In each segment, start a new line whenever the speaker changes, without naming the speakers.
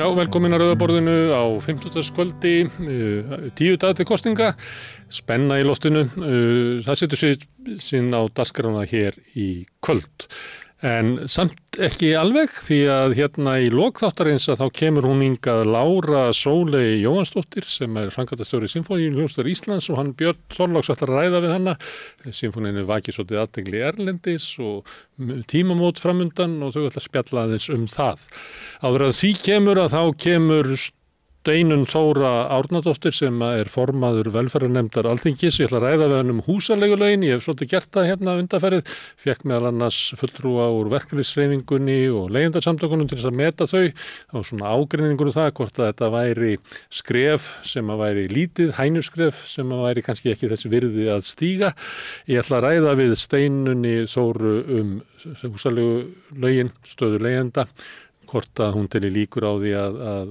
Já, velkomin að Rauðaborðinu á 50. Tíu dagar til kosninga, spenna í loftinu. Það setur sinn á dagskrána hér í kvöld. En samt ekki alveg, því að hérna í lok þáttarins að þá kemur hún hingað Lára Sóley Jóhannsdóttir sem framkvæmdastjóri Sinfóníuhljómsveitar Íslands og hann Björn Þorláks ætlar að ræða við hana. Sinfóníunni vakir svolítið athygli erlendis og tímamót framundan og þau ætla að spjalla aðeins það. Áður að því kemur að þá kemur Steinunn Þóra Árnadóttir sem formaður velferðarnefndar Alþingis. Ég ætla að ræða við hann húsaleigulögin. Ég hef svolítið gert það hérna undanfarið. Fékk meðal annars fulltrúa úr verkalýðshreyfingunni og leigjendasamtökunum til þess að meta þau. Það var svona ágreiningur það hvort að þetta væri skref sem að væri lítið, hænuskref sem að væri kannski ekki þessi virði að stíga. Ég ætla að ræða við Steinunni Þóru húsaleigulögin, stöðu leigjenda, hvort að hún telji líkur á því að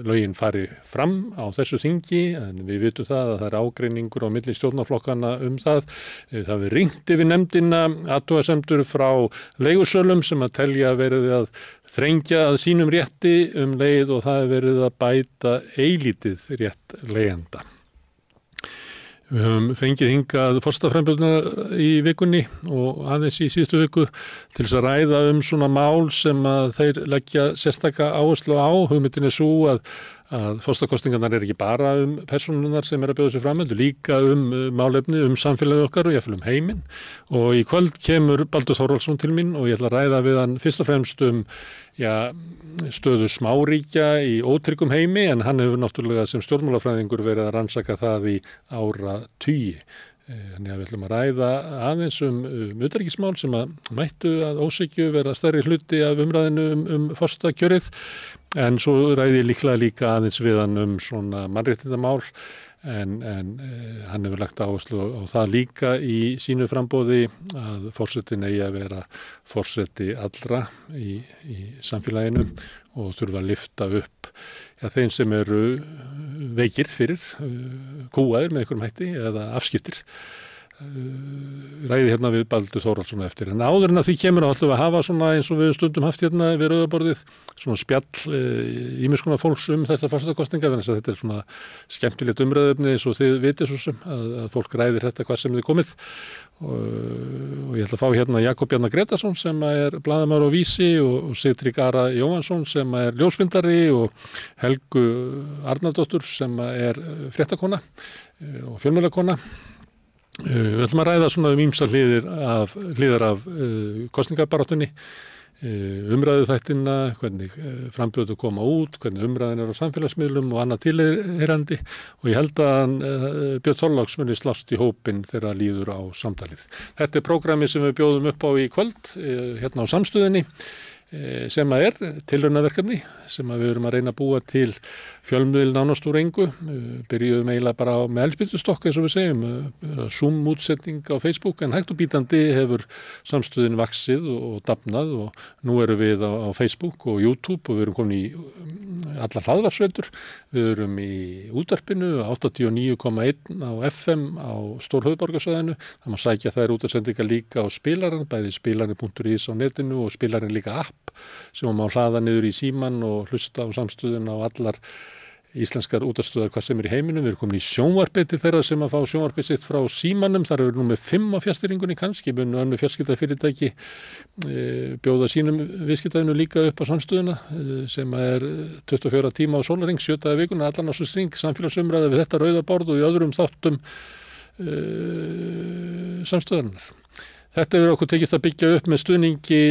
lögin fari fram á þessu þingi, en við vitum það að það ágreiningur á milli stjórnarflokkana það. Það hefur ringt yfir nefndina athugasemdir frá leigusölum sem að telja verið að þrengja að sínum rétti leið og það hefur verið að bæta eilítið rétt leigjenda. Við höfum fengið hingað forsetaframbjóðina í vikunni og aðeins í síðustu viku til þess að ræða svona mál sem að þeir leggja sérstaka áherslu á. Hugmyndin sú að forsetakosningarnar ekki bara persónunar sem að bjóða sig fram, heldur líka málefni, samfélagið okkar og jafnvel heiminn. Og í kvöld kemur Baldur Þórhallsson til mín og ég ætla að ræða við hann fyrst og fremst stöðu smáríkja í ótryggum heimi, en hann hefur náttúrulega sem stjórnmálafræðingur verið að rannsaka það í áratugi. Þannig að við ætlum að ræða aðeins utanríkismál sem að mættu að ósekju vera stærri hluti af umræðinu forsetakjörið, en svo ræði ég líka aðeins við hann svona mannréttindamál, en hann hefur lagt áherslu á það líka í sínu framboði að forsetinn eigi að vera forseti allra í samfélaginu og þurfa að lyfta upp þeim sem eru veikir fyrir, kúaðir með einhverjum hætti eða afskiptir. Ræði hérna við Baldur Þórhallsson eftir. En áður en að því kemur að hafa svona eins og við stundum haft hérna við Rauðaborðið, svona spjall ýmiss konar fólks þessar forsetakosningar, en þetta svona skemmtilegt umræðuefni eins og þið vitið svo sem að fólk ræðir þetta hvað sem þið komið. Og ég ætla að fá hérna Jakob Bjarnar Gretarsson sem blaðamaður á Vísi og Sigtrygg Ara Jóhannsson sem ljósmyndari og Helgu Arnardóttur sem fréttakona og fjölmiðlakona. Við ætlum að ræða svona ýmsar hliðar af kosningabaráttunni, umræðuþættina, hvernig frambjóðendur koma út, hvernig umræðin á samfélagsmiðlum og annað tilheyrandi, og ég held að Björn Þorláks muni slást í hópinn þegar líður á samtalið. Þetta prógrammi sem við bjóðum upp á í kvöld hérna á Samstöðinni, sem tilraunaverkefni sem við erum að reyna að búa til fjölmiðil nánast úr engu. Byrjuðum eiginlega bara með eldspýtustokk eins og við segjum, Zoom-útsetning á Facebook, en hægt og bítandi hefur Samstöðin vaxið og dafnað og nú erum við á Facebook og YouTube og við erum komin í allar hlaðvarpsveitur. Við erum í útvarpinu 89,1 á FM á Stórhöfuðborgarsvæðinu. Það má sækja þær útsendingar líka á spilarann, bæði spilarinn.is á netinu og spilarinn líka app sem má hlaða niður í símann og hlusta á Samstöðuna og allar íslenskar útvarpsstöðvar hvað sem í heiminum. Við erum komin í sjónvarpið til þeirra sem að fá sjónvarpið sitt frá símanum. Þar eru nú með 5 á fjarstýringunni kannski, munu önnur fjarskiptafyrirtæki bjóða sínum viðskiptafinu líka upp á Samstöðuna sem 24 tíma á sólarhring, 7 daga í vikuna, allan ársins hring, samfélagsumræða við þetta Rauðaborð og í öðrum þáttum Samstöðarinnar. Þetta hefur okkur tekist að byggja upp með stuðningi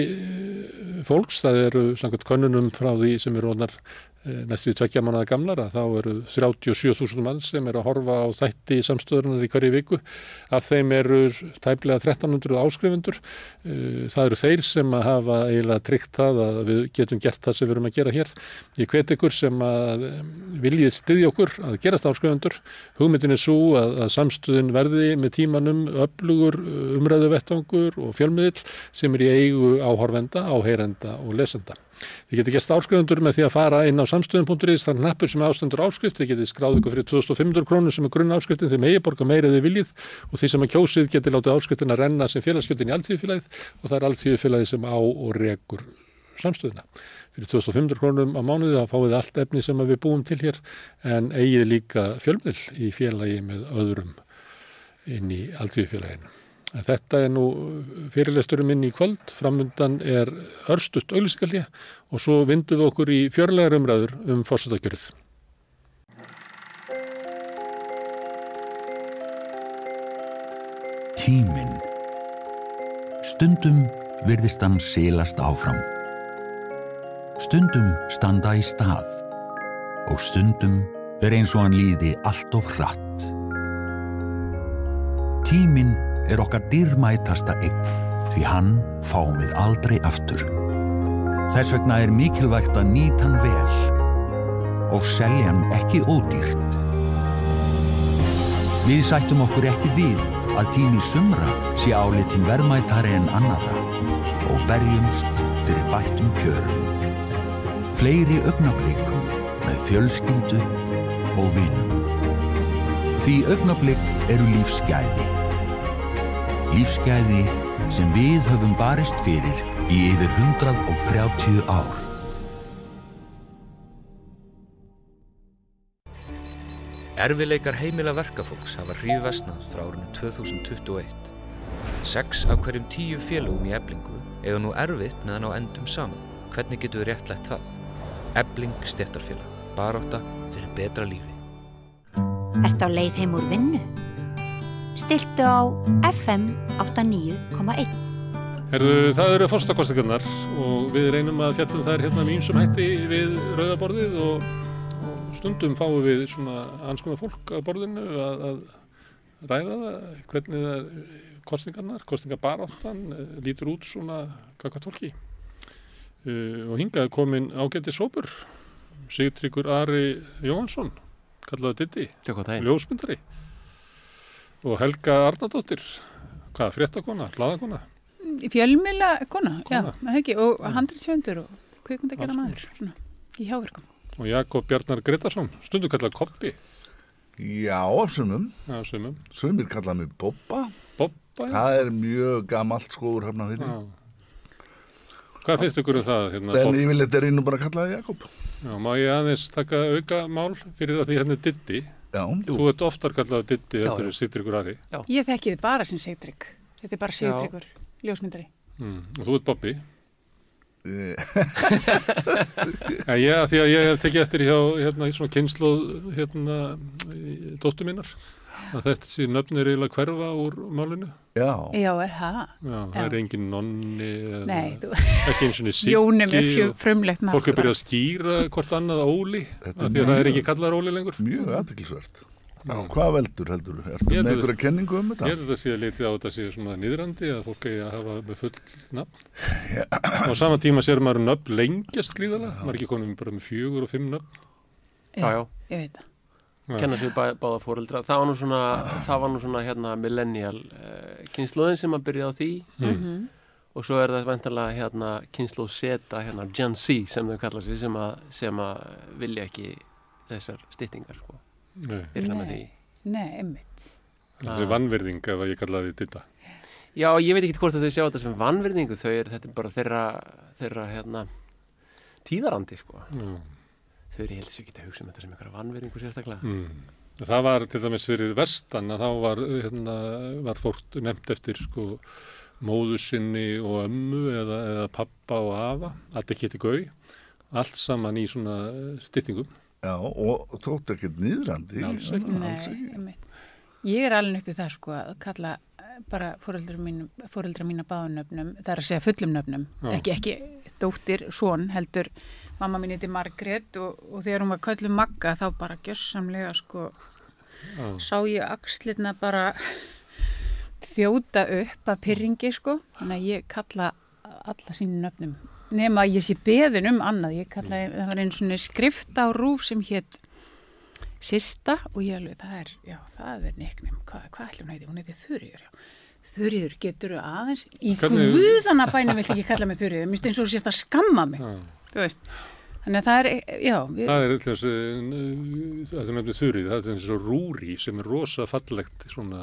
fólks. Það eru samkvæmt könnunum frá því sem orðnar næstu 2 mánaða gamlar, að þá eru 37.000 manns sem að horfa á þætti Samstöðurinnar í hverju viku. Af þeim eru tæplega 1300 áskrifendur. Það eru þeir sem að hafa eiginlega tryggt það að við getum gert það sem við erum að gera hér. Ég hvet ykkur sem að viljið styðja okkur að gerast áskrifendur. Hugmyndin sú að Samstöðin verði með tímanum öflugur umræðuvettvangur og fjölmiðill sem í eigu áhorfenda, áheyrenda og lesenda. Þið getið gert áskrifendur með því að fara inn á samstöðin.is, þann hnappur sem ástendur áskrift. Þið getið skráð ykkur fyrir 2.500 krónur sem grunn áskriftin, þið megi borga meira þið viljið, og því sem að kjósið getið látið áskriftin að renna sem félagsgjöldin í Alþýðufélagið, og það Alþýðufélagið sem á og rekur Samstöðina. fyrir 2.500 krónum á mánuði, þá fáið þið allt efni sem við búum til hér, en eigið líka fjölmiðl í félagi með öðrum inn í Alþýðufélaginu. Þetta nú fyrirlesturum minn í kvöld, framundan örstutt auglýsingahlé og svo vindum við okkur í fjörlegar umræður forsetakjörið.
Tíminn. Stundum virðist hann silast áfram. Stundum standa í stað og stundum eins og hann líði allt of hratt. Tíminn okkar dýrmætasta eign, því hann fáum við aldrei aftur. Þess vegna mikilvægt að nýta hann vel og selja hann ekki ódýrt. Við sættum okkur ekki við að tími sumra sé álitinn verðmætari en annarra og berjumst fyrir bættum kjörum. Fleiri augnablikum með fjölskyldu og vinum. Því augnablik eru lífsgæði. Lífsgæði sem við höfum barist fyrir í yfir 130 ár.
Erfiðleikar heimila verkafólks hafa hríðversnað frá árinu 2021. 6 af hverjum 10 félögum í Eflingu eiga nú erfitt með að ná endum saman. Hvernig getum við réttlætt það? Efling stéttarfélag. Barátta fyrir betra lífi.
Ertu á leið heim úr vinnu? Stilltu á FM 89,1.
Það eru forsetakosningarnar og við reynum að fjalla þær hérna með ýmsum hætti við rauðaborðið og stundum fáum við svona alls konar fólk á borðinu að ræða það, hvernig kosningabaráttan lítur út svona gagnvart fólki. Og hingað kominn ágætis hópur, Sigtryggur Ari Jóhannsson, kallaður Diddi, ljósmyndari. Og Helga Arnardóttir, fréttakona, blaðakona?
Fjölmiðlakona, já, það ekki, og handritshöfundur og kvikmyndagerðar maður, svona, í hjáverkum.
Og Jakob Bjarnar Gretarsson, stundum kallað Kobbi.
Já, sumum.
Já, sumum.
Sumir kallað mig Bobba.
Bobba, já.
Það mjög gamalt skóður Hafnarfirði.
Hvað finnst ykkur það?
En yfirleitt nú bara kallaði Jakob.
Já, má ég aðeins taka auka mál fyrir að því hérna Diddi?
Já.
Þú ert oftar kallaður Diddi, þetta er Sigtryggur Ari.
Já. Ég þekki þið bara sem Sigtrygg. Þetta er bara Sigtryggur, ljósmyndari.
Og þú ert Bobbi? Já, því að ég hef tekið eftir hjá svona kynslóð dóttur minnar að þessi nöfn eiginlega hverfa úr málinu.
Já, það.
Já, það er engin Nonni
eða
ekki eins og Siggi.
Jóni með frumlegt nafn.
Fólk byrjað að skýra hvort annað Óli, af því að það er ekki kallaður Óli lengur.
Mjög athyglisvert. Hvað veldur heldur? Ertu með einhverja kenningu þetta?
Ég held að það sé að litið á þetta sé svona niðrandi að fólk eigi að hafa með full nafn. Á sama tíma sér maður nöfn lengjast gríðarlega. Maður er ekki komin bara með 4 og 5 nöfn.
Já, ég veit það.
Kenna sér báða foreldra. Það var nú svona millennial kynslóðin sem að byrja á því. Og svo er það væntanlega kynslóð Z, Gen Z sem þau kalla sig, sem að vilja ekki þessar styttingar, sko.
Nei, einmitt.
Þessi vannvirðing ef ég kallaði Didda.
Já, ég veit ekki hvort að þau sjá þetta sem vannvirðingu, þetta er bara þeirra tíðarandi, sko. Þau eru helst ekki að hugsa um þetta sem einhverja vannvirðingu sérstaklega.
Það var til dæmis fyrir vestan að þá var fólk nefnt eftir sko móður sinni og ömmu eða pappa og afa, allt ekki til gau, allt saman í svona styttingum.
Já, og þótt ekkert niðrandi.
Alls ekki.
Nei, ég alveg uppið það sko að kalla bara foreldra mína báðunöfnum, það er að segja fullum nöfnum, ekki dóttir, son, heldur mamma mín heiti Margrét og þegar hún var kölluð Magga þá bara gjörsamlega sko sá ég axlirna bara þjóta upp að pirringi sko, þannig að ég kalla alla sínum nöfnum. Nema að ég sé beðin annað, það var einu svona skrift á RÚV sem hét Systa og ég alveg, það er neiknum, hvað ætlum hún heiti? Hún heiti Þuríður, Þuríður, geturðu aðeins, í guðanabænum vill ekki kalla mig Þuríður, minnst eins og þú sést að skamma mig, þú veist. Þannig að það er,
Það er þessi, það er nefnir Þuríður, það er þessi Rúrí sem er rosa fallegt svona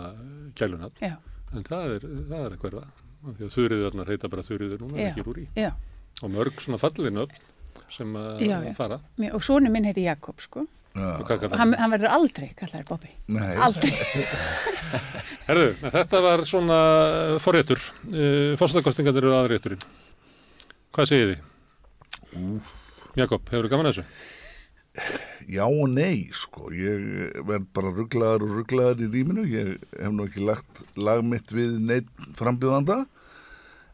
gælunafn, en það er eitthvað, því að Þuríðurnar heita bara Þuríður núna, ekki Rúrí. Já. Og mörg svona fallegin nöfn. sem
Já.
fara.
Og sonur minn heiti Jakob, sko.
Og hvað kallar hann?
Hann verður aldrei, kallar Bobby.
Nei.
Aldrei.
Herðu, þetta var svona forréttur. Forsetakostingarnir eru aðrétturinn. Hvað segið þið? Jakob, hefur þú gaman að þessu?
Já og nei, sko. Ég verð bara rugglaður í rýminu. Ég hef nú ekki lagt lag mitt við neitt frambjóðanda.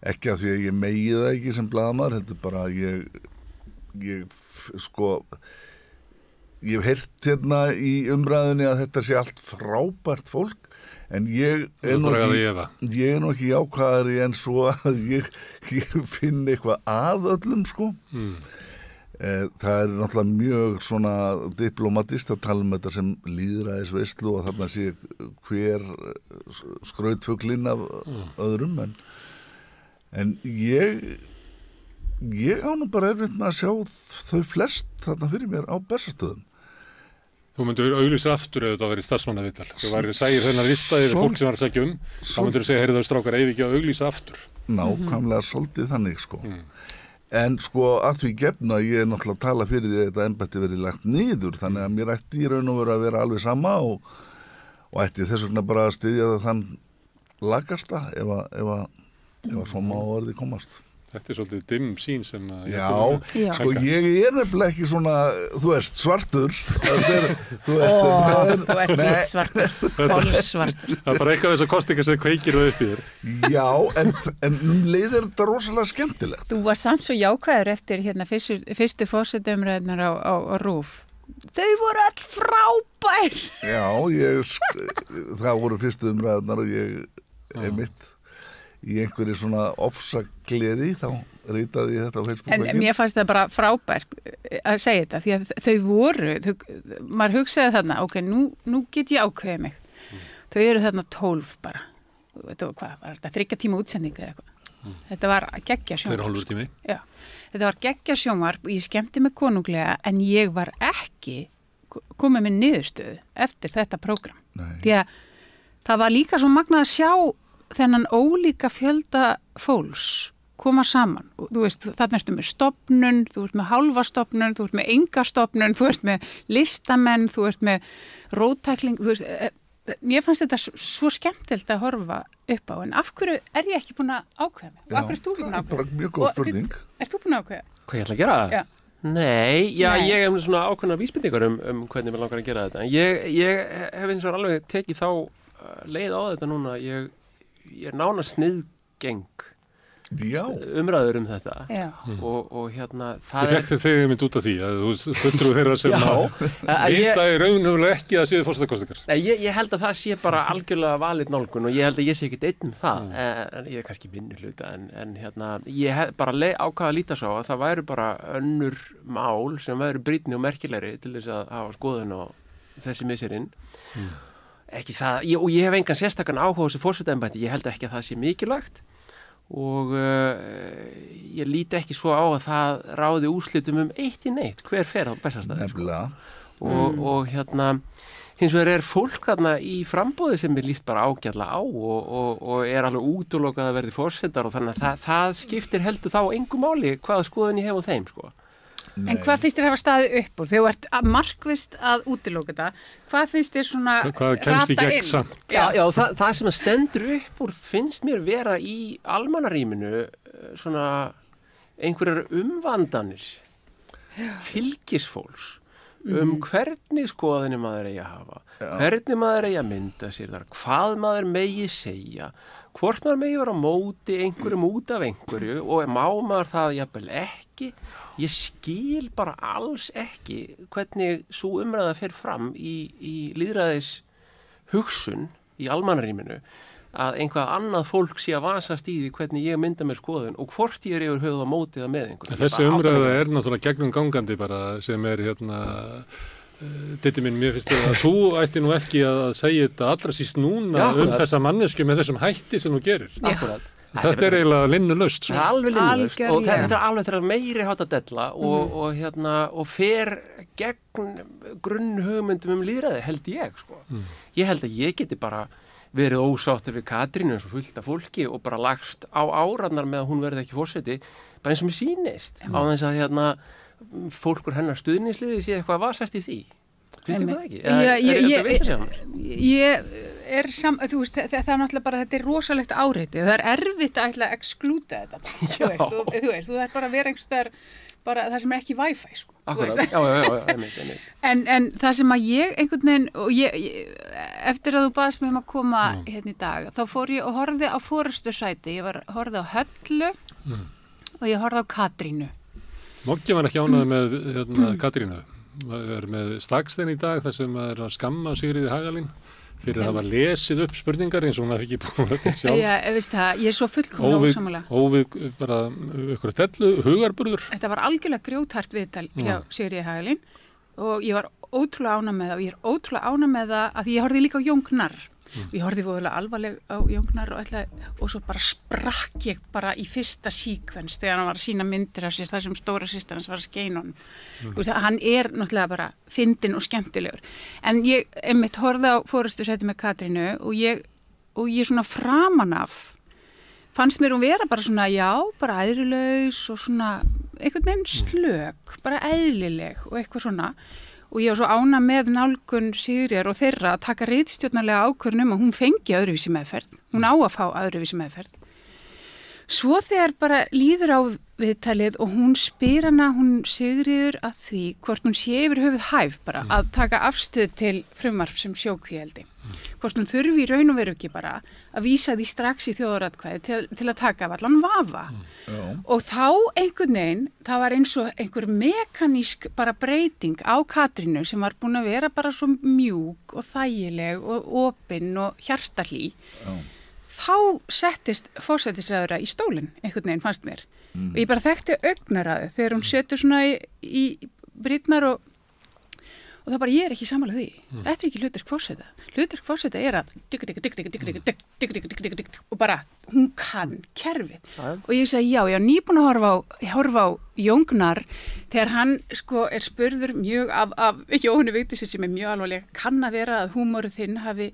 Ekki að því að ég megi það ekki sem blaðamaður, heldur bara að ég hef heyrt hérna í umræðunni að þetta sé allt frábært fólk, en ég er nú ekki jákvæðari en svo að ég finn eitthvað að öllum, sko. Það er náttúrulega mjög svona diplomatist að tala um þetta sem lýðræðisveislu og þarna sé hver skrautfuglinn af öðrum, en ég á nú bara erfitt með að sjá þau flest þarna fyrir mér á Bessastöðum.
Þú myndir auglýsa aftur ef þetta verið starfsmannaviðtal. Þú sæir þennan lista yfir fólk sem var að sækja þá myndir þú segja, heyrðu þau strákar, eigið ekki að auglýsa aftur.
Nákvæmlega svolítið þannig, sko. En sko að því gefna, ég er náttúrulega að tala fyrir því að þetta embætti verið lagt niður, þannig að mér ætti í raun og veru að vera alveg sama og ætti þess vegna bara að styðja það þann lagasta ef að svo má orði komast.
Þetta er svolítið dimm sín sem að...
Já, sko ég er nefnilega ekki svona, þú veist, svartur.
Þú ert líkt svartur, kolsvartur.
Það er bara eitthvað þess að kostingar sem kveikir það upp í þér.
Já, en leiðir þetta rosalega skemmtilegt.
Þú var samt svo jákvæður eftir hérna fyrstu forsetumræðnar á RÚV. Þau voru all frábær.
Já, það voru fyrstu umræðnar og ég einmitt í einhverju svona ofsagleði þá ritaði ég þetta á Facebook.
En mér fannst það bara frábært að segja þetta því að þau voru, maður hugsaði þarna, ok, nú get ég ákveðið mig. Þau eru þarna 12 bara. Þetta var þetta 3 tíma útsendinga eða eitthvað. Þetta var geggja sjónvarp.
2,5 tími.
Já, þetta var geggja sjónvarp og ég skemmti mig konunglega en ég var ekki komið með niðurstöðu eftir þetta prógram. Því að það var líka svo magnað að sjá þennan ólíka fjölda fólks koma saman. Þú veist, þarna ertu með stofnun, þú ert með hálfa stofnun, þú ert með enga stofnun, þú ert með listamenn, þú ert með róttækling, þú veist, mér fannst þetta svo skemmtilegt að horfa upp á, en af hverju er ég ekki búin að ákveða mig? Og af hverju ert þú búin að ákveða?
Bara mjög góð spurning.
Ert þú búin að ákveða?
Hvað ég ætla að gera?
Já.
Nei, ég hef svona ákveðna vísbendingar hvernig mér langar að gera þetta. En ég hef eins og alveg tekið þá leið á þetta núna. Ég er nána sniðgeng umræður þetta og hérna
það Ég fekk þig mynd út af því að þú fulltrúi þeirra sem vita í raunverulega ekki að séu forsetakosningar.
Ég held að það sé bara algjörlega valið nálgun og ég held að ég sé ekkert einn það en ég er kannski minnihluta en hérna ég hef bara ákvað að líta svo að það væru bara önnur mál sem væru brýnni og merkilegri til þess að hafa skoðun á þessi misserinn. Ekki það, og ég hef engan sérstakann áhuga á þessu forsetaembætti, ég held ekki að það sé mikilvægt og ég líti ekki svo á að það ráði úrslitum eitt í neitt, hver fer á Bessastaði.
Nefnilega.
Og hérna, hins vegar er fólk þarna í frambóði sem er líst bara ágætlega á og er alveg útilokað að verði forsetar og þannig að það skiptir heldur þá engu máli hvaða skoðun ég hef á þeim, sko.
En hvað finnst þér hafa staðið upp úr? Þegar þú ert markvisst að útiloka þetta, hvað finnst þér svona
hvað kemst í gegn samt?
Já, það sem að stendur upp úr finnst mér vera í almannarýminu svona einhverjar umvandanir fylgisfólks hvernig skoðunni maður eigi að hafa, hvernig maður eigi að mynda sér þar, hvað maður megi segja, hvort maður megi vera á móti einhverjum út af einhverju og má maður það jafnvel ekki. Ég skil bara alls ekki hvernig svo umræða fer fram í lýðræðis hugsun í almannarýminu að einhvað annað fólk sé að vasast í því hvernig ég mynda mér skoðun og hvort ég er yfir höfuð á mótið með einhverjum.
Þessi umræða er náttúrulega gegnum gangandi bara sem er hérna Diddi minn, mér finnst að þú ætti nú ekki að segja þetta allra síst núna þessa mannesku með þessum hætti sem þú gerir.
Akkurat.
Þetta er eiginlega linnulaust.
Það er alveg linnulaust og þetta er alveg þegar meiri hátt að della og fer gegn grunnhugmyndum lýðræði held ég, sko. Ég held að ég geti bara verið ósáttur við Katrínu eins og fullt af fólki og bara lagst á árarnar með að hún verði ekki forseti, bara eins og mér sýnist á þess að fólk úr hennar stuðningsliði sé eitthvað vasast í því. Finnst þið það ekki?
Ég þú veist, það er náttúrulega bara, þetta er rosalegt áreiti, það er erfitt að ætla að exklúta þetta bara, þú veist, þú þarf bara að vera einhverstaðar, bara það sem er ekki Wi-Fi, sko.
Akkurat, já, einmitt.
En það sem að ég einhvern veginn, og ég eftir að þú baðst mig að koma hérna í dag, þá fór ég og horfði á forystusæti, horfði á Höllu og ég horfði á Katrínu.
Moggi var ekki ánægð með Katrínu. Það er með Slagstein í dag þar sem er að skamma Sigríði Hagalín fyrir að hafa lesið upp spurningar eins og hún hafi ekki búin þetta sjálf.
Já, veist það, ég er svo fullkomlega ósammála.
Óvig bara ykkur tellu, hugarburður. Þetta
var algjörlega grjóthart viðtal hjá Sigríði Hagalín og ég var ótrúlega ánægð með það og ég er ótrúlega ánægð með það að ég horfði líka á Jón Gnarr. Ég horfði voðalega alvarleg á Jón Gnarr og svo bara sprakk ég bara í fyrsta síkvens þegar hann var að sína myndir af sér þar sem stóra systir hans var að skeina honum. Hann er náttúrulega bara fyndinn og skemmtilegur. En ég einmitt horfði á forystusæti með Katrínu og ég svona framan af fannst mér hún vera bara svona, bara æðrulaus og svona einhvern veginn slök, bara eðlileg og eitthvað svona. Og ég var svo ánægð með nálgun Sigríðar og þeirra að taka ritstjórnarlega ákvörðun að hún fengi öðruvísi meðferð. Hún á að fá öðruvísi meðferð. Svo þegar bara líður á viðtalið og hún spyr hana, hún Sigríður að því hvort hún sé yfir höfuð hæf bara að taka afstöð til frumvarp sem sjókvíeldi. Hvort hún þurfi í raun og veru ekki bara að vísa því strax í þjóðaratkvæði til að taka af allan vafa. Og þá einhvern veginn, það var eins og einhver mekanísk bara breyting á Katrínu sem var búin að vera bara svo mjúk og þægileg og opin og hjartahlý. Þá settist forsætisráðherra í stólinn, einhvern veginn fannst mér. Og ég bara þekkti augnaráðu þegar hún setur svona í brýtnar og það bara, ég er ekki sammála því. Þetta er ekki hlutverk forseta. Hlutverk forseta er að og bara, hún kann kerfið. Og ég segi, ég er nýbúin að horfa á Jón Gnarr þegar hann sko er spurður mjög af Jóhanni Vigdísi sem er mjög alvarleg, kann að vera að húmórið þinn hafi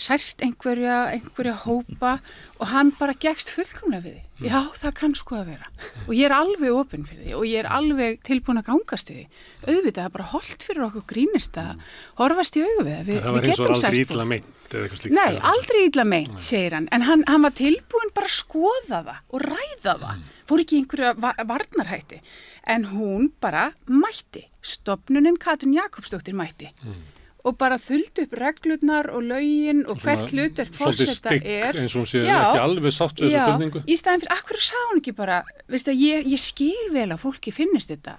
sært einhverja hópa og hann bara gekkst fullkomlega við því. Já, það kann sko að vera. Og ég er alveg opin fyrir því og ég er alveg tilbúin að gangast við því. Auðvitað, það er bara holdt fyrir okkur grínist að horfast í augu við það.
Það var eins og aldrei illa meint eða eitthvað slíkt.
Nei, aldrei illa meint, segir hann. En hann var tilbúin bara að skoða það og ræða það. Fór ekki einhverja varnarhætti. En hún bara mætti. Stofnunin Katrín Jakobsdóttir mætti. Og bara þuldu upp reglurnar og lögin og hvert hlutverk forseta er.
Eins og hún sé ekki alveg sátt við þessu spurningu.
Í staðin fyrir, akkur sá hún ekki bara, veist að ég skil vel að fólki finnist þetta,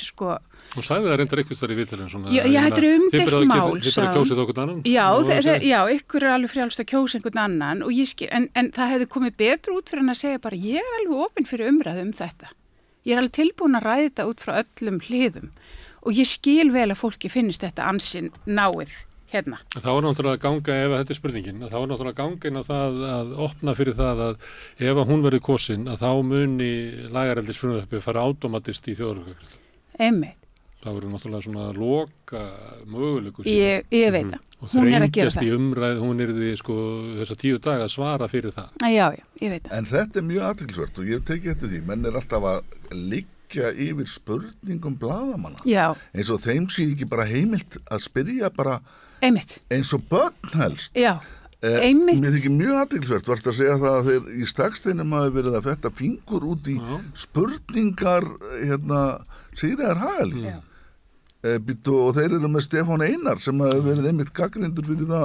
sko.
Hún sagði það reyndar eitthvað þar í viðtalinu svona.
Já, þetta er umdeilt mál,
Þið bara kjósið okkur annan?
Já, ykkur er alveg frjálst að kjósa einhvern annan og ég skil, en það hefði komið betur út fyrir hann að segja bara, ég er alveg opin fyrir umræðu þetta. Ég er alveg tilbúin að ræða þetta út frá öllum hliðum. Og ég skil vel að fólki finnist þetta ansinn náið hérna.
Það var náttúrulega að ganga, ef þetta er spurningin, það var náttúrulega að ganga inn á það að opna fyrir það að ef hún verður kosin, að þá muni lagareldisfrumvarpið fara átómatist í þjóðaratkvæði.
Einmitt.
Það verður náttúrulega svona loka mögulegu.
Ég veit það.
Og þrengjast í umræð, hún er því sko þessa 10 daga að svara fyrir það.
Já, ég veit það.
En þetta er mjög athyglisvert og ég tekið eftir því, menn er alltaf að yfir spurningum blaðamanna.
Já.
Eins og þeim sé ekki bara heimilt að spyrja bara
einmitt.
Eins og börn helst.
Já, einmitt.
Mér þykir mjög athyglisvert, varst að segja það að þeir í Staksteinum hafi verið að fetta fingur út í spurningar Sigríðar Hagalín. Og þeir eru með Stefán Einar sem hafi verið einmitt gagnrýndur fyrir það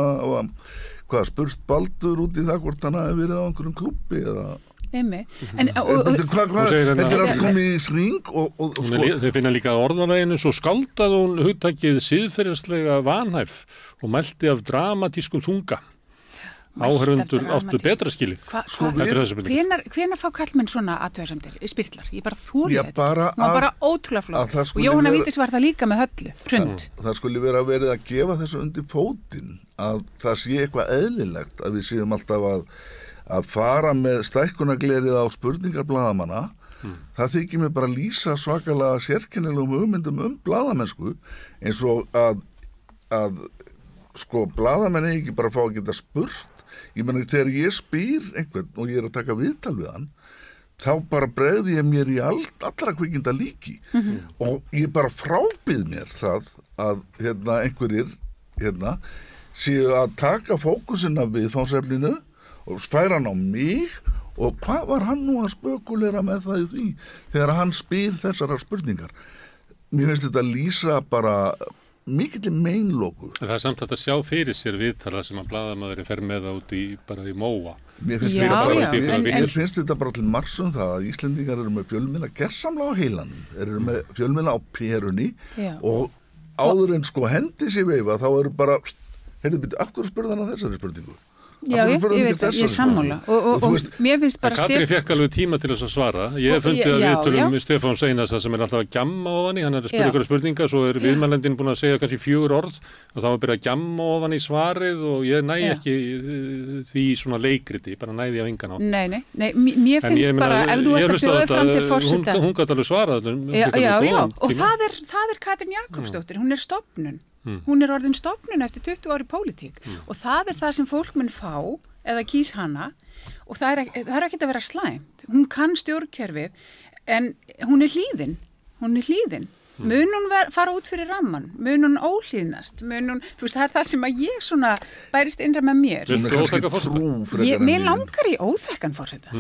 að spurt Baldur út í það hvort hann hafi verið á einhverjum klúbbi eða Þetta er allt komið í sring og sko.
Þeir finna líka orðanleginu svo skaldað hún hugtakið siðferðislega vanhæf og mælti af dramatískum þunga. Áhörfundur áttu betra skilið.
Hvenær fá kallmenn svona athugasemdir, spyrtlar? Ég bara þóli þetta. Hún var bara ótrúlega flott. Og Jóhanna Vigdís var það líka með Höllu, Hrund.
Það skulle vera verið að gefa þessu undir fótinn að það sé eitthvað eðlilegt að við séum alltaf að fara með stækkunarglerið á spurningar blaðamanna, það þykir mér bara lýsa svakalega sérkennilegum hugmyndum blaðamennsku, eins og að sko blaðamenn er ekki bara að fá að geta spurt. Ég meina þegar ég spyr einhvern og ég er að taka viðtal við hann, þá bara bregði ég mér í allra kvikmynda líki og ég bara frábið mér það að einhverjir séu að taka fókusinn af viðfangsefninu og færa hann á mig og hvað var hann nú að spökulera með það í því þegar hann spyr þessara spurningar. Mér finnst þetta lýsa bara mikill meinlóku.
Það samt að sjá fyrir sér viðtala sem að blaðamaðurinn fer með það út í bara í móa.
Mér finnst þetta bara til marks það að Íslendingar eru með fjölmiðla gersamlega á heilanum, eru með fjölmiðla á perunni og áður en hendi sér veifa þá eru bara, af hverju spurði hann að þessari spurningu?
Já, ég veit það, ég er sammála og mér finnst bara
Katrín fékk alveg tíma til þess að svara. Ég hef fundið að viðtölum Stefán Einars sem er alltaf að gjamma ofan í, hann er að spyrja ykkur spurningar, svo er viðmælandinn búin að segja kannski 4 orð og þá er byrjað að gjamma ofan í svarið og ég næ ekki því svona leikriti, bara næði á engan á.
Nei, mér finnst bara, ef þú ert að bjóða fram til forseta.
Hún gat alveg svarað.
Já, og það er Katrín Jakobsdóttir, hún er stofnun. Hún er orðin stofnun eftir 20 ári pólitík og það er það sem fólk mun fá eða kýs hana og það er ekkert að vera slæmt. Hún kann stjórnkerfið en hún er hlýðin. Mun hún fara út fyrir ramman, mun hún óhlýðnast, það er það sem að ég svona bærist innra með mér. Mér langar í óþekkan forseta.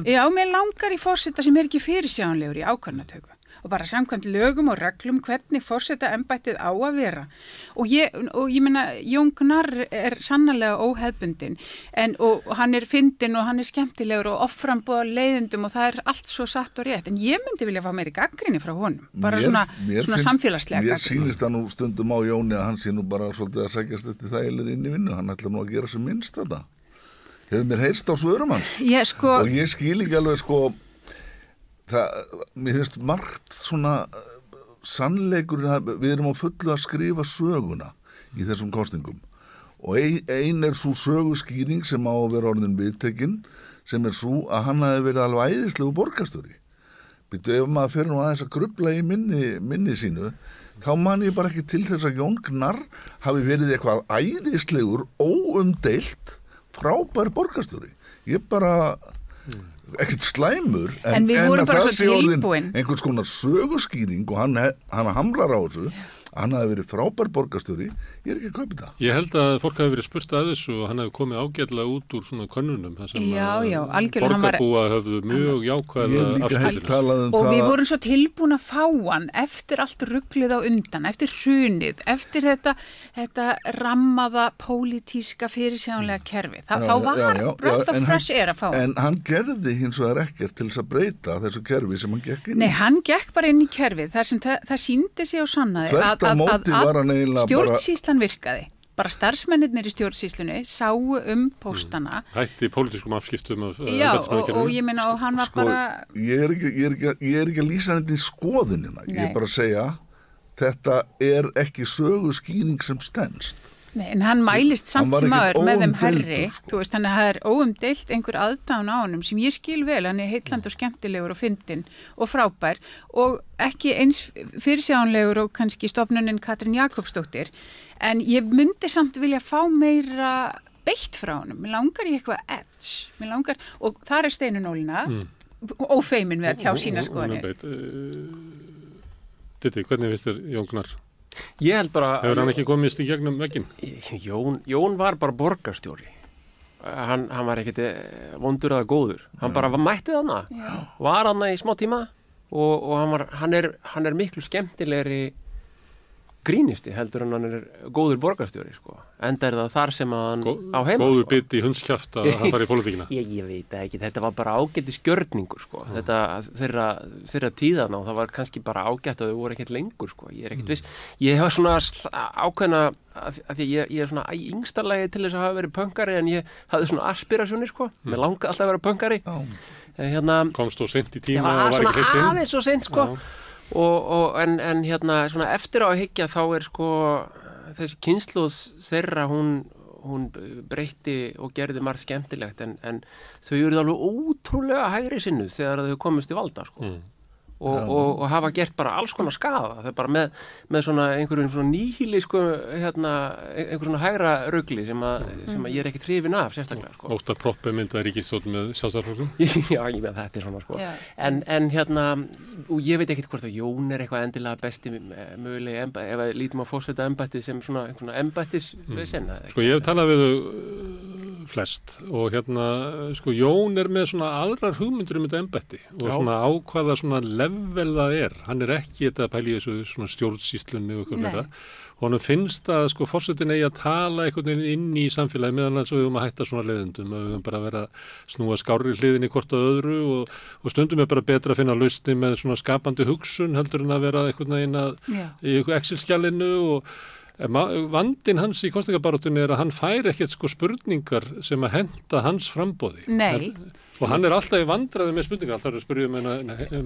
Já, mér langar í forseta sem er ekki fyrirsjáanlegur í ákvarðanatöku. Og bara samkvæmt lögum og reglum hvernig forseta embættið á að vera. Og ég meina, Jón Gnarr er sannarlega óhefbundinn og hann er fyndinn og hann er skemmtilegur og offramboð á leiðendum og það er allt svo satt og rétt. En ég myndi vilja fá meiri gagnrýni frá honum. Bara svona samfélagslega gagnrýni.
Mér sýnist það nú stundum á Jóni að hann sé nú bara svolítið að sækjast eftir þægilegri inn í vinnu. Hann ætla nú að gera sem minnst þetta. Hefur mér heyrst á svörum hans. Og ég skil ekki alveg mér finnst margt svona sannleikur, við erum á fullu að skrifa söguna í þessum kosningum og ein er svo söguskýring sem á að vera orðin viðtekinn sem er svo að hann hafi verið alveg æðislegu borgarstjóri. Ef maður fer nú aðeins að grufla í minni sínu þá man ég bara ekki til þess að Jón Gnarr hafi verið eitthvað æðislegur óumdeilt frábær borgarstjóri. Ég bara ekkert slæmur
en við vorum bara svo tilbúin
einhvers konar söguskýring og hann hamlar á þessu hann hafi verið frábær borgarstjóri, ég er ekki að kaupa það.
Ég held að fólk hafi verið spurt að þessu og hann hafi komið ágætlega út úr svona könnunum þar sem borgarbúa höfðu mjög jákvæða afskipti.
Og við vorum svo tilbúin að fá hann eftir allt ruglið á undan, eftir hrunið, eftir þetta rammaða pólitíska fyrirsjáanlega kerfi. Þá var breath of fresh air að fá hann.
En hann gerði hins vegar ekkert til þess að breyta þessu kerfi sem hann gekk inn í.
Nei, hann gekk bara inn í kerfið þar sem það sýndi sig og sannaði að stjórnsýslan virkaði. Bara starfsmennirnir í stjórnsýslunni sáu póstana.
Hætti pólitískum afskiptum af
og ég meina og hann var bara...
Ég er ekki að lýsa þetta í skoðunina. Ég er bara að segja þetta er ekki söguskýring sem stenst.
Nei, en hann mælist samt sem aður með þeim herri, þú veist, þannig að það er óumdeilt einhver aðdáun á honum sem ég skil vel, hann er heillandi og skemmtilegur og fyndinn og frábær og ekki eins fyrirsjáanlegur og kannski stofnunin Katrín Jakobsdóttir, en ég myndi samt vilja fá meira beitt frá honum, mér langar í eitthvað edge, og þar er Steinunn Ólína, ófeimin við að tjá sína skoðanir.
Ditti, hvernig finnst þér Jón Gnarr?
Ég held bara...
Hefur hann ekki komist í gegnum vegginn?
Jón var bara borgarstjóri. Hann var ekkert vondur eða góður. Hann bara mætti þarna. Var þarna í smá tíma og hann er miklu skemmtilegri grínisti heldur en hann er góður borgarstjóri, sko. Enda er það þar sem að hann á heima.
Góður bit í hundskjaft að hann fari í pólitíkina.
Ég veit ekki, þetta var bara ágætis gjörningur, sko. Þetta þeirra tíðana og það var kannski bara ágætt að þau voru ekkert lengur, sko. Ég er ekkert viss. Ég hef svona ákveðna, af því ég er svona í yngsta lagi til þess að hafa verið pönkari en ég hafði svona aspirasjónir, sko. Mér langaði alltaf að vera pönkari.
Komst þú seint í tíma og var ekki hleypt inn?
Já, aðeins svo seint, sko. En svona eftir á að hyggja þá er sko þessi kynslóð þeirra hún breytti og gerði margt skemmtilegt en þau eru alveg ótrúlega hægri sinnuð þegar þau komist í valda, sko. og hafa gert bara alls konar skaða. Það er bara með svona einhverjum svona nýhílísku einhver svona hægra rugli sem að ég er ekki hrifinn af sérstaklega sko.
Óttar Proppé myndaði ríkisstjórn með Sjálfstæðisflokkum.
Já, ég með þetta er svona sko. En og ég veit ekkert hvort að Jón er eitthvað endilega besti mögulega ef að lítum á forseta embættið sem svona einhverjum embættisvesen.
Sko ég hef talað við flest og sko Jón er með svona aðrar hugmyndir þetta embætti og svona ákvaða svona level það er. Hann er ekki þetta að pæla í þessu svona stjórnsýslunni og eitthvað fyrir það. Og hann finnst að sko forsetin eigi að tala einhvern veginn inn í samfélagi meðan þess að við höfum að hætta svona leiðindum, að við höfum bara að vera að snúa skárri hliðinni hvort að öðru og stundum er bara betra að finna lausni með svona skapandi hugsun heldur en að vera einhvern veginn í Excel-skjalinu og vandinn hans í kosningabaráttunni er að hann fær ekkert sko spurningar sem að henta hans framboði.
Nei.
Og hann er alltaf í vandræði með spurningar, alltaf er að spyrja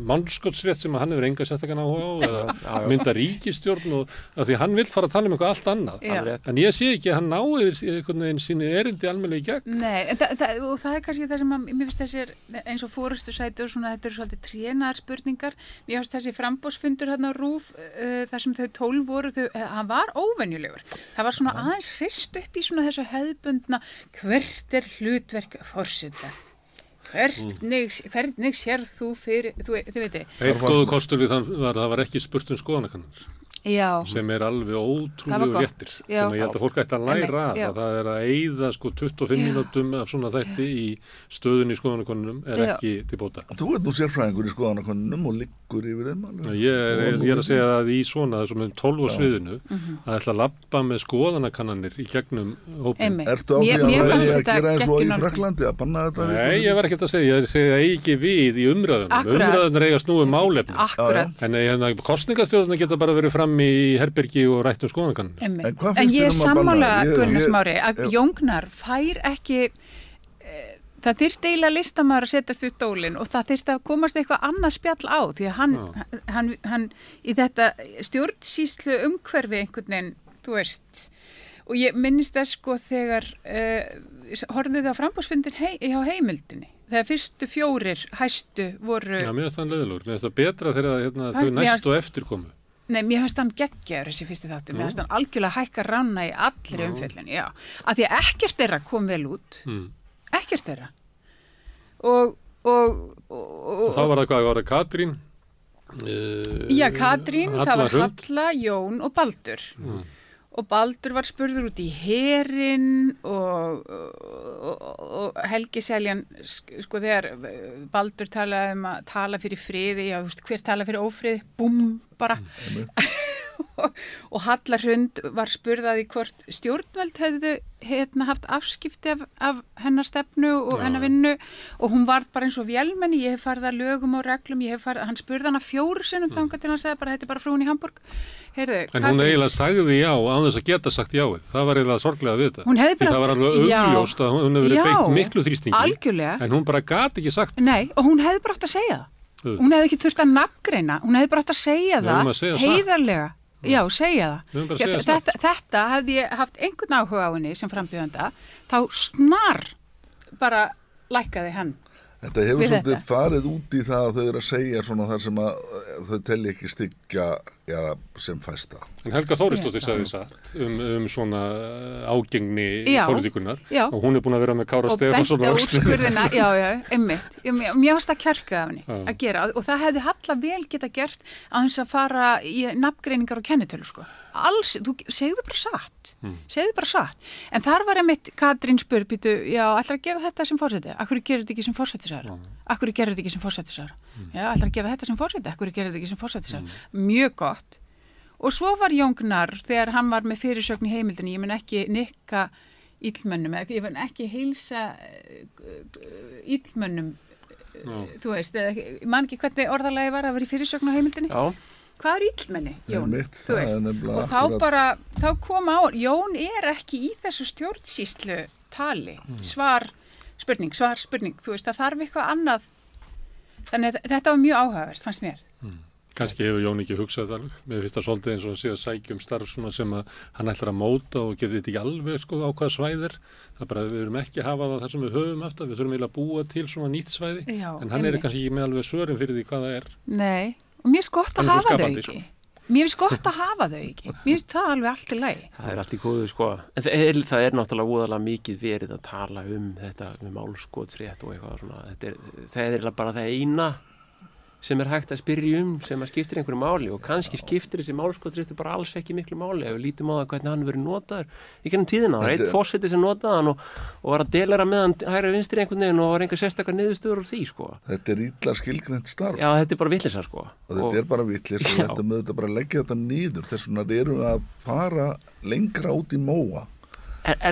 mannskotsrétt sem hann hefur enga sérstakann áhuga á eða mynda ríkisstjórn og því hann vill fara að tala eitthvað allt annað. En ég sé ekki að hann náir einhvern veginn sínu erindi almennilega í gegn.
Nei, og það er kannski það sem að, mér finnst þessir eins og forystusæti og svona, þetta eru svolítið trénaðar spurningar. Mér finnst þessi framboðsfundur þarna á RÚV, þar sem þau 12 voru, hann var óvenjulegur. Það var svona aðeins hrist upp í svona þessu hefðbundna, hvert er hlutverk forseta? Hvernig sér þú fyrir, þú veit ég.
Einn góðu kostur við þann var að það var ekki spurt skoðanakannanir.
Já.
Sem er alveg ótrúlegu réttir sem ég held að fólk ætti að læra að það er að eyða sko 25 mínútum af svona þætti í stöðunni í skoðanakönnunum er ekki til bóta.
Þú ert nú sérfræðingur í skoðanakönnunum og liggur yfir þeim alveg.
Ég er að segja að í svona þessum 12 á sviðinu að ætla að labba með skoðanakannanir í gegnum hópin.
Ertu á því að gera eins og í Frakklandi að banna þetta?
Nei, ég var ekkert að segja, ég segi það ekki við í umræðunum. Umræðunar eiga snúið málefni. En kosningastjórnarnir geta bara verið fram í herbergi og rættum skoðanakann.
En ég er sammála Gunnar Smári að Jóngnar fær ekki það þyrfti eiginlega listamaður að setjast í stólinn og það þyrfti að komast eitthvað annað spjall á því að hann í þetta stjórnsýslu umhverfi einhvern veginn, þú veist og ég minnist þess sko þegar horfðu þið á framboðsfundir hjá Heimildinni þegar fyrstu 4 hæstu voru
Já, mér finnst það leiðilegur, mér finnst það betra þegar þau næst og eftir komu.
Nei, mér finnst hann geggjaður þessi fyrsti þáttur, mér finnst hann algjörlega hækka rána í allri umfjöllun, já. Af því að ekkert þeirra kom vel út, ekkert þeirra. Og þá
var það hvað, var það Katrín?
Já, Katrín, það var Halla, Jón og Baldur. Og Baldur var spurður út í herinn og Helgi Seljan, sko þegar Baldur talaði um að tala fyrir friði, já þú veist hver tala fyrir ófriði, búm bara. Og Halla Hrund var spurðaði hvort stjórnvöld hefðu haft afskipti af hennar stefnu og hennar vinnu og hún varð bara eins og vélmenni, ég hef farið að lögum og reglum, hann spurði hana 4 sinnum þangað til hann sagði bara þetta er bara frúin í Hamborg. Heyrðu,
en hún eiginlega sagði já án þess að geta sagt jáið, það var eiginlega sorglega við þetta. Því það var alveg augljóst að hún hefur verið beitt miklu þrýstingi,
algjörlega.
En hún bara gat ekki sagt.
Nei, og hún hefði bara átt að segja það. Hún hefði ekki þurft að nafngreina, hún hefði bara átt að segja það heiðarlega. Já, segja það. Þetta hefði ég haft einhvern áhuga á henni sem frambjóðanda, þá snar bara lækkaði hann.
Þetta hefur svolítið farið út í það að þau eru að segja svona þar sem að þau telli ekki styggja sem fæsta.
En Helga Þórisdóttir sagði satt svona ágengni pólitíkunnar og hún er búin að vera með Kára Stefánsson
og benti úrskurðina, já, einmitt. Mér varst að kjarka af henni að gera og það hefði Halla vel geta gert að hans að fara í nafngreiningar og kennitölu, sko. Alls, þú segðu bara satt. En þar var einmitt Katrín spurð, já, ætlar að gera þetta sem forseti? Akkur gerir þetta ekki sem forsætisráðherra? Akkur gerir þetta ekki sem forsætisráðherra? Já, ætlar að gera þetta sem forseti? Akkur gerir þetta ekki sem forsætisráðherra? Mjög gott. Og svo var Jóngnar þegar hann var með fyrirsögn í Heimildinni, ég mun ekki nikka illmönnum, ég mun ekki heilsa illmönnum, þú veist, ég man ekki hvernig orðalagi var að vera í fyrirsögn á Heimildinni. Já. Hvað er illmenni, Jón? Þú veist, og þá kom á, Jón er ekki í þessu stjórnsýslu tali, svar, spurning, þú veist, það þarf eitthvað annað, þannig að þetta var mjög áhugavert, fannst mér.
Kannski hefur Jón ekki hugsað það alveg. Mér finnst það svolítið eins og að sé að sækja starf svona sem að hann ætlar að móta og getur þetta ekki alveg sko á hvaða svæðir. Það bara við erum ekki að hafa það þar sem við höfum aftur. Við þurfum eiginlega að búa til svona nýtt svæði. Já, en hann er kannski ekki með alveg svörin fyrir því hvað það er.
Nei, Og mér finnst gott að hafa þau ekki. Mér finnst gott að hafa þau ekki. Mér finnst það alveg allt í lagi.
Það allt í góðu, sko. En það náttúrulega voðalega mikið verið að tala þetta, málskotsrétt og eitthvað svona. Það bara það eina sem hægt að spyrja sem að skiptir einhverju máli og kannski skiptir þessi málskotsréttur bara alls ekki miklu máli ef við lítum á það hvernig hann verið notaður í gennum tíðina. Það eitt forseti sem notaði hann og var að delera með hann hægri vinstri einhvern veginn og var einhver sérstakar niðurstöður úr því, sko.
Þetta illa skilgreint starf.
Já, þetta bara vitleysa, sko.
Og þetta bara vitleysa og þetta með þetta bara leggja þetta niður. Þess vegna erum við að fara lengra út í móa.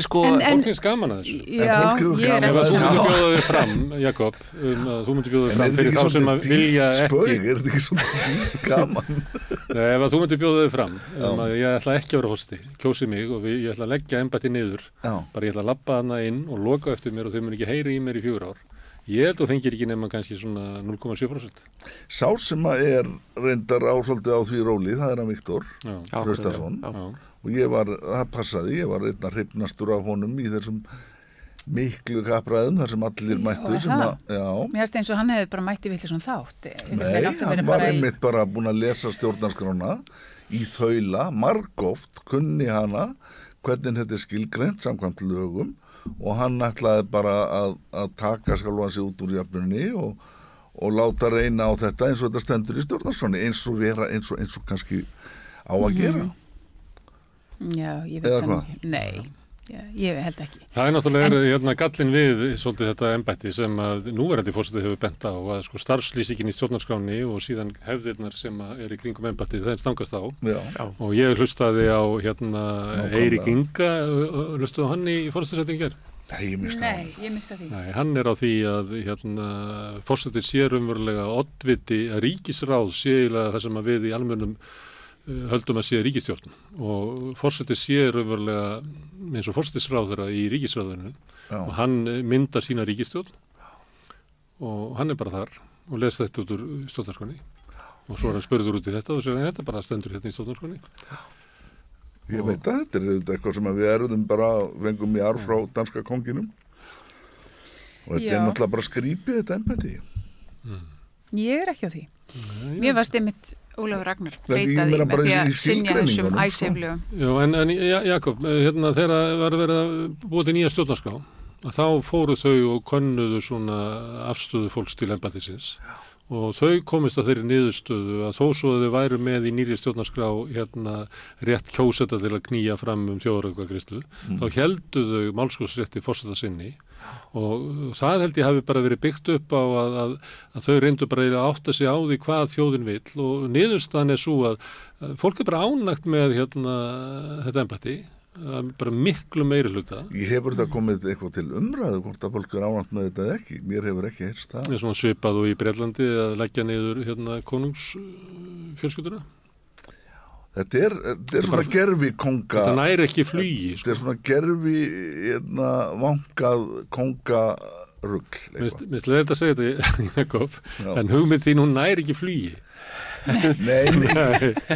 Sko, fólk finnst gaman að þessu.
Já, ég er
ef þú myndir bjóða þig fram, Jakob, þú myndir bjóða þig fram fyrir þá sem að vilja ekki.
Er þetta ekki svona gaman?
Nei, ef þú myndir bjóða þig fram, að ég ætla ekki að vera forseti, kjósi mig og ég ætla að leggja embætti niður, bara ég ætla að labba hana inn og loka eftir mér og þau mun ekki heyri í mér í 4 ár. Ég held að fengir ekki nema kannski svona 0,7%.
Sá sem að reyndar svolítið á því róli, það hann Viktor Traustason. Og það passaði, ég var einna hrifnastur af honum í þessum miklu kappræðum þar sem allir mættu
Mér finnst eins og hann hefði bara mætti við þessum þátt.
Nei, hann var einmitt bara búin að lesa stjórnarskrána í þaula, margoft kunni hana hvernig þetta skilgreint samkvæmt lögum og hann ætlaði bara að taka sjálfan sig út úr jöfnunni og láta reyna á þetta eins og þetta stendur í stjórnarskráni eins og kannski á að gera.
Já, ég veit það ekki. Nei, ég held ekki.
Það náttúrulega gallin við svolítið þetta embætti sem að núverandi forseti hefur bent á að sko starfslýsingin í stjórnarskráni og síðan hefðirnar sem í kringum embættið það stangast á. Já. Og ég hlustaði á Eirík Inga, hlustaði á hann í forsætissetningar?
Nei, ég
mista því.
Nei, hann á því að forsetið sé raunverulega oddviti að ríkisráð sé það sem að við í almennum höldum að sé ríkisstjórn og forseti sé raunverulega eins og forsetisráðherra í ríkisráðinu og hann myndar sína ríkisstjórn og hann bara þar og les þetta út úr stjórnarskránni og svo hann spurður út í þetta og sér hann þetta bara stendur hérna í stjórnarskránni.
Ég veit að þetta eitthvað sem við erðum bara vengum í arf frá danska konginum og þetta náttúrulega bara skrýpið þetta embætti.
Ég ekki á því. Mér varst einmitt Ólafur Ragnar breytaði með því að synja þessum æseflugum.
Já, en Jakob, þegar var verið að búa til nýja stjórnarskrá, að þá fóru þau og könnuðu svona afstöðu fólks til embættisins og þau komist að þeirri niðurstöðu að þó svo að þau væru með í nýri stjórnarskrá rétt kjóseta til að knýja fram þjóðaratkvæðagreiðslu, þá héldu þau málskotsrétti forseta sinni og það held ég hafi bara verið byggt upp á að þau reyndu bara að átta sig á því hvað þjóðin vill og niðurstaðan svo að fólk bara ánægt með þetta embætti, bara miklu meiri hluta.
Ég hefur þetta komið eitthvað til umræðu hvort að fólk ánægt með þetta ekki, mér hefur ekki heyrst það.
Það svona svipað og í Bretlandi að leggja niður konungsfjölskylduna.
Þetta er svona gerfi konga.
Þetta næri ekki flugi.
Þetta er svona gerfi vankað kongarugl.
Mér slega þetta að segja þetta, Jakob, en hugmynd þín hún næri ekki flugi.
Nei,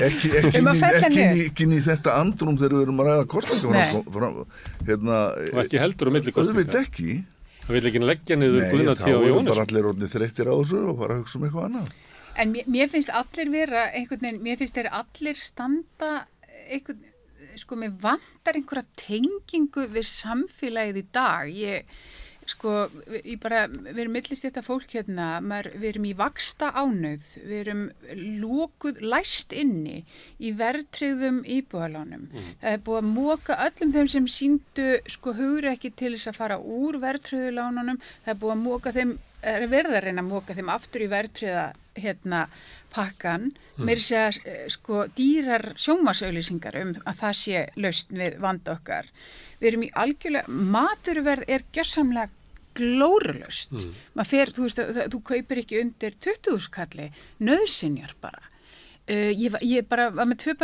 ekki í þetta andrum þegar við erum að ræða kostninga.
Og ekki heldur á milli kostninga.
Auðvitað ekki.
Það vil ekki leggja niður Guðna T. og Jónas.
Nei, þá erum bara allir orðnir þreyttir á þessu og bara hugsa eitthvað annað.
En mér finnst allir vera mér finnst þeir allir standa sko, mér vantar einhverja tengingu við samfélagið í dag. Við erum millist þetta fólk hérna, við erum í vaxta ánauð, við erum lokuð, læst inni í verðtryggðum íbúðalánum. Það búið að moka öllum þeim sem sýndu hugrekki til þess að fara úr verðtryggðu lánunum, það búið að moka þeim, verða að reyna að moka þeim aftur í verðtryggða pakkan, meira segja dýrar sjónvarpsauglýsingar að það sé lausn við vanda okkar. Við erum í algjörlega, maturverð gjörsamlega glórulaust. Maður fer, þú kaupir ekki undir 20.000 kalli, nauðsynjar bara. Ég bara var með 2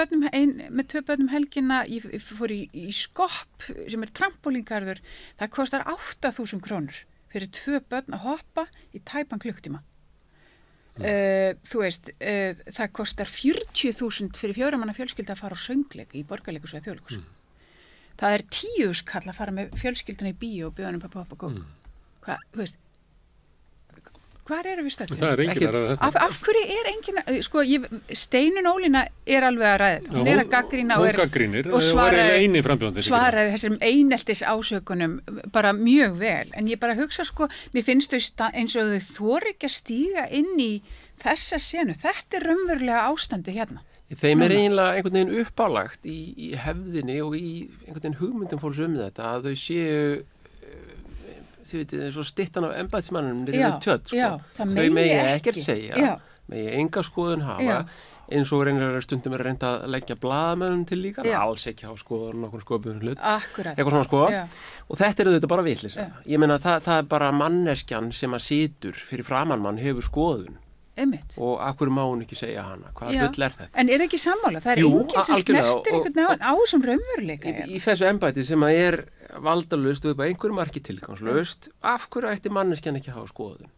börnum helgina, ég fór í Skopp sem trampolíngarður, það kostar 8.000 krónur fyrir 2 börn að hoppa í tæpan klukktíma. Það kostar 40.000 fyrir 4 manna fjölskylda að fara á söngleik í Borgarleikhúsi eða Þjóðleikhúsi. Það 10.000 kall að fara með fjölskylduna í bíó og bjóða honum pappa og góð. Hvað Hvar erum við stöttum?
Það enginn að ræða þetta.
Af hverju enginn, sko, Steinunn Ólína alveg að ræða þetta. Hún að gagnrýna
og gagnrýnir og
svaraði þessum eineltis ásökunum bara mjög vel. En ég bara hugsa, sko, mér finnst þau eins og þau þori ekki að stíga inn í þessa senu. Þetta raunverulega ástandi hérna.
Þeim eiginlega einhvern veginn uppálagt í hefðinni og í einhvern veginn hugmyndum fólks þetta að þau séu þið veitir, svo styttan af embættismannum niður tjöld, sko. Þau megi ekkert segja, megi enga skoðun hafa, eins og reynir stundum reynt að leggja blaðamönnum til líka, alls ekki hafa skoðun okkur skoðbjörnum hlut, eitthvað svona sko. Og þetta þetta bara vitleysa. Ég meina það bara manneskjan sem að situr fyrir framan mann hefur skoðun.
Einmitt.
Og af hverju má hún ekki segja hana? Hvað bull þetta?
En ekki sammála? Það enginn sem snertir einhvern á sem raunveruleika.
Í þessu embætti sem að valdalaust og upp á einhverju marki tilgangslaust, af hverju ætti manneskjan ekki að hafa skoðun?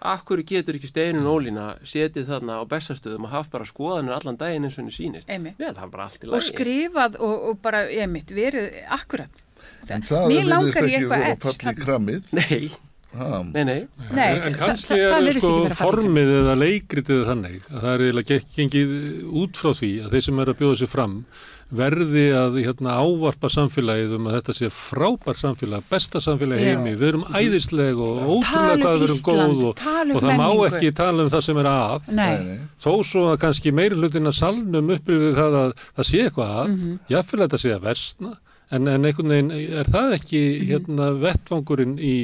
Af hverju getur ekki Steinunn Ólína setið þarna á Bessastöðum og haft bara skoðanir allan daginn eins og henni sýnist? Það bara allt í lagi.
Og skrifað og bara, verið akkurat.
En það verðist ekki vera að falla í krammið.
Nei. Nei.
En kannski sko formið eða leikritið þannig að það eiginlega gengið út frá því að þeir sem að bjóða sig fram verði að ávarpa samfélagið að þetta sé frábær samfélag, besta samfélag heimi, við erum æðisleg og ótrúlega hvað við erum góð og það má ekki tala það sem að. Þó svo að kannski meiri hlutin að salnum upplifir það að það sé eitthvað að, jafnvel þetta sé að versna, en einhvern veginn það ekki vettvangurinn í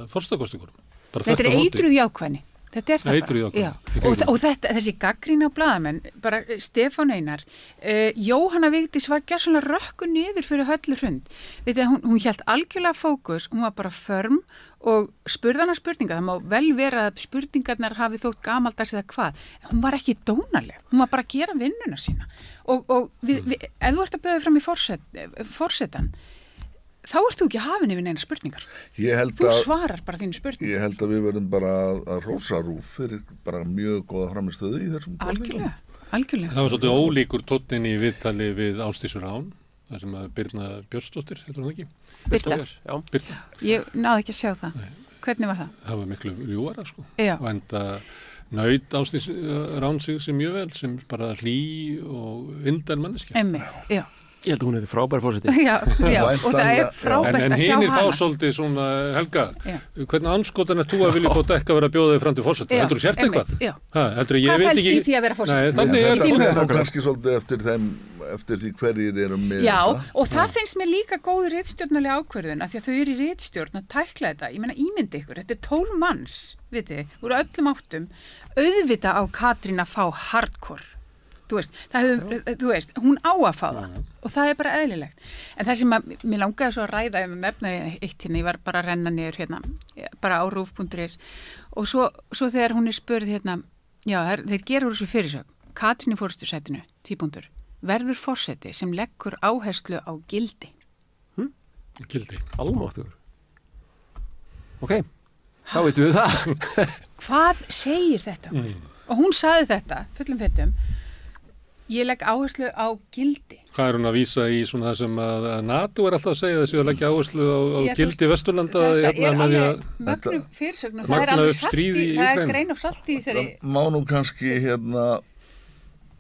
forstakostingunum.
Þetta eitruð jákvæðni. Þetta það
eitruð jákvæðni.
Og þessi gagnrýni á blaðamenn, bara Stefán Einar, Jóhanna Vigdís var gjörsamlega rökku niður fyrir Höllu Hrund. Hún hélt algjörlega fókus, hún var bara förm og spurði hana spurninga. Það má vel vera að spurningarnar hafi þótt gamaldags eða hvað. Hún var ekki dónaleg. Hún var bara að gera vinnuna sína. Og ef þú ert að bjóða fram í forsetan, þá ert þú ekki hafin yfir neina spurningar. Þú svarar bara þínu spurningar.
Ég held að við verðum bara að rósa RÚV fyrir bara mjög góða framistöðu í þessum
Algjörlega.
Það var svolítið ólíkur tónnin í viðtali við Ásdísi Rán, þar sem að Birna Björnsdóttir, heitir hún ekki?
Birta. Ég náði ekki að sjá það. Hvernig var það?
Það var miklu ljúara, sko. Og enda naut Ásdís Rán sig sem mjög vel, sem bara hlý og indæl manneskja.
Einmitt, já.
Ég held að hún frábær fórseti.
Já, og það frábært að sjá hana.
En hinir fá svolítið svona, Helga, hvernig anskotan þú að vilja bóta ekki að vera að bjóða þig fram til fórseta? Heldur þú sért eitthvað?
Hvað fælst í því að vera fórseta?
Það er kannski svolítið eftir því hverjir eru með
þetta. Já, og það finnst mér líka góð ritstjórnarlega ákvörðun, af því að þau eru í ritstjórn að tækla þetta. Ég meina, ímyndi ykkur, þetta 12 manns, viti, úr öllum áttum, auðvita á Katrín að fá hardcore. Þú veist, hún á að fá það og það er bara eðlilegt. En það sem mér langaði svo að ræða eitt ég var bara að renna niður bara á rúf.is og svo þegar hún spurð þeir gera úr þessu fyrirsögn, Katrín í forystusætinu, verður forseti sem leggur áherslu á gildi.
Gildi.
Almáttugur. Ok, þá veitum við það.
Hvað segir þetta? Og hún sagði þetta, fullum fettum, ég legg áherslu á gildi.
Hvað er hún að vísa í svona það sem að NATO alltaf að segja þessu að leggja áherslu á gildi Vesturlanda?
Þetta er alveg mögnum fyrirsögn og það er alveg salti, það er grein of salti í þessari.
Það má nú kannski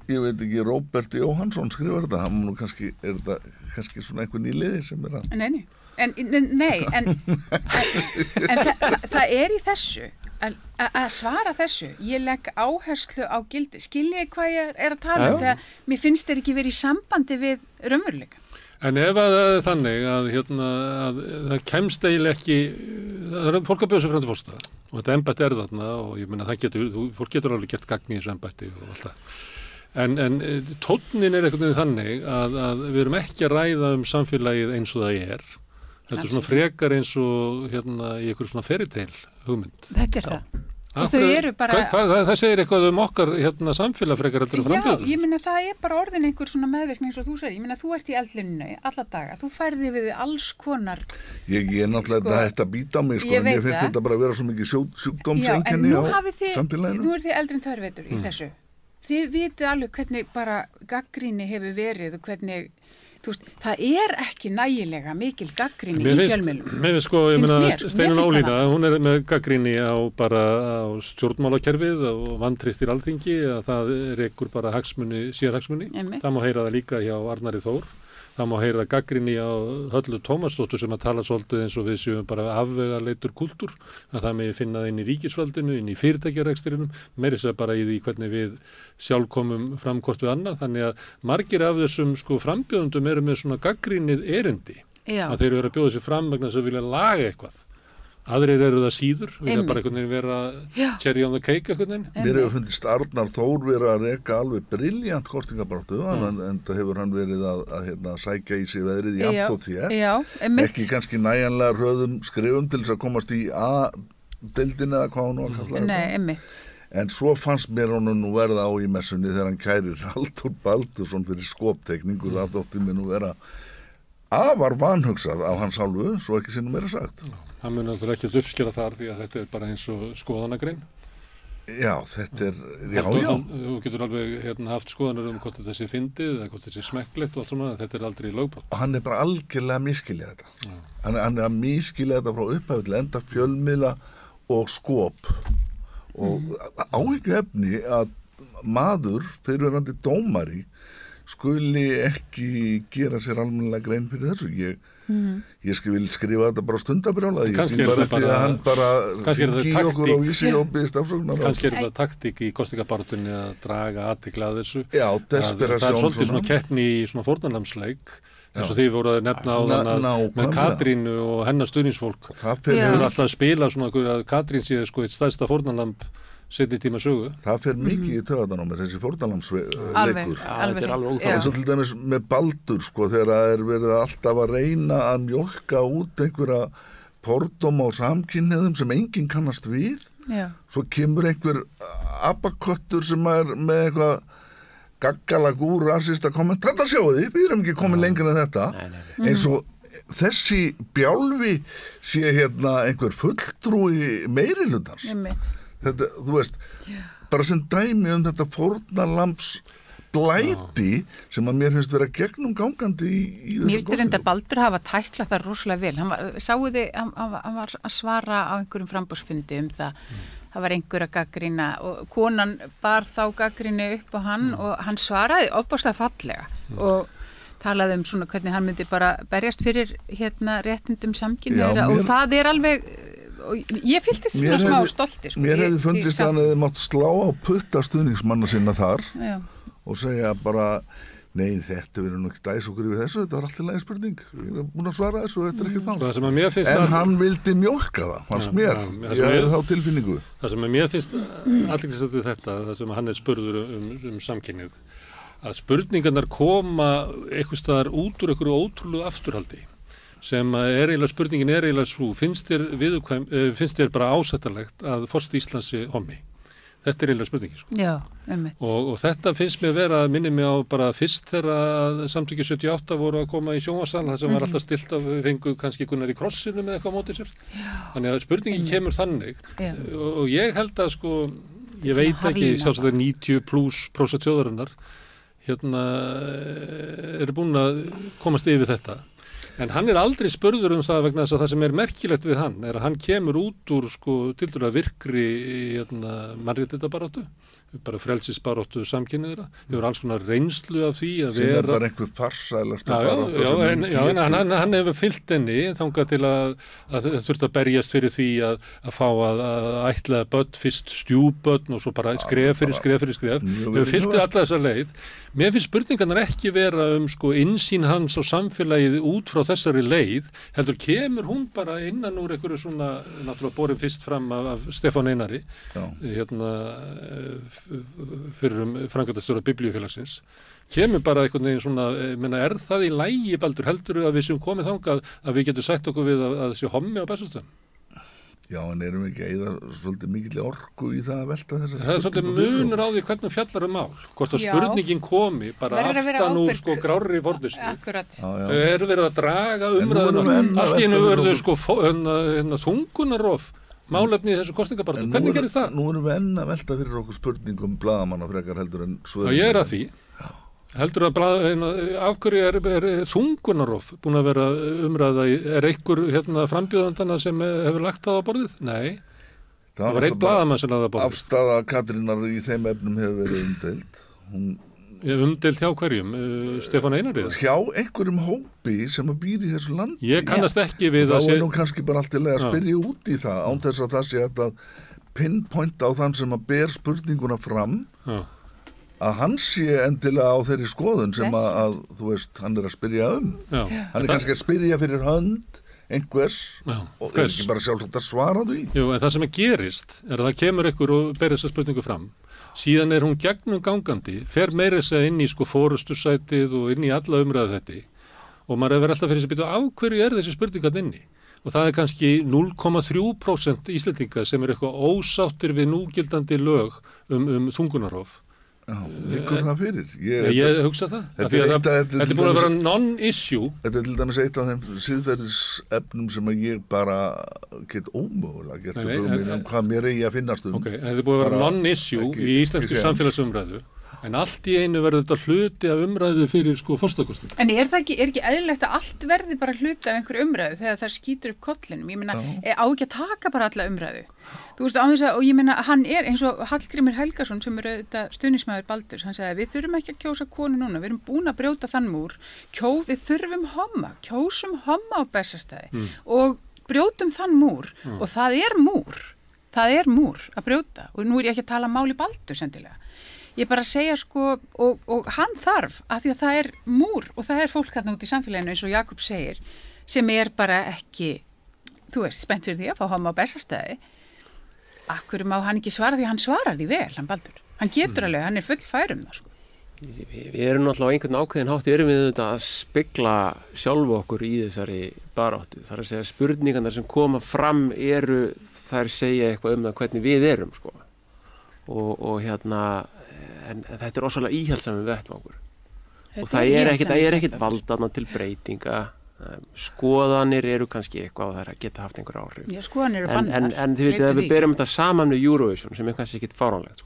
ég veit ekki, Róbert Jóhannsson skrifar þetta, hann nú kannski, er þetta kannski svona einhvern í liði sem er að...
Nei, en það er í þessu að svara þessu, ég legg áherslu á gildi, skiljið hvað ég er að tala um þegar mér finnst þeir ekki verið í sambandi við raunveruleika.
En ef að það er þannig að það kemst eiginlega ekki, það er fólk að bjóða sig fram til forseta og þetta embætti er þarna og ég meina fólk getur alveg gert gagn í þessu embætti og allt það. En tónnin er einhvern veginn þannig að við erum ekki að ræða samfélagið eins og það er. Þetta er svona frekar eins og í einhver svona fairytale hugmynd.
Þetta er það. Og þau eru bara...
Það segir eitthvað okkar samfélag frekar heldur frambjóðum.
Já, ég meina það er bara orðin einhver svona meðvirkni eins og þú segir. Ég meina þú ert í eldlunni alla daga. Þú færði við alls konar...
Ég er náttúrulega þetta að býta á mig, en ég finnst þetta bara að vera svo mikið sjúkdómseinkenni á samfélaginu.
Nú er þið eldri en 2 vetur í þessu. Þið vitið alveg hvernig bara gagnrýni hefur verið og hvernig það ekki nægilega mikil gagnrýni í fjölmiðlum.
Mér finnst sko, ég meina Steinunn Ólína, hún með gagnrýni á stjórnmálakerfið og vantristir Alþingi að það rekur bara sérhagsmuni. Það má heyra það líka hjá Arnari Þór. Það má heyra gagnrýni á Höllu Tómasdóttur sem að tala svolítið eins og við séum bara afvegaleitur kúltúr, að það megi finna það inn í ríkisvaldinu, inn í fyrirtækjarekstrinum, meira þess að bara í því hvernig við sjálf komum fram hvort við annað, þannig að margir af þessum sko frambjóðundum eru með svona gagnrýnið erindi, að þeir eru að bjóða sér fram vegna þess að vilja laga eitthvað. Aðrir eru það síður, vilja bara einhvern veginn vera cherry on the cake einhvern veginn.
Mér hefur fundist Arnar Þór verið að reka alveg briljant kostingabaráttu, en það hefur hann verið að sækja í sig veðrið jafnt og þér. Ekki kannski nægjanlega hröðum skrifum til þess að komast í A-deildin eða hvað hann var að kalla þetta.
Nei, einmitt.
En svo fannst mér honum nú verða á í messunni þegar hann kærir Halldór Baldursson fyrir skoptekningu, það þótti mér nú vera afar vanhugsað af hans hálfu, svo ekki sinnum meira sagt.
Það mun náttúrulega ekki að uppskera þar því að þetta er bara eins og skoðanagrein.
Já, þetta já.
Þú getur alveg haft skoðanir hvort þetta sé fyndið eða hvort þetta sé smekklegt og allt svona, þetta er aldrei lögbrot.
Og hann er bara algjörlega að miskilja þetta. Hann er að miskilja þetta frá upphafið til enda fjölmiðla og skop. Og áhyggjuefni að maður, fyrirverandi dómari, skuli ekki gera sér almennilega grein fyrir þessu. Ég vil skrifa þetta bara stundabrjála.
Kannski er þetta
okkur á vísi og byggðist afsögnar.
Kannski er þetta taktík í kosningabaráttunni að draga athygli að þessu.
Já, desperasjón.
Það er svolítið svona keppni í svona fórnarlamsleik, eins og því við vorum að nefna á þann með Katrínu og hennar stuðningsfólk. Við vorum alltaf að spila svona að Katrín sé sko eitt stærsta fórnarlamb seinni tíma sögu.
Það fer mikið í töðan á mér, þessi fórnarlamsleikur.
Alveg.
En svo til dæmis með Baldur, sko, þegar það er verið alltaf að reyna að mjólka út einhverja fordóma og samkynhneigðum sem enginn kannast við. Svo kemur einhver abaköttur sem er með eitthvað gaggalagúr rasista komment. Þetta sjáu þið, við erum ekki komin lengur en þetta. Eins og þessi bjálfi sé einhver fulltrúi meirihlutans. Þetta, þú veist, bara sem dæmi þetta fórnarlambs blæti sem að mér finnst vera gegnum gangandi í þessu
Mér finnst reyndar Baldur hafa tæklað það rosalega vel. Hann var að svara á einhverjum framboðsfundi það. Það var einhver að gagnrýna og konan bar þá gagnrýni upp á hann og hann svaraði ofboðslega fallega og talaði svona hvernig hann myndi bara berjast fyrir réttindum samkynhneigðra og það er alveg og ég fylltist svona smá stolti sko.
Mér hefði fundist að hann hefði mátt slá á putta stuðningsmanna sinna þar og segja bara nei, þetta verður nú ekki dæs okkur yfir þessu, þetta var alltaf lægi spurning ég er búin að svara þessu og þetta er ekkert mál en hann vildi mjólka það fannst mér, ég hefði þá tilfinningu
Það sem mér finnst athyglisvert við þetta, það sem hann er spurður samkynhneigð að spurningarnar koma einhvers staðar út úr einhverju ótrúlegu afturhaldi sem spurningin er eiginlega svo, finnst þér bara ásættanlegt að forseti Íslands sé hommi? Þetta er eiginlega spurningin, sko.
Já, einmitt.
Og þetta finnst mér vera að minni mig á bara fyrst þegar Samtökin 78 voru að koma í sjónvarpssal, það sem var alltaf stilt af fengu kannski Gunnar í krossinu með eitthvað á móti sér. Þannig að spurningin kemur þannig og ég held að sko, ég veit ekki, sjálfsagt 90+% þjóðarinnar eru búin að komast yfir þetta. En hann er aldrei spurður það vegna þess að það sem er merkilegt við hann er að hann kemur út úr sko tildulega virkri mannréttindabaráttu, bara frelsisbaráttu samkynhneigðra. Þau eru alls konar reynslu af því að vera...
Sem er bara einhver farsælasta baráttu.
Já, en hann hefur fylgt henni þangað til að þurft að berjast fyrir því að fá að ætlaða börn, fyrst stjúbörn og svo bara skref fyrir skref. Hefur fylgt alla þessa leið. Mér finnst spurningarnar ekki vera sko innsýn hans á samfélagið út frá þessari leið, heldur kemur hún bara innan úr einhverju svona, náttúrulega borin fyrst fram af Stefán Einari, fyrir framkvæmdastjóra Biblíufélagsins, kemur bara einhvern veginn svona, er það í lagi Baldur, heldurðu að við séum komið þangað að við getum sagt okkur við að sé hommi á Bessastöðum?
Já, en erum við ekki að eyða svolítið mikill orku í það að velta þess að...
Það er svolítið munur á því hvernig fjallar mál. Hvort að spurningin komi bara aftan úr sko grárri forðusni.
Akkurat.
Er verið að draga umræðuna. Allt í einu verður sko þungunarof málefni í þessu kosningabaráttu. Hvernig gerist það?
Nú erum við enn að velta fyrir okkur spurningum blaðamanna frekar heldur en...
Já, ég er að því. Heldur af hverju er þungunarof búin að vera umræða einhver frambjóðandana sem hefur lagt það á borðið? Nei. Það var einn blaðamann sem lagði á borðið.
Afstaða Katrínar í þeim efnum hefur verið umdeild.
Umdeild hjá hverjum? Stefán Einarið?
Hjá einhverjum hópi sem býr í þessu landi.
Ég kannast ekki við að
þá nú kannski bara allt í lagi að spyrja út í það án þess að það sé að pinpointa á þann sem að ber spurninguna fram að hann sé endilega á þeirri skoðun sem að þú veist, hann er að spyrja hann er kannski að spyrja fyrir hönd einhvers og er ekki bara sjálfsagt að svara því.
Jú, en það sem gerist er að það kemur ykkur og ber þessa spurningu fram. Síðan er hún gegnum gangandi, fer meira þess að inn í fórustursætið og inn í alla umræðu þetta og maður hefur alltaf fyrir þess að byrja á hverju er þessi spurningat inni. Og það er kannski 0,3% Íslendinga sem er eitthvað ósáttir við núgildandi lög þungunarof.
Já, liggur það fyrir.
Ég hugsa það. Þetta er búin að vera non-issue.
Þetta er til dæmis eitt af þeim siðferðisefnum sem ég bara get ómögulega gert hvað mér eigi að finnast
Þetta er búin að vera non-issue í íslenski samfélagsumræðu. En allt í einu verður þetta hluti af umræðu fyrir forsetakosningu.
En er ekki eðlilegt að allt verði bara hluti af einhverju umræðu þegar það skýtur upp kollinum? Ég meina, á ekki að taka bara alla umræðu. Þú veist, á þess að, og ég meina, hann er eins og Hallgrímur Helgason sem er auðvitað stuðningsmaður Baldurs, hann sagði við þurfum ekki að kjósa konu núna, við erum búin að brjóta þann múr, við þurfum kjósum homma á Bessastæði og brjótum þann múr og það er múr að brjóta og nú er ég ekki að tala máli Baldurs endilega. Ég bara segja og hann þarf að því að það er múr og það er fólk þarna út í samfélaginu eins og Jakob segir sem er bara ekki, þú veist, spennt fyrir því að fá homma á Bessastæði. Akkur má hann ekki svara því hann svarar því vel, hann Baldur. Hann getur alveg, hann er full fær það
Við erum náttúrulega á einhvern ákveðin hátt erum við þetta að spegla sjálfu okkur í þessari baráttu. Það er að segja spurningarnar sem koma fram þær segja eitthvað það hvernig við erum og en þetta er ósvalega íhaldsamur vettvangur og það er ekkert valdarna til breytinga skoðanir eru kannski eitthvað og það er að geta haft einhver áhrif.
Já, skoðanir eru bannar.
En þið veitir að við berum þetta saman með Eurovision sem er kannski ekkert fáránlegt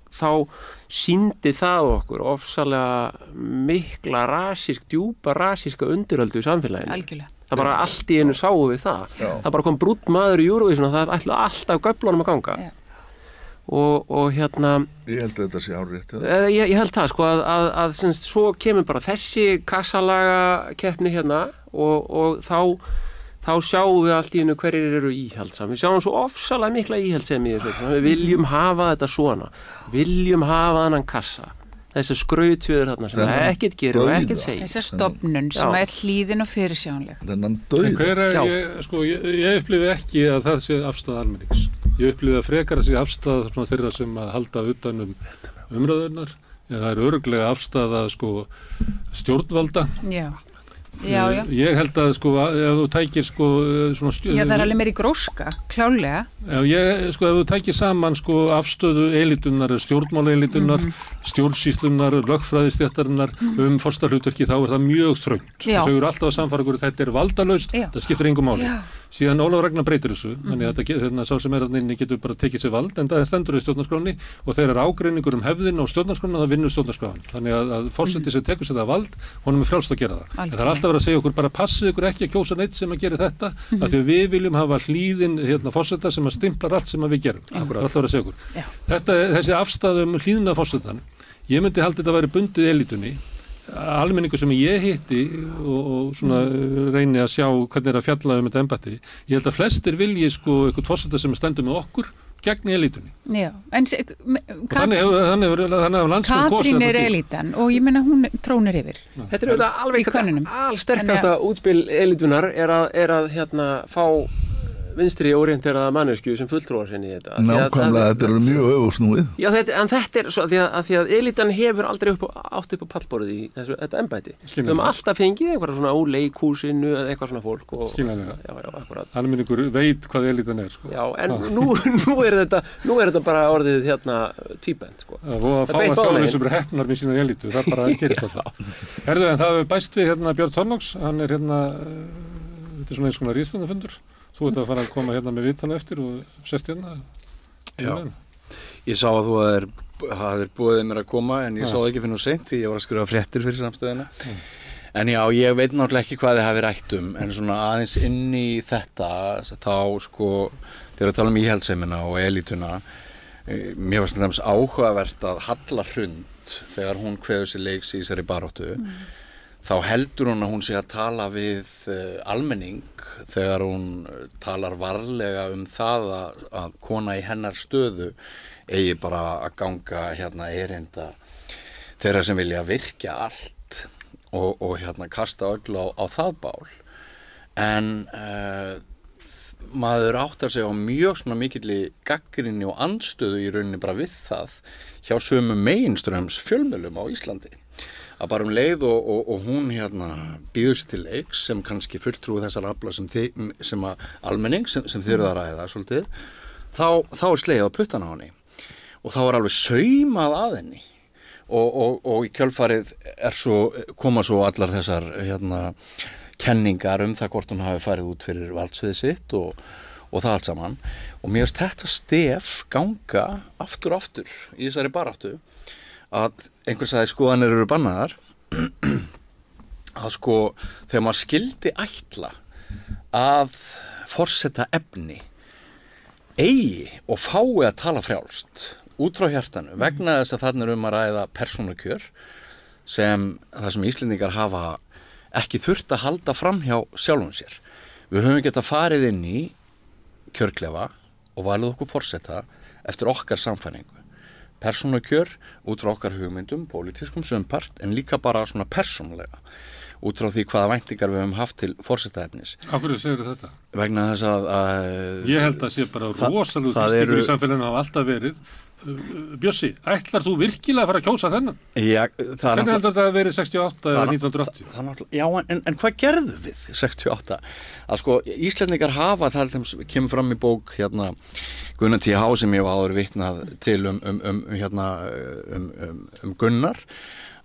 þá sýndi það okkur ofsalega mikla djúpa rasíska undiröldu í samfélaginu.
Algjörlega.
Það bara allt í einu sáum við það. Já. Það bara kom brúnn maður í Eurovision og það ætlaði alltaf göflunum að ganga. Já. Og
ég held að þetta sé árétt
ég held það að svo kemur bara þessi kassalaga keppni og þá sjáum við allt í einu hverjir eru íhaldsam við sjáum svo ofsalega mikla íhaldsemi í þetta við viljum hafa þetta svona viljum hafa þennan kassa þessi skrautfjöður þarna sem ekkert gerir og ekkert segir
þessa stofnun sem er hlýðin og fyrirsjáanleg
þennan dauða
ég upplifi ekki að það sé afstaða almennings. Ég upplýði að frekar að sé afstæða þeirra sem að halda utan umræðunar eða það er örugglega afstæða stjórnvalda. Já. Ég held að ef þú tækir svona
Já, það er alveg meiri gróska, klálega.
Já, ef þú tækir saman afstöðu elitunar, stjórnmálaelitunar, stjórnsýslunar, lögfræðistéttarinnar forsetahlutverki þá er það mjög þröngt. Þau eru alltaf að samfara ykkur þetta er valdalaust, það skiptir engu máli. Síðan Ólafur Ragnar breytir þessu, þannig að sá sem er þarna inni getur bara tekið sér vald, en það stendur í stjórnarskráni og þegar ágreiningur hefðina og stjórnarskrána það vinnur stjórnarskráin. Þannig að forseti sem tekur sér það vald, honum er frjálst að gera það. En það er alltaf verið að segja okkur bara passið ykkur ekki að kjósa neitt sem að gera þetta, af því að við viljum hafa hlýðin forseta sem að stimplar allt sem að við gerum. Það er alltaf verið að segja okkur. Þessi afstæðum hlýðina forsetan, ég myndi halda þetta væri bundið elitunni. Almenningur sem ég hitti og svona reyni að sjá hvernig er að fjalla þetta embætti, ég held að flestir vilji eitthvað forseta sem stendur með okkur gegn elitunni.
Já, en
þannig hefur landsmenn kosið.
Katrín er elitan og ég meina hún trónir yfir.
Þetta er auðvitað alveg allsterkasta útspil elitunar er að fá vinstri orienteraða mannesku sem fulltrúar sinni í þetta.
Nákvæmlega, þetta er mjög öfugsnúið.
Já, en þetta er svo að því að elitan hefur aldrei átt upp á pallborðið í þetta embætti. Við höfum alltaf fengið eitthvað svona úr leikhúsinu eða eitthvað svona fólk.
Skiljanlega. Já, akkurat. Almenningur veit hvað elitan er,
Já, en nú er þetta bara orðið tvíbent,
Það fá að sjá þessum heppnar með sína elitu, það bara gerist alltaf. Herðu, en það hefur bæst við Björn Þorláks, hann er þetta er svona eins konar ríðstandafundur. Þú ert að fara að koma með viðtala eftir og sest
Já, ég sá að þú er hafðir boðið mér að koma en ég sá það ekki fyrir nú seint því ég var að skrifa fréttir fyrir Samstöðina. En já, ég veit náttúrulega ekki hvað þið hafi rætt en svona aðeins inn í þetta, þá sko, þegar við talum íhaldsseimina og elítuna, mér var svona áhugavert að Halla Hrund, þegar hún kveður sér leiks í þessari baráttu, þá heldur hún að hún sé að tala við almenning þegar hún talar varlega það að kona í hennar stöðu eigi bara að ganga erinda þeirra sem vilja virkja allt og kasta öllu á það bál. En maður áttar sig á mjög svona mikilli gagnrýni og andstöðu í rauninni bara við það hjá sömu meginströms fjölmiðlum á Íslandi. Að bara leið og hún býður sér til leiks sem kannski fulltrúi þessar afla sem að almenning sem þið eruð að ræða svolítið, þá slegið á puttana á henni og þá alveg saumað að henni og í kjölfarið koma svo allar þessar kenningar það hvort hún hafi farið út fyrir valdsviðið sitt og það allt saman og mér finnst þetta stef ganga aftur í þessari baráttu að einhver sagði skoðanir eru bannaðar að sko þegar maður skildi ætla að forseta efni eigi og fái að tala frjálst út frá hjartanu vegna þess að þarna að ræða persónukjör það sem Íslendingar hafa ekki þurft að halda fram hjá sjálfum sér. Við höfum getað farið inn í kjörklefa og valið okkur forseta eftir okkar samfæringu. Persónukjör út frá okkar hugmyndum, pólitískum sumpart, en líka bara svona persónulega út frá því hvaða væntingar við höfum haft til forsetaefnis.
Af hverju segir þetta?
Vegna þess að
ég held að sé bara rosalega þrýstingur í samfélaginu hafa alltaf verið. Bjössi, ætlar þú virkilega að fara að kjósa þennan?
Já,
hvernig heldur þetta að verið 68 eða 1980?
Já, en hvað gerðu við 68? Að sko, Íslendingar hafa, það kemur fram í bók Gunnar T. H. sem ég var áður vitnað til Gunnar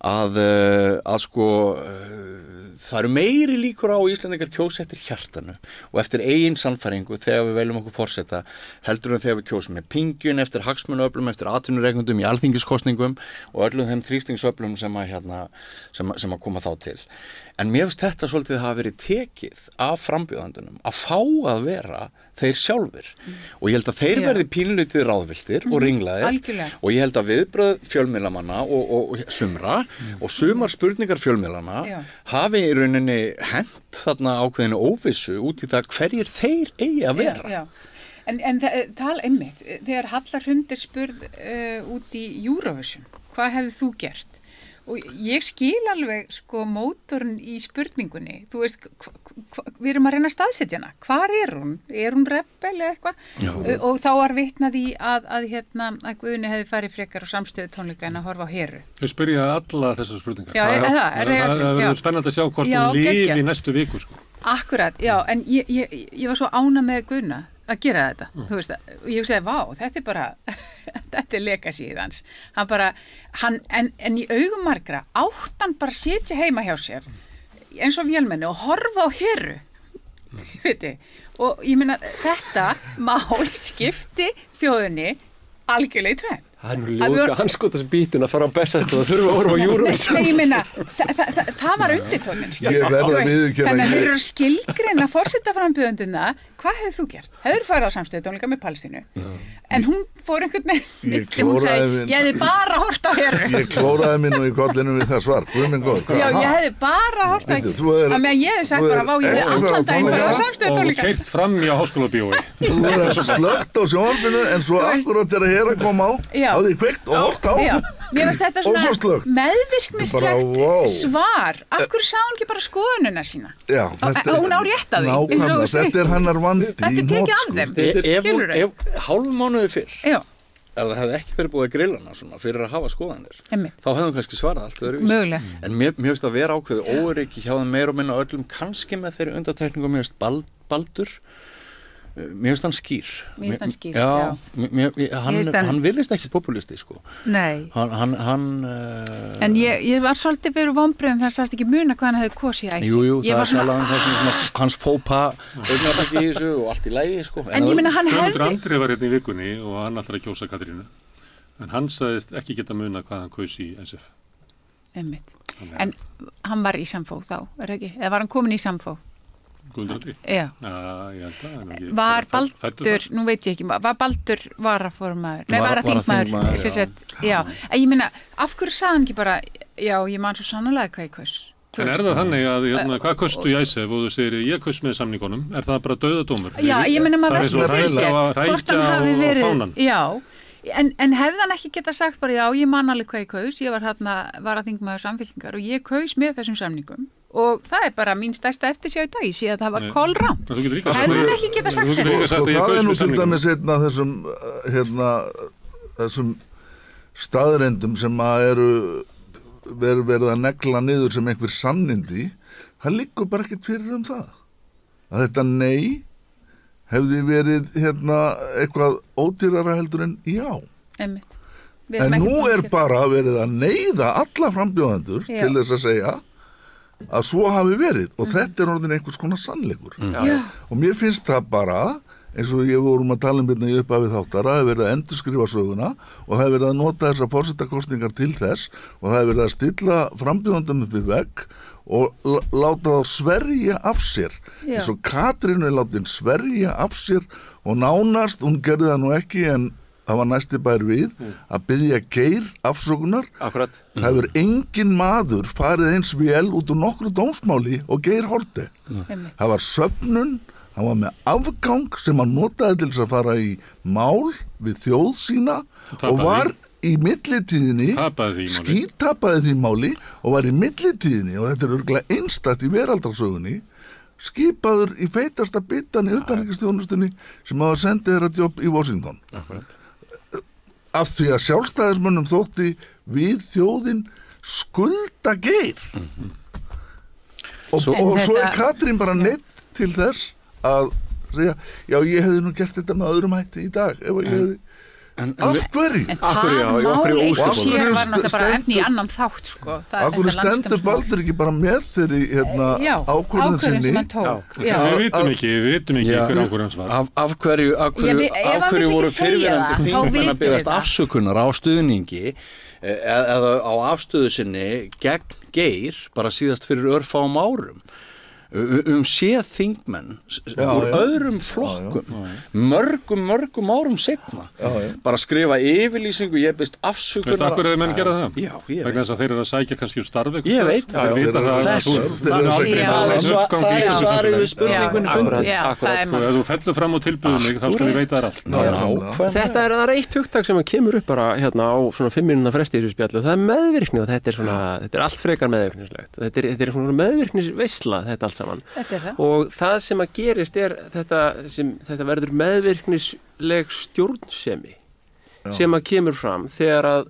að sko það eru meiri líkur á Íslendingar kjósa eftir hjartanu og eftir eigin sannfæringu þegar við veljum okkur forseta heldur en þegar við kjósum með pingjun eftir hagsmunaöflum, eftir atvinnurekendum í alþingiskosningum og öllum þeim þrýstingsöflum sem að koma þá til. En mér finnst þetta svolítið hafa verið tekið af frambjóðandunum að fá að vera þeir sjálfir og ég held að þeir verði pínlítið ráðviltir og ringlaðir og ég held að viðbröð fjölmiðlamanna og sumra og sumar spurningar fjölmiðlana hafi í rauninni hent þarna ákveðinu óvissu út í það hverjir þeir eigi að vera.
En tala einmitt, þegar Halla Hrund spurð út í Eurovision, hvað hefði þú gert? Og ég skil alveg sko mótorn í spurningunni, þú veist, við erum að reyna að staðsetja hana, hvar er hún? Er hún rebel eða eitthvað? Og þá var vitnað í að Guðni hefði farið frekar á samstöðu tónleika en að horfa á Heru.
Þau spyrja alla þessar spurningar.
Já, það
verður spennandi að sjá hvort hún lifi í næstu viku sko.
Akkurat, já, en ég var svo ánægð með Guðna að gera þetta, þú veist, og ég segi, vá, þetta er bara, þetta er legacyð hans, en í augum margra átt hann bara sitja heima hjá sér, eins og vélmenni og horfa á Heru, veitir, og ég meina, þetta mál skipti þjóðinni algjörlega í tvenn.
Það ljóka hanskotast bítin að fara á Bessastöð og þurfa að horfa á Eurovision.
Nei, ég meina, það var undirtónin.
Ég verða að viðurkenna.
Þannig að þeir eru skilgreina forsetaframbjóðenduna, hvað hefði þú gert? Hefur farið á samstöðu tónleika með Palestínu? En hún fór einhvern veginn, hún segi, ég hefði bara hort á Heru.
Ég klóraði minn og í kollinu við það svar, Guðminn góð.
Já, ég hefði bara hort á Heru. Að meðan ég hefði sagt bara, vá, ég hefði allan daginn farið á samstöðu tónleika.
Og keyrt fram í Háskólabíói.
Þú er slögt á sjónvarpinu en svo akkurat þegar Hera kom á, hafði kveikt og hort á.
Mér finnst þetta svona meðvirknislegt svar. Af hverju sá hún ekki bara skoðunina sína?
Já,
hún á rétt að því.
Nákvæmlega, þetta er hennar vandi í
Þetta er tekið af þeim.
Ef hálfum mánuði fyrr, ef það hefði ekki verið búið að grilla hana svona fyrir að hafa skoðanir, þá hefðum kannski svarað allt öðruvísi.
Mögulega.
En mér finnst að vera ákveðið óöryggi hjá þeim meira og minna öllum, kannski með þeirri undantekningu mér finnst Baldur. Mér finnst hann skýr. Já. Hann virðist ekki populisti, sko.
Nei.
En
ég var svolítið verið vonbrigðum þar sást ekki muna hvað hann hefði kosið í æsi.
Jú, það er sjaldan það sem hans fópa auðvitað í þessu og allt í lagi, sko.
En ég meina hann hefði...
Guðmundur Andri var hérna í vikunni og hann ætlar að kjósa Katrínu. En hann sagðist ekki geta muna hvað hann kaus í SF.
Einmitt. En hann var í Samfó þá, ekki? Eða var hann komin í Samfó?
Guðmundur?
Já.
Ég held að.
Var Baldur, nú veit ég ekki, var Baldur varaformaður? Nei, varaþingmaður. Já, en ég meina, af hverju sagði hann ekki bara, já, ég man svo sannarlega hvað ég kaus?
En það þannig að, hvað kaustu í ISF og þú segir, ég kaus með samningunum, það bara dauðadómur?
Já, ég meina, maður veldur fyrir sér, hvort hann hafi verið, já, en hefði hann ekki geta sagt bara, já, ég man alveg hvað ég kaus, ég var varaþingmaður Samfylkingar og ég kaus með þessum samningum og það bara mín stærsta eftirsjá í dag, ég sé að það var kolrámt. Hefði hann ekki geta sagt þetta?
Það nú til dæmis einn af þessum staðreyndum sem eru verið að negla niður sem einhver sannindi, það liggur bara ekkert fyrir það. Að þetta nei hefði verið eitthvað ódýrara heldur en já.
Einmitt.
En nú bara verið að neyða alla frambjóðendur til þess að segja að svo hafi verið og þetta orðin einhvers konar sannleikur. Og mér finnst það bara, eins og ég vorum að tala í upphafi þáttar, að það hefur verið að endurskrifa söguna og það hefur verið að nota þessar forsetakosningar til þess og það hefur verið að stilla frambjóðendum upp í vegg og láta þá sverja af sér. Eins og Katrín látin sverja af sér og nánast, hún gerði það nú ekki en það var næsti bær við að biðja Geir afsökunar.
Akkurat.
Það hefur engin maður farið eins vel út úr nokkru dómsmáli og Geir Haarde. Það var söfnun, hann var með afgang sem hann notaði til þess að fara í mál við þjóð sína og var í millitíðinni, skítapaði því máli og var í millitíðinni og þetta örugglega einstakt í veraldarsögunni, skipaður í feitasta bitan í utanríkisþjónustunni sem hafa sendið þeirra jobb í Washington. Af því að sjálfstæðismönnum þótti við þjóðin skulda Geir. Og svo Katrín bara neitt til þess að segja, já, ég hefði nú gert þetta með öðrum hætti í dag ef ég hefði af hverju?
En það mál eitt og sér var náttúrulega bara efni í annan þátt sko.
Af hverju stendur Baldur ekki bara með þeirri ákvörðun sinni?
Sem hann tók.
Við vitum ekki hver ákvörðun hans var.
Af hverju voru fyrirverandi þingmenn að biðjast afsökunar á stuðningi eða á afstöðu sinni gegn Geir bara síðast fyrir örfáum árum? Séð þingmenn úr öðrum flokkum mörgum árum seinna bara skrifa yfirlýsingu, ég beðst afsökunar.
Veistu af hverju menn gera það?
Já, ég
vegna þess að þeir eru að sækja kannski úr starfi.
Ég veit það. Það er svarið við spurningunni fundið.
Ef þú fellur fram á tilbúðum mig þá skal ég veita þér allt.
Þetta er eitt hugtak sem kemur upp bara hérna á svona 5 mínútna fresti í þessu spjalli og það er meðvirkni og þetta er allt frekar meðvirknislegt. Þetta er svona meðvirknisveisla þetta allt saman. Og það sem að gerist er þetta verður meðvirknisleg stjórnsemi sem að kemur fram þegar að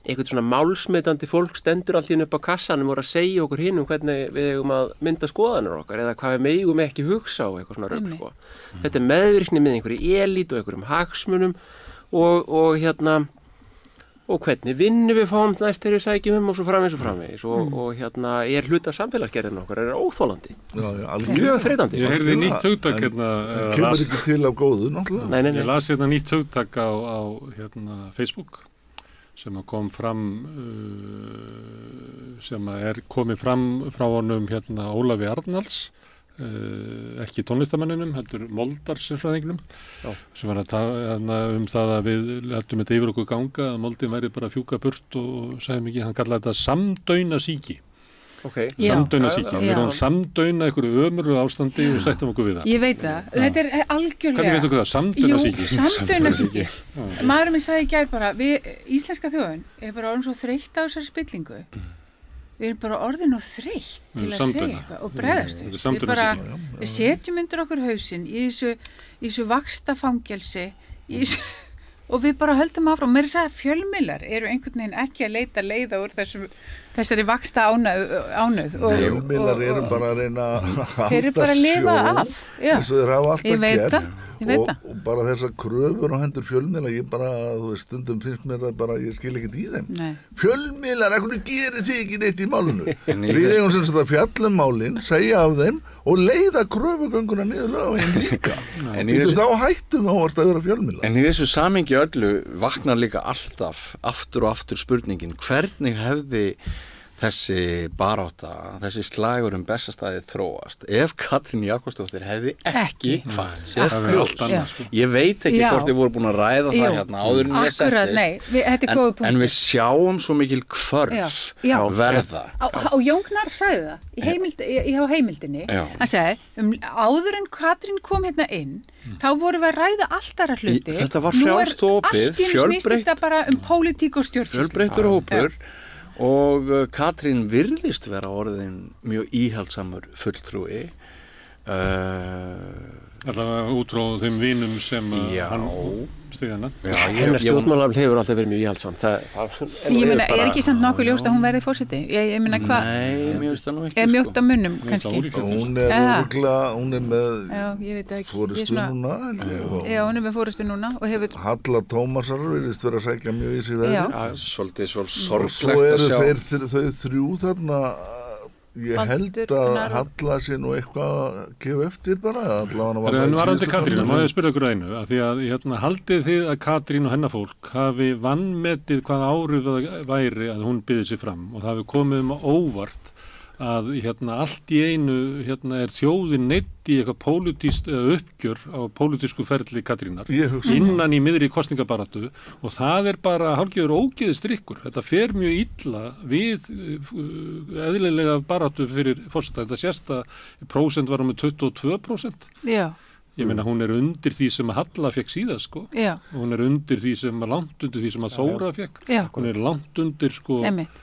einhvern svona málsmetandi fólk stendur allt í upp á kassanum og að segja okkur hinum hvernig við eigum að mynda skoðanir okkar eða hvað við megum ekki hugsa á eitthvað svona rögg sko. Þetta er meðvirkni með einhverju elít og einhverjum hagsmunum og hvernig vinnu við fáum næst þegar við sækjum og svo framvegis og er hluta af samfélagsgerðin okkar er óþolandi. Mjög þreytandi.
Ég heyrði nýtt hugtak
kemur ekki til af góðu náttúrulega.
Nei.
Ég las nýtt hugtak á Facebook sem að kom fram sem að komið fram frá honum Ólafi Arnalds ekki tónlistamanninum, heldur Moldarsfræðingnum sem var að tala það að við lætum þetta yfir okkur ganga að moldin væri bara að fjúka burt og sagði mikið, hann kallaði þetta samdaunasýki. Samdaunasýki. Við erum samdauna einhverju ömurlegu ástandi og sættum okkur við það.
Ég veit það. Þetta er algjörlega.
Hvernig veistu það? Samdaunasýki.
Jú, samdaunasýki. Maðurinn minn sagði í gær bara, íslenska þjóðin er bara orðin svo þreytt á þessari spillingu. Við erum bara orðin og þreytt til að segja eitthvað og bregðast við setjum undir okkur hausinn í þessu vaxtafangelsi og við bara höldum áfram. Mér er að segja að fjölmiðlar eru einhvern veginn ekki að leita leiða úr þessari vaxta ánauð.
Fjölmiðlar eru bara að reyna að
halda sjó
eins og þeir hafa alltaf gert.
Og
bara þessar kröfur á hendur fjölmiðla, ég bara, stundum finnst mér að bara, ég skil ekkert í þeim. Fjölmiðlar, hvernig gerir þið ekki neitt í málinu? Við eigum sem sagt að fjallum málin, segja af þeim og leiða kröfugönguna niður lögveginn líka. Þá hættum við óvart að vera fjölmiðlar.
En í þessu samhengi öllu vaknar líka alltaf aftur og aftur spurningin, hvernig hefði þessi barátta, þessi slagur Bessastaði þróast ef Katrín Jakobsdóttir hefði ekki fært sér pljós. Ég veit ekki hvort þið voru búin að ræða það hérna áður en ég settist, en við sjáum svo mikil kvörf verða.
Og Jóngnar sagði það hjá heimildinni, hann sagði áður en Katrín kom hérna inn þá vorum við að ræða allt aðra hluti.
Þetta var frjálst og opið,
allt í einu snýst þetta bara pólitík og stjórnsýslu.
Fjölbreyttur hópur. Og Katrín virðist vera orðin mjög íhaldsamur fulltrúi
Allavega út frá þeim vinum sem hann stíðana.
Hennar stjórnmálaafl hefur alltaf verið mjög íhaldsamt.
Ég meina, ekki samt nokkuð ljóst að hún verði forseti? Ég meina, hvað?
Nei, mér finnst það nú ekki.
Mjótt á munnum, kannski?
Hún er með fórustu núna.
Já, hún er með fórustu núna.
Halla Tómasar virðist vera að sækja mjög í sig veður.
Svolítið sorglegt að sjá.
Og svo eru þau þrjú þarna. Ég held að Halla sé nú eitthvað að gefa eftir bara.
En varandi Katrín, má ég spyrja ykkur einu, að því að haldið þið að Katrín og hennar fólk hafi vanmetið hvað árið væri að hún byði sig fram og það hafi komið óvart að allt í einu er þjóðin neitt í eitthvað pólitískt uppgjör á pólitísku ferli Katrínar innan í miðri kosningabaráttu og það bara hálfgerður ógeðið strikkur. Þetta fer mjög illa við eðlilega baráttu fyrir forseta. Þetta sést að prósent var með 22%. Já. Ég meina hún undir því sem Halla fekk síðast sko. Já. Hún undir því sem langt undir því sem Þóra fekk. Já. Hún langt undir sko. Einmitt.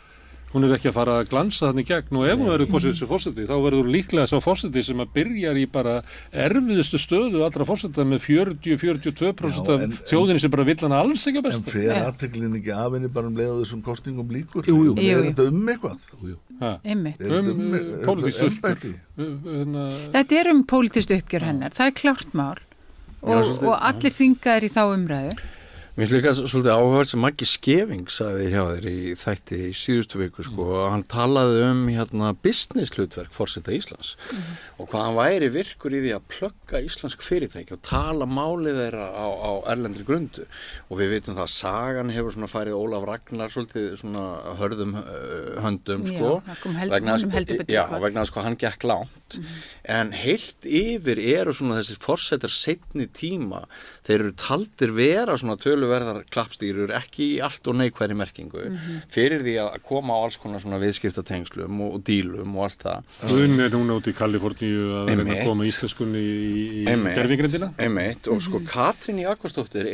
Hún ekki að fara að glansa þannig gegn og ef hún verður kosið þessu forseti þá verður líklega sá forseti sem að byrjar í bara erfiðustu stöðu allra forseta með 40-42% af þjóðinni sem bara vill hana alls ekki að besta.
En fer athyglinni ekki af henni bara leið þessum kosningum líkur? Jú. Er þetta eitthvað?
Jú. Einmitt.
Pólitískt uppgjör.
Þetta pólitískt uppgjör hennar. Það klárt mál og allir þvingaðir í þá umræðu.
Mér finnst líka svolítið áhugavert sem Maggi Skeving sagði hjá þér í þætti í síðustu viku sko, hann talaði business hlutverk forseta Íslands og hvað hann væri virkur í því að plugga íslensk fyrirtæki og tala málið þeirra á erlendri grundu og við vitum það að sagan hefur farið Ólaf Ragnar svolítið hörðum höndum sko, vegna þess hvað hann gekk langt en heilt yfir eru þessir forsetar seinni tíma, þeir eru taldir vera töluverðar klappstýrur ekki í allt og neikvæðri merkingu fyrir því að koma á alls konar viðskiptatengslum og dílum og allt það.
Hún núna út í Kaliforníu að reyna að koma íslenskunni í gerfingrindina.
Einmitt og sko Katrín Jakobsdóttir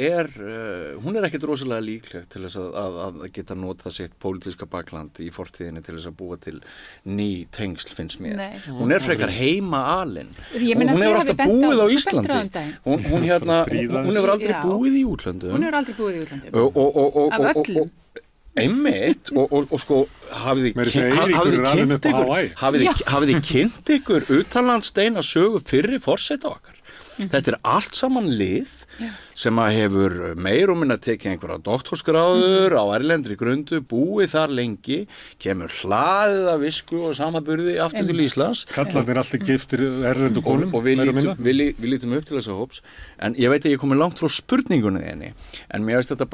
hún ekkert rosalega líkleg til þess að geta notað sitt pólitíska bakland í fortíðinni til þess að búa til ný tengsl finnst mér. Nei. Hún frekar heima alin. Hún hefur alltaf búið á Íslandi. Hún hefur aldrei búið í útlöndum.
Hún hefur aldrei búið í útlöndum. Af öllum.
Einmitt og sko hafið þið kynnt ykkur utanlandssteina sögu fyrri forseta okkar. Þetta allt saman lið sem að hefur meir og minna tekið einhverja doktorsgráður á erlendri grundu, búið þar lengi, kemur hlaðið af visku og samanburði aftur til Íslands.
Kallarnir alltaf giftir erlendu konum.
Og við lítum upp til þessa hóps, en ég veit að ég komið langt frá spurningunni þinni, en mér finnst þetta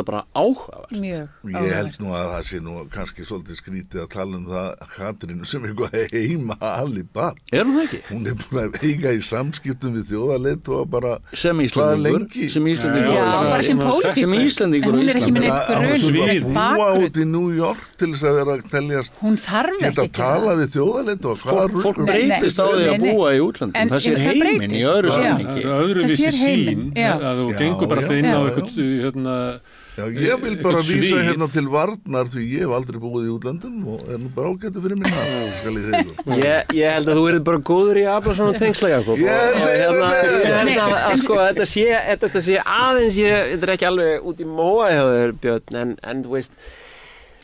bara áhugavert.
Mjög áhugavert.
Ég held nú að það sé nú kannski svolítið skrítið að tala það Katrínu sem eitthvað heima alibab.
Hún ekki?
Hún búin að eiga í samskiptum við þjóðarleiðtoga bara
sem Íslendingur
bara sem pólitíkur
sem Íslendingur
hún ekki með neitt
búa út í New York til þess að vera að teljast
hún þarf ekki
að tala við þjóðarleiðtoga.
Fólk breytist á því að búa í útlöndum, það sér heiminn í öðru samhengi.
Það öðruvísi sín að þú gengur bara inn á eitthvað
Já, ég vil bara vísa til varnar því ég hef aldrei búið í útlöndum og nú bara ágættu fyrir minna, skal ég segja.
Ég held að þú verið bara góður í að afla svona tengsla, Jakob.
Ég
held að sko, þetta sé aðeins, þetta ekki alveg út í móa hjá þér, Björn, en þú veist,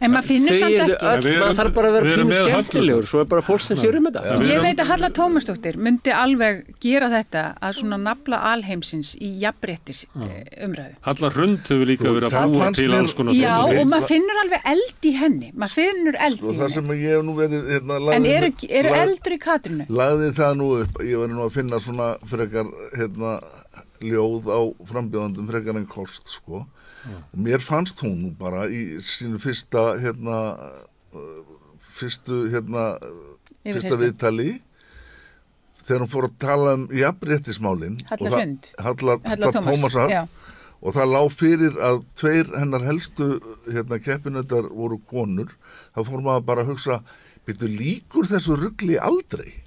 en maður finnur samt ekki.
Maður þarf bara að vera pínu skemmtilegur, svo bara fólk sem sér þetta.
Ég veit að Halla Tómasdóttir myndi alveg gera þetta að svona nafla alheimsins í jafnréttis umræðu.
Halla Hrund hefur líka verið að búa til alls konar.
Já, og maður finnur alveg eld í henni. Maður finnur eld í henni.
Það sem ég hef nú verið
en eru eldur í Katrínu?
Lagði það nú upp, ég verið nú að finna svona frekar ljóð á frambjóðandum frekar en kost, sko. Og mér fannst hún nú bara í sínu fyrsta viðtali þegar hún fór að tala jafnréttismálin Halla Tómasar og það lá fyrir að 2 hennar helstu keppinautar voru konur, þá fór maður bara að hugsa, byrju líkur þessu rugli aldrei?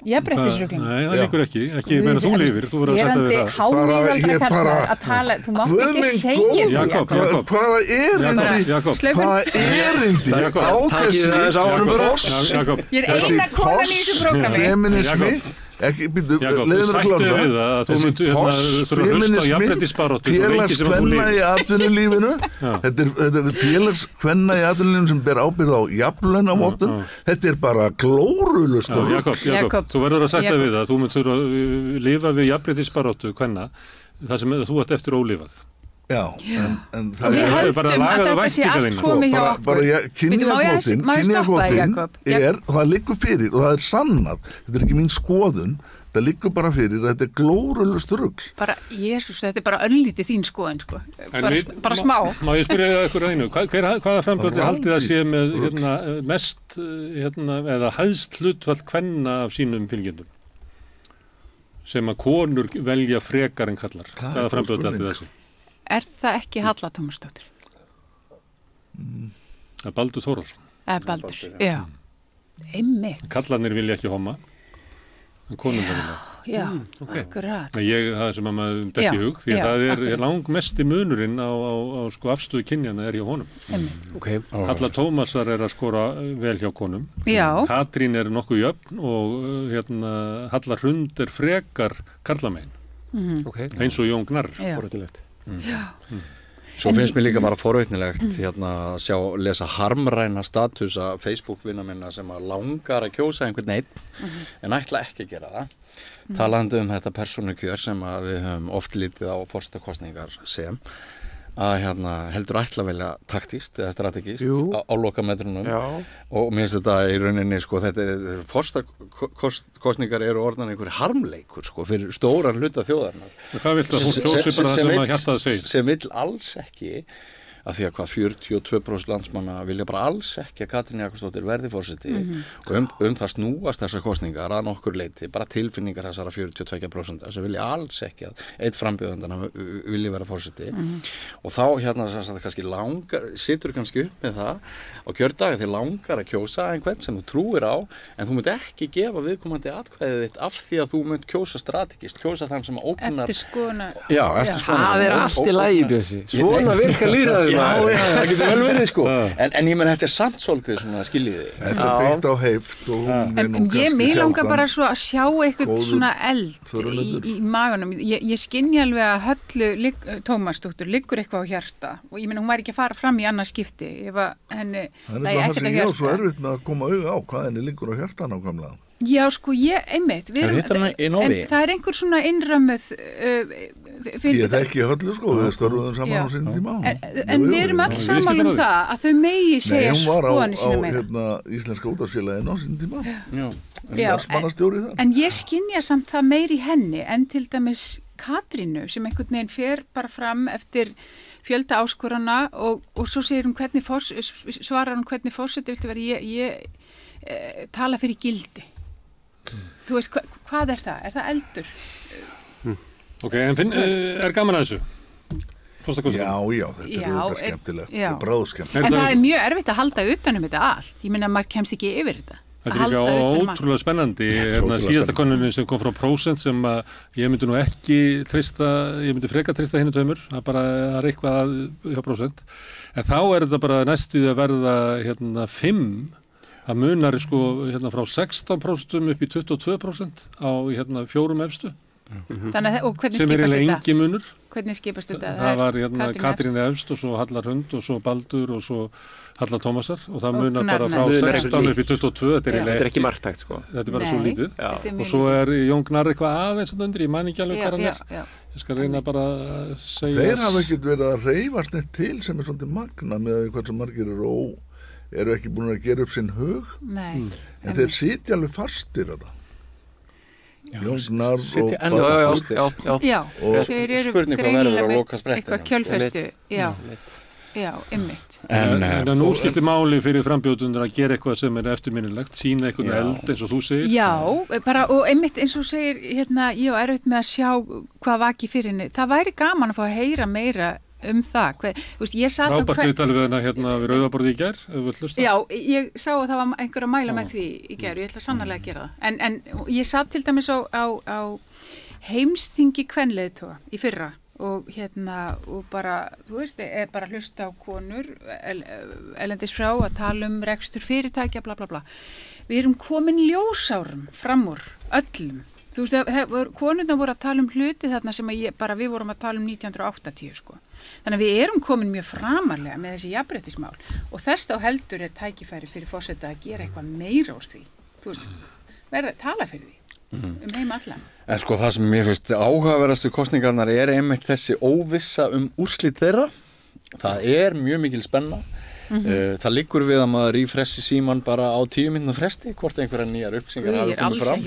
Jafnréttisruglum?
Nei, það líkur ekki meina þú lifir, þú verður að setja við það.
Ég að tala, þú mátt ekki segja
Jakob.
Hvaða erindi á þessi
Ég eina konan í þessu prógrami.
Feminismi, leiðum að klára það. Þessi postfeminismi, félagskvenna í atvinnulífinu, þetta er félagskvenna í atvinnulífinu sem ber ábyrgð á jafnlaunavottun, þetta er bara glórulust.
Jakob, þú verður að setja við það, þú myndir að lifa við jafnréttisbaráttu kvenna, það sem þú ert eftir ólifað.
Já, en það
er bara að þetta sé allt komið hjá okkur.
Bara kynjakvótinn það liggur fyrir og það er sannað, þetta er ekki mín skoðun, það liggur bara fyrir að þetta er glórulust rugl.
Bara, Jesús, þetta er bara örlítið þín skoðun, sko. Bara smá. Má
ég spyrja ykkur að einu, hvaða frambjóðandi haldið að sé með mest, eða hæðst hlutfall kvenna af sínum fylgjendum? Sem að konur velja frekar en kallar. Hvaða frambjóðandi haldið þessi?
Er það ekki Halla Tómasdóttir?
Baldur Þórhallsson.
Baldur, já. Einmitt.
Kallarnir vilja ekki homma, en konur vilja.
Já, akkurat.
Það sem að maður detti í hug, því að það er langmesti munurinn á sko afstöðu kynjana hjá honum. Halla Tómasar að skora vel hjá konum.
Já.
Katrín nokkuð jöfn og Halla Hrund frekar karlamein. Eins og Jón Gnarr.
Forréttilegt. Svo finnst mér líka bara forvitnilegt að lesa harmræna status að Facebook-vina minna sem að langar að kjósa einhvern einn en ætla ekki að gera það. Talandi þetta persónukjör sem að við höfum oft lítið á forsetakosningar sem að heldur ætla velja taktíst eða strategíst á lokametrunum og mér finnst þetta í rauninni sko, þetta forsetakosningar eru orðan einhver harmleikur sko, fyrir stóran hluta þjóðarinnar.
Hvað vilt að hún kjósi bara sem að hjartað segir?
Sem vill alls ekki að því að 42% landsmanna vilja bara alls ekki að Katrín Jakobsdóttir verði forseti og það snúast þessar kosningar að nokkur leyti, bara tilfinningar þessara 42% sem vilja alls ekki að eitt frambjóðandana vilja vera forseti og þá kannski situr kannski upp með það á kjördaga þeir langar að kjósa einhvern sem þú trúir á en þú munt ekki gefa viðkomandi atkvæðið þitt af því að þú munt kjósa strategist, kjósa þann sem ógnar
eftir skoðunar.
Já, eftir skoðunar.
Það allt í lagi, Bjössi. Svona virkar lýðræðið.
Já, það getur vel verið sko en ég menn þetta samt svolítið svona skiljiði.
Þetta byggt á heift og hún
nú kannski mig langar bara svo að sjá eitthvað svona eld í maganum. Ég skynja alveg að Höllu Tómasdóttur liggur eitthvað á hjarta og ég menn hún væri ekki að fara fram í annað skipti ef henni
það er ekkert að hjarta. Það er svo erfitt með að koma auga á hvað henni liggur á hjarta nákvæmlega.
Já, sko, einmitt, en það er einhver svona innrömmuð
ég þekki Höllu, sko, við störfuðum saman á sínum tíma.
En við erum alls saman það að þau megi segja skoðanir sína meira.
Hún var á Íslenska útvarpsfélaginu á sínum tíma. Starfsmannastjóri þar.
En ég skynja samt það meir í henni en til dæmis Katrínu sem einhvern veginn fer bara fram eftir fjölda áskorana og svo segir hún svarar hún hvernig forseti viltu vera, ég tala fyrir gildi. Þú veist, hvað er það? Er það eldur?
Ok, en gaman að þessu?
Já, þetta er auðvitað skemmtilegt. Þetta er bráðskemmtilegt.
En það er mjög erfitt að halda utanum þetta allt. Ég meina, maður kemst ekki yfir þetta.
Þetta er líka ótrúlega spennandi. Síðasta konunni sem kom frá Prósent sem ég myndi nú ekki ég myndi freka treysta hinu tveimur. Það er eitthvað hjá Prósent. En þá er þetta bara næstuð að verða 5. Það munar sko frá 16% upp í 22% á 4 efstu.
Þannig að, og hvernig
sem
skipast þetta?
Engi munur.
Hvernig skipast þetta?
Það var Katrín efst og svo Halla Hrund og svo Baldur og svo Halla Tómasar og það munar bara frá 16 upp í 22.
Þetta er ekki marktækt sko.
Þetta er bara svo lítið. Og svo Jón Gnarr eitthvað aðeins undir, ég man ekki alveg hvað hann er. Ég skal reyna bara að segja.
Þeir hafa ekkert verið að reyfast neitt til sem er svolítið magna með hvað sem margir eru ekki búin að gera upp sinn hug.
Nei.
En þeir sitja alveg fastir þetta. Jónsnar og
sitja enn fastir.
Já,
Og
þeir eru
spurning hvað verður
greinilega
að
með
loka sprettinum,
eitthvað kjölfestu, já, einmitt.
En nú skiptir máli fyrir frambjóðundur að gera eitthvað sem eftirminnilegt, sína eitthvað eld eins og þú segir.
Já, bara og einmitt eins og segir, ég var erfitt með að sjá hvað vaki fyrir henni. Það væri gaman að fá að heyra meira það. Ég sat á
Frábært viðtal við hana við Rauðaborði í gær, ef þú vilt hlusta.
Já, ég sá að það var einhver að mæla með því í gær og ég ætla sannarlega að gera það. En ég sat til dæmis á heimsþingi kvenleiðtoga í fyrra og og bara, þú veist, bara hlusta á konur erlendis frá að tala rekstur fyrirtækja, bla bla bla. Við erum komin ljósárum fram úr öllum. Þú veist, konurna voru að tala hluti þarna sem við vorum að tala 1980, sko. Þannig að við erum komin mjög framarlega með þessi jafnréttismál og þess þá heldur tækifæri fyrir forseta að gera eitthvað meira úr því. Þú veist, verða að tala fyrir því. Heim allan.
En sko það sem mér finnst áhugaverðastu kosningarnar einmitt þessi óvissa úrslit þeirra. Það mjög mikil spenna. Það liggur við að maður refressi síman bara á 10 mínútna fresti hvort einhverja nýjar upplýsingar hafi komið fram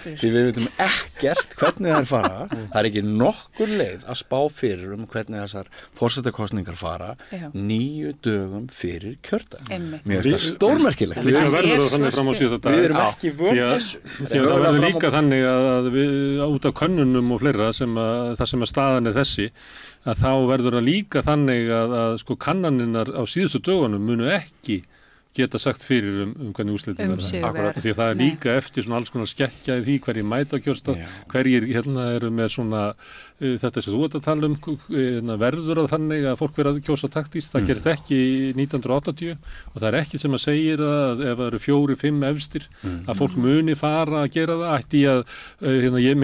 því við veitum ekkert hvernig þær fara. Það ekki nokkur leið að spá fyrir hvernig þessar forsetakosningar fara 9 dögum fyrir kjördag. Mér finnst það stórmerkilegt.
Við verðum þannig fram á síðasta dag.
Við erum ekki vön þessu.
Það verður líka þannig að við út af könnunum og fleira það sem að staðan þessi að þá verður það líka þannig að sko kannaninnar á síðustu dögunum munu ekki geta sagt fyrir hvernig úrslitin verða. Því að það líka eftir svona alls konar skekkja í því hverjir mæta kjörstað, hverjir eru með svona þetta sem þú ert að tala verður að þannig að fólk verður að kjósa taktíst. Það gerist ekki í 1980 og það ekki sem að segir að ef það eru 4-5 efstir að fólk muni fara að gera það. Ætti ég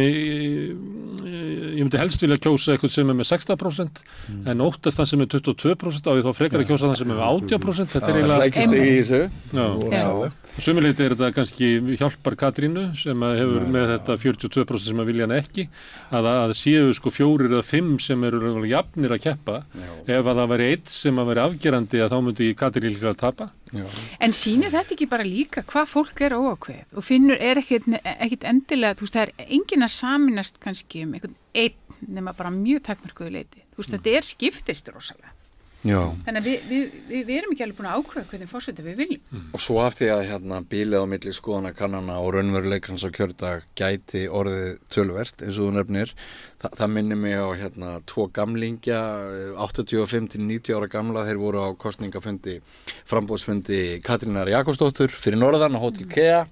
myndi helst vilja kjósa eitthvað sem með 16% en óttast það sem 22% á ég þá frekar að kjósa það sem með 80%. Þetta
eiginlega
Sumuleyti þetta kannski hjálpar Katrínu sem hefur með þetta 42% sem vilja hann ekki að séu sko 4 eða 5 sem eru jafnir að keppa. Ef að það væri 1 sem að væri afgerandi að þá myndi Katrín líka að tapa.
En sýnir þetta ekki bara líka hvað fólk óákveðið og finnur ekkit endilega, þú veist, það enginn að saminast kannski einhvern einn nema bara mjög takmarkuðu leyti. Þú veist, þetta skiptist rosalega.
Já.
Þannig að við erum ekki alveg búin að ákveða hvernig forseta við viljum.
Og svo af því að bílið á milli skoðanakannana og raunveruleikans á kjördag gæti orðið töluvert eins og þú nefnir. Það minnir mig á 2 gamlingja, 85-90 ára gamla, þeir voru á kosningafundi, framboðsfundi Katrínar Jakobsdóttur fyrir norðan á Hótel Kea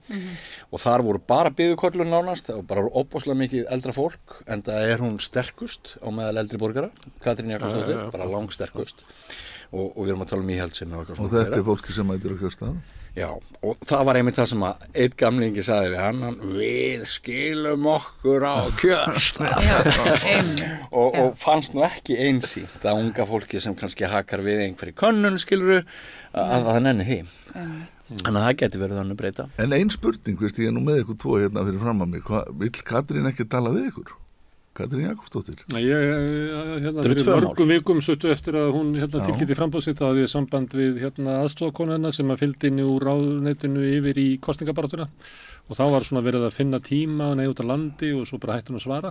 og þar voru bara biðukollur nánast og bara óbúslega mikið eldra fólk, en það hún sterkust á meðal eldri borgara, Katrín Jakobsdóttur, bara langsterkust. Og við erum að tala íhaldssemi og eitthvað svona.
Og þetta fólki sem mætir á kjörstaðan?
Já, og það var einmitt það sem að einn gamlingi sagði við hann, við skilum okkur á kjörstað. og fannst nú ekki einsýnt að unga fólki sem kannski hakar við einhverju könnun skiluru að það nenni því. Þannig að það geti verið þannig breyta.
En ein spurning, veist ég nú með ykkur 2 fyrir fram að mig, vill Katrín ekki tala við ykkur? Katrín Jakobsdóttir.
Fyrir mörgum vikum stuttu eftir að hún tilkynnti framboð sitt að við samband við aðstofakonu hennar sem fylgdi inn úr ráðuneytinu yfir í kosningabaráttuna og þá var svona verið að finna tíma út á landi og svo bara hætti hún að svara.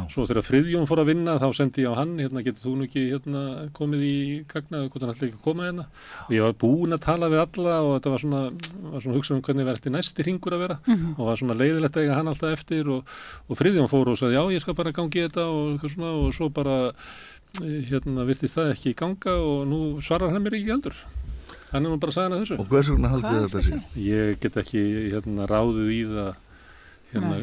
Svo þegar Friðjón fór að vinna þá sendi ég á hann, getur þú nú ekki komið í gagna, hvort hann ætla ekki að koma hérna. Og ég var búinn að tala við alla og þetta var svona hugsað hvernig verði næsti hringur að vera og var svona leiðilegt að eiga hann alltaf eftir og Friðjón fór og sagði já ég skal bara gangi þetta og svo bara virtist það ekki í ganga og nú svarar hann mér ekki heldur. Hann nú bara sagði hann að þessu.
Og hvers vegna haldið þetta sé?
Ég get ekki ráðið í það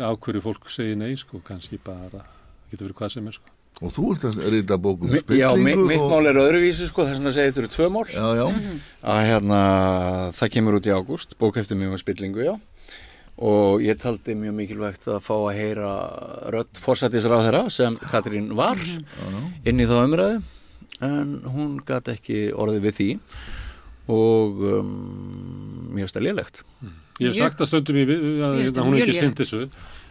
á hverju fólk segir nei, sko, kannski bara, getur verið hvað sem sko.
Og þú ert að rita bókum spillingu?
Já, mitt mál öðruvísi, sko, þess að segja þetta eru 2 mál.
Já.
Að það kemur út í ágúst, bók eftir mig spillingu, já. Og ég taldi mjög mikilvægt að fá að heyra rödd forsætisráðherra sem Katrín var inn í þá umræðu, en hún gat ekki orðið við því. Og mjög stælilegt.
Ég hef sagt að stundum að hún ekki sinnt þessu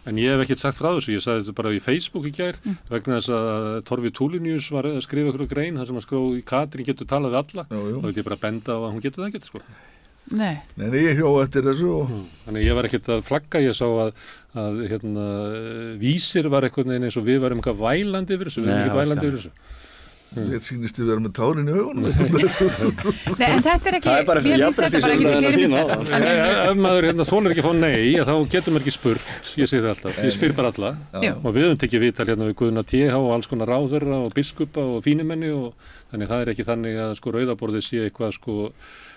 en ég hef ekkert sagt frá þessu, ég sagði þetta bara í Facebook í gær vegna þess að Torfi Túlinius var að skrifa ykkur grein þar sem að skróði Katrín getur talað við alla og þá veit ég bara að benda á að hún getur það ekkert sko.
Nei.
Nei, ég hjó eftir þessu og...
Þannig ég var ekkert að flagga, ég sá að Vísir var eitthvað eins og við varum eitthvað vælandi yfir þessu, við erum ekkert vælandi yfir þessu.
Mér sýnist þið vera með tárin í augunum.
Nei, en þetta er ekki...
Það er bara fyrir jafnréttisumræðuna þína.
Ef maður þolir ekki að fá nei, þá getur maður ekki spurt, ég segi það alltaf, ég spyr bara alla. Og við höfum tekið viðtal hérna við Guðna TH og alls konar ráðherra og biskupa og fínumenni og þannig það er ekki þannig að rauðaborðið sé eitthvað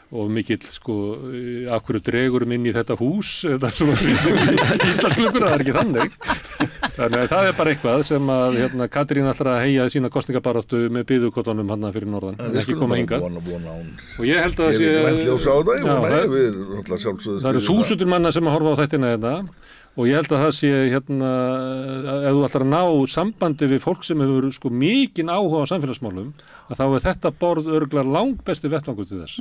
og mikill af hverju dregurum inn í þetta hús eða svona Íslandsklukuna, það er ekki þannig. Þannig að það er bara eitthvað sem að Katrín ætlar að heyja sína kosningabaráttu með biðukotunum hann fyrir norðan, en ekki koma hingað. Og ég held að það eru þúsundir manna sem að horfa á þættina þetta og ég held að það sé ef þú ætlar að ná sambandi við fólk sem hefur mikinn áhuga á samfélagsmálum, að þá er þetta borð örugglega langbesti vettvangur til þess.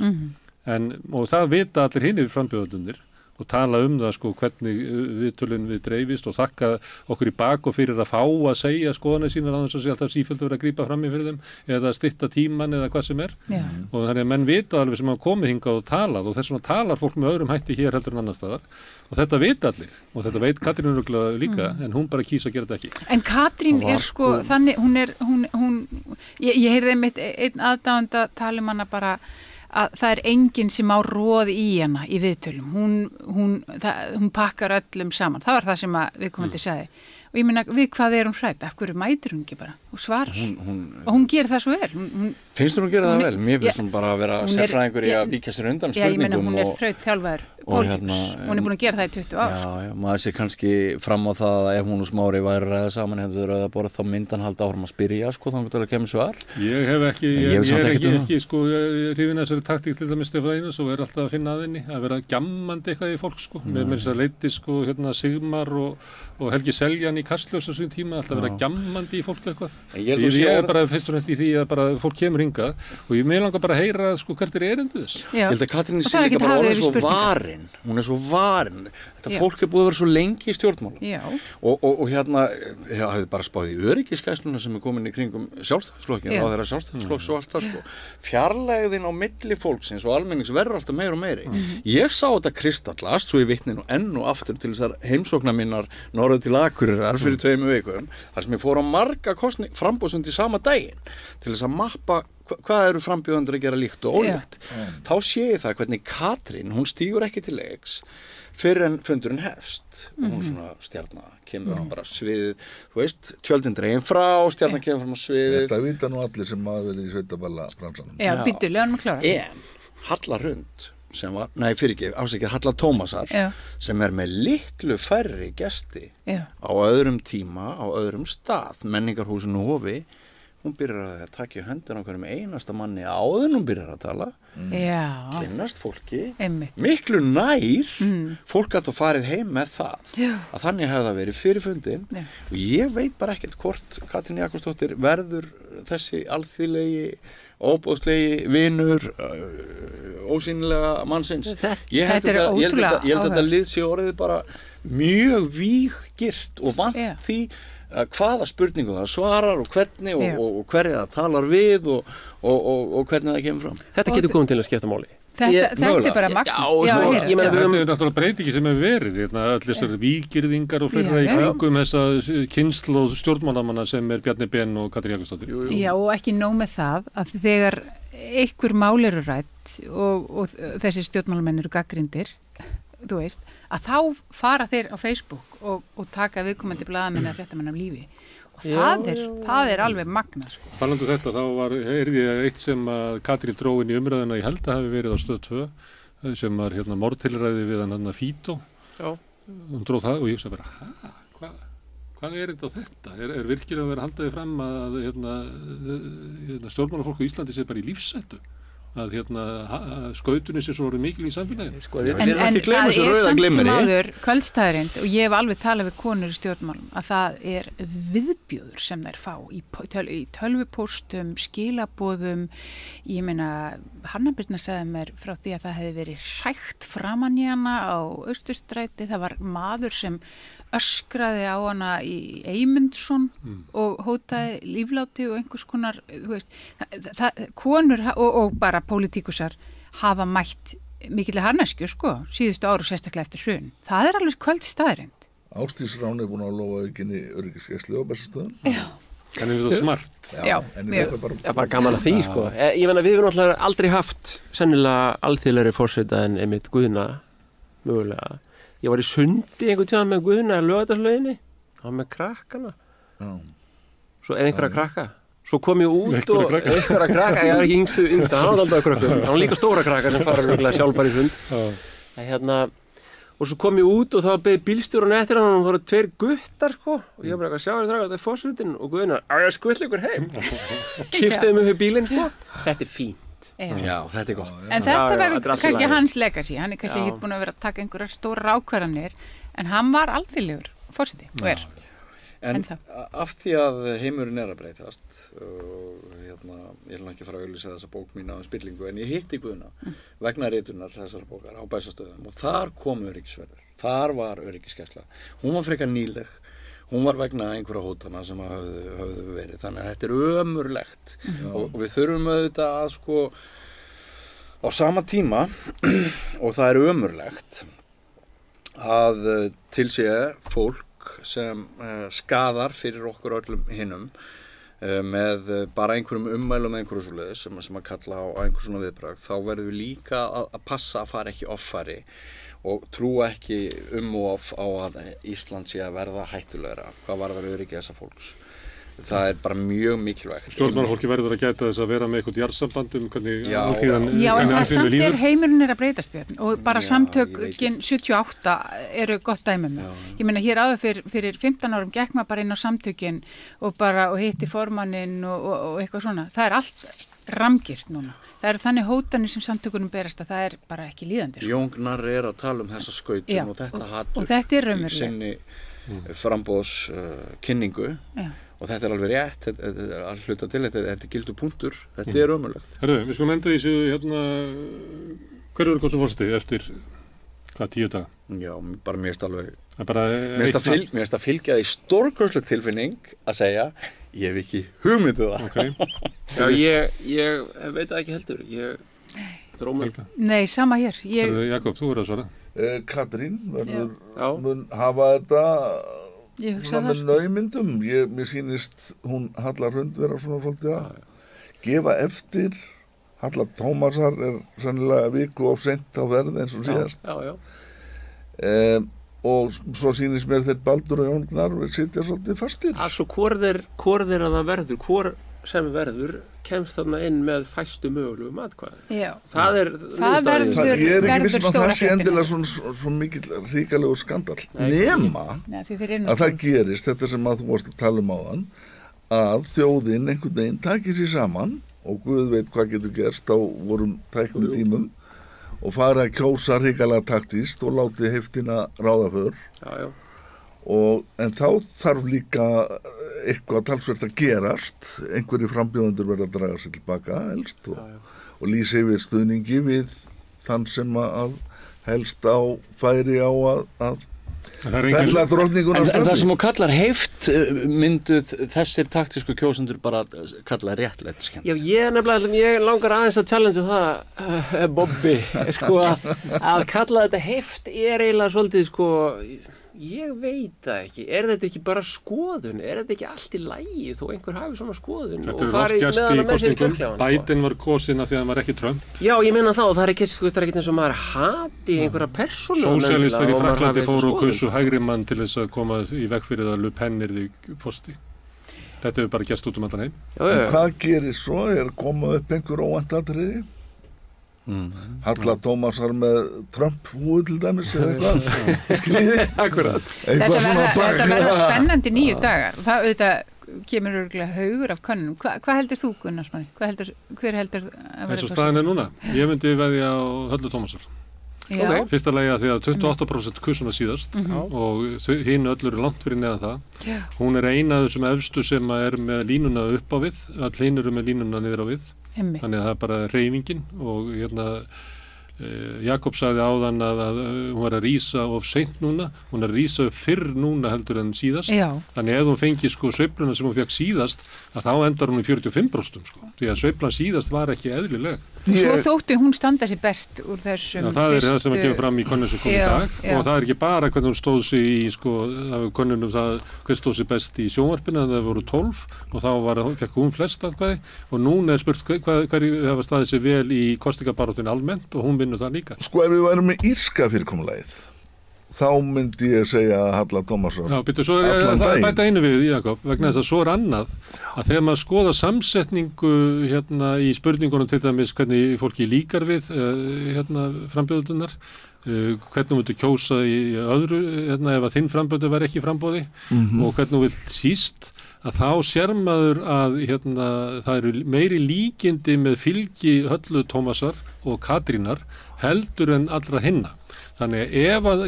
Og það vita allir hinir frambjóðendurnir og tala það hvernig viðtölin við dreifist og þakka okkur í bak og fyrir að fá að segja skoðanir sínar á þess að sé alltaf sífellt að vera að grípa fram í fyrir þeim eða stytta tíman eða hvað sem er. Og þannig að menn vita alveg sem hafa komið hingað og talað og þess vegna talar fólk með öðrum hætti hér heldur en annar staðar og þetta vita allir og þetta veit Katrín örugglega líka en hún bara kýs að gera þetta ekki.
En Katrín er þannig, ég heyrði einmitt einn aðdáanda tala um hana bara að það er enginn sem á roð í hana í viðtölum, hún pakkar öllum saman, það var það sem við komandi sagði og ég meina við hvað er hún hrædd, af hverju mætir hún ekki bara og svarar og hún gerir það svo vel.
Finnst hún gera það vel? Mér finnst hún bara að vera sérfræðingur í að víkja sér undan spurningum.
Já, ég meina hún er þrautþjálfaður pólitíkus, hún er búin að gera það í 20 ár.
Já, maður sé kannski fram á það að ef hún og Smári væri ræða saman hefðu rauðaborð þá myndan halda áfram að spyrja þannig að það kemur svar.
Ég hef ekki hrifin þessari taktík til dæmis Stefán Einars og er alltaf að finna að henni að vera gjammandi eitthvað í fólk Mér þess að leiti Sigmar og Helgi Seljan í Kastljós á þessum tíma alltaf vera gjammandi í fólk eitthvað. Ég er bara fyrst og fremst í því að bara fólk kemur hingað og ég mig langar bara að heyra hvert er erindið þess.
Ég held að Katrín sé líka bara orðin svo varin. Hún er svo varin. Þetta fólk er búið að vera svo lengi í stjórnmálum. Og ég hafði bara spáð í öryggisgæsluna sem er komin í kringum Sjálfstæðisflokkinn og þeirra Sjálfstæðisflokks og allt það Fjarlægðin á milli fólksins og almennings verður alltaf meira og meiri. Ég sá þetta kristallast svo í vitnin og enn og aftur til þessar heimsóknar minnar norður til Akureyrar fyrir 2 vikum þar sem ég fór á marga framboðsfundi sama daginn til þess að mappa hvað eru frambjóðendur að gera líkt og ólíkt. Þá sé ég það hvernig Katrín, hún stígur ekki til leiks fyrir en fundurinn hefst. Hún svona stjarna kemur bara sviðið, þú veist, tjöldin dregin frá, stjarna kemur fram á sviðið.
Þetta vita nú allir sem hafa verið í sveitaballa bransanum.
Já, býttu, leðanum að klára.
En Halla Hrund sem var, Halla Tómasar sem er með litlu færri gesti á öðrum tíma, á öðrum stað, menningarhúsinu Hofi, hún byrjar að taka í höndin á hverjum einasta manni áður hún byrjar að tala, kynnast fólki, miklu nær, fólk gat að farið heim með það, að þannig hefði það verið fyrir fundin og ég veit bara ekkert hvort Katrín Jakobsdóttir verður þessi alþýðlegi óbóðslegi vinur ósýnilega mannsins. Ég held að þetta lið sé orðið bara mjög víggirt og vant því hvaða spurningu það svarar og hvernig og hverju það talar við og hvernig það kemur fram.
Þetta getur komið til að skipta máli.
Þetta er bara magn.
Þetta er náttúrulega breytingi sem hefur verið öll þessar vígirðingar og fleira í kringum þessa kynslóð stjórnmálamanna sem er Bjarni Ben og Katrín Jakobsdóttir.
Já, og ekki nóg með það að þegar einhver mál eru rætt og þessi stjórnmálamenn eru gagnrýndir, þú veist, að þá fara þeir á Facebook og taka viðkomandi blaðamenn eða fréttamenn af lífi. Það er alveg magna
Talandu þetta, þá heyrði ég eitt sem að Katrín dró inn í umræðuna ég held að hafi verið á Stöð 2 sem var mordtilræði við hann Fító hún dró það og ég sagði bara hvað er þetta? Er virkilega að vera haldaði fram að stjórnmálafólk á Íslandi sé bara í lífshættu að skautunni sé svo mikil í samfélaginu.
En það er samt sem áður kvöldstæðarind og ég hef alveg talað við konur í stjórnmálum að það er viðbjóður sem þær fá í tölvupóstum, skilaboðum. Ég meina, Hanna Birna sagði mér frá því að það hefði verið hrækt framan í hana á Austurstræti. Það var maður sem öskraði á hana í Eymundsson og hótaði lífláti og einhvers konar, þú veist, konur og bara pólitíkusar hafa mætt mikilli harnesku, sko, síðustu áru sérstaklega eftir hrun. Það alveg kvöld staðrind.
Ásdís Rán búin að lofa aukinni öryggisgæslu á Bessastöðum.
Já.
En er þetta smart?
Já,
bara gaman að því, sko. Ég meina, við hefum alltaf aldrei haft sennilega alþýðlegri forseta en einmitt Guðna, mögulega. Ég var í sundi einhvern tíðan með Guðna í Laugardalslauginni, hann með krakkana.
Já.
Svo einhverja krakka. Svo kom ég út og einhverja krakka, ég er ekki yngstu, hann var alltaf krökkum, hann var líka stóra krakka sem fara sjálf bara í sund. Og svo kom ég út og þá beði bílstjórun eftir hann og það voru 2 guttar, sko, og ég bara sjá þetta er forsetinn og Guðna, ég skvill ykkur heim. Kiptaði mig fyrir bílinn, sko. Þetta er fínt.
Já, þetta er gott.
En þetta verður kannski hans legacy, hann er kannski ekki búin að vera að taka einhverjar stóra ákvarðanir, en hann var alþýðlegur forseti og er.
En af því að heimurinn er að breytast og ég ætla ekki að fara að auglýsa þessa bók mína um spillingu en ég hitti Guðna vegna ritunar þessar bókar á Bessastöðum og þar kom öryggisverður, þar var öryggisgæsla. Hún var frekar nýleg, hún var vegna einhverja hótana sem höfðu verið, þannig að þetta er ömurlegt og við þurfum auðvitað að sko á sama tíma og það er ömurlegt að til sé fólk sem skadar fyrir okkur öllum hinnum með bara einhverjum ummælum með einhverju svoleiðis sem að kalla á einhver svona viðbragð, þá verðum við líka að passa að fara ekki offari og trúa ekki of á að Ísland sé að verða hættulegra hvað varðar öryggi þessa fólks. Það er bara mjög mikilvægt.
Stjórnmálafólki verður að gæta þess að vera með eitthvað jarðsamband hvernig alþýðan
Já, en það samt heimurinn er að breytast, Björn, og bara samtökin 78 eru gott dæmi með. Ég meina, hér áður fyrir 15 árum gekk maður bara inn á samtökin og hitti formanninn og eitthvað svona. Það er allt ramgirt núna. Það eru þannig hótanir sem samtökunum berast að það er bara ekki líðandi. Sko.
Jóngnar er að tala um þessa skautun og þetta hatur
og þetta er
í sinni framboðs kynningu.
Já.
Og þetta er alveg rétt, þetta er að hluta til, þetta er gildur punktur, þetta er ömurlegt.
Herru, við skulum enda í þessu, hver eru kostum forseti eftir, 10 daga?
Já, bara mér
alveg...
Mér finnst að fylgja því stórkostleg tilfinning að segja, ég hef ekki hugmynduð það.
Okay.
Já, ég veit það ekki heldur,
Nei, sama hér.
Jakob, þú verður að svara.
Katrín, mun hafa þetta... með naumyndum, mér sýnist hún Halla Hrund vera svona svolítið að gefa eftir. Halla Tómasar er sennilega viku of seint á verð eins og síðast og svo sýnist mér þeir Baldur og Jóngnar sitja svolítið fastir.
Svo hvor þeir að það verður, hvor sem verður kemst þarna inn með fæstu mögulegum atkvæði.
Já.
Það
verður
ég er ekki vissum að það sé endilega svo mikill ríkalegur skandall nema að það gerist þetta sem að þú varst að tala um áðan að þjóðin einhvern veginn takir sér saman og Guð veit hvað getur gerst á vorum tækni tímum og fara að kjósa ríkalega taktíst og láti heiftina ráða för.
Já.
En þá þarf líka eitthvað talsvert að gerast, einhverjir frambjóðendur verða að draga sig tilbaka helst og lýsa yfir stuðningi við þann sem að helst á færi á að fella drottninguna.
En það sem þú kallar heift mynduð þessir taktísku kjósendur bara kalla réttlætiskennd.
Já, ég langar aðeins að challenge það, Bobby, sko að kalla þetta heift er eiginlega svolítið sko... Ég veit það ekki, er þetta ekki bara skoðun, er þetta ekki allt í lagi þó einhver hafi svona skoðun
og farið með hana með sér í kjörklefann? Biden var kosin af því að hann var ekki Trump.
Já, ég meina það og það er ekki eins og maður hati einhverja persónu.
Sósíalistar í Frakklandi fóru og kusu hægri mann til þess að koma í veg fyrir að Le Pen yrði forseti. Þetta hefur bara gerst út allan heim.
En hvað gerir svo? Er komað upp einhver óvænt atriði? Halla Tómasar með Trump-húi til dæmis eða eitthvað
Akkurat
Þetta verða spennandi 9 dagar og það auðvitað kemur örgulega haugur af könnunum. Hvað heldur þú, Gunnarsmanni? Hver heldur að vera
eins og staðan er núna? Ég myndi veðja á Höllu Tómasar. Fyrsta lagi að því að 28% kursuna síðast og hinn öll eru langt fyrir neðan það. Hún er eina af þessum efstu sem er með línuna upp á við, öll hinn eru með línuna niður á við. Þannig að það er bara hreyfingin og Jakob sagði áðan að hún var að rísa of seint núna, hún er að rísa fyrr núna heldur en síðast. Þannig að ef hún fengi sveifluna sem hún fekk síðast að þá endar hún í 45% því að sveiflan síðast var ekki eðlileg.
Svo þótti hún standa sér best úr þessum
fyrstu... Það það sem að gefa fram í könnun sem kom í dag og það ekki bara hvernig hún stóð sig í könnunum það hver stóð sig best í sjónvarpinu, það voru 12 og þá fekk hún flest atkvæði og núna spurt hverju hafa staðið sér vel í kosningabaráttunni almennt og hún vinnur það líka.
Sko ef við værum með írska fyrirkomulagið þá myndi ég segja að Halla Tómasson
svo það bæta einu við, Jakob, vegna þess að svo annað að þegar maður skoða samsetningu í spurningunum til dæmis hvernig fólki líkar við frambjóðunnar, hvernig þú myndir kjósa í öðru ef að þinn frambjóður væri ekki framboði og hvernig þú vilt síst að þá sér maður að það eru meiri líkindi með fylgi Höllu Tómasar og Katrínar heldur en allra hinna. Þannig ef að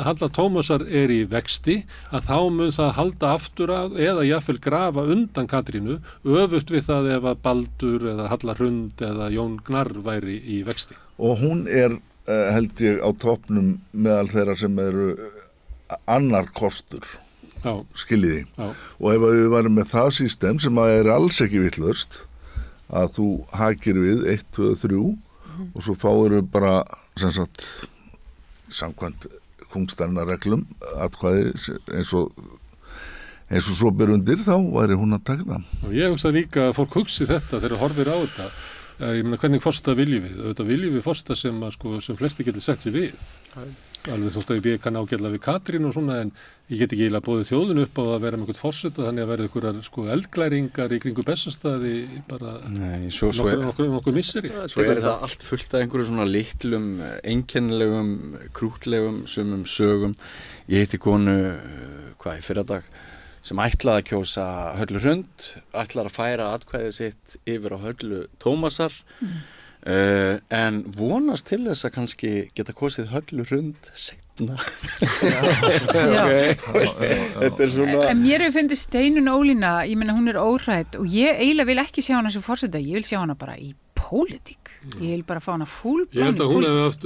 Halla Tómasar í vexti að þá mun það halda aftur að eða jafnvel grafa undan Katrínu öfugt við það ef að Baldur eða Halla Hrund eða Jón Gnarr væri í vexti.
Og hún held ég á toppnum meðal þeirra sem eru annar kostur.
Já.
Skiljiði. Já. Og ef við varum með það system sem að alls ekki vitlaust að þú hakir við 1, 2, 3 og svo fáir við bara sem sagt samkvæmt kungstæðinarreglum atkvæði eins og svo ber undir þá væri hún að taka það.
Og ég hugsa líka að fólk hugsi þetta þegar horfir á þetta. Ég meina hvernig forseta viljum við? Þetta viljum við forseta sem flesti geti sett sig við. Alveg þótt að ég kann ágætlega við Katrín og svona en ég get ekki eiginlega boðið þjóðinu upp á að vera með einhvern forseta þannig að verða einhverjar eldglæringar í kringu Bessastaði bara nokkur misseri.
Svo þetta allt fullt af einhverju svona litlum, einkennilegum, krútlegum, sumum sögum. Ég hitti konu, í fyrradag, sem ætlaði að kjósa Höllu Hrund, ætlaði að færa atkvæðið sitt yfir á Höllu Tómasar en vonast til þess að kannski geta kosið Höllu Hrund seinna. Þetta svona...
En mér hefur fundið Steinunn Ólína, ég meina hún óhrædd og ég eiginlega vil ekki sjá hana sem forseta, ég vil sjá hana bara í pólitík. Ég vil bara fá hana fullblóm.
Ég held að hún hefði haft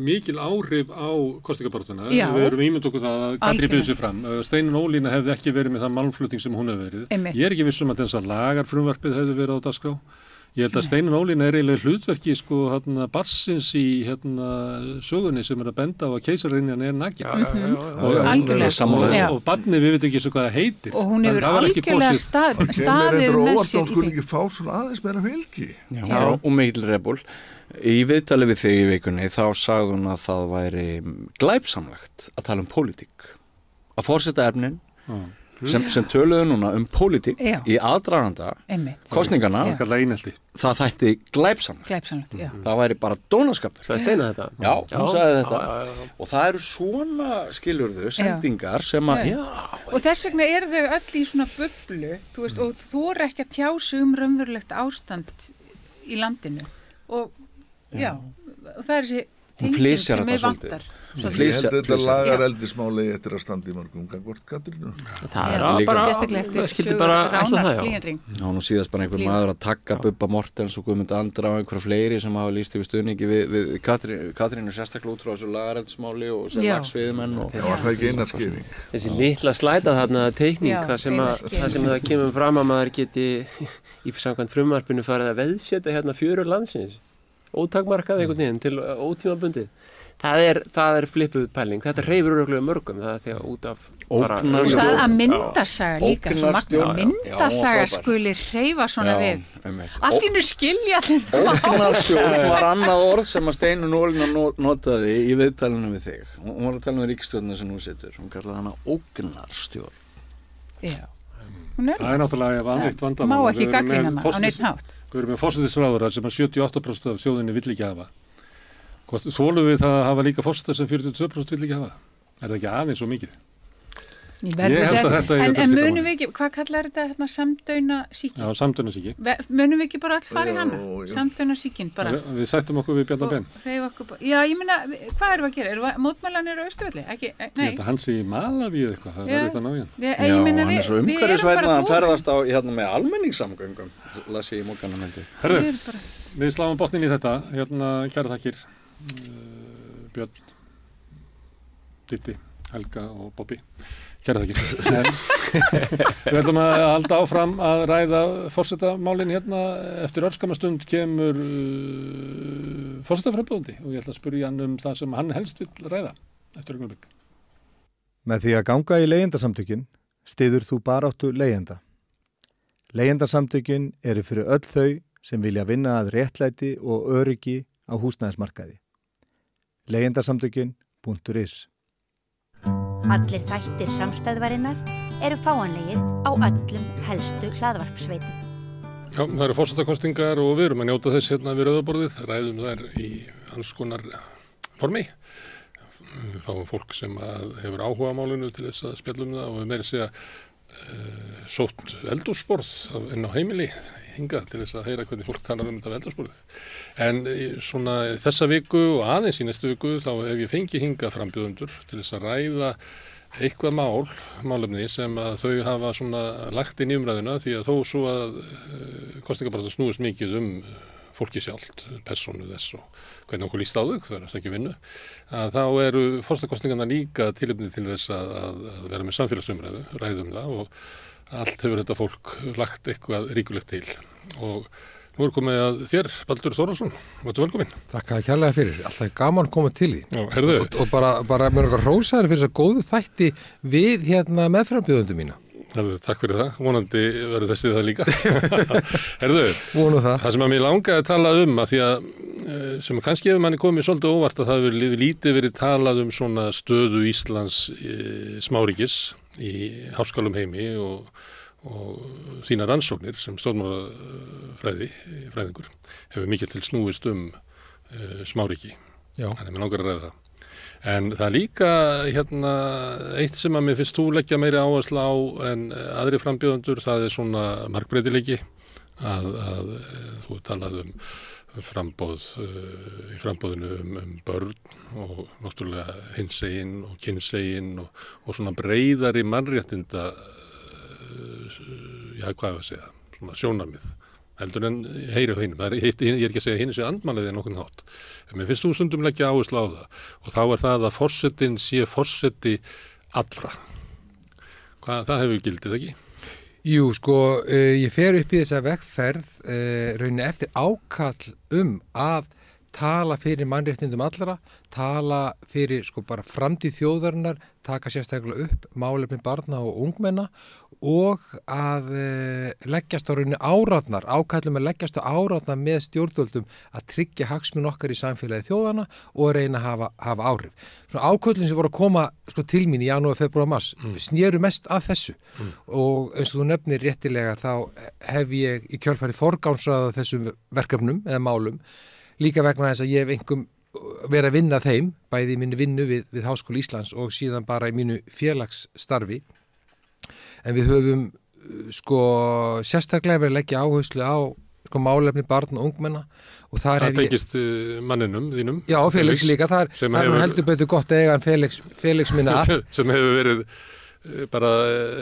mikil áhrif á kosningabaráttuna. Við erum ímynd okkur það að Katrín býður sig fram. Steinunn Ólína hefði ekki verið með það málmflutning sem hún hefði verið. Ég ekki viss að þessar lagarfrumvarpið hefði verið á dagskrá. Ég held að Steinunn Ólína eiginlega hlutverki barsins í sögunni sem að benda á að keisarinn nakin. Og barnið við veitum ekki svo hvað það heitir.
Og hún hefur algjörlega staðið með sér í
því. Hún skulle ekki fá svona aðeins meira fylgi.
Já, og mikil rebúl. Í viðtali við þig í vikunni þá sagði hún að það væri glæpsamlegt að tala pólitík. Að forseta efnin sem töluðu núna pólitík í aðdraganda kosningana það þætti glæpsamlegt. Það væri bara dónaskapur.
Sagði Steina þetta?
Já, hún sagði þetta og það eru svona skilurðu sendingar sem að
og þess vegna eru þau öll í svona bublu og þú ekki að tjá sig raunverulegt ástand í landinu og og það er þessi tenging sem vantar.
Ég held þetta lagar eldismáli eftir að standa í mörgum gangvort Katrínu.
Það bara
sérstaklega eftir
ránar
flýinring.
Já, nú síðast bara einhver maður að taka Bubba Mortens og Guðmund Andra og einhverja fleiri sem hafa lýst yfir stuðningi við Katrínu sérstaklega út frá þessu lagar eldismáli og sem lagsviðmenn og
það var ekki einar skýring.
Þessi litla slæta þarna teikning þar sem það kemur fram að maður geti í samkvæmt frumvarpinu farið að veðsetja fjörur landsins ótakmarkað einhvern veginn til ótímabundið. Það er flippuð pæling. Þetta hreyfir örugglega mörgum það þegar út af
það að myndasaga líka myndasaga skuli hreyfa svona við allt í nú skilja
ógnarstjórn var annað orð sem að Steinunn Ólína notaði í viðtalinu við þig. Hún var að tala um ríkisstjórnina sem nú situr. Hún kallaði hana ógnarstjórn.
Það náttúrulega vanlegt vandamál.
Má ekki gagnrýna hana á neitt hátt.
Við erum með forsætisráðherra sem 78% af þjóðinni vill ekki hafa. Þolum við það að hafa líka forseta sem 42% vill ekki hafa? Er það ekki aðeins svo mikið?
En munum við ekki, hvað kallar þetta samdauna sýkin?
Já, samdauna sýkin.
Munum við ekki bara all fara í hana? Samdauna sýkin bara.
Við sættum okkur við Bjarna Ben.
Já, ég meina, hvað erum við að gera? Mótmælanir á Austurvelli?
Ég held að hann sé í Malaví eða eitthvað, það er þetta ná í hann.
Já, hann er svo umhverfisvænn að hann ferðast á með almenningssamgöngum, las ég í Mókanamendi.
Herðu, við sláum botnin í þetta, kæra þakkir, Björn, Ditti. Helga og Bobby. Kæra þakkir. Við ætlum að halda áfram að ræða forsetamálin hérna. Eftir örskamastund kemur forsetaframbjóðandi og ég ætla að spyrja hann það sem hann helst vill ræða eftir augnablik.
Með því að ganga í leigjendasamtökin styður þú baráttu leigjenda. Leigjendasamtökin eru fyrir öll þau sem vilja vinna að réttlæti og öryggi á húsnæðismarkaði. Leigjendasamtökin.is
Allir þættir samstæðvarinnar eru fáanlegir á öllum helstu hlaðvarpsveitum.
Já, það eru forsetakostingar og við erum að njóta þess hérna við rauðaborðið, ræðum þær í hans konar formi. Við fáum fólk sem hefur áhuga á málinu til þess að spjallum það og við meira segja sótt eldhúsborð inn á heimili hingað til þess að heyra hvernig fólk talar þetta við eldhúsborðið. En svona þessa viku og aðeins í næstu viku þá hef ég fengið hingað frambjóðendur til þess að ræða eitthvað málefni sem að þau hafa svona lagt inn í umræðuna því að þó svo að kosningabaráttan snúist mikið fólki sjálft, persónu þess og hvernig okkur líst á þau, það er ekki vinnu, að þá eru forsetakosningarna líka tilefni til þess að vera með samfélagsumræðu, ræðum það og allt hefur þetta fólk lagt eitthvað ríkulegt til. Og nú er komið að þér, Baldur Þórðarsson, vartu velkominn.
Takk kærlega fyrir, alltaf gaman komið til í.
Já, herðu.
Og bara með nokkar hrósaðir fyrir þess að góðu þætti við meðframbjóðendum mína.
Herðu, takk fyrir það. Vonandi verður þessi það líka. Herðu,
Vonu það.
Það sem að mér langaði að tala að því að sem kannski hefur manni komið svolítið óvart að það hefur lítið verið talað svona stöðu Íslands smáríkis í háskólum heimi og sína rannsóknir sem stjórnmálafræðingur hefur mikið til snúist smáríki.
Já.
Þannig mér langar að ræða það. En það er líka eitt sem að mér finnst þú leggja meiri áherslu á en aðri frambjóðendur, það er svona margbreytileiki að þú talað framboð í frambóðinu börn og náttúrulega hinsegin og kynsegin og svona breiðari mannréttinda hvað að segja, svona sjónarmið heldur en heyri á hinum. Ég er ekki að segja hinn sé andmæliði en nokkurn hátt. En mér finnst þú stundum leggja áherslu á það og þá er það að forsetinn sé forseti allra. Það hefur gildið ekki?
Jú, ég fer upp í þessa vegferð rauninni eftir ákall að tala fyrir mannréttindum allra, tala fyrir bara framtíð þjóðarinnar, taka sérstaklega upp málefni barna og ungmenna og að leggjast á rauninni áratnar, ákallum að leggjast á áratnar með stjórnvöldum að tryggja hagsmuni okkar í samfélagi þjóðana og reyna að hafa áhrif. Svona áköllin sem voru að koma til mín í janúar, febrúar, mars snéru mest að þessu og eins og þú nefnir réttilega þá hef ég í kjölfari forgánsraða þessum verkefnum eða málum líka vegna þess að ég hef einhverjum verið að vinna þeim, bæði í minni vinnu við Háskóla Íslands og síðan bara í mínu félagsstarfi. En við höfum sérstaklega verið að leggja áherslu á málefni barna og ungmenna og þar hef ég... Það tengist
manninum þínum?
Já, Felix líka, það er heldur betur gott að eiga Felix minna að.
Sem hefur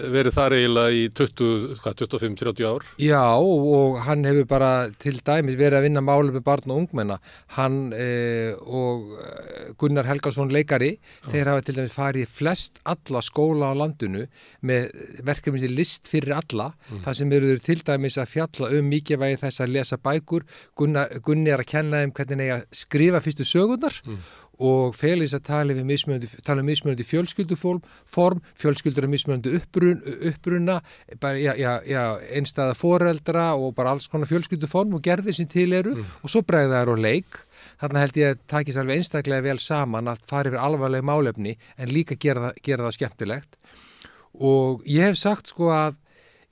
verið þar eiginlega í 25-30 ár.
Já, og hann hefur bara til dæmis verið að vinna málefni barna og ungmenna. Hann og Gunnar Helgason leikari, þeir hafa til dæmis farið flest alla skóla á landinu með verkefni sem list fyrir alla, þar sem eru til dæmis að fjalla mikilvægi þess að lesa bækur. Gunni er að kenna þeim hvernig eiga að skrifa fyrstu sögurnar og Felix að tala um mismunandi fjölskylduform, fjölskyldur er mismunandi uppruna, einstæða foreldra og bara alls konar fjölskylduform og gerðir sem til eru og svo bregða þær á leik. Þarna held ég að takist alveg einstaklega vel saman að fara yfir alvarleg málefni en líka gera það skemmtilegt. Og ég hef sagt að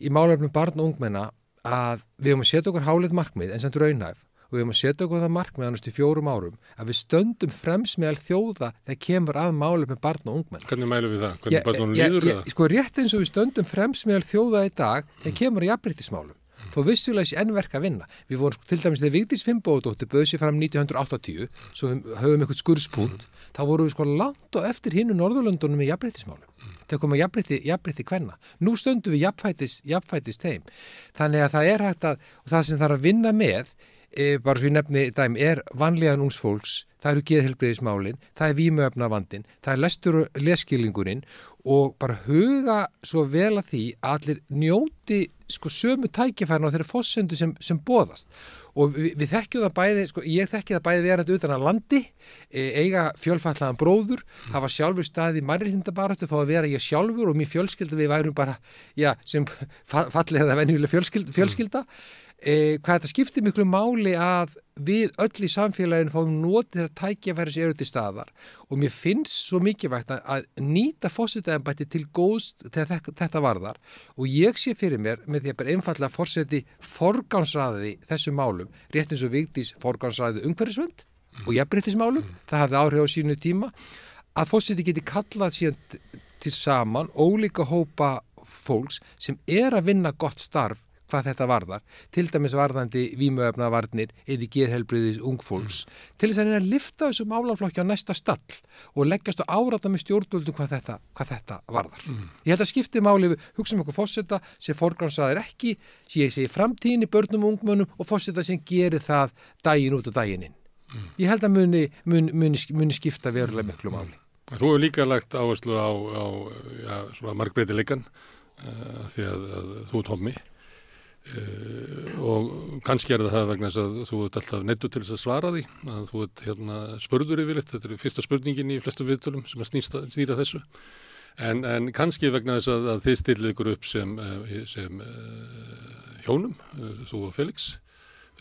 í málefnum barna og ungmenna að við höfum að setja okkur háleit markmið en samt raunhæf. Og við höfum að setja okkur það markmið á næstu 4 árum að við stöndum fremst meðal þjóða þegar kemur að málefni barna og ungmenna.
Hvernig mælum við það? Hvernig barnunum líður það?
Rétt eins og við stöndum fremst meðal þjóða í dag þegar kemur að jafnréttismálum. Þó vissulega sé enn verk að vinna. Við vorum til dæmis þegar Vigdís Finnbogadóttir bauð sig fram 1980, svo við höfum eitthvað skurðspunkt, þá vorum við langt og eftir hinu Norðurlöndunum með jafnréttismálum. Þegar komum jafnrétti kvenna. Nú stöndum við jafnfætis þeim. Þannig að það hægt og það sem þarf að vinna með bara svo ég nefni dæmi, vanlíðan ungs fólks, það eru geðheilbrigðismálin, það vímuefnavandinn, það lestur og lesskilningurinn og bara huga svo vel að því að allir njóti sömu tækifærin á þeirri forsendu sem boðast. Og við þekkjum það bæði, ég þekki það bæði verandi utan að landi, eiga fjölfallaðan bróður, hafa sjálfur staðið í mannréttindabaráttu, fá að vera ég sjálfur og mér fjölskylda, við værum bara, sem fallið eða venjulega fjölskylda. Hvað þetta skiptir miklu máli að við öll í samfélaginu fáum notið þeirra tækifæri sem eru til staðar og mér finnst svo mikilvægt að nýta forsetaembætti til góðs þegar þetta varðar og ég sé fyrir mér með því að bara einfallega forseti forgangsraði þessum málum, rétt eins og Vigdís forgangsraði umhverfisvernd og jafnréttismálum, það hafði áhrif á sínu tíma, að forseti geti kallað síðan til saman ólíka hópa fólks sem að vinna gott starf hvað þetta varðar, til dæmis varðandi vímuefnavarnir eða geðheilbrigðis ungfólks, til þess að reyna að lyfta þessu málaflokki á næsta stall og leggjast á árata með stjórnvöldum hvað þetta varðar. Ég held að skipti máli við hugsa okkur forseta sem forgangsraðir ekki, sé í framtíðinni börnum og ungmönnum og forseta sem gerir það daginn út og daginn inn. Ég held að muni skipta verulega miklu máli.
Þú hefur líka lagt áherslu á svona margbreytileikan því að þú ert hommi. Og kannski það vegna þess að þú ert alltaf neyddur til þess að svara því að þú ert spurður yfirleitt, þetta fyrsta spurningin í flestum viðtölum sem að snýra þessu en kannski vegna þess að þið stillið ykkur upp sem hjónum, þú og Felix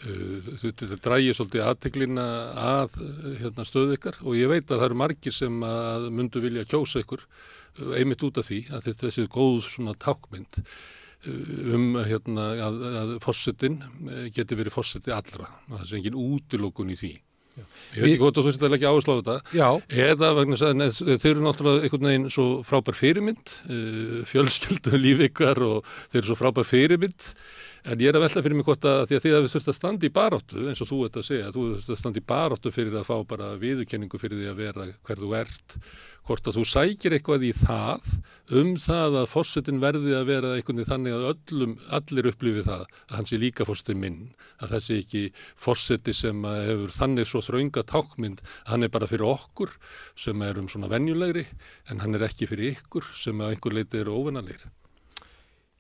þetta drægir svolítið athyglinna að stöðu ykkar og ég veit að það eru margir sem að myndu vilja kjósa ykkur einmitt út af því að þetta er góð svona tákmynd að forsetinn geti verið forseti allra og það er engin útilokun í því. Ég veit ekki hvort að þú setja að leggja áherslu á þetta eða vegna þess að þeir eru náttúrulega einhvern veginn svo frábær fyrirmynd fjölskyldu líf ykkar og þeir eru svo frábær fyrirmynd en ég að velta fyrir mig hvort að því að þið hafið þurft að standa í baráttu eins og þú ert að segja, þú þurft að standa í baráttu fyrir að fá bara viðurkenningu fyrir því að vera hver þú ert hvort að þú sækir eitthvað í það það að forsetinn verði að vera einhvern veginn þannig að allir upplifi það að hann sé líka forsetinn minn að það sé ekki forseti sem hefur þannig svo þrönga tákmynd hann er bara fyrir okkur sem erum svona venjulegri en hann er ekki fyrir ykkur sem að einhver leiti eru óvennalegir.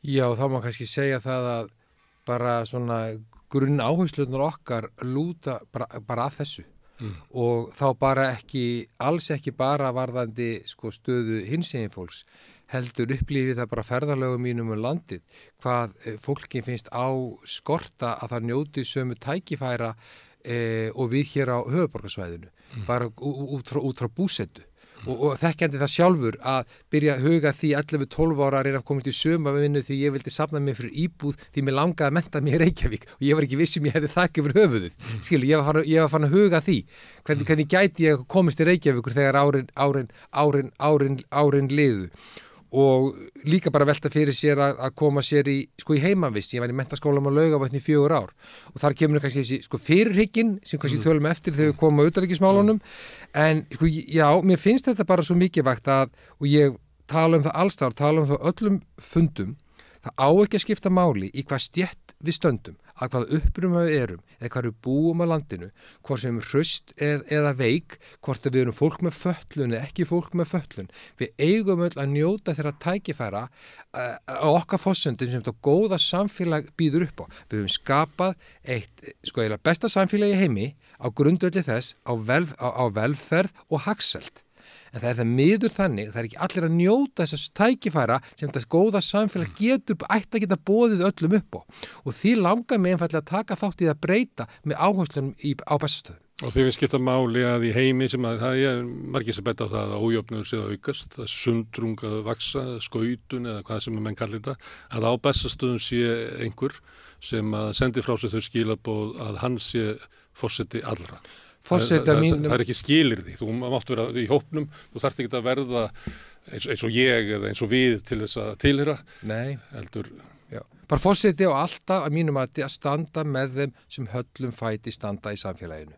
Já, þá má kannski segja það að bara svona grunn áherslunar okkar lúta bara að þessu og þá bara alls ekki bara varðandi stöðu hinsegin fólks heldur upplifið það bara ferðalögum mínum landið hvað fólki finnst á skorta að það njóti sömu tækifæra og við hér á höfuðborgarsvæðinu bara út frá búsetu og þekkjandi það sjálfur að byrja að huga því 11-12 ára að reyna að koma til sömu vinnu því ég vildi safna mig fyrir íbúð því mér langaði að mennta mig í Reykjavík og ég var ekki viss ég hefði þakka yfir höfuðið. Ég var fann að huga því hvernig gæti ég komist til Reykjavíkur þegar árin liðu og líka bara velta fyrir sér að koma sér í heimavist. Ég var í menntaskólanum á Laugavatni í 4 ár og þar kemur kannski þessi fyrirhygginn sem kannski tölum eftir þegar við komum á utanríkismálunum en já, mér finnst þetta bara svo mikilvægt og ég tala það allsstaðar, tala það öllum fundum, það á ekki að skipta máli í hvað stétt við stöndum, að hvað uppruna við erum eða hvað við búum á landinu, hvort sem hraust eða veik, hvort við erum fólk með fötlun eða ekki fólk með fötlun. Við eigum öll að njóta þeirra tækifæra á okkar forsendum sem þetta góða samfélag býður upp á. Við höfum skapað eitt besta samfélagi í heimi á grundvelli þess á velferð og hagsæld. En það er það miður þannig, það er ekki allir að njóta þessas tækifæra sem þess góða samfélag ætti að geta boðið öllum upp á. Og því langar mig einfallega að taka þátt í að breyta með áherslunum á bestastöðum.
Og þið skipta máli að í heimi sem að það er margir sem betta á það að ójöfnuður sé að aukast, að sundrung að vaksa, skautun eða hvað sem menn kallir þetta, að á bestastöðum sé einhver sem að sendi frá sig þau skilaboð að hann sé forseti allra. Það er ekki skilyrði, þú mátt vera í hópnum, þú þarft ekki að verða eins og ég eða eins og við til þess að tilheyra.
Nei.
Heldur
Já. Bara forseti á alltaf að mínum að standa með þeim sem höllum fæti standa í samfélaginu.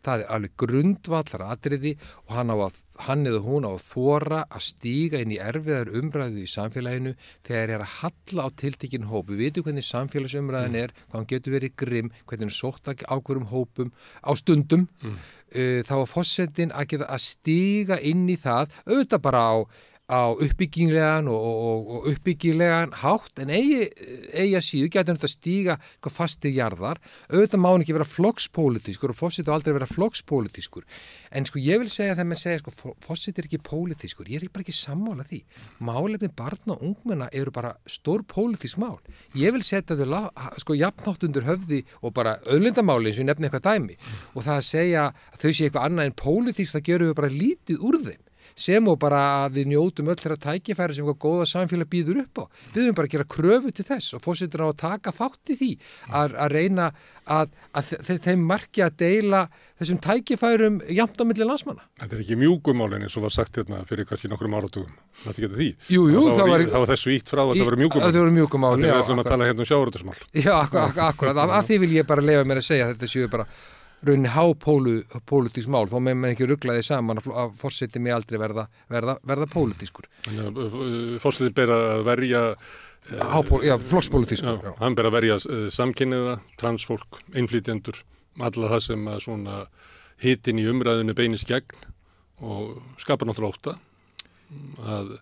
Það alveg grundvallar atriði og hann eða hún á að þora að stíga inn í erfiðar umræðu í samfélaginu þegar að halla á tiltekinn hóp. Við vitum hvernig samfélagsumræðan hvað hann getur verið grimm, hvernig hann sótt ákveðum hópum á stundum. Þá var forsetinn að geta að stíga inn í það, auðvitað bara á uppbyggilegan og uppbyggilegan hátt en eigi að síðu getur þetta stíga fast í jarðar. Auðvitað má hann ekki vera flokkspólitískur og forseti á aldrei vera flokkspólitískur. En ég vil segja þegar maður segja forseti ekki pólitískur, ég bara ekki sammála því. Málefni barna og ungmenna eru bara stór pólitísk mál. Ég vil setja þau jafnhátt undir höfði og bara auðlindamáli eins og ég nefni eitthvað dæmi og það að segja að þau sé eitthvað annað en pólitísk, það gerum við bara lítið úr þeim. Sem og bara að við njótum öll þeirra tækifæri sem eitthvað góða samfélag býður upp á. Við höfum bara að gera kröfu til þess og forsetur á að taka þátt í því að reyna að þeim marki að deila þessum tækifærum jafnt á milli landsmanna.
Þetta ekki mjúkumálin eins og var sagt hérna fyrir kannski nokkrum áratugum. Þetta geta því.
Jú,
það var þessu ítt frá að það voru mjúkumál.
Það voru mjúkumál,
já. Við ætlum að tala hérna sjávarútvegsmál.
Já, akkurat. Af því vil ég bara leyfa mér að segja að þetta séu bara rauninni hápólitísk mál, þó með mann ekki rugglaði saman að forseti mig aldrei verða pólitískur.
Forseti ber að verja
flokkspólitískur.
Hann ber að verja samkynniða, transfólk, innflytjendur, alla það sem að svona hitin í umræðinu beinist gegn og skapar náttúrulega ótta að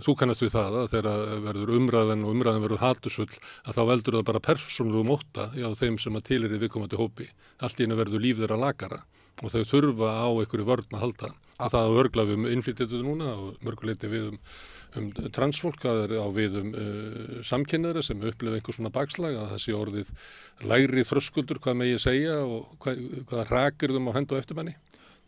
þú kannast við það að þegar verður umræðan verður hatursfull að þá veldur það bara persónulegum ótta hjá þeim sem að tilheyri viðkomandi hópi. Allt í einu verður líf þeirra lakara og þau þurfa á einhverju vörn að halda. Og það að örgla við innflytjendur núna og mörguleiti við um transfólk, það við samkynniðra sem upplifa einhver svona bakslag að það sé orðið lægri þröskuldur, hvað megi segja og hvað hrakir þeim á hendu og eftirmanni.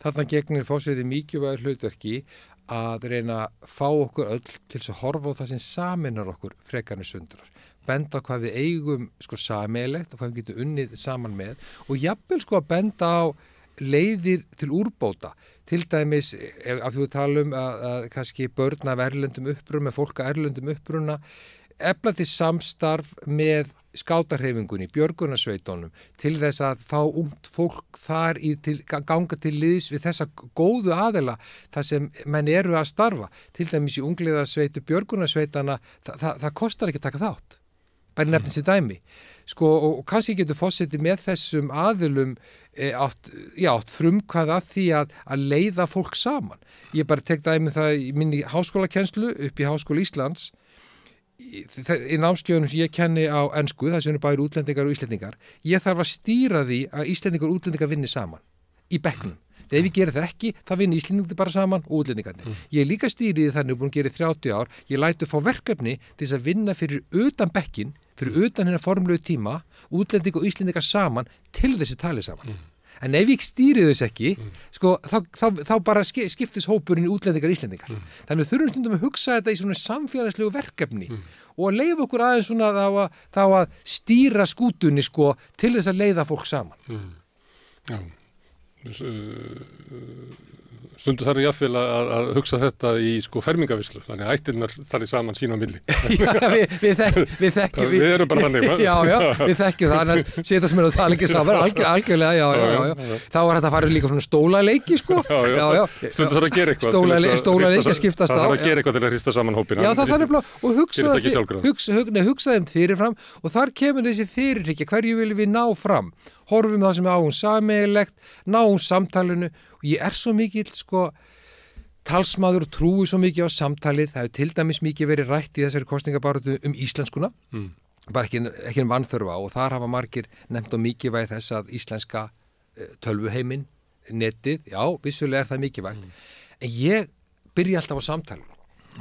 Þarna gegnir fórseti mikilvægur hlutverki að reyna að fá okkur öll til þess að horfa á það sem sameinar okkur frekarnir sundrar. Benda á hvað við eigum sameiginlegt og hvað við getum unnið saman með og jafnvel að benda á leiðir til úrbóta. Til dæmis, ef þú talum að kannski börn af erlendum uppruna, með fólk af erlendum uppruna, efla til samstarf með skátarhreyfingunni, björgunarsveitunum til þess að fá ungt fólk þar ganga til liðs við þessa góðu aðila þar sem menn eru að starfa. Til dæmis í ungliðasveitu björgunarsveitana, það kostar ekki að taka þátt. Bara nefnir sér dæmi. Og kannski getur forseti með þessum aðilum átt frumkvæði að því að leiða fólk saman. Ég bara tek dæmi það í minni háskólakennslu upp í Háskóla Íslands. Í námskeiðunum sem ég kenni á ensku, það sem eru bæði útlendingar og íslendingar, ég þarf að stýra því að íslendingar og útlendingar vinni saman í bekknum. Ef ég gerir það ekki, þá vinni íslendingar bara saman og útlendingarnir. Ég er líka stýrið þannig búin að gera í 30 ár, ég lætu fá verkefni til þess að vinna fyrir utan bekkin, fyrir utan hennar formlegu tíma, útlendingar og íslendingar saman til þessi tali saman. En ef ég stýri þess ekki, þá bara skiptist hópurinn í útlendingar og íslendingar. Þannig við þurfum stundum að hugsa þetta í svona samfélagslegu verkefni og að leyfa okkur aðeins svona þá að stýra skútunni til þess að leiða fólk saman.
Já. Stundu þarf jafnvel að hugsa þetta í fermingavislu, þannig að ættirnar þarf saman sín á milli.
Já, við þekkjum.
Við erum bara þannig.
Já, við þekkjum það, annars setjast mér og tala ekki saman, algjörlega, já. Þá var þetta að fara líka svona stólaleiki,
Já. Stundu þarf að gera eitthvað.
Stólaleiki að skiptast á.
Það þarf að gera eitthvað til að hrista saman hópina.
Já, það þarf að hugsa þeim fyrirfram og þar kemur þessi fyrirhyggja, hverju viljum við ná fram? Horfum það sem er áhugum sameiginlegt, náum samtalinu og ég er svo mikill talsmaður og trúi svo mikið á samtalið. Það hefur til dæmis mikið verið rætt í þessari kosningabaráttu íslenskuna, bara ekki vanþörfa og þar hafa margir nefnt og mikilvægi þess að íslenska tölvuheiminn, netið, já, vissulega er það mikilvægt. En ég byrja alltaf á samtalinu.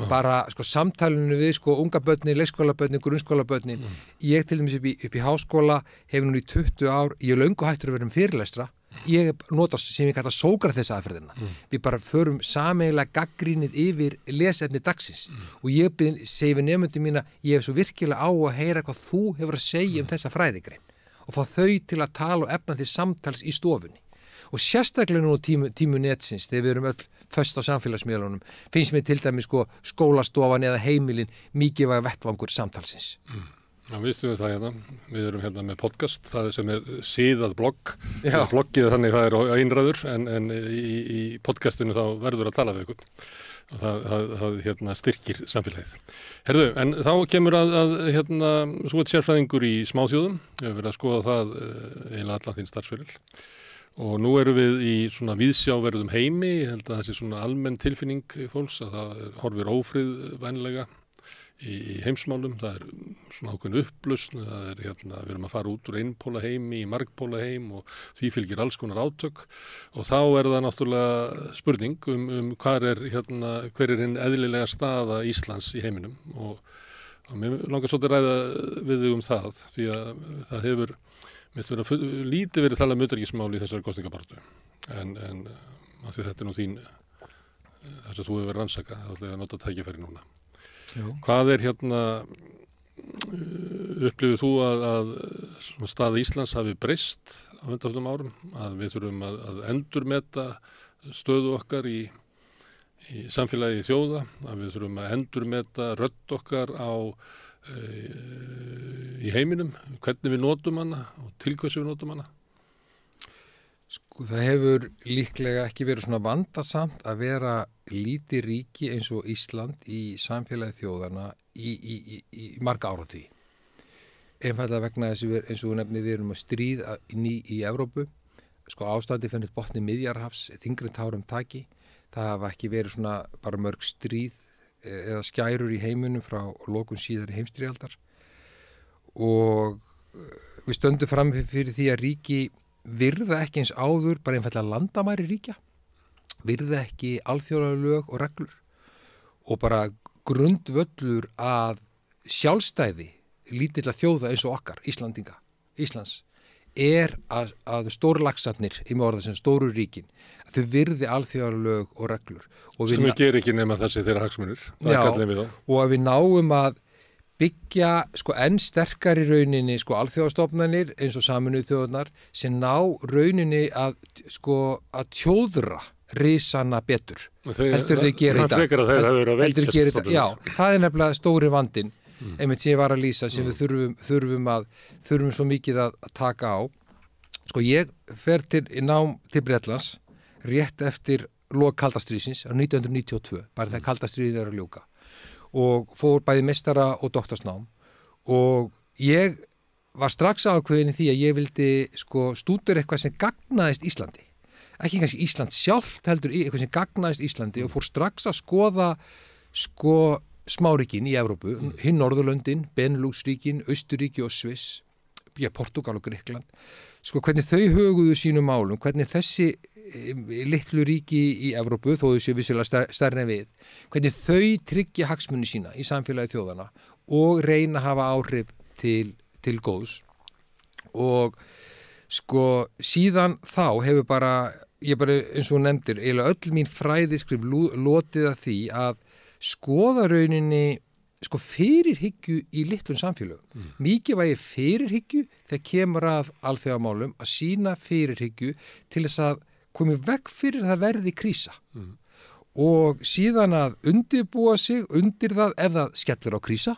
Bara samtalinu við unga börnin, leikskólabörnin, grunnskólabörnin. Ég til dæmis upp í háskóla hefur nú í 20 ár, ég er löngu hættur að vera fyrirlestra. Ég nota sem ég kalla Sókrates aðferðina. Við bara förum sameiginlega gaggrínið yfir lesefni dagsins og ég segi við nemendum mína, ég hef svo virkilega á að heyra hvað þú hefur að segja þessa fræðigrein og fá þau til að tala og efna því samtals í stofunni. Og sérstaklega nú tímu netsins, þegar við erum öll föst á samfélagsmiðlunum, finnst mér til dæmis skólastofan eða heimilin mikilvæg vettvangur samtalsins.
Já, við styrum það hérna. Við erum hérna með podcast, það sem síðað blogg. Bloggið þannig það á einræður, en í podcastinu þá verður að tala við ykkur. Og það hérna styrkir samfélagið. Herðu, en þá kemur að hérna, svo sérfræðingur í smáþjóðum. Við hefur verið að skoða það eiginlega allan þín starfsferil. Og nú erum við í svona víðsjáverðum heimi, ég held að það sé svona almenn tilfinning fólks að það horfir ófriðvænlega í heimsmálum, það svona ákveðin upplausn, það hérna, við erum að fara út úr einpóla heimi í margpóla heim og því fylgir alls konar átök og þá það náttúrulega spurning hver er hinn eðlilega staða Íslands í heiminum og mér langar svolítið ræða við þig það, því að það hefur lítið verið talað utanríkismál í þessari kosningabaráttu en af því þetta nú þín þess að þú hefur verið rannsaka, þá ætla ég að nota tækifæri núna. Já. Hvað hérna upplifir þú að staða Íslands hafi breyst á undanförnum árum, að við þurfum að endurmeta stöðu okkar í samfélagi þjóða, að við þurfum að endurmeta rödd okkar í heiminum, hvernig við notum hana og til hversu við notum hana?
Sko það hefur líklega ekki verið svona vandasamt að vera lítið ríki eins og Ísland í samfélagi þjóðana í marga áratugi. Einfallega vegna þess eins og nefnir við erum að stríð í Evrópu, sko ástandi fennir botni Miðjarðarhafs, þyngri tárum taki, það hafa ekki verið svona bara mörg stríð eða skærur í heiminum frá lokun síðari heimsstyrjaldar og við stöndum fram fyrir því að ríki virða ekki eins áður bara einfallega landamæri ríkja, virða ekki alþjóðlega lög og reglur og bara grundvöllur að sjálfstæði lítilla þjóða eins og okkar, Íslands, að stórlaxarnir, í með orða sem stóru ríkin, að þau virði alþjóðlega lög og reglur. Og
sem við gerum ekki nema þessi þeirra hagsmunir, það kallum við þá.
Og að við náum að byggja enn sterkar í rauninni alþjóðastofnanir eins og Sameinuðu þjóðirnar sem ná rauninni að tjóðra risana betur heldur þau gera í dag. Já, það er nefnilega stóri vandinn einmitt sem ég var að lýsa sem við þurfum svo mikið að taka á. Sko ég fer til nám til Bretlands rétt eftir lok kalda stríðsins á 1992, bara þegar kalda stríðið er að ljúka. Og fór bæði meistara og doktorsnám og ég var strax ákveðin í því að ég vildi stúdera eitthvað sem gagnaðist Íslandi. Ekki kannski Ísland sjálft heldur eitthvað sem gagnaðist Íslandi og fór strax að skoða smáríkin í Evrópu, hinn Norðurlöndin, Benelux-ríkin, Austurríki og Sviss, Portúgal og Grikkland. Hvernig þau höguðu sínum málum, hvernig þessi litlu ríki í Evrópu, þó þau séu vissilega stærri en við, hvernig þau tryggja hagsmuni sína í samfélagi þjóðana og reyna að hafa áhrif til góðs. Og síðan þá hefur ég eins og nefndir, eiginlega öll mín fræðiskrif lotið að því að skoða rauninni fyrirhyggju í litlum samfélögum. Mikið vægi fyrirhyggju þegar kemur að alþjóðamálum að sína fyrirhyggju til þess að komið vekk fyrir það verði krísa og síðan að undirbúa sig undir það ef það skellur á krísa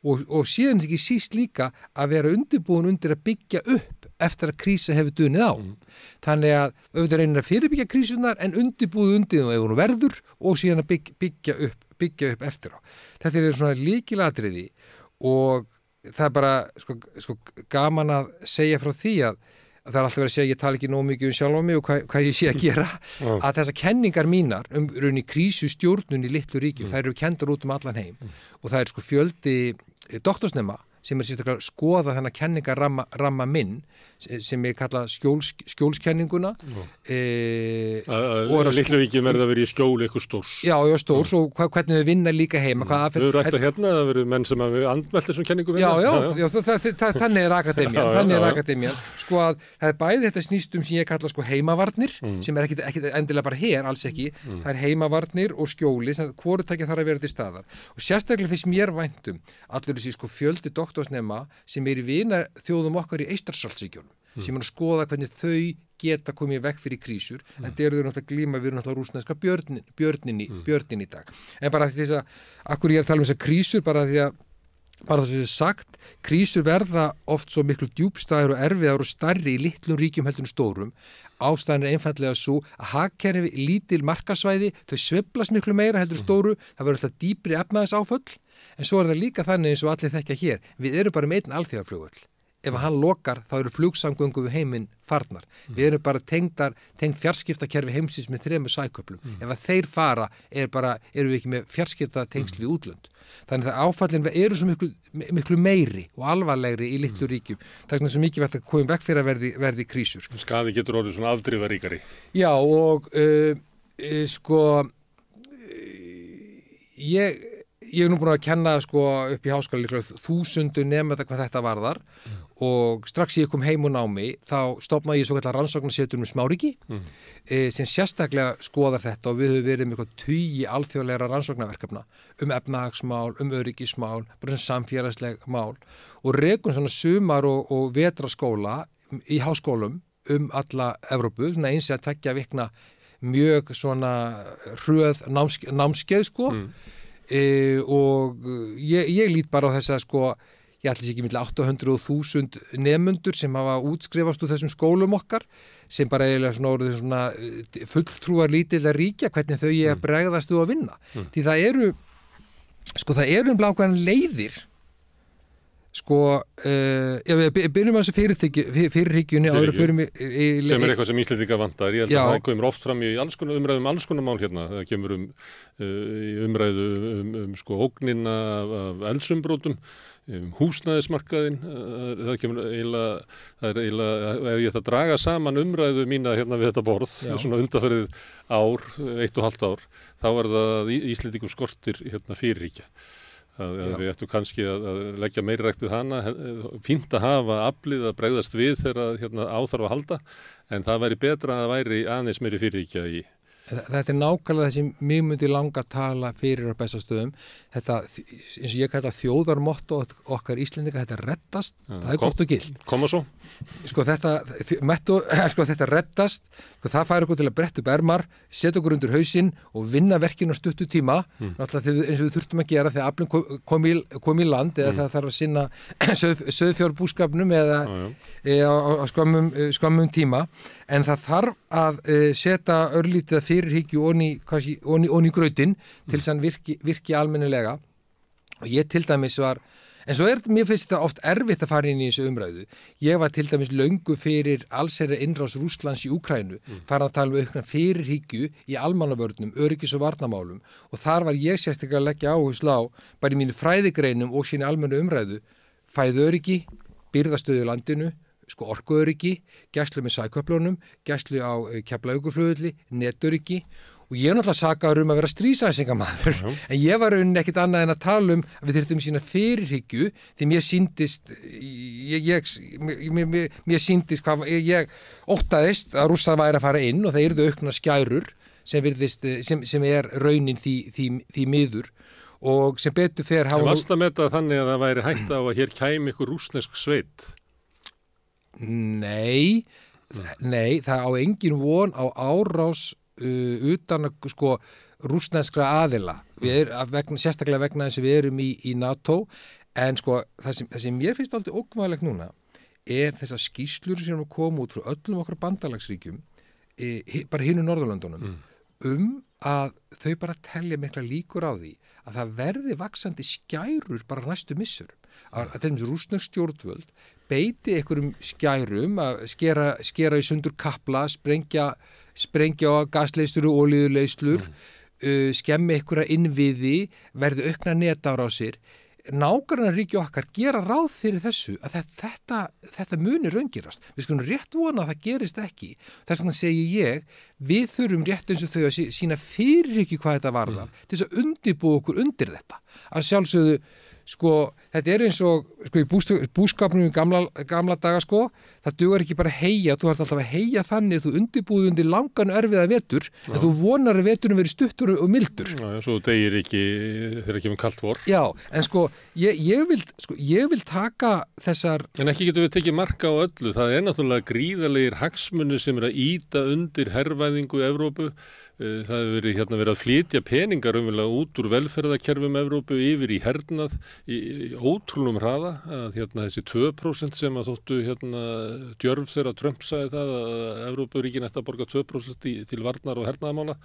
og síðan ekki síst líka að vera undirbúin undir að byggja upp eftir að krísa hefur dunið á. Þannig að auðvitað reynir að fyrirbyggja krísunar en undirbúið undir það ef hún verður og síðan að byggja upp eftir á. Þetta er svona lykilatriði og það er bara gaman að segja frá því að það er alltaf verið að segja að ég tala ekki nóg mikið sjálfa mig og hvað ég sé að gera að þessar kenningar mínar rauninni krísustjórnun í litlu ríkjum, þær eru kendar út allan heim og það er fjöldi doktorsnema sem er sérstaklega að skoða þennan kenningaramma minn sem ég kalla skjólskenninguna.
Litlu ríkjum það verið í skjól eitthvað stórs.
Já, stórs og hvernig þau vinna líka heima.
Við erum rætt að það verið menn sem að við andmælt þessum kenningum.
Já, þannig er akademían. Það er bæði þetta snýstum sem ég kalla heimavarnir, sem er ekki endilega bara her, alls ekki. Það er heimavarnir og skjóli, hvorutækja þarf að vera til staðar. Og sérstaklega finnst mér væntum allur þessi fjöldi doktorsnema sem er í vina þjóðum okkar í Eystrasaltsríkjunum sem er að skoða hvernig þau geta komið vekk fyrir krísur en það eru þau náttúrulega glíma við náttúrulega rússneska björnin í dag. En bara því þess að akkur ég er að tala um þessar krísur bara því að bara þess að sagt, krísur verða oft svo miklu djúpstæðar og erfiðar og stærri í litlum ríkjum heldur en stórum. Ástæðan er einfaldlega svo að hagkerfi lítil markasvæði, þau sveiflast miklu meira heldur en stóru, það verður alltaf dýpri efnahagsáföll, en svo er það líka þannig eins og allir þekkja hér. Við erum bara með einn alþjóðaflugvöll. Ef hann lokar, þá eru flugsamgöngu við heiminn farnar. Við erum bara tengd fjarskiptakerfi heimsins með 3 sæköflum. Ef að þeir fara, erum við ekki með fjarskiptatengsl við útlönd. Þannig að áfallin eru svo miklu meiri og alvarlegri í litlu ríkjum. Það er svo mikið vegt að koma vekk fyrir að verði krísur.
Skaði getur orðið svona afdrifaríkari.
Já, og ég nú búin að kenna upp í háskóla líklega 1000 nemenda hvað þetta varðar og strax ég kom heim og námi þá stofnaði ég svo kallar rannsóknarsetur Smáríki sem sérstaklega skoðar þetta og við höfum verið með 20 alþjóðlegra rannsóknarverkefna efnahagsmál, öryggismál, bara samfélagsleg mál og rekum svona sumar og vetraskóla í háskólum alla Evrópu, svona eins að 2 vikna mjög svona hröð námskeið og ég lít bara á þessa ég ætla sér ekki milli 800.000 nemendur sem hafa útskrifast úr þessum skólum okkar sem bara eiginlega svona orðið svona fulltrúar lítilla ríkja hvernig þau ég að bregðast og að vinna því það eru ákveðnar leiðir ef við byrjum að þessu fyrirhyggjunni
sem eitthvað sem Íslendinga vantar ég held að það kemur oft fram í umræðum alls konar mál hérna, það kemur umræðu ógnina af eldsumbrotum húsnæðismarkaðinn það kemur eiginlega ef ég ætla að draga saman umræðu mína hérna við þetta borð svona undanfarið ár, 1,5 ár þá er það Íslendingum skortir hérna fyrirhyggja að við ættum kannski að leggja meiri rækt við hana, fínt að hafa aflið að bregðast við þegar áþarf að halda, en það væri betra að það væri aðeins meiri fyrirhyggja í.
Þetta er nákvæmlega þessi mjög myndi langa tala fyrir á bestastöðum. Þetta, eins og ég kalla þjóðarmotto okkar Íslendinga, þetta reddast, það er gott og gilt.
Koma svo.
Þetta reddast, það fær okkur til að bretta upp ermar, setja okkur undir hausinn og vinna verkinu á stuttu tíma, eins og við þurftum að gera þegar aflinn kom í land eða það þarf að sinna sauðfjárbúskapnum eða á skömmum tíma, en það þarf að setja örlítið fyrirhyggju onni í grautinn til þess að hann virki almennilega og ég til dæmis var en svo mér finnst þetta oft erfitt að fara inn í þessu umræðu ég var til dæmis löngu fyrir allsherjar innrás Rússlands í Úkraínu fara að tala aukna fyrirhyggju í almannavörnum, öryggis- og varnarmálum og þar var ég sérstaklega að leggja áherslu á bara í mínu fræðigreinum og sínu almennu umræðu fæðuöryggi, birgðastöðu í landinu orkuöryggi, gæslu með sæköflunum, gæslu á Keflavíkurflugvelli, netöryggi og ég er náttúrulega sakaður að vera stríðsæsingamaður en ég var rauninni ekkit annað en að tala að við þurftum sína fyrirhyggju því mér sýndist ég óttaðist að Rússar væri að fara inn og það yrðu aukna skærur sem er raunin því miður og sem betur fer
En varst að meta þannig að það væri hægt á að hér kæmi ykkur rússnesk sveit?
Nei, það á engin von á árás utan rússneskra aðila sérstaklega vegna þess að við erum í NATO en það sem mér finnst aldrei ógnvænlegt núna er þessar skýrslur sem koma út frá öllum okkar bandalagsríkjum bara hinu Norðurlöndunum að þau bara telja mikla líkur á því að það verði vaxandi skærur bara næstu missurum að þeim rússnesk stjórnvöld beiti einhverjum skærum að skera í sundur kapla, sprengja á gasleiðslur og olíuleiðslur, skemmi einhverja innviði, verði aukna netárásir. Nágrannaríki okkar gera ráð fyrir þessu að þetta muni raungerast. Við skulum rétt vona að það gerist ekki. Þess vegna segi ég, við þurfum rétt eins og þau að sína fyrirhyggju hvað þetta varðar, til þess að undirbúa okkur undir þetta. Að sjálfsögðu, þetta er eins og sko í búskapnum í gamla daga sko, það dugar ekki bara heia, þú þarf alltaf að heia þannig að þú undirbúið undir langan erfiða vetur en þú vonar að veturinn verið stuttur og mildur.
Já, svo degir ekki þegar ekki kalt vor.
Já, en sko ég vil taka þessar...
En ekki getum við tekið marka á öllu, það náttúrulega gríðarlegir hagsmunir sem að ýta undir hervæðingu Evrópu. Það hefur verið að flytja peningar út úr velferðarkerfum Evrópu yfir í hernað í ótrúlum hraða að þessi 2% sem að þóttu djörf þegar Trump sagði það að Evrópuríkin ætti að borga 2% til varnar og hernaðamála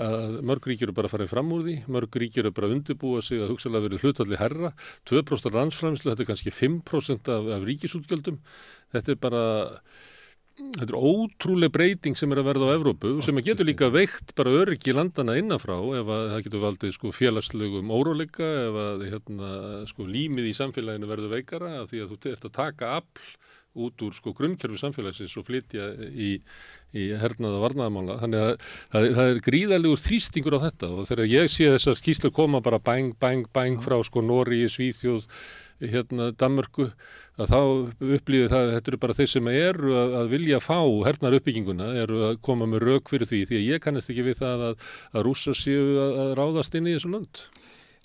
að mörg ríkir eru bara að fara fram úr því, mörg ríkir eru bara að undirbúa sig að hugsanlega verið hlutfalli herra, 2% af landsframleiðslu, þetta er kannski 5% af ríkisútgjöldum, þetta er ótrúleg breyting sem að verða á Evrópu sem að getur líka veikt bara öryggi landana innanfrá ef að það getur valdið félagslegum óróleika ef að límið í samfélaginu verður veikara af því að þú ert að taka afl út úr grunnkerfi samfélagsins og flytja í hernað og varnaðamála. Þannig að það er gríðarlegur þrýstingur á þetta og þegar ég sé þessar skýrslu koma bara bang frá Noregi, Svíþjóð, Danmörku að þá upplýði það að þetta eru bara þeir sem eru að vilja fá hernar uppbygginguna eru að koma með rök fyrir því að ég kannast ekki við það að Rússar séu að ráðast inn í þessu lönd.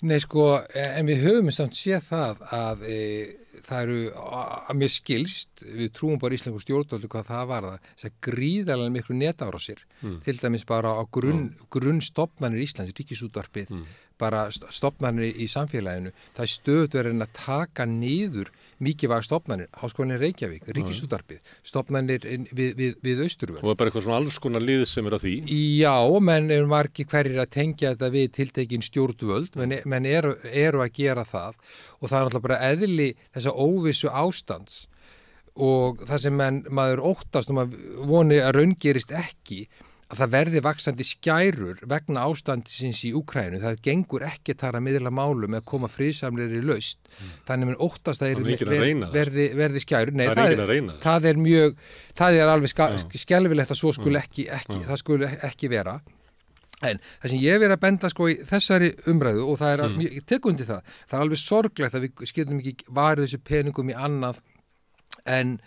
Nei en við höfum samt séð það að það eru að mér skilst, við trúum bara íslensku stjórnvöldu hvað það var þess að gríðarlega miklu netárásir til dæmis bara á grunnstofnanir Íslands, ríkisútvarpið bara stofnanir í samfélaginu það er stöðugt verið að taka niður mikilvæga stofnanir, Háskólinn Reykjavík, ríkisútvarpið, stofnanir við Austurvöll.
Og það er bara eitthvað svona alls konar lið sem er að því?
Já, menn eru margir hverjir að tengja þetta við tiltekin stjórnvöld, menn eru að gera það og það er náttúrulega bara eðli þessa óvissu ástands og það sem maður óttast og maður voni að raungerist ekki að það verði vaxandi skærur vegna ástandsins í Úkraínu. Það gengur ekki þar að miðla málum með að koma friðsamlegri lausn. Þannig að óttast að verði skærur. Nei, það er alveg skelfilegt að svo skuli það skuli ekki vera. En það sem ég verið að benda í þessari umræðu og það er ég tek undir það er alveg sorglegt að við getum ekki varið þessu peningum í annað en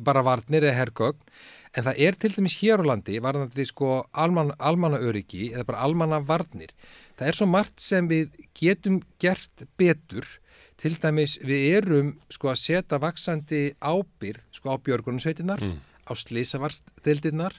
bara varnir eða hergögn en það er til dæmis hér á landi varðandi almannaöryggi eða bara almannavarnir. Það er svo margt sem við getum gert betur til dæmis við erum að setja vaxandi ábyrgð á björgunarsveitirnar, á slysavarðsdeildirnar,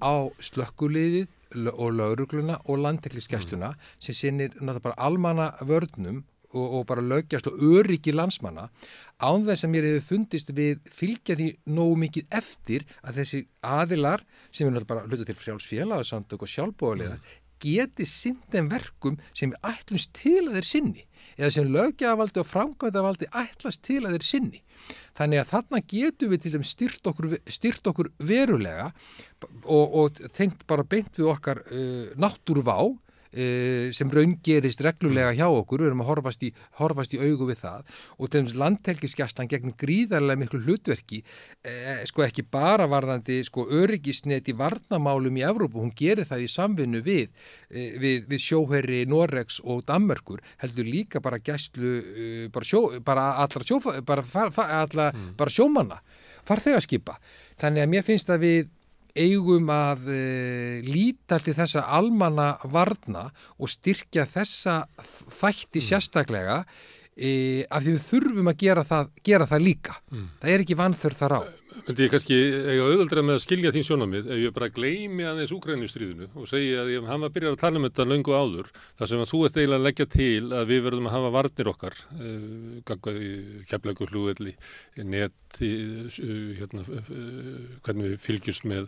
á slökkviliðið og lögregluna og landhelgisgæsluna sem sinnir náttúrulega bara almannavörnum og bara löggjast og öryggi landsmanna án þess að mér hefur fundist við fylgja því nógu mikið eftir að þessi aðilar sem er bara hluta til frjálsfélagasamtök og sjálfboðaliðar geti sinnt þeim verkum sem við ætlumst til að þeir sinni eða sem löggjafarvaldi og framkvæmdarvaldi ætlast til að þeir sinni. Þannig að þarna getum við til dæmis styrt okkur verulega og tengt bara beint við okkar náttúruvá sem raungerist reglulega hjá okkur, við erum að horfast í augu við það og til dæmis landhelgisgæslan gegn gríðarlega miklu hlutverki ekki bara varðandi öryggisnet í varnarmálum í Evrópu, hún gerir það í samvinnu við sjóherri Noregs og Danmerkur, heldur líka bara gæslu bara sjómanna, farþegaskipa. Þannig að mér finnst að við eigum að líta til þessa almanna varna og styrkja þessa þætti sérstaklega af því við þurfum að gera það líka. Það er ekki vanþörf þar á.
Myndi ég kannski eiga auðveldara með að skilja þín sjónarmið ef ég bara gleymi aðeins Úkraínustríðinu og segja að hann var byrjað að tala um þetta löngu áður þar sem að þú ert eiginlega að leggja til að við verðum að hafa varnir okkar Keflavíkurflugvelli, net hvernig við fylgjumst með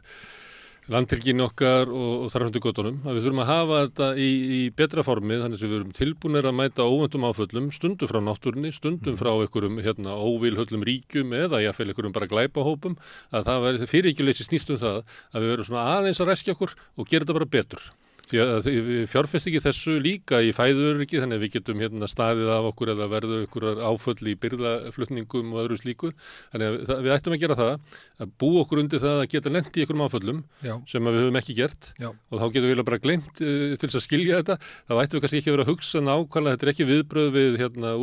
landhelginni okkar og þar hundu göttunum, að við þurfum að hafa þetta í betra formið, þannig að við verum tilbúinir að mæta óvæntum áföllum, stundum frá náttúrunni, stundum frá einhverjum óvilhöllum ríkjum eða jafnvel einhverjum bara glæpahópum, að það væri fyrirækjuleysi snýst um það að við verum svona aðeins að ræskja okkur og gera þetta bara betur. Því að við fjárfest ekki þessu líka í fæðuöryggi, þannig að við getum staðið af okkur eða verður einhverjar áföll í birgðaflutningum og öðru slíku. Þannig að við ættum að gera það, að búa okkur undir það að geta lent í einhverjum áföllum sem við höfum ekki gert og þá getum við bara gleymt til þess að skilja þetta. Þá ættum við kannski ekki að vera að hugsa nákvæmlega, þetta er ekki viðbrögð við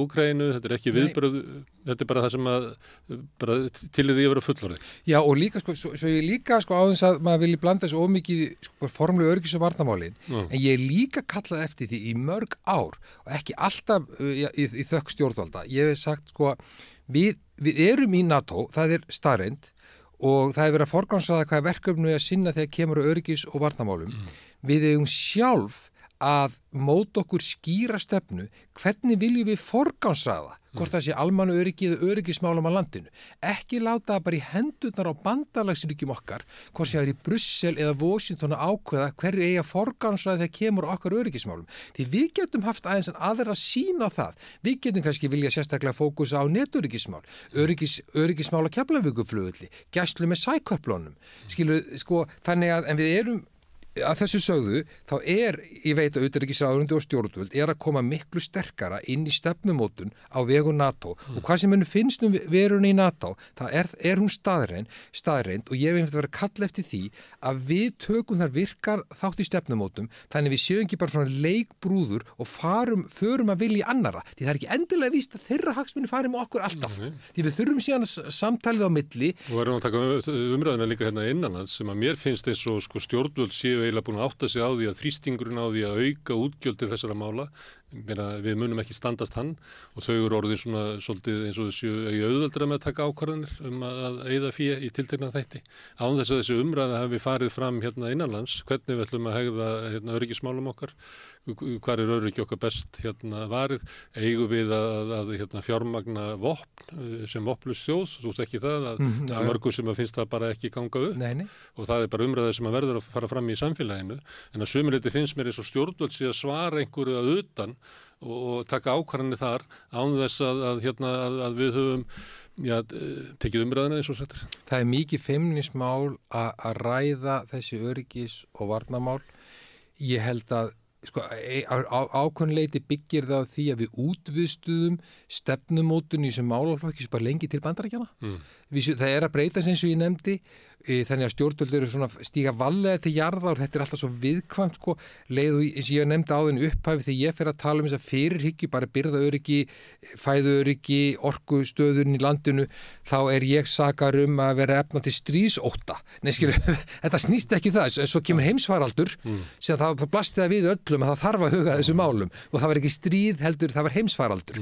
Úkraínu, þetta er ekki viðbrögð, þetta er bara það sem að bara til því að vera fullorðið. Já, og líka svo ég líka áðins að maður vilji blanda þessu ómikið formlegu öryggis- og varnarmálin, en ég líka kallað eftir því í mörg ár og ekki alltaf í þökk stjórnvalda. Ég hef sagt við erum í NATO, það er staðreynd og það hefur verið að forgangsraða hvað verkefni að sinna þegar kemur á öryggis- og varnarmálum. Við eigum sjálf að móta okkur skýra stefnu, hvernig viljum við forgangsraða, hvort það sé almannaöryggi eða öryggismálum á landinu. Ekki láta það bara í hendurnar á bandalagsríkjum okkar, hvort sé það í Brussel eða Washington að ákveða hverju eigi að forgangsraða þegar kemur okkar öryggismálum. Því við getum haft aðeins aðra sýn á það. Við getum kannski vilja sérstaklega fókusa á netöryggismál, öryggismál á Keflavíkurflugvelli, gæslu með sæköflunum. Þannig að en við erum að þessu sögðu, þá ég veit að utanríkisráðuneyti og stjórnvöld að koma miklu sterkara inn í stefnumótun á vegu NATO og hvað sem henni finnst verunni í NATO, það er hún staðreind og ég hef verið að kalla eftir því að við tökum þar virkar þátt í stefnumótum, þannig við séum ekki bara svona leikbrúður og förum að vilja annara, því það er ekki endilega víst að þeirra hagsmunni fari með okkur alltaf, því við þurfum síðan samtalið á milli. Og erum að taka umræðina líka innanlands sem að mér finnst eins og stjórnvöld séu eiginlega búin að átta sig á því að þrýstingurinn á því að auka útgjöld til þessara mála, við munum ekki standast hann og þau eru orðið svona svolítið eins og þessu auðveldra með að taka ákvarðanir að eyða fé í tiltekna þætti. Án þess að þessi umræða hafi farið fram innanlands, hvernig við ætlum að hegða öryggismálum okkar, hvar er öryggi okkar best varið, eigum við að fjármagna vopn sem vopnlaus þjóð, þú veist ekki það að mörgu sem að finnst það bara ekki ganga upp. Nei. Og það er bara umræða sem að verður að fara fram í samfélaginu, en að sumuleyti finnst mér eins og stjórnvöld sé að svara einhverju að utan og taka ákvarðanir þar án þess að við höfum tekið umræðina eins og settir. Það er mikið feimnismál að ræða þessi öryggis- og varnarmál. Ég held að ákveðinleiti byggir það á því að við útviðstuðum stefnumótun í þessum málaflokki sem bara lengi til Bandaríkjanna. Það er að breytast eins og ég nefndi, þannig að stjórnvöld eru svona stíga vallega til jarða og þetta er alltaf svo viðkvæmt leið og eins og ég nefndi á þenni upphæfi þegar ég fer að tala um þess að fyrirhyggju, bara birgðaöryggi, fæðuöryggi, orkustöðun í landinu, þá er ég sakar að vera efna til stríðsótta. Þetta snýst ekki það, svo kemur heimsfaraldur sem það blasti það við öllum að það þarf að huga þessu málum og það var ekki stríð heldur, það var heimsfaraldur.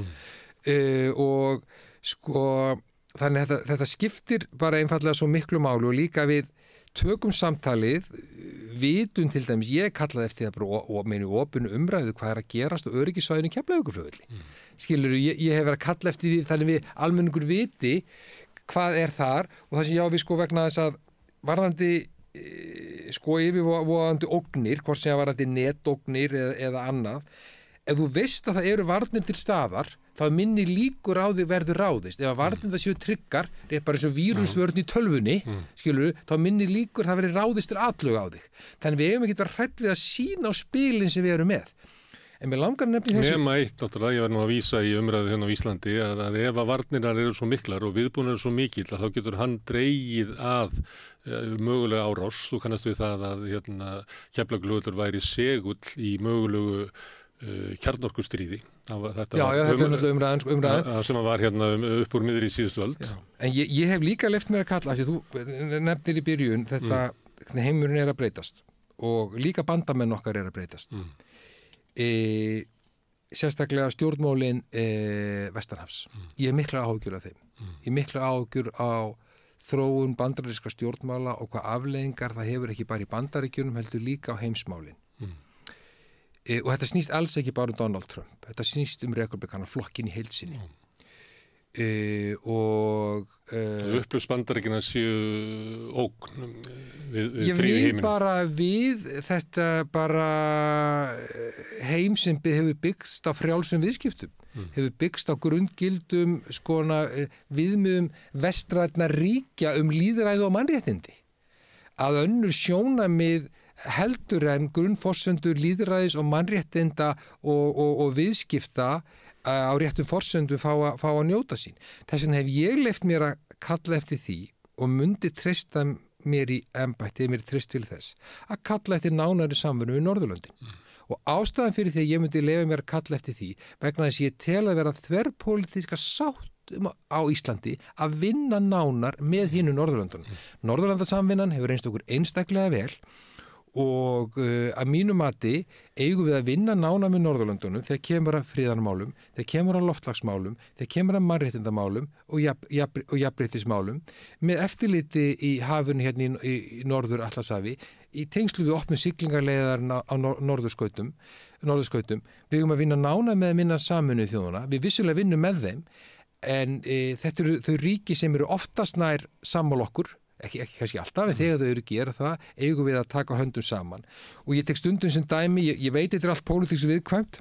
Þannig að þetta skiptir bara einfallega svo miklu málu og líka við tökum samtalið, vitum til dæmis, ég kallaði eftir það bara og meinu opinu umræðu hvað er að gerast og öryggissvæðinu Keflavíkurflugvelli. Skilurðu, ég hef verið að kalla eftir því þannig við almenningur viti hvað er þar og það sem við vegna þess að varðandi yfirvofandi ógnir, hvort sem varðandi netógnir eða annað, ef þú veist að það eru varnir til staðar þá minni líkur á því verður ráðist. Ef að varnir það séu tryggar, bara eins og vírusvörn í tölvunni, skilur, þá minni líkur það verður ráðist til atlögu á þig. Þannig við eigum ekki verið hrædd við að sýna á spilin sem við erum með. En mér langar nefnilega þessu. Nema eitt, náttúrulega, ég var nú að vísa í umræðu á Íslandi að ef að varnirnar eru svo miklar og viðbúnar eru svo mikill að þá getur hann dregið að mögulega árás. Þú kannast við það að Keflavíkurflugvöllur væri segull í mögulegu kjarnorkustríði. Þetta er umræðan sem var upp úr miðri í síðustu öld. En ég hef líka leyft mér að kalla, því þú nefnir í byrjun þetta heimurinn er að breytast og líka bandamenn okkar er að breytast. Sérstaklega stjórnmálin Vestanhafs. Ég hef mikla áhyggjur af þeim. Ég hef mikla áhyggjur á þróun bandarískra stjórnmála og hvað afleiðingar það hefur ekki bara í Bandaríkjunum heldur líka á heimsmálin. Og þetta snýst alls ekki bara Donald Trump, þetta snýst republikana flokkin í heild sinni. Upplöfs Bandaríkjanna séu ógn við fríu heiminn. Bara við þetta bara heim sem hefur byggst á frjálsum viðskiptum, hefur byggst á grundgildum viðmiðum vestrænna ríkja lýðræði og mannréttindi. Að önnur sjónarmið
heldur en grunnforsendur lýðræðis og mannréttinda og viðskipta á réttum forsendum fá að njóta sín. Þess vegna hef ég leyft mér að kalla eftir því og myndi treysta mér í embætti, mér treyst til þess, að kalla eftir nánari samvinnu við Norðurlöndin. Og ástæðan fyrir því að ég myndi leyfa mér að kalla eftir því vegna þess að ég tel að vera þverpólitíska sátt á Íslandi að vinna nánar með hinu Norðurlöndunum. Norðurlandasamvinnan hefur reynst okkur einstaklega vel og að mínu mati eigum við að vinna nánar með Norðurlöndunum þegar kemur að friðarmálum, þegar kemur að loftslagsmálum, þegar kemur að mannréttindamálum og jafnréttismálum með eftirliti í hafinu hérna í Norður Atlantshafi í tengslu við opnu siglingarleiðarinn á norðurskautum. Við eigum að vinna nánar með að minna Sameinuðu þjóðanna. Við vissulega vinnum með þeim en þetta eru þau ríki sem eru oftast nær sammála okkur, ekki kannski alltaf, en þegar þau eru gera það, eigum við að taka höndum saman. Og ég tek stundum sem dæmi, ég veit þetta er allt pólitíks viðkvæmt,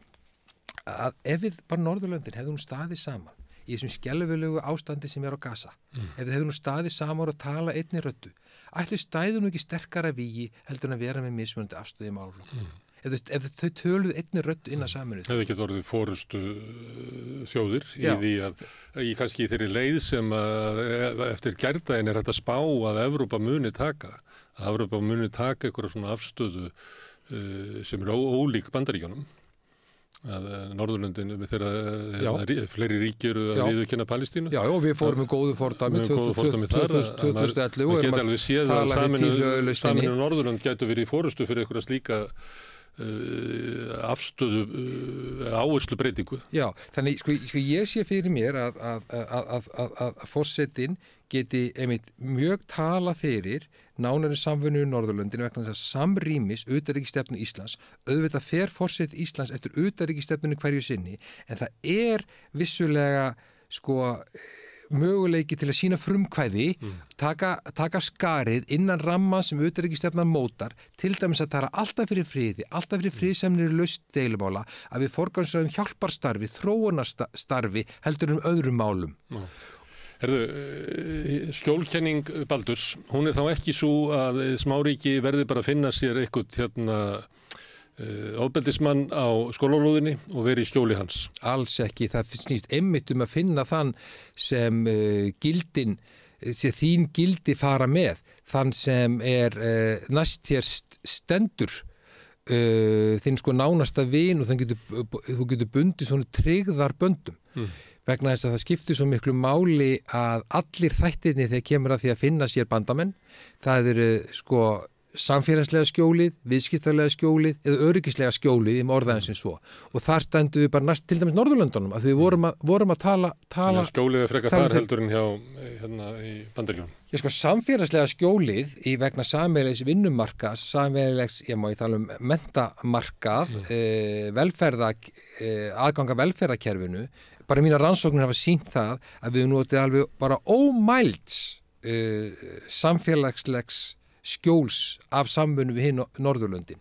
að ef við bara Norðurlöndin hefðum staðið saman í þessum skelfilegu ástandi sem er á Gaza, ef við hefðum staðið saman og tala einni röddu, ætli stæðu nú ekki sterkara vígi heldur en að vera með mismunandi afstöðu í málaflokkum. Ef þau töluðu einni röddu innan Sameinuðu.
Hefði ekki orðið fórustu þjóðir í því að í kannski þeirri leið sem eftir gærdaginn er hægt að spá að Evrópa muni taka. Að Evrópa muni taka einhverja svona afstöðu sem er ólík Bandaríkjunum. Að Norðurlöndin þegar fleiri ríki eru að viðurkenna Palestínu.
Já, og við fórum með góðu fordæmi 2011
og geta alveg séð að Sameinuðu Norðurlönd getur verið í fórustu fyrir einhverja slíka afstöðu áherslu breytingu.
Já, þannig sko ég sé fyrir mér að forsetinn geti einmitt mjög tala fyrir nánari samvinnu í Norðurlöndin vegna þess að samrýmis utanríkisstefnu Íslands. Auðvitað fer forseti Íslands eftir utanríkisstefnunni hverju sinni, en það er vissulega möguleiki til að sína frumkvæði, taka skarið innan ramma sem utanríkisstefnan mótar, til dæmis að tala alltaf fyrir friði, alltaf fyrir friðsemnir laust deilumála, að við forgangsröðum hjálparstarfi, þróunarstarfi heldur öðrum málum.
Skjólkenning Baldurs, hún er þá ekki svo að smáríki verði bara að finna sér eitthvað ofbeldismann á skólalóðinni og verið í skjóli hans.
Alls ekki, það snýst einmitt að finna þann sem gildin, sem þín gildi fara með, þann sem er næst þér stendur, þinn nánasta vin og þú getur bundið svona tryggðarböndum. Vegna þess að það skiptir svo miklu máli að allir þættirnir þegar kemur að því að finna sér bandamenn, það eru samfélagslega skjólið, viðskiptalega skjólið eða öryggislega skjólið í orðaðin sem svo. Og þar stendum við bara næst til dæmis Norðurlöndunum að við vorum að tala
skjólið er frekar þar heldur en hjá hérna í Bandaríkjunum.
Já, samfélagslega skjólið í vegna sameiginlegs vinnumarkaðs, sameiginlegs, ég má tala menntamarkað, aðganga velferðarkerfinu, bara mínar rannsóknir hafa sýnt það að við notið alveg bara ómælds samfélagslegs skjóls af samvinnu við hinn Norðurlöndin.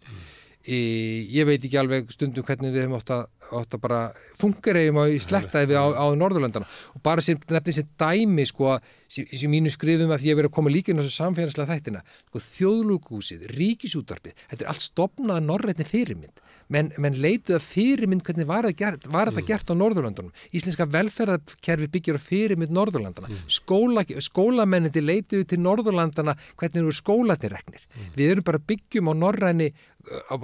Ég veit ekki alveg stundum hvernig við höfum átt að bara fungeregjum í slettaði á Norðurlöndana og bara sem nefnir sem dæmi sem mínu skrifum að ég verið að koma líka inn á þessu samfélagslega þættina þjóðlúkhúsið, ríkisútvarpið, þetta er allt stofnað að norrænni fyrirmynd. Menn leituð að fyrirmynd hvernig var þetta gert á Norðurlöndunum. Íslenska velferðarkerfi byggir á fyrirmynd Norðurlandana. Skólamennindi leituðu til Norðurlandana hvernig eru skólarnir reknir. Við erum bara byggjum á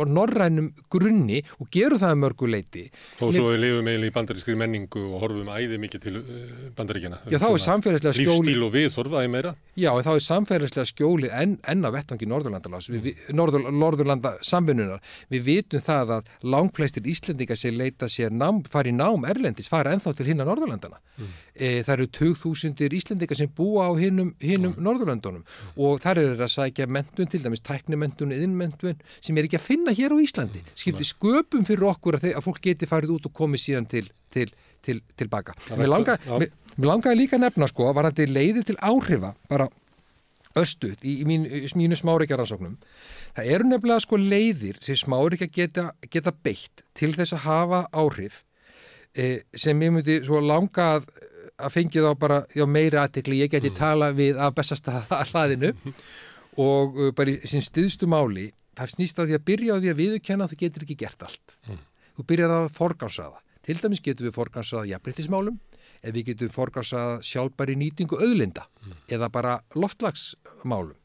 norrænum grunni og gerum það að mörgu leiti.
Þó svo við lifum eiginlega í bandarískri menningu og horfum æði mikið til Bandaríkjanna.
Já, þá er samfélagslega skjólið
lífstíl og viðhorf æði meira.
Já, þá er samfélagslega skjólið enn á vettvangi Norðurlanda samvinnunar. Við vitum það að langflestir Íslendingar sem leita sér fara í nám erlendis, fara ennþá til hinna Norðurlandana. Það eru 20.000 Íslendingar sem búa á hinum Norðurlandunum og þar eru að sækja menntun, til dæmis tæknimenntun, iðnmenntun sem er ekki að finna hér á Íslandi. Skipti sköpum fyrir okkur að fólk geti farið út og komið síðan tilbaka. Mér langaði líka að nefna varðandi leiði til áhrifa, bara örstuð í mínu smáríkjaransóknum. Það eru nefnilega leiðir sem smáríkja geta beitt til þess að hafa áhrif sem ég myndi svo langa að fengi þá bara meira athygli. Ég geti tala við af Bessastaðahlaðinu og bara í sín styðstu máli það snýst á því að byrja á því að viðurkenna að þú getur ekki gert allt. Þú byrjar að forgangsraða. Til dæmis getum við forgangsraða jafnréttismálum, ef við getum forgangsraða sjálfbæri nýtingu auðlinda eða bara loftslagsmálum.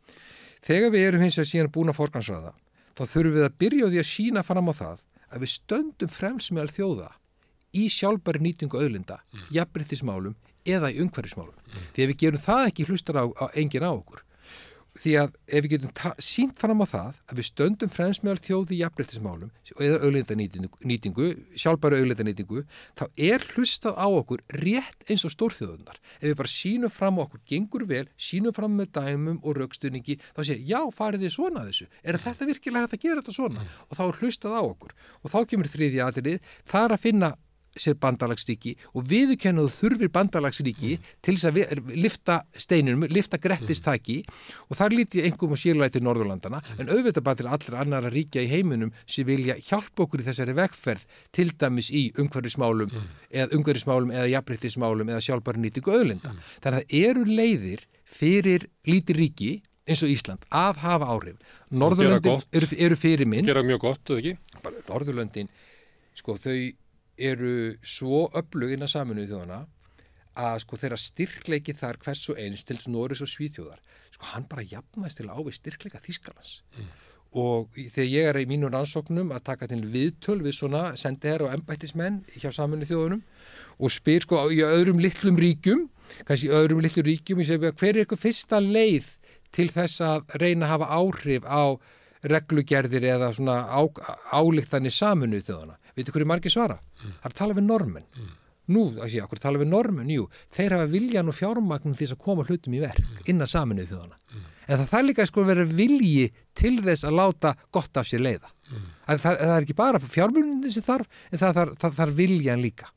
Þegar við erum hins vegar síðan búin að forgangsraða, þá þurfum við að byrja á því að sýna fram á það að við stöndum fremst meðal þjóða í sjálfbæri nýtingu auðlinda, jafnréttismálum eða í umhverfismálum. Því ef við gerum það ekki hlustar enginn á okkur. Því að ef við getum sýnt fram á það að við stöndum fremst meðal þjóði í jafnréttismálum eða auðlindanýtingu, sjálfbæri auðlindanýtingu, þá hlustað á okkur rétt eins og stórþjóðunar. Ef við bara sýnum fram á okkur, gengur vel, sýnum fram með dæmum og rökstuðningi, þá segir, já, farið þið svona að þessu. Þetta virkilega hægt að gera þetta svona? Og þá hlustað á okkur. Og þá kemur þriðja atriðið, það að finna sér bandalagsríki og viðurkenna þú þurfir bandalagsríki til þess að lyfta steininum, lyfta grettistaki og þar lít ég einhverjum og sérlega til Norðurlandana en auðvitað bara til allra annara ríkja í heiminum sem vilja hjálpa okkur í þessari vegferð til dæmis í umhverfismálum eða jafnréttismálum eða sjálfbæri nýtingu auðlinda. Þannig að það eru leiðir fyrir lítil ríki eins og Ísland að hafa áhrif. Norðurlöndin eru fyrirmynd.
Gera mjög gott, eða ekki?
Norðurlöndin, sko, þau eru svo öflug innan Sameinuðu þjóðanna að sko þeirra styrkleiki þar hvers og eins til Noregs og Svíþjóðar, sko hann bara jafnast til á við styrkleika Þýskalands. Og þegar ég er í mínum rannsóknum að taka til viðtöl við svona sendiherra og embættismenn hjá Sameinuðu þjóðunum og spyr sko í öðrum litlum ríkjum, kannski í öðrum litlum ríkjum, ég segi hver ykkur fyrsta leið til þess að reyna að hafa áhrif á reglugerðir eða svona ályktanir Sameinuðu þjóðanna. Veitu hverju margir svara? Það er að tala við normenn. Nú, okkur tala við normenn, jú, þeir hafa viljan og fjármagnum til þess að koma hlutum í verk innan Sameinuðu þjóðanna. En það líka sko verið vilji til þess að láta gott af sér leiða. Það er ekki bara fjármunni sem þarf, en það þarf viljan líka.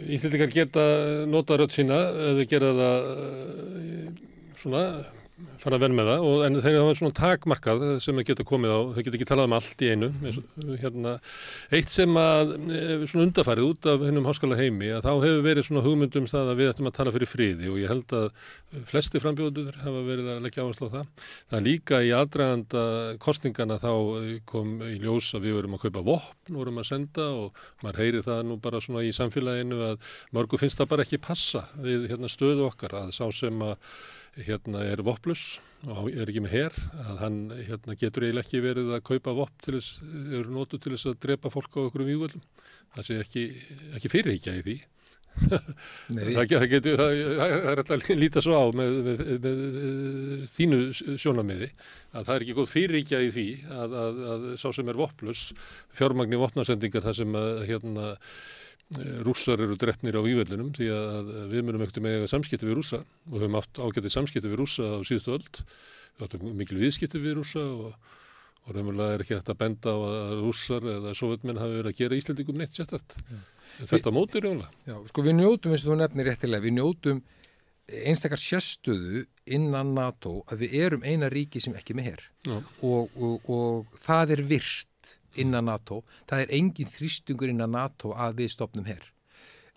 Íslendingar geta nota rödd sína eða gera það svona fara að verð með það, en þeir hafa svona takmarkað sem geta komið á, þau geta ekki talað allt í einu. Eitt sem að svona undarfærið út af hennum háskóla heimi, að þá hefur verið svona hugmyndum það að við ættum að tala fyrir friði og ég held að flesti frambjóðendur hafa verið að leggja áherslu á það. Það líka í aðdraganda kosningana þá kom í ljós að við vorum að kaupa vopn, vorum að senda og maður heyri það nú bara svona í samfélaginu að mörgu finnst það bara ekki passa við stöðu okkar að sá sem að er vopnlaus og er ekki með her, að hann getur eiginlega ekki verið að kaupa vopn til þess, eru notuð til þess að drepa fólk á okkur vígvöldum. Það sé ekki fyrirhyggja í því. Það er alltaf að líta svo á með þínu sjónarmiði að það er ekki góð fyrirhyggja í því að sá sem er vopnlaus fjármagni vopnasendingar þar sem að Rússar eru drepnir á vígvellinum því að við munum ekkert með samskipti við Rússa og höfum átt ágætið samskipti við Rússa á síðustu öld. Við áttum mikil viðskipti við Rússa og raunverulega er ekki hægt að benda á að Rússar eða Sovétmenn hafi verið að gera Íslendingum neitt sérstætt. Þetta móti raunverulega. Já, sko við njótum, eins og þú nefnir réttilega, við njótum einstakar sérstöðu innan NATO að við erum eina ríki sem ekki með her og það er virt innan NATO, það er engin þrýstungur innan NATO að við stofnum her.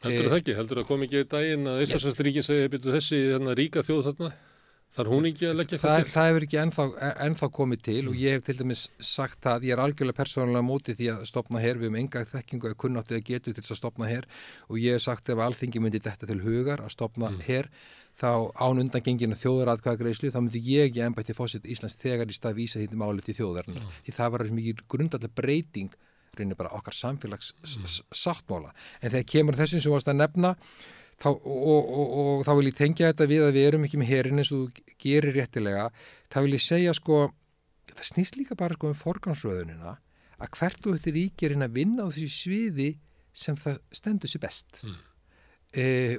Heldur það ekki? Heldur það kom ekki í daginn að Íslandsríkin segja byrju þessi ríka þjóð þarna? Þarf hún ekki að leggja eitthvað til? Það hefur ekki ennþá komið til og ég hef til dæmis sagt það, ég er algjörlega persónulega móti því að stofna her, við höfum enga þekkingu eða kunnáttu eða getu til þess að stofna her og ég hef sagt ef Alþingi myndi þetta til hugar að stofna her, þá án undangenginu þjóðaratkvæðagreiðslu, þá myndi ég í embætti forseta Íslands þegar í stað vísa því máli til þjóðarinnar. Því það var mikið grundvallar breyting reynir bara okkar samfélags sáttmála. En þegar kemur þessum sem varst að nefna og þá vil ég tengja þetta við að við erum ekki með herinn eins og þú gerir réttilega, þá vil ég segja sko, það snýst líka bara sko forgangsröðunina að hvert og þetta ríki að vinna á þessi sviði sem það stendur sér best.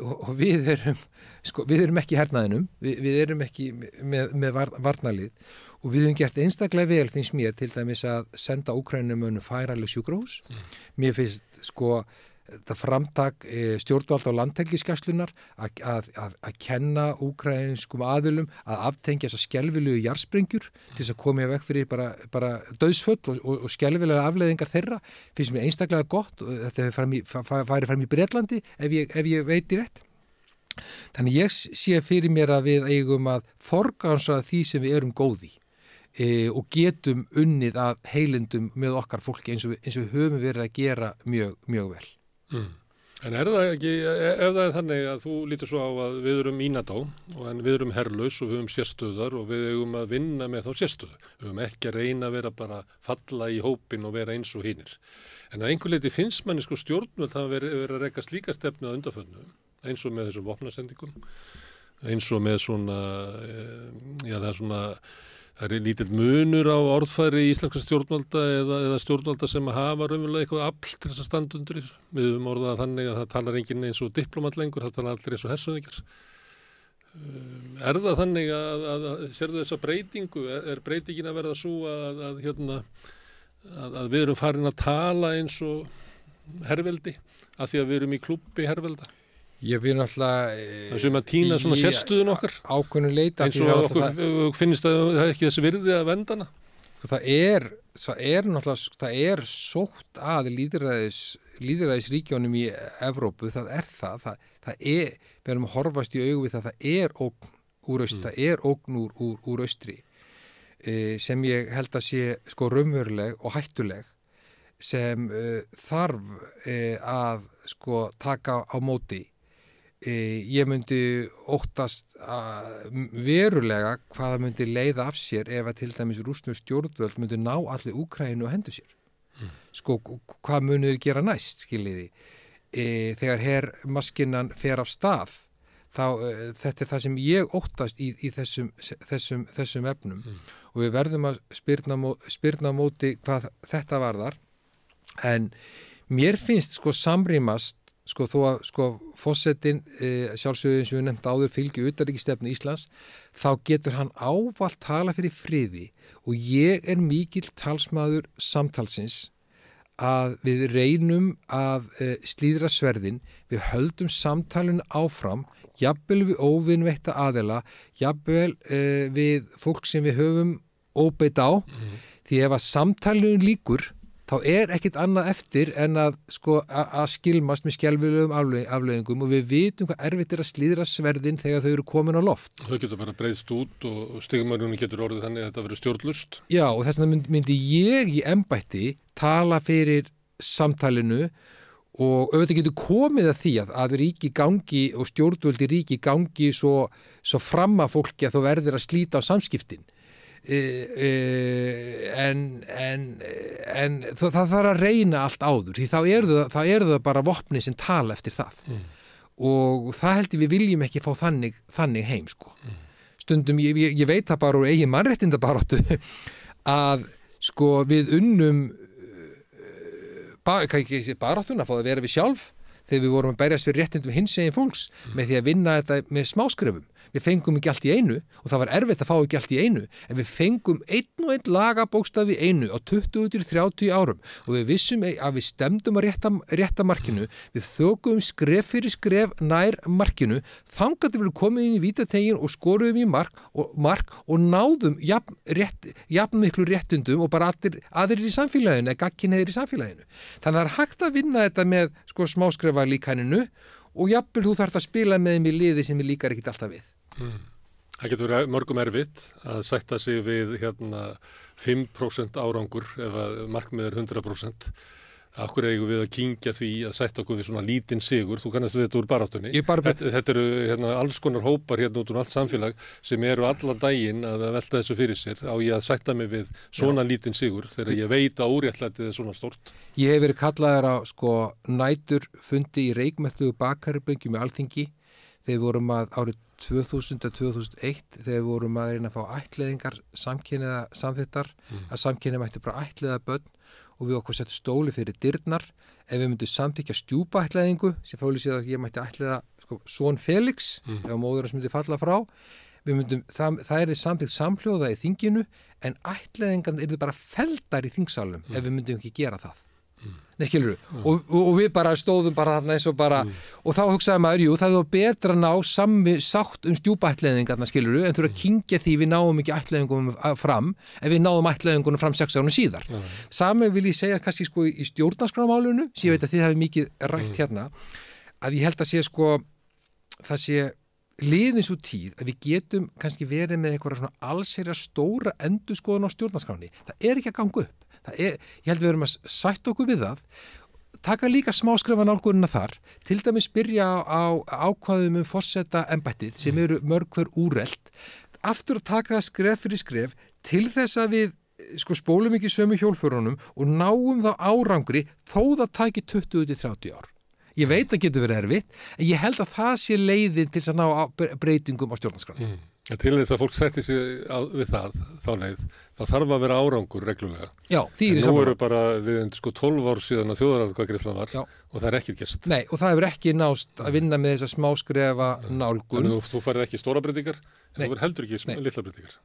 Og við erum ekki í hernaðinum, við erum ekki með varnarlið og við höfum gert einstaklega vel, finnst mér, til dæmis að senda Úkraínumönnum færanleg sjúkrahús. Mér finnst sko það framtak stjórnvalda á landhelgisgæslunar að kenna úkraínskum aðilum að aftengja þessar skelfilegu jarðsprengjur til þess að koma í veg fyrir bara dauðsföll og skelfilega afleiðingar þeirra finnst mér einstaklega gott og þetta færi fram í Bretlandi ef ég veit í rétt. Þannig ég sé fyrir mér að við eigum að forgangsraða því sem við erum góð í.
og getum unnið að heilindum með okkar fólki eins og við höfum verið að gera mjög vel.
En það ekki, ef það þannig að þú lítur svo á að við erum í NATO en við erum herlaus og við höfum sérstöðar og við eigum að vinna með þá sérstöðu. Við höfum ekki að reyna að vera bara falla í hópin og vera eins og hinir. En að einhver leiti finnst manni stjórnvöld hafa verið að reka slíka stefnu að undanförnu, eins og með þessum vopnasendingum, eins og með svona, það lítill munur á orðfæri íslenska stjórnvalda eða stjórnvalda sem hafa raunverulega eitthvað afl til þess að standa undir. Við höfum orðað þannig að það talar enginn eins og diplomat lengur, það talar allir eins og hersöðingar. Það þannig að sérðu þessa breytingu, breytingin að verða svo að við erum farin að tala eins og herveldi af því að við erum í klúbbi hervelda?
Ég vil náttúrulega
það sem að týna svona sérstuðun okkar
ákveðnu leita
eins og okkur finnst að það er ekki þessi virði að venda hana.
Það er sótt að lýðræðisríkjónum í Evrópu, það er við erum að horfast í augu við það er ógn úr austri, það er ógn úr austri sem ég held að sé raunveruleg og hættuleg sem þarf að taka á móti. Ég myndi óttast verulega hvað það myndi leiða af sér ef að til dæmis rússnesk stjórnvöld myndi ná allir Úkraínu og hendur sér. Hvað munið gera næst, skiljiði? Þegar hermaskinnan fer af stað, þá þetta er það sem ég óttast í þessum efnum og við verðum að spyrna á móti hvað þetta varðar. En mér finnst samrýmast þó að forsetinn sjálfsögðu eins og við nefnt áður fylgi utanríkisstefnu Íslands, þá getur hann ávallt tala fyrir friði og ég er mikill talsmaður samtalsins að við reynum að slíðra sverðin, við höldum samtalinu áfram, jafnvel við óvinveitta aðila, jafnvel við fólk sem við höfum óbeit á, því ef að samtalinu lýkur þá ekkert annað eftir en að skilmast með skelfilegum afleiðingum og við vitum hvað erfitt að slíðra sverðin þegar þau eru komin á loft.
Þau getur bara breiðst út og stigmarjunum getur orðið þannig að þetta verður stjórnlaust. Já,
og þess vegna myndi ég í embætti tala fyrir samtalinu og auðvitað getur komið að því að ríki gangi og stjórnvöldi ríki gangi svo fram að fólki að þú verður að slíta á samskiptin. En það þarf að reyna allt áður því þá eru það bara vopni sem tala eftir það og það held ég við viljum ekki fá þannig heim stundum ég veit það bara úr eigin mannréttindabaráttu að við unnum baráttuna fá að vera við sjálf þegar við vorum að berjast fyrir réttindum hinsegin fólks með því að vinna þetta með smáskrefum. Við fengum ekki allt í einu og það var erfitt að fá ekki allt í einu en við fengum einn og einn lagabókstafi einu á 20-30 árum og við vissum að við stemdum að rétta markinu, við þökum skref fyrir skref nær markinu þangað til við komum inn í vítategin og skoruðum í mark og náðum jafn miklu réttundum og bara aðrir í samfélaginu eða gagnkynhneigðir í samfélaginu. Þannig að það er hægt að vinna þetta með smáskrefarlíkaninu og jafnvel þú þarft að spila með þeim í liði sem við líkar ekkert alltaf við.
Það getur verið mörgum erfitt að sætta sig við 5% árangur ef að markmið er 100%. Akkur eigum við að kyngja því að sætta okkur við svona lítinn sigur, þú kannast við þetta úr baráttunni. Þetta eru alls konar hópar út um allt samfélag sem eru allan daginn að velta þessu fyrir sér. Á ég að sætta mig við svona lítinn sigur þegar ég veit að úréttlætið er svona stórt.
Ég hef verið kallaður á næturfundi í reykmættugu bakherbergjum með Alþingi þegar við vorum að árið 2000-2001 þegar við vorum að reyna að fá ættleiðingar samkynhneigða samþykktar að samkynhneigð mætti bara ættleiða börn og við okkur settum stóli fyrir dyrnar ef við myndum samþykkja stjúpaættleiðingu sem fóli sér að ég mætti ættleiða son Felix ef móður hans myndi falla frá það er samþykkt samhljóða í þinginu en ættleiðingan eru bara felldar í þingsalunum ef við myndum ekki gera það. Nei, skilurðu, og við bara stóðum bara þarna eins og bara, og þá hugsaði maður, jú, það er betra að ná sátt stjúpaættleiðingarna, skilurðu, en þurfa að kyngja því við náum ekki ættleiðingunum fram, en við náum ættleiðingunum fram 6 árum síðar. Sami vil ég segja kannski í stjórnarskrármálinu, sem ég veit að þið hafi mikið rætt hérna, að ég held að það sé liðin svo tíð að við getum kannski verið með eitthvað svona allsherja stóra endurskoðun á stjórnarskráni. Það er ekki að ganga upp. Ég held við erum að sætta okkur við það, taka líka smáskrefan nálgunina þar, til dæmis byrja á ákvæðum forseta embættið sem eru mörg hver úrelt, aftur að taka það skref fyrir skref til þess að við spólum ekki sömu hjólförunum og náum þá árangri þó það taki 20-30 ár. Ég veit að getur verið erfitt, en ég held að það sé leiðin til að ná breytingum á stjórnarskránni.
Til þess að fólk setti sig við þá leið, þá þarf að vera árangur reglulega.
Já, því er
nú eru bara við 12 ár síðan að þjóðaratkvæðagreiðslan var. Já. Og það er ekkert gerst. Nei,
og það hefur ekki nást að vinna með þessa smáskrefa nálgun.
Þannig þú farið ekki stóra breytingar, en þú verður heldur ekki litla breytingar.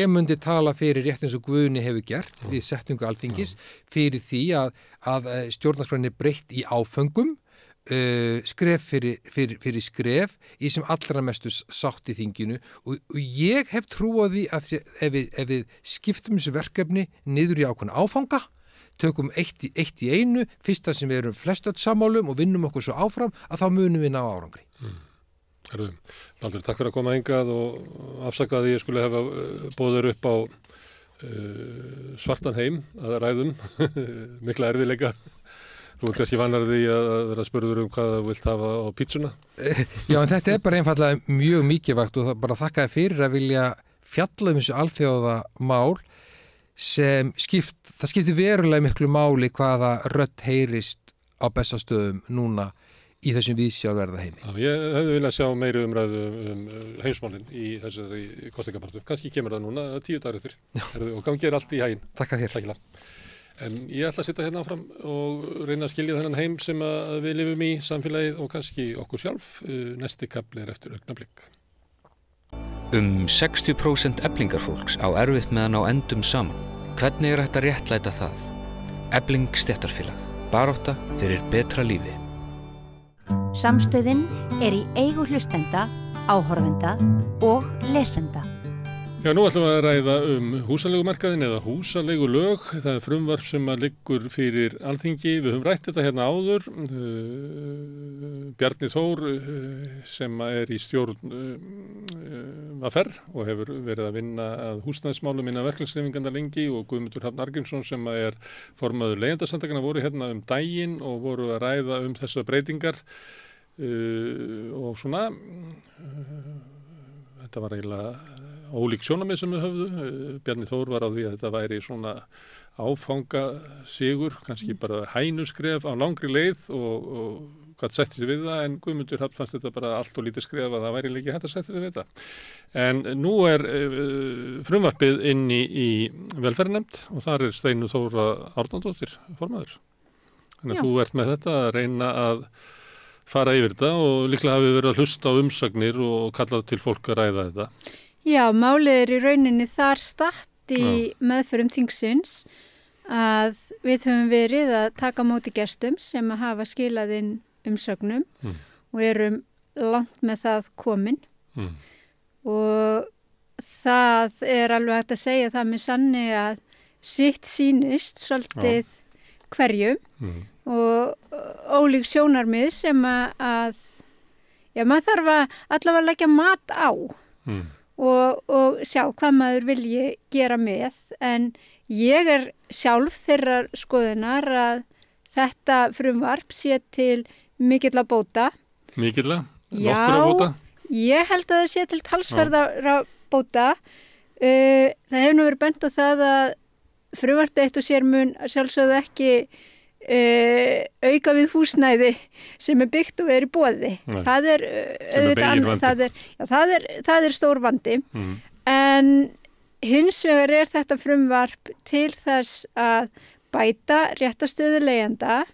Ég myndi tala fyrir rétt eins og Guðni hefur gert við setningu Alþingis fyrir því að stjórnarskráin er breytt í áföngum, skref fyrir skref í sem allra mestu sátt í þinginu og ég hef trú á því að ef við skiptum þessu verkefni niður í ákveðna áfanga, tökum eitt í einu, fyrsta sem við erum flest öll sammálum og vinnum okkur svo áfram að þá munum við ná árangri.
Herðu, Baldur, takk fyrir að koma hingað og afsaka því ég skulle hefa boðið upp á svartan heim að ræðum, mikla erfiðleika. Þú ert kannski vannar því að vera spurður hvað þú vilt hafa á pítsuna?
Já, en þetta er bara einfallega mjög mikilvægt og það bara þakkaði fyrir að vilja fjalla þessu alþjóðamál sem það skiptir verulega miklu máli hvaða rödd heyrist á Bessastöðum núna í þessum viðsjárverða heimi.
Já, ég hefði viljað sjá meiri umræðu heimsmálin í þessari kosningabaráttu. Kannski kemur það núna 10 dagar eftir. Og gangi allt í haginn.
Takk að þér.
En ég ætla að sitja hérna áfram og reyna að skilja þennan heim sem við lifum í samfélagið og kannski okkur sjálf. Næsti kafli eftir augnablik.
60% Eflingarfólks á erfitt með að ná endum saman. Hvernig er hægt að réttlæta það? Efling stéttarfélag. Barátta fyrir betra lífi.
Samstöðin er í eigu hlustenda, áhorfenda og lesenda.
Já, nú ætlum við að ræða húsaleigumarkaðinn eða húsaleigulög. Það er frumvarp sem liggur fyrir Alþingi. Við höfum rætt þetta hérna áður. Bjarni Þór sem er í stjórn VR og hefur verið að vinna að húsnæðismálum innan verkalýðshreyfinganna lengi og Guðmundur Hrafn Arngrímsson sem er formaður leigjendasamtakanna voru hérna daginn og voru að ræða þessar breytingar og svona þetta var eiginlega ólík sjónarmið sem við höfðu. Bjarni Þór var á því að þetta væri svona áfangasigur, kannski bara hænuskref á langri leið og hvað setti sig við það, en Guðmundur Hrafn fannst þetta bara allt og lítið skref að það væri líka hægt að setja sig við þetta. En nú er frumvarpið inn í velferðarnefnd og þar er Steinunn Þóra Árnadóttir formaður. Þannig að þú ert með þetta að reyna að fara yfir þetta og líklega hafi verið að hlusta á umsagnir og kallað til fólk að ræða þetta.
Já, málið er í rauninni þar statt í meðförum þingsins að við höfum verið að taka á móti gestum sem að hafa skilað inn umsögnum og erum langt með það komin og það er alveg hægt að segja það með sanni að sitt sýnist svolítið hverjum og ólík sjónarmið sem að maður þarf að allavega leggja mat á og sjá hvað maður vilji gera með, en ég er sjálf þeirrar skoðunar að þetta frumvarp sé til mikilla bóta.
Mikilla? Nokkura bóta?
Já, ég held að það sé til talsverðara bóta. Það hefur nú verið bent á það að frumvarpið eitt og sér mun sjálfsögðu ekki auka við húsnæði sem er byggt og er í boði. Það er stór vandi. En hins vegar er þetta frumvarp til þess að bæta réttarstöðu leigjenda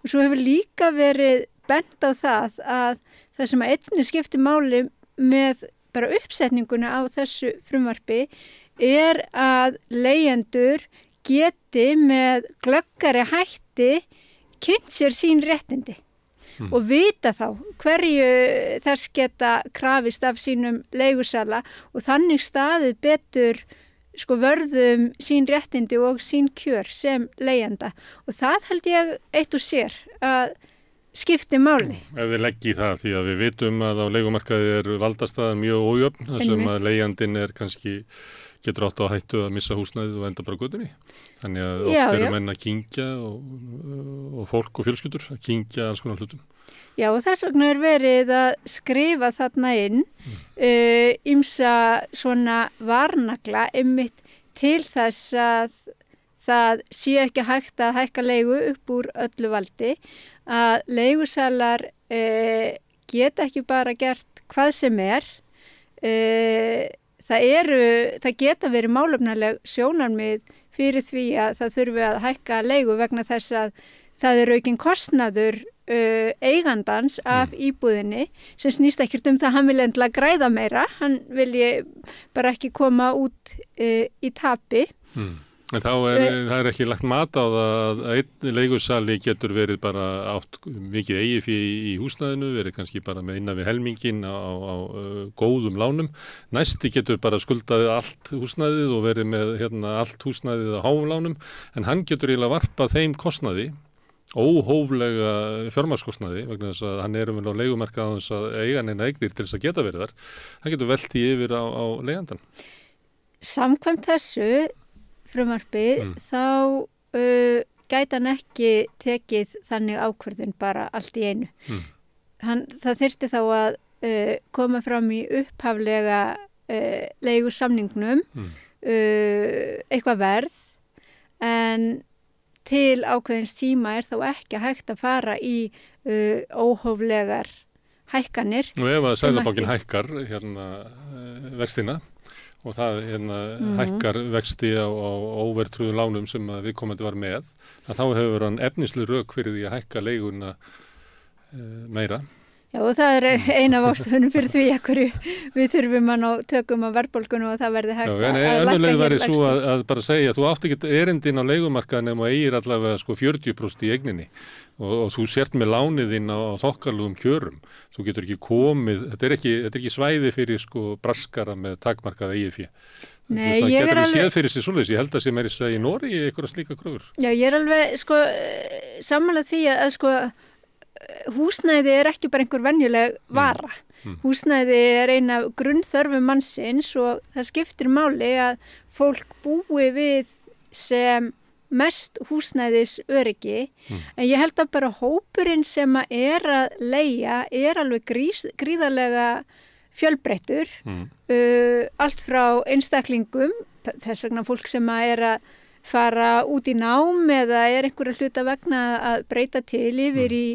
og svo hefur líka verið bent á það að það sem að einnig skiptir máli með bara uppsetninguna á þessu frumvarpi er að leigjendur geti með glöggari hætti kynnt sér sín réttindi og vita þá hverju þess geta krafist af sínum leigusala og þannig staðið betur vörðum sín réttindi og sín kjör sem leigjanda og það held ég eitt og sér að skipti máli.
Ef þið leggi í það, því að við vitum að á leigumarkaði valdastaðan mjög ójöfn, þar sem að leigjandinn kannski getur átt á hættu að missa húsnæðið og enda bara götunni. Þannig að oft eru menn að kyngja og fólk og fjölskyldur að kyngja alls konar hlutum.
Já, og þess vegna verið að skrifa þarna inn ýmsa svona varnagla einmitt til þess að það sé ekki hægt að hækka leigu upp úr öllu valdi, að leigusalar geta ekki bara gert hvað sem er. Það geta verið málefnaleg sjónarmið fyrir því að það þurfi að hækka leigu vegna þess að það aukinn kostnaður eigandans af íbúðinni sem snýst ekkert það hann vil endilega græða meira, hann vilji bara ekki koma út í tapi.
En þá það ekki lagt mat á það að einn leigusali getur verið bara átt mikið eigið í húsnæðinu, verið kannski bara með innan við helmingin á góðum lánum. Næsti getur bara skuldaðið allt húsnæðið og verið með allt húsnæðið á háum lánum, en hann getur eiginlega varpað þeim kostnaði, óhóflega fjármagnskostnaði, vegna þess að hann vel á leigumarkaði á þess að eiga neina eignir til þess að geta verið þar. Hann getur velt í yfir á leigandann.
Samkvæmt þessu frumvarpi þá gæti hann ekki tekið þannig ákvörðun bara allt í einu. Það þyrfti þá að koma fram í upphaflega leigusamningnum eitthvað verð, en til ákveðins tíma þá ekki hægt að fara í óhóflegar hækkanir.
Og ef að Seðlabankinn hækkar vextina og það hækkar vexti á óverðtryggðum lánum sem viðkomandi var með, að þá hefur hann efnisleg rök fyrir því að hækka leiguna meira.
Já, og það eina af ástæðunum fyrir því að við þurfum að ná tökum á verðbólgunu og það verði hægt að lækka hér
vexti. Væri svo að bara segja að þú átt ekki erindin á leigumarkaðin ef maður eigir allavega 40% í eigninni og þú sért með lániðinn á þokkalugum kjörum. Þú getur ekki komið, þetta er ekki svæði fyrir braskara með takmarkað eigið fé.
Nei,
ég er alveg séð fyrir sig svoleiðis, ég held að sem í Noregi einhverja slíka kröfur.
Já, ég er alveg sammála því að húsnæði er ekki bara einhver venjuleg vara. Húsnæði er eina af grunnþörfum mannsins og það skiptir máli að fólk búi við sem mest húsnæðis öryggi, en ég held að bara hópurinn sem að leigja alveg gríðarlega fjölbreyttur, allt frá einstaklingum, þess vegna fólk sem að fara út í nám eða einhverja hluta vegna að breyta til yfir í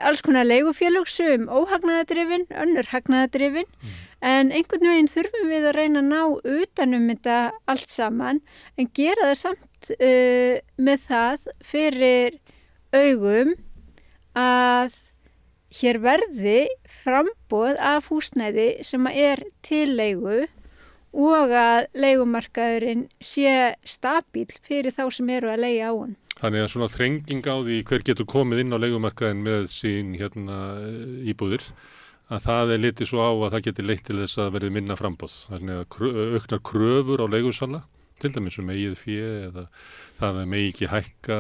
alls konar leigufélög sem óhagnaðardrifin, önnur hagnaðardrifin, en einhvern veginn þurfum við að reyna að ná utanum þetta allt saman, en gera það samt með það fyrir augum að hér verði framboð af húsnæði sem til leigu og að leigumarkaðurinn sé stabíl fyrir þá sem eru að leigja á hann.
Þannig að svona þrenging á því hver getur komið inn á leigumarkaðin með sín íbúðir, að það litið svo á að það geti leitt til þess að verði minna framboð. Þannig að auknar kröfur á leigusala, til dæmis eigið fé eða það megi ekki hækka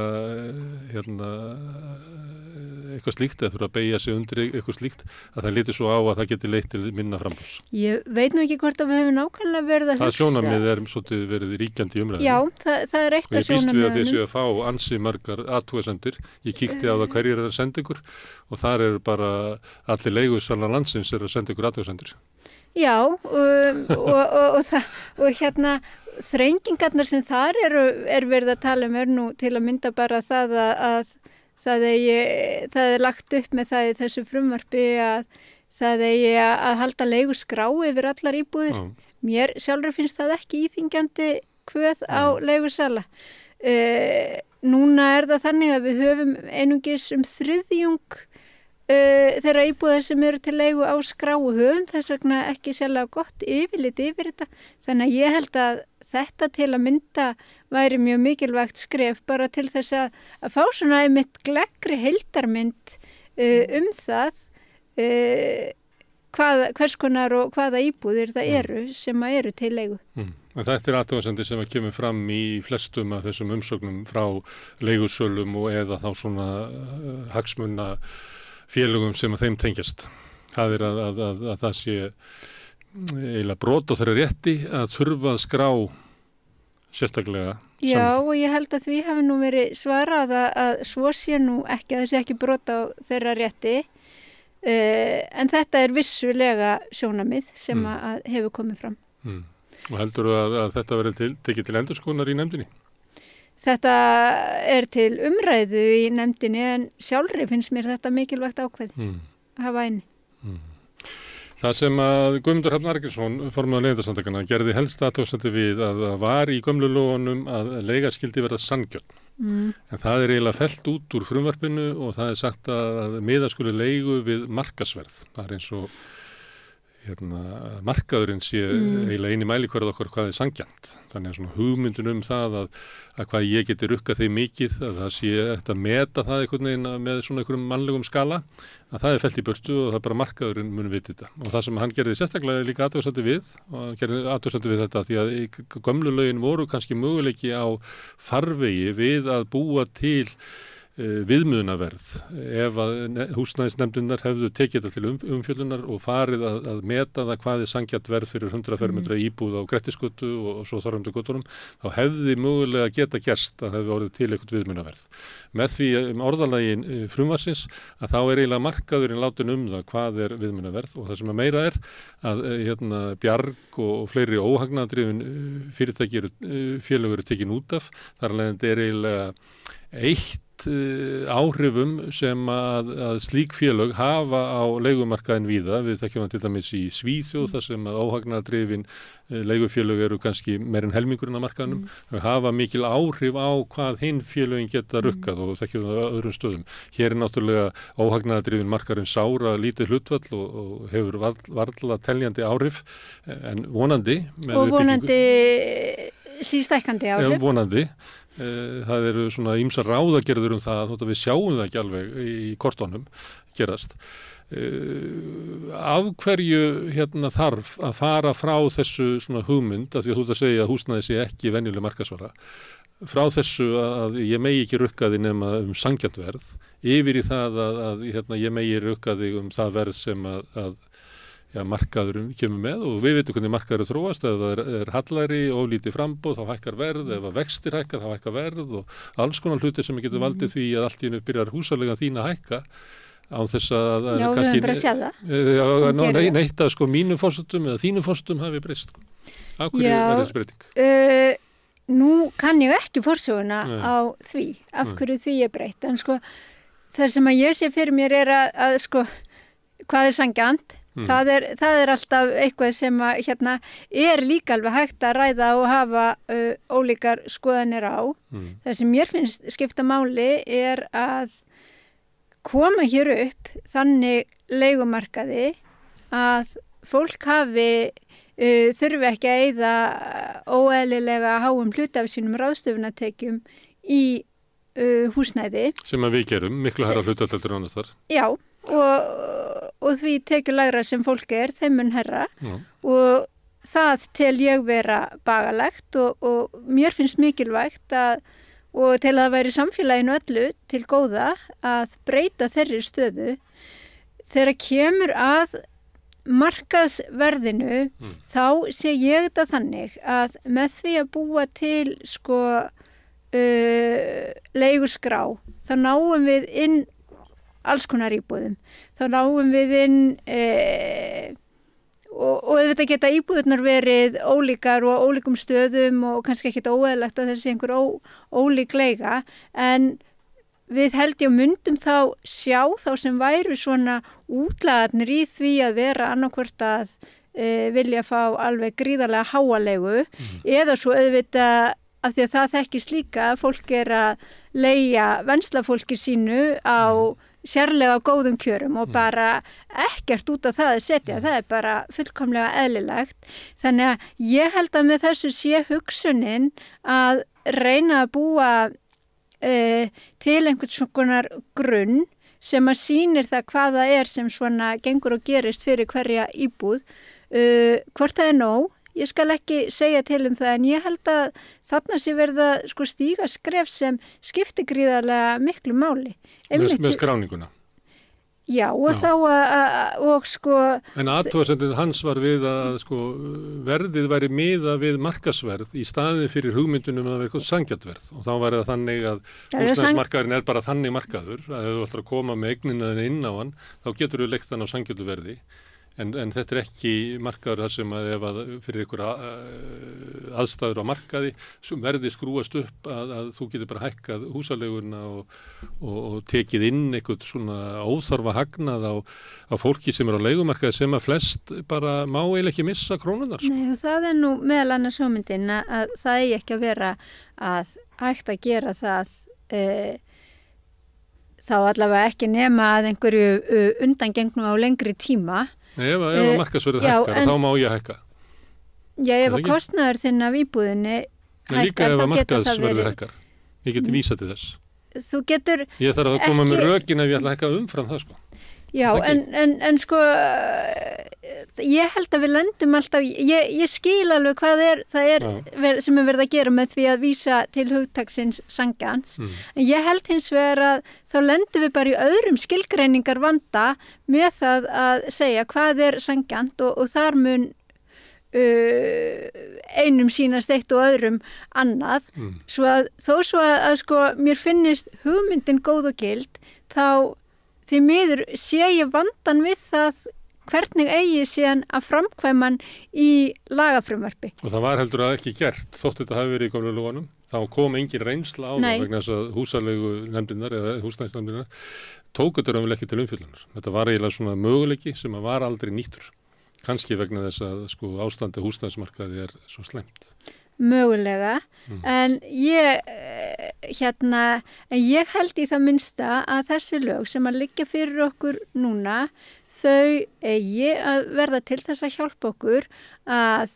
eitthvað slíkt eða þurfa að beygja sig undir eitthvað slíkt, að það litið svo á að það geti leitt til minna framboðs.
Ég veit nú ekki hvort að við hefum nákvæmlega verið að hugsa.
Það sjónarmið svolítið verið ríkjandi í umræðinu.
Já, það eitt af sjónarmiðunum.
Og ég býst við að þið séu að fá ansi margar athugasemdir. Ég kíkti á það hverjir að senda ykkur og þar bara allir leigusalar landsins að senda ykkur athugasemdir.
Já, og þrengingarnar sem þar verið að tala nú til að mynda bara það að það lagt upp með það í þessu frumvarpi að það að halda leiguskrá yfir allar íbúðir. Mér sjálfur finnst það ekki íþyngjandi kvöð á leigusala. Núna það þannig að við höfum einungis 1/3 þeirra íbúðar sem eru til leigu á skrá og höfum þess vegna ekki sérlega gott yfirlit yfir þetta. Þannig að ég held að þetta til að mynda væri mjög mikilvægt skref bara til þess að fá svona einmitt gleggri heildarmynd það hvers konar og hvaða íbúðir það eru sem eru til leigu.
En þetta athugasemdir sem kemur fram í flestum af þessum umsögnum frá leigusölum og eða þá svona hagsmuna félögum sem að þeim tengjast. Það að það sé eiginlega brot á þeirra rétti að þurfa að skrá sérstaklega.
Já, og ég held að því hafi nú verið svarað að svo sé nú ekki, að það sé ekki brot á þeirra rétti, en þetta er vissulega sjónamið sem að hefur komið fram.
Og heldur að þetta verið tekið til endurskoðunar í nefndinni?
Þetta er til umræðu í nefndinni, en sjálfri finnst mér þetta mikilvægt ákveð að hafa inni.
Það sem að Guðmundur Hrafn Arngrímsson, formaður Leigjendasamtakanna, gerði helst athugasemdir við að það var í gömlu lögunum að leiga skyldi verða sanngjörn. En það er eiginlega fellt út úr frumvarpinu og það er sagt að miða skuli leigu við markasverð. Það er eins og markaðurinn sé eiginlega eini mælikvarði okkar hvað er sanngjarnt. Þannig að svona hugmyndin það að hvað ég geti rukkað því mikið, að það sé að meta það einhvern veginn með svona einhverjum mannlegum skala, að það er fellt í burtu og það er bara markaðurinn mun vita þetta. Og það sem hann gerði sérstaklega líka athugasemdir við, og hann gerði athugasemdir við þetta því að gömlu lögin voru kannski möguleiki á farvegi við að búa til viðmiðunarverð ef að húsnæðisnefndirnar hefðu tekið þetta til umfjöllunar og farið að meta það hvað er sanngjarnt verð fyrir 100 fermetra íbúð á Grettisgötu og svo Þorvaldargötunum, þá hefði mögulega geta gerst að hefði orðið til eitthvað viðmiðunarverð. Með því orðalagi frumvarpsins að þá er eiginlega markaðurinn látin það hvað er viðmiðunarverð, og það sem meira er að Bjarg og fleiri óhagnaðardrifin fyrirtæki félög eru tekin út af, þar af leiðandi er eiginlega eitt áhrifum sem að slík félög hafa á leigumarkaðin víða. Við þekkjum það til dæmis í Svíþjóð þar sem að óhagnaðardrifin leigufélög eru kannski meir en helmingurinn á markaðinum. Þau hafa mikil áhrif á hvað hinn félögin geta rukkað og þekkjum það á öðrum stöðum. Hér er náttúrulega óhagnaðardrifin markaðurinn sára lítið hlutfall og hefur varla teljandi áhrif, en vonandi
sístækkandi áhrif.
Já, vonandi. Það eru svona ýmsar ráðagerður það, þótt að við sjáum það ekki alveg í kortónum gerast. Af hverju þarf að fara frá þessu svona hugmynd, af því að þú ert að segja að húsnæði sé ekki venjuleg markaðsvara, frá þessu að ég megi ekki rukka þig nema sanngjarnt verð, yfir í það að ég megi rukka þig það verð sem að markaðurinn kemur með, og við veitum hvernig markaður þróast. Ef það er hallari og lítið framboð þá hækkar verð, ef að vextir hækka þá hækkar verð og alls konar hlutir sem getur valdið því að allt í einu byrjar húsaleigan þín að hækka án þess að
já, kannski, við höfum bara að sjá það.
Neitt að mínum forsendum eða þínum forsendum hafi breyst. Af hverju er þessi breyting?
Nú kann ég ekki forsöguna á því, af hverju því er breytt, en það sem að ég sé fyrir mér er að hvað er sanngjarnt. Það er alltaf eitthvað sem er líka alveg hægt að ræða og hafa ólíkar skoðanir á. Það sem mér finnst skipta máli er að koma hér upp þannig leigumarkaði að fólk þurfi ekki að eyða óeðlilega háum hluta af sínum ráðstöfunartekjum í húsnæði. Sem
að við gerum, miklu herra hlutaldur annars þar.
Já, og því tekjulægra sem fólk þeim mun herra. Og það tel ég vera bagalegt og mér finnst mikilvægt og til að það væri samfélaginu öllu til góða að breyta þeirri stöðu. Þegar kemur að markaðsverðinu þá sé ég þetta þannig að með því að búa til leiguskrá þá náum við inn alls konar íbúðum. Þá náum við inn og þetta geta íbúðurnar verið ólíkar og ólíkum stöðum og kannski ekkert óeðlegt að þessi einhver ólík leiga, en við held ég myndum þá sjá þá sem væru svona útlagarnir í því að vera annarkvort að vilja fá alveg gríðarlega háalegu eða svo auðvitað af því að það þekkist líka að fólk að leigja venslafólki sínu á sérlega góðum kjörum og bara ekkert út af það að setja. Það er bara fullkomlega eðlilegt. Þannig að ég held að með þessu sé hugsunin að reyna að búa til einhvern svona grunn sem að sýnir það hvað það sem svona gengur og gerist fyrir hverja íbúð. Hvort það nóg, ég skal ekki segja til það, en ég held að þarna sé verða sko stíga skref sem skiptir gríðarlega miklu máli.
Með skráninguna?
Já, og þá og sko...
En athugasemdin hans var við að sko verðið væri miða við markasverð í staðin fyrir hugmyndunum að vera eitthvað sanngjarnt verð. Og þá var það þannig að húsnæðismarkaðurinn bara þannig markaður að ef þú ætlar að koma með eignina inn á hann, þá getur þú leikt hann á sanngjarntu verði. En þetta ekki markaður þar sem að ef að fyrir ykkur aðstæður á markaði verði skrúast upp að þú getur bara hækkað húsaleguna og tekið inn eitthvað svona óþarfa hagnað á fólki sem á leigumarkaði sem að flest bara má eiginlega ekki missa krónunar.
Nei, og það nú meðal annars hugmyndin að það eigi ekki að vera að hægt að gera það þá allavega ekki nema að einhverju undangengnu á lengri tíma.
Nei, ef að markasverðið hækkar, þá má ég hækka.
Já, ef að kostnaður þinn af íbúðinni hækkar,
líka ef að markasverðið hækkar. Ég geti vísað til þess.
Þú getur ekki...
Ég þarf að koma með rökin ef ég ætla að hækka umfram það, sko.
Já, en sko, ég held að við lendum alltaf, ég skil alveg hvað það sem verið að gera með því að vísa til hugtaksins sanngjarns. En ég held hins vegar að þá lendum við bara í öðrum skilgreiningar vanda með það að segja hvað sanngjarnt og þar mun einum sýnast eitt og öðrum annað. Þó svo að sko, mér finnist hugmyndin góð og gild, þá því miður sé ég vandan við það hvernig eigi síðan að framkvæman í lagafrumvarpi.
Og það var heldur að ekki gert, þótt þetta hafi verið í gömlu lögunum. Þá kom engin reynsla á það vegna þess að húsalegu nefndirnar eða húsnæðisnefndirnar tóku þetta raunverulega ekki til umfjöllunar. Þetta var eiginlega svona möguleiki sem var aldrei nýttur. Kannski vegna þess að sko ástandi húsnæðismarkaði svo slæmt.
Mögulega, en ég held í það minnsta að þessi lög sem að liggja fyrir okkur núna, þau eigi að verða til þess að hjálpa okkur að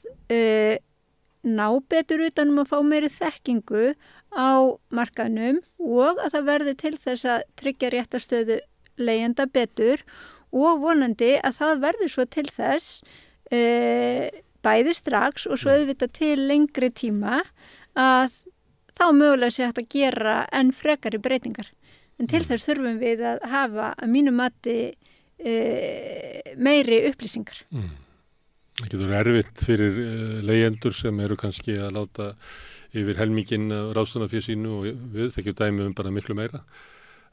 ná betur utanum að fá meiri þekkingu á markaðnum og að það verði til þess að tryggja réttarstöðu leigjenda betur og vonandi að það verði svo til þess bæði strax og svo auðvitað til lengri tíma að þá mögulega sé hægt að gera enn frekari breytingar. En til þess þurfum við að hafa að mínu mati meiri upplýsingar.
Það getur erfitt fyrir leigjendur sem eru kannski að láta yfir helminginn ráðstöfunarfé sínu og við þekkjum dæmi bara miklu meira.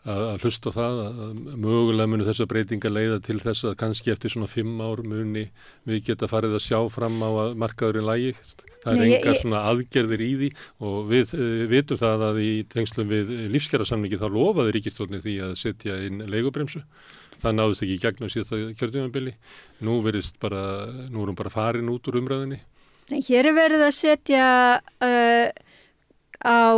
Að hlusta á það að mögulega munu þessa breytinga leiða til þess að kannski eftir svona 5 ár muni við geta farið að sjá fram á að markaðurinn lægi. Það engar svona aðgerðir í því og við vitum það að í tengslum við lífskjarasamningi þá lofaði ríkisstjórnin því að setja inn leigubremsu. Það náðist ekki í gegnum síðasta kjörtímabili. Nú erum bara farin út úr umræðinni.
Hér verið að setja á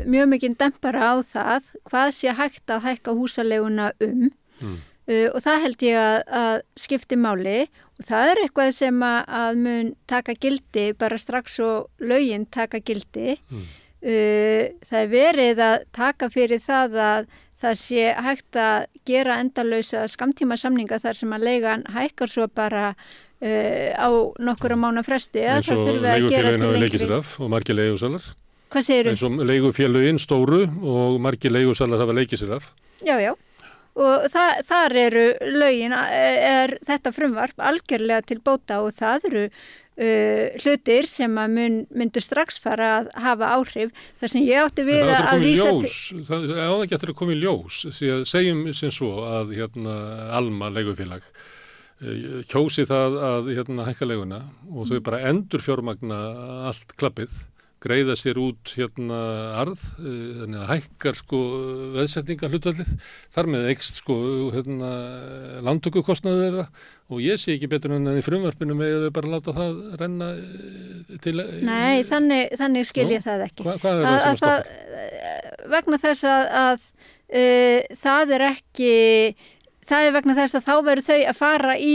mjög mikinn dempara á það hvað sé hægt að hækka húsaleguna og það held ég að skipti máli og það eitthvað sem að mun taka gildi bara strax og lögin taka gildi. Það verið að taka fyrir það að það sé hægt að gera endalausa skammtíma samninga þar sem að leigan hækkar svo bara á nokkura mánaða fresti
eins og leigufélögin hafa leikið sér af og margir leigusalar.
Hvað segirðu?
Eins og leigufélögin stóru og margir leigusalar hafa leikið sér af.
Já. Og þar eru lögin, þetta frumvarp algjörlega til bóta og það eru hlutir sem að myndu strax fara að hafa áhrif. Það sem ég átti við að vísa til.
Það áður ekki eftir að koma í ljós. Segjum sem svo að Alma leigufélag kjósi það að hækka leiguna og þau bara endur fjármagna allt klappið, greiða sér út arð, þannig að hækkar veðsetninga hlutvallið, þar með eykst lántökukostnaður þeirra og ég sé ekki betur en í frumvarpinu með þau bara láta það renna til...
Nei, þannig skil ég það ekki.
Hvað er það sem að stoppa?
Vegna þess að það er ekki... Það er vegna þess að þá verður þau að fara í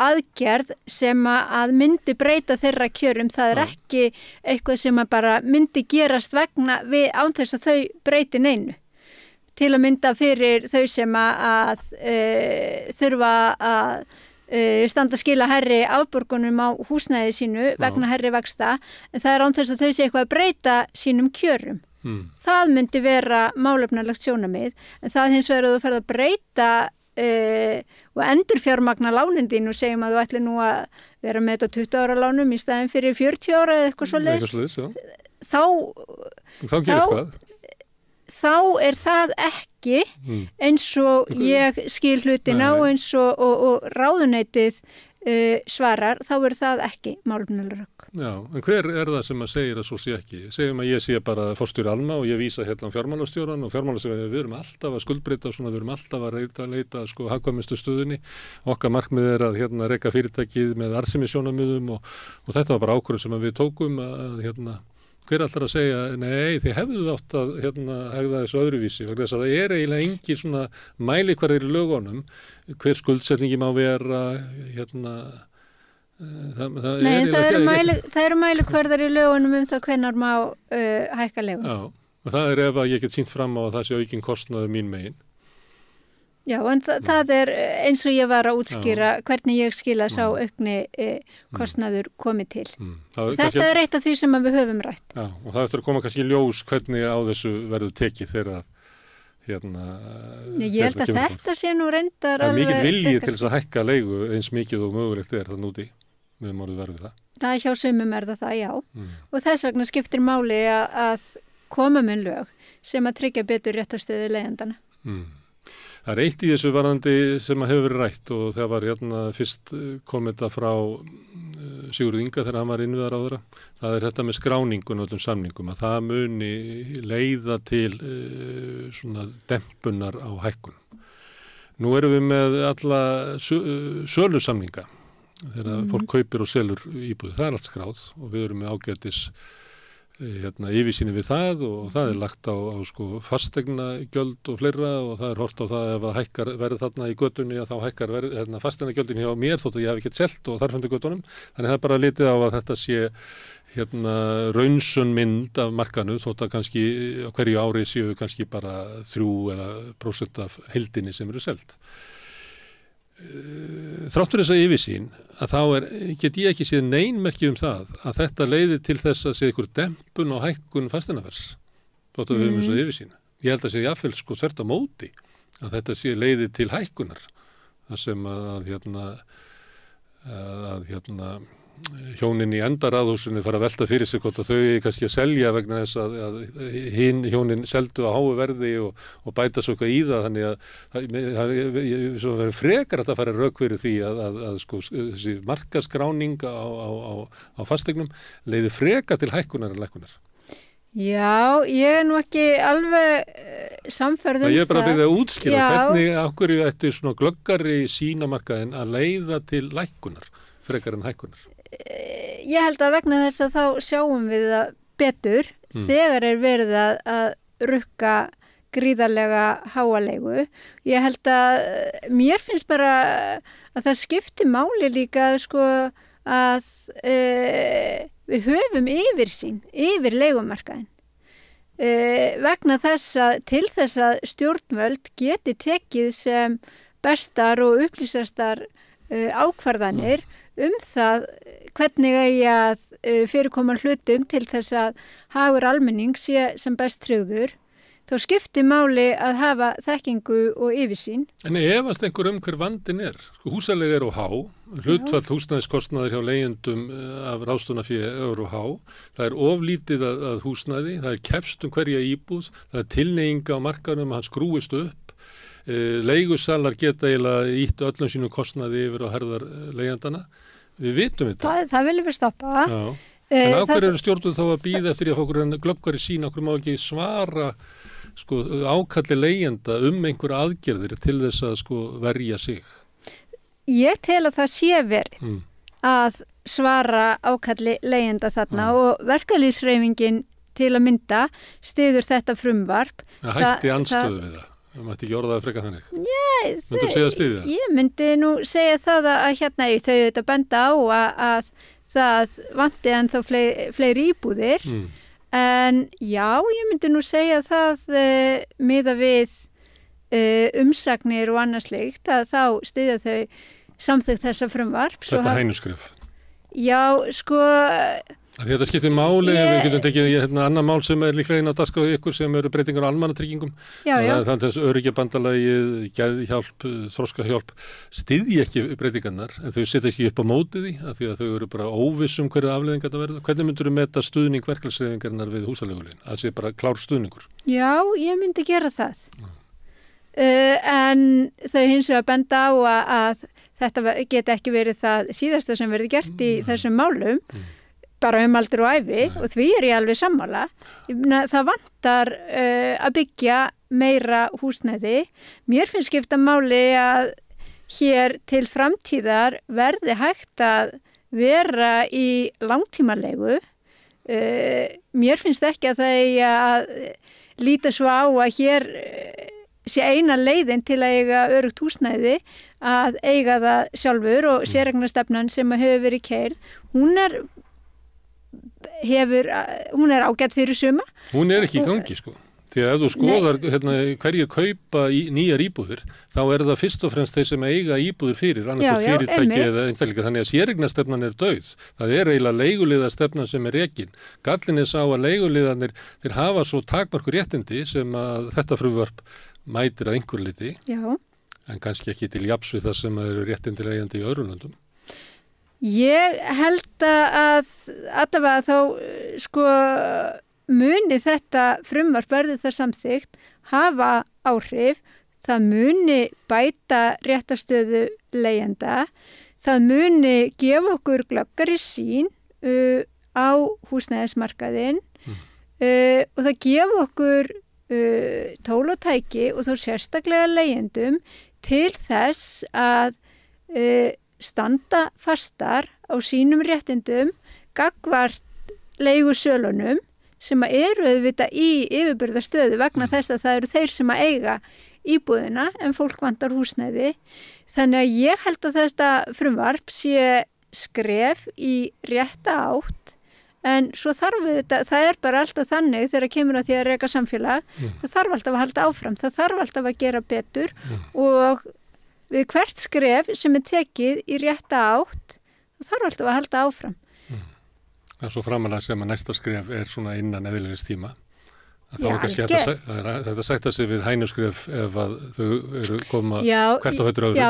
aðgerð sem að myndi breyta þeirra kjörum. Það er ekki eitthvað sem að bara myndi gerast vegna við án þess að þau breyti neinu. til að mynda fyrir þau sem að þurfa að standa að skila herri afborgunum á húsnæði sínu vegna herri vaxta, en það án þess að þau sé eitthvað að breyta sínum kjörum. Það myndi vera málefnalegt sjónarmið, en það hins vegar að þú ferð að breyta og endurfjármagna lánin þín og segjum að þú ætli nú að vera með þetta 20 ára lánum í staðin fyrir 40 ára eða eitthvað svoleiðis, þá er það ekki eins og ég skil hlutina og eins og ráðuneytið svarar, þá er það ekki málefnaleg rök.
Já, en hver er það sem að segir að svo sé ekki? Segjum að ég sé bara forstjóri Alma og ég vísa hérna fjármálastjóran og fjármálastjóran, við erum alltaf að skuldbreyta og svona, við erum alltaf að leita sko hagkvæmustu stöðunni. Okkar markmið er að hérna reka fyrirtækið með arðsemisjónarmiðum og þetta var bara ákvörðun sem við tókum að hérna hver alltaf að segja, nei, þið hefðu átt að hegða þessu öðruvísi, vegna þess að það er eiginlega engi svona mælikvarðir í lögunum, hver skuldsetningi má vera,
það eru mælikvarðar í lögunum það hvenær má hækka leigu.
Já, og það er ef að ég get sýnt fram á að það sé aukinn kostnaður mín megin.
Já, en það er eins og ég var að útskýra hvernig ég skila sá aukni kostnaður komið til. Þetta er eitt af því sem við höfum rætt.
Já, og það eftir að koma kannski ljós hvernig á þessu verður tekið þegar
ég held að þetta sé nú reyndar
alveg... Það er mikið vilji til þess að hækka leigu eins mikið og mögulegt er það núti. Við erum orðið verið það.
Það hjá sumum er það, já. Og þess vegna skiptir máli að koma með lög sem að tryggja betur réttarstöðu leigjandana.
Það er eitt í þessu varðandi sem að hefur verið rætt og það var fyrst kom þetta frá Sigurður Inga þegar hann var innviðaráðherra. Það er þetta með skráningun og öllum samningum að það muni leiða til svona dempunar á hækkun. Nú erum við með alla sölusamninga þegar fólk kaupir og selur íbúði. Það er allt skráð og við erum með ágætis yfirsýni við það og það er lagt á sko fasteignagjöld og fleira og það er hort á það ef að hækkar verð þarna í götunni að þá hækkar verð fasteignagjöldin hjá mér þótt að ég hef ekkert selt og þarf undir götunum. Þannig það er bara litið á að þetta sé raunsun mynd af markanum þótt að kannski á hverju ári séu kannski bara 3% af heildinni sem eru selt. Þráttur þessa yfirsýn að þá get ég ekki séð neinmerki það að þetta leiði til þess að sé ykkur dempun og hækkun fasteignavers þótt að við höfum þessa yfirsýn. Ég held að sé jafnvel sko þvert á móti að þetta sé leiði til hækkunar þar sem að hjónin í endaraðhúsinu fara að velta fyrir sig hvort að þau kannski að selja vegna þess að hjónin seldu á háu verði og bæta svo eitthvað í það, þannig að það verður frekar að það fara rök fyrir því að sko þessi markaskráning á fasteignum leiði frekar til hækkunar en lækkunar.
Já, ég er nú ekki alveg samferð það.
Ég er bara að byrja að útskýra hvernig okkur ætti svona glöggari sínamarkaðin að leiða til lækkunar frekar en hækkunar.
Ég held að vegna þess að þá sjáum við það betur þegar er verið að rukka gríðarlega háaleigu. Ég held að mér finnst bara að það skipti máli líka sko að við höfum yfirsýn yfir leigumarkaðin. Vegna þess að til þess að stjórnvöld geti tekið sem bestar og upplýsastar ákvarðanir það hvernig eigi að fyrirkoma hlutum til þess að hagur almenning sé sem best tryggður, þá skiptir máli að hafa þekkingu og yfirsýn.
En efast einhver hver vandinn er. Sko, húsaleiga er há, hlutfall húsnæðiskostnaðir hjá leigjendum af ráðstöfunarfé er há, það er oflítið að húsnæði, það er kefst hverja íbúð, það er tilneyinga á markaðnum að hann skrúist upp, leigusalar geta eiginlega ítt öllum sínum kostnaði yfir á herðar leigjandana. Við vitum þetta.
Það viljum við stoppa.
Já. En á hverju eru stjórnvöld þá að bíða eftir að fá okkur glöggari sín, okkur má ekki svara sko, ákalli leigjenda einhver aðgerðir til þess að sko, verja sig?
Ég tel að það sé verið að svara ákalli leigjenda þarna og verkalýðshreyfingin til að mynda styður þetta frumvarp.
Það hætti andstöðu við það. Það mætti ekki orðaði frekar þannig. Myndu segja styðja?
Ég myndi nú segja það að hérna þau þetta benda á að það vanti ennþá fleiri íbúðir En já, ég myndi nú segja það miða við umsagnir og annað slíkt að þá styðja þau samþykkt þessa frumvarp.
Þetta hænuskref.
Já, sko...
Þetta skiptir máli, við getum tekið annar mál sem líklega inn á dagskrá ykkur sem eru breytingar á almannatryggingum. Þannig að þess öryggjabandalagið, geðhjálp, þroskahjálp styðji ekki breytingarnar en þau setja ekki upp á móti því af því að þau eru bara óviss hverju afleiðingar þetta verður. Hvernig myndur þú meta stuðning verkfallshreyfingarinnar við húsaleigulögin? Það sé bara klár stuðningur.
Já, ég myndi gera það. En þau hins vegar benda á að þetta geti ekki verið það síðasta sem verði gert í þessum málum. Bara aldur og ævi og því ég alveg sammála. Það vantar að byggja meira húsnæði. Mér finnst skipta máli að hér til framtíðar verði hægt að vera í langtímalegu. Mér finnst ekki að það eigi að líta svo á að hér sé eina leiðin til að eiga öruggt húsnæði að eiga það sjálfur og séreignarstefnan sem hefur verið keyrð. Hún er ágætt fyrir suma.
Hún er ekki í gangi sko. Því að ef þú skoðar hverju kaupa nýjar íbúðir, þá er það fyrst og fremst þeir sem eiga íbúðir fyrir, annarkvæmt fyrirtæki eða einstaklinga, þannig að séreignarstefnan er dauð. Það er eiginlega leiguliðastefnan sem er rekin. Gallinn er sá að leiguliðarnir, þeir hafa svo takmarkur réttindi sem að þetta frumvarp mætir að einhver liti, en kannski ekki til jafns við það sem eru réttindi leigjandi í öðrum löndum.
Ég held að allavega þá sko muni þetta frumvarp verður það samþykkt hafa áhrif, það muni bæta réttarstöðu leigjenda, það muni gefa okkur glöggari sýn á húsnæðismarkaðinn og það gefa okkur tól og tæki og þá sérstaklega leigjendum til þess að standa fastar á sínum réttindum gagnvart leigusölunum sem eru auðvitað í yfirburðarstöðu vegna þess að það eru þeir sem að eiga íbúðina en fólk vantar húsnæði. Þannig að ég held að þetta frumvarp sé skref í rétta átt en svo þarf þetta, það er bara alltaf þannig þegar kemur að því að reka samfélag, það þarf alltaf að halda áfram, það þarf alltaf að gera betur og við hvert skref sem er tekið í rétta átt, það þarf alltaf að halda áfram.
Það er svo framalega sem að næsta skref er svona innan eðlilegs tíma. Þá er kannski þetta sætta sig við hænuskref ef að þau eru koma hvert á fætur öðru.
Já,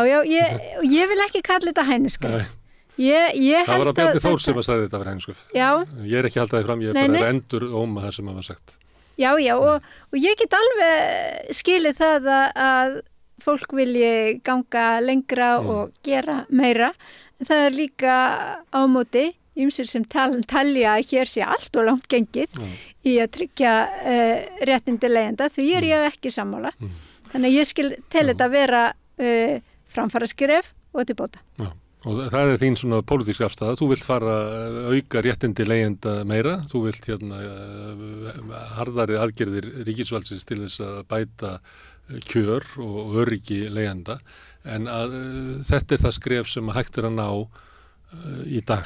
ég vil ekki kalla þetta hænuskref.
Það var að Bjarni Þór sem að sagði þetta verið hænuskref.
Já.
Ég er ekki haldaði fram, ég er bara endur óma það sem að var sagt.
Já, og ég get alveg skilið það að fólk vilji ganga lengra og gera meira. En það er líka á móti ýmsir sem talja að hér sé allt og langt gengið í að tryggja réttindi leigjenda, því er ég ekki sammála. Þannig að ég tel þetta vera framfaraskref og til bóta.
Já. Og það er þín svona pólitísk afstaða. Þú vilt fara auka réttindi leigjenda meira. Þú vilt harðari aðgerðir ríkisvaldsins til þess að bæta kjör og öryggi leigjenda. En þetta er það skref sem hægt er að ná í dag.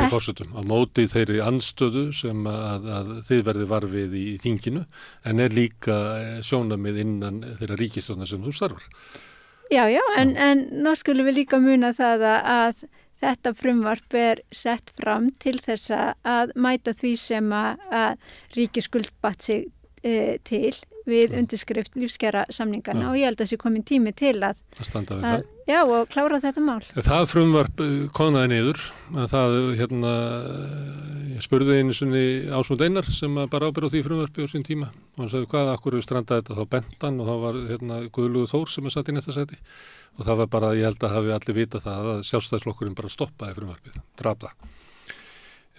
Fórsetum, á móti þeirri andstöðu sem að þið verði varfið í þinginu, en er líka sjónarmið innan þeirra ríkisstjórnar sem þú starfar.
Já, en nú skulum við líka muna það að þetta frumvarp er sett fram til þess að mæta því sem að ríkiskuld batt sig til við undirskrift lífskjara samningana og ég held að þessi komin tími til að
standa við það.
Já, og klára þetta mál.
Það frumvarp konaði niður að það, ég spurði einu sinni Ásmund Einar sem bara ábyrði á því frumvarpi á sín tíma og hann sagði hvað, akkur strandaði þetta þá bentan og þá var Guðlaugur Þór sem satt í næsta sæti og það var bara, ég held að hafi allir vita það að Sjálfstæðisflokkurinn bara stoppaði frumvarpið, drap það.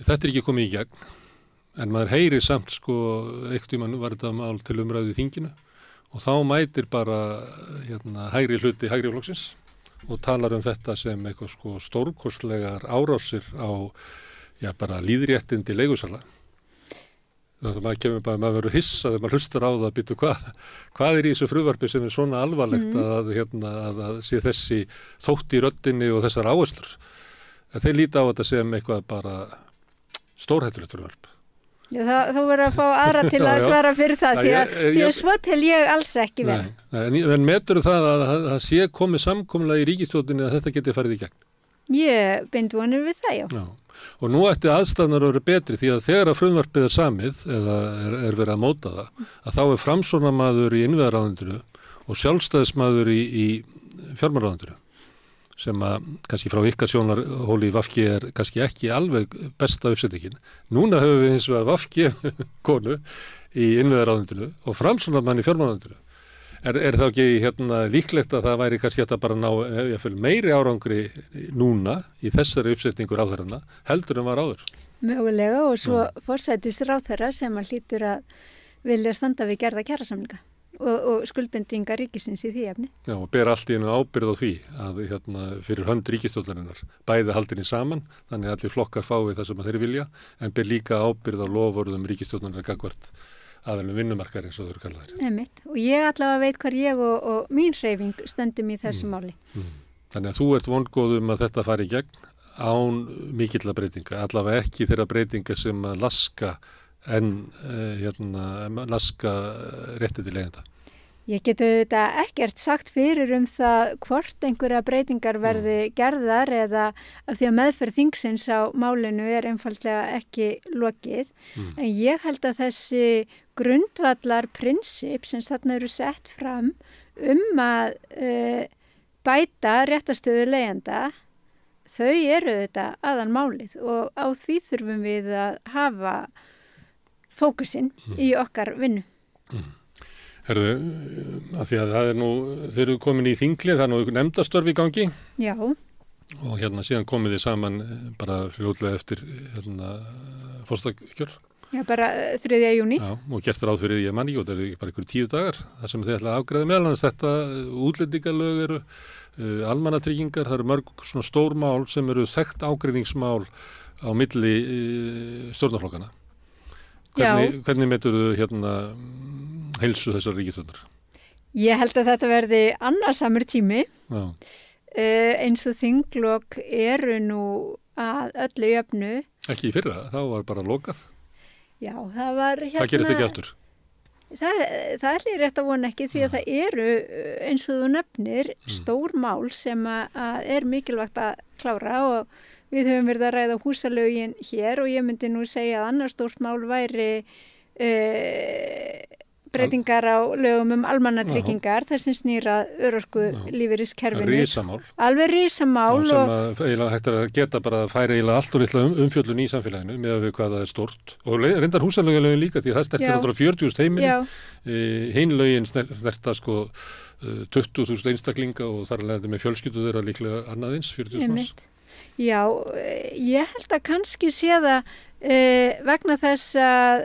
Þetta er ekki komið í gegn. En maður heyri samt einhvern tímann var þetta mál til umræðu í þinginu og þá mætir bara hægri hluti hægri flokksins og talar þetta sem eitthvað stórkostlegar árásir á bara líðréttindi leigusala. Þannig að maður verður hissa þegar maður hlustar á það að býta hvað er í þessu frumvarpi sem er svona alvarlegt að sé þessi þótt í röddinni og þessar áherslur. Þeir líta á þetta sem eitthvað bara stórhættulegt frumvarp.
Já, þá verður að fá aðra til að svara fyrir það, því að svo tel ég alls ekki vera.
En metur það að það sé komið samkomulega í ríkisstjórninni að þetta geti farið í gegn?
Ég bind vonir við það, já.
Og nú ætti aðstæðnar að vera betri því að þegar að frumvarpið er samið eða er verið að móta það, að þá er framsóknarmaður í innviðaráðuneytinu og sjálfstæðismaður í fjármálaráðuneytinu, sem að kannski frá ykkar sjónarhóli í VG er kannski ekki alveg besta uppsettingin. Núna höfum við hins vegar VG konu í innviðaráðuneytinu og framsóknarmann í fjármálaráðuneytinu. Er þá ekki líklegt að það væri kannski að bara ná meiri árangri núna í þessari uppsetningu ráðherranna heldur en var áður?
Mögulega, og svo forsætis ráðherra sem að hlýtur að vilja standa við gerða kjarasamninga og skuldbendinga ríkisins í því efni.
Já, og ber allt í einu ábyrgð á því að fyrir hönd ríkisstjórnarinnar bæði haldinni saman, þannig að allir flokkar fái það sem þeir vilja, en ber líka ábyrgð á loforðum ríkisstjórnarinnar gagnvart aðalum vinnumarkar eins og þau eru kallaðir.
Einmitt, og ég allavega veit hvar ég og mín hreyfing stöndum í þessu máli.
Þannig að þú ert vongóð að þetta fari í gegn án mikilla breytinga, allavega ekki þeirra breytinga sem að laska laska rétti til leigjenda.
Ég geti þetta ekkert sagt fyrir það hvort einhverja breytingar verði gerðar eða af því að meðferð þingsins á málinu er einfaldlega ekki lokið. En ég held að þessi grundvallar prinsip sem þarna eru sett fram að bæta réttarstöðu leigjenda, þau eru þetta aðal málið og á því þurfum við að hafa fókusinn í okkar vinnu.
Herðu, að því að það er þeir eru komin í þingli, það er nú nefndastörf í gangi.
Já.
Og síðan komið þið saman bara fljótlega eftir forsetakjör.
Já, bara 3. júní.
Já, og gert ráð fyrir ég manni, og það eru bara 10 dagar, þar sem þið ætla að afgreiða meðal annars þetta útlendingalög eru, almannatryggingar, það eru mörg svona stór mál sem eru þekkt ágreiningsmál á milli stjórnarflokkana. Hvernig metur þú heilsu þessar ríkisstjórnar?
Ég held að þetta verði annarsamur tími. Eins og þinglok eru nú að öllu jöfnu.
Ekki í fyrra, þá var bara lokað.
Já, það var
Það gerist ekki aftur.
Það er rétt að vona ekki því að það eru eins og þú nefnir stór mál sem að er mikilvægt að klára og við höfum verið að ræða húsalögin hér og ég myndi nú segja að annars stórt mál væri breytingar á lögum almannatryggingar þar sem snýra örorku lífeyriskerfinu.
Risamál.
Alveg risamál.
Sem að eiginlega hægt að geta bara að færa eiginlega allt og litla umfjöllun í samfélaginu með við hvað það er stort. Og reyndar húsalögin líka því það snertir 140.000 heimili. Hinn lögin snerta 20.000 einstaklinga og þar leðandi með fjölskyldu þeirra líklega annaðins 40.000 manns.
Já, ég held að kannski sé það vegna þess að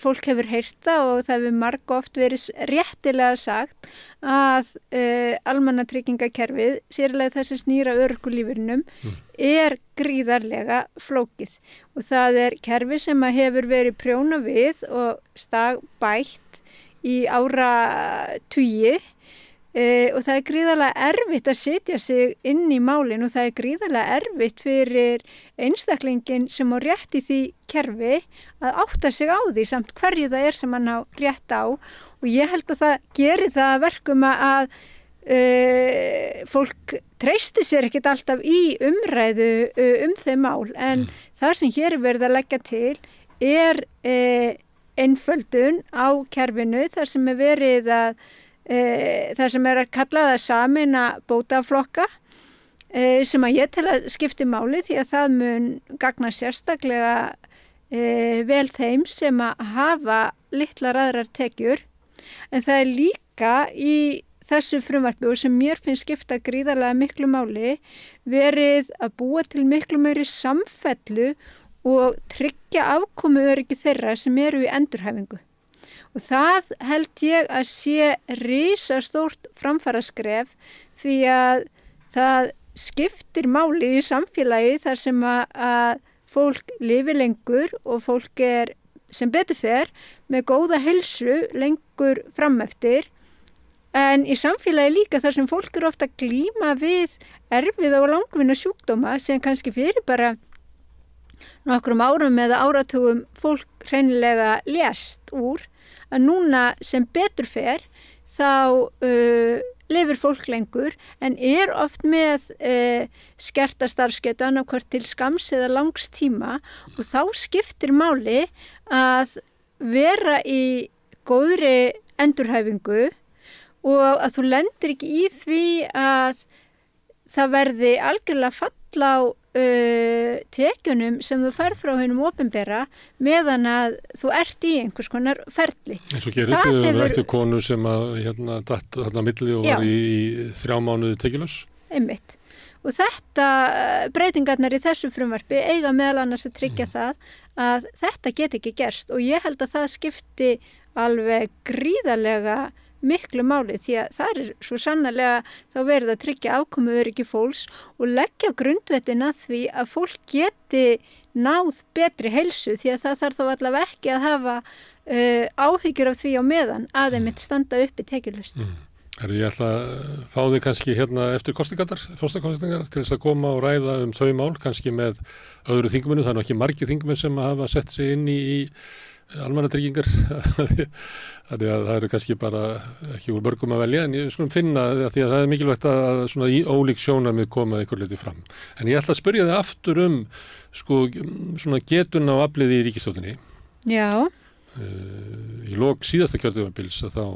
fólk hefur heyrt það og það hefur margoft verið réttilega sagt að almannatryggingakerfið, sérlega þess að snýra örorkulífeyrinum, er gríðarlega flókið og það er kerfi sem að hefur verið prjóna við og stagbætt í áratugi. Og það er gríðarlega erfitt að setja sig inn í málin og það er gríðarlega erfitt fyrir einstaklingin sem á rétt í því kerfi að átta sig á því samt hverju það er sem hann á rétt á og ég held að það gerir það verkum að fólk treysti sér ekkert alltaf í umræðu þau mál en það sem hér er verið að leggja til er einföldun á kerfinu þar sem er verið að það sem er að kalla það sameina bótaflokka sem að ég tel að skipti máli því að það mun gagna sérstaklega vel þeim sem að hafa litlar aðrar tekjur en það er líka í þessu frumvarpi og sem mér finnst skipta gríðarlega miklu máli verið að búa til miklu meiri samfellu og tryggja afkomu öryggi þeirra sem eru í endurhæfingu. Og það held ég að sé risastórt framfaraskref því að það skiptir máli í samfélagi þar sem að fólk lifi lengur og fólk er sem betur fer með góða heilsu lengur frameftir en í samfélagi líka þar sem fólk eru ofta að glíma við erfiða og langvinna sjúkdóma sem kannski fyrir bara nokkrum árum eða áratugum fólk hreinlega lést úr, að núna sem betur fer þá lifir fólk lengur en oft með skerta starfsgetu annarkvort til skams eða langs tíma og þá skiptir máli að vera í góðri endurhæfingu og að þú lendir ekki í því að það verði algjörlega falla á tekjunum sem þú færð frá hinum opinbera meðan að þú ert í einhvers konar ferli.
Eins og gerist þau eftir konu sem að datt þarna milli og var í 3 mánuði tekjulaus.
Einmitt. Og þetta breytingarnar í þessu frumvarpi eiga meðal annars að tryggja það að þetta get ekki gerst og ég held að það skipti alveg gríðarlega miklu máli því að það svo sannarlega þá verið að tryggja afkomu öryggi fólks og leggja grundvettin að því að fólk geti náð betri heilsu því að það þarf þá allavega ekki að hafa áhyggjur af því á meðan að þeim mitt standa uppi tekjulaust.
Ég ætla að fá þig kannski eftir kosningar til þess að koma og ræða þau mál, kannski með öðru þingmönnum, það er nú ekki margir þingmenn sem hafa sett sig inn í almannatryggingar, þannig að það eru kannski bara ekki úr mörgum að velja, en ég skulum finna því að það er mikilvægt að svona ólík sjónarmið koma einhver hluti fram. En ég ætla að spyrja þig aftur svona getun á aflið í ríkisstjórninni.
Já.
Í lok síðasta kjörtímabils að þá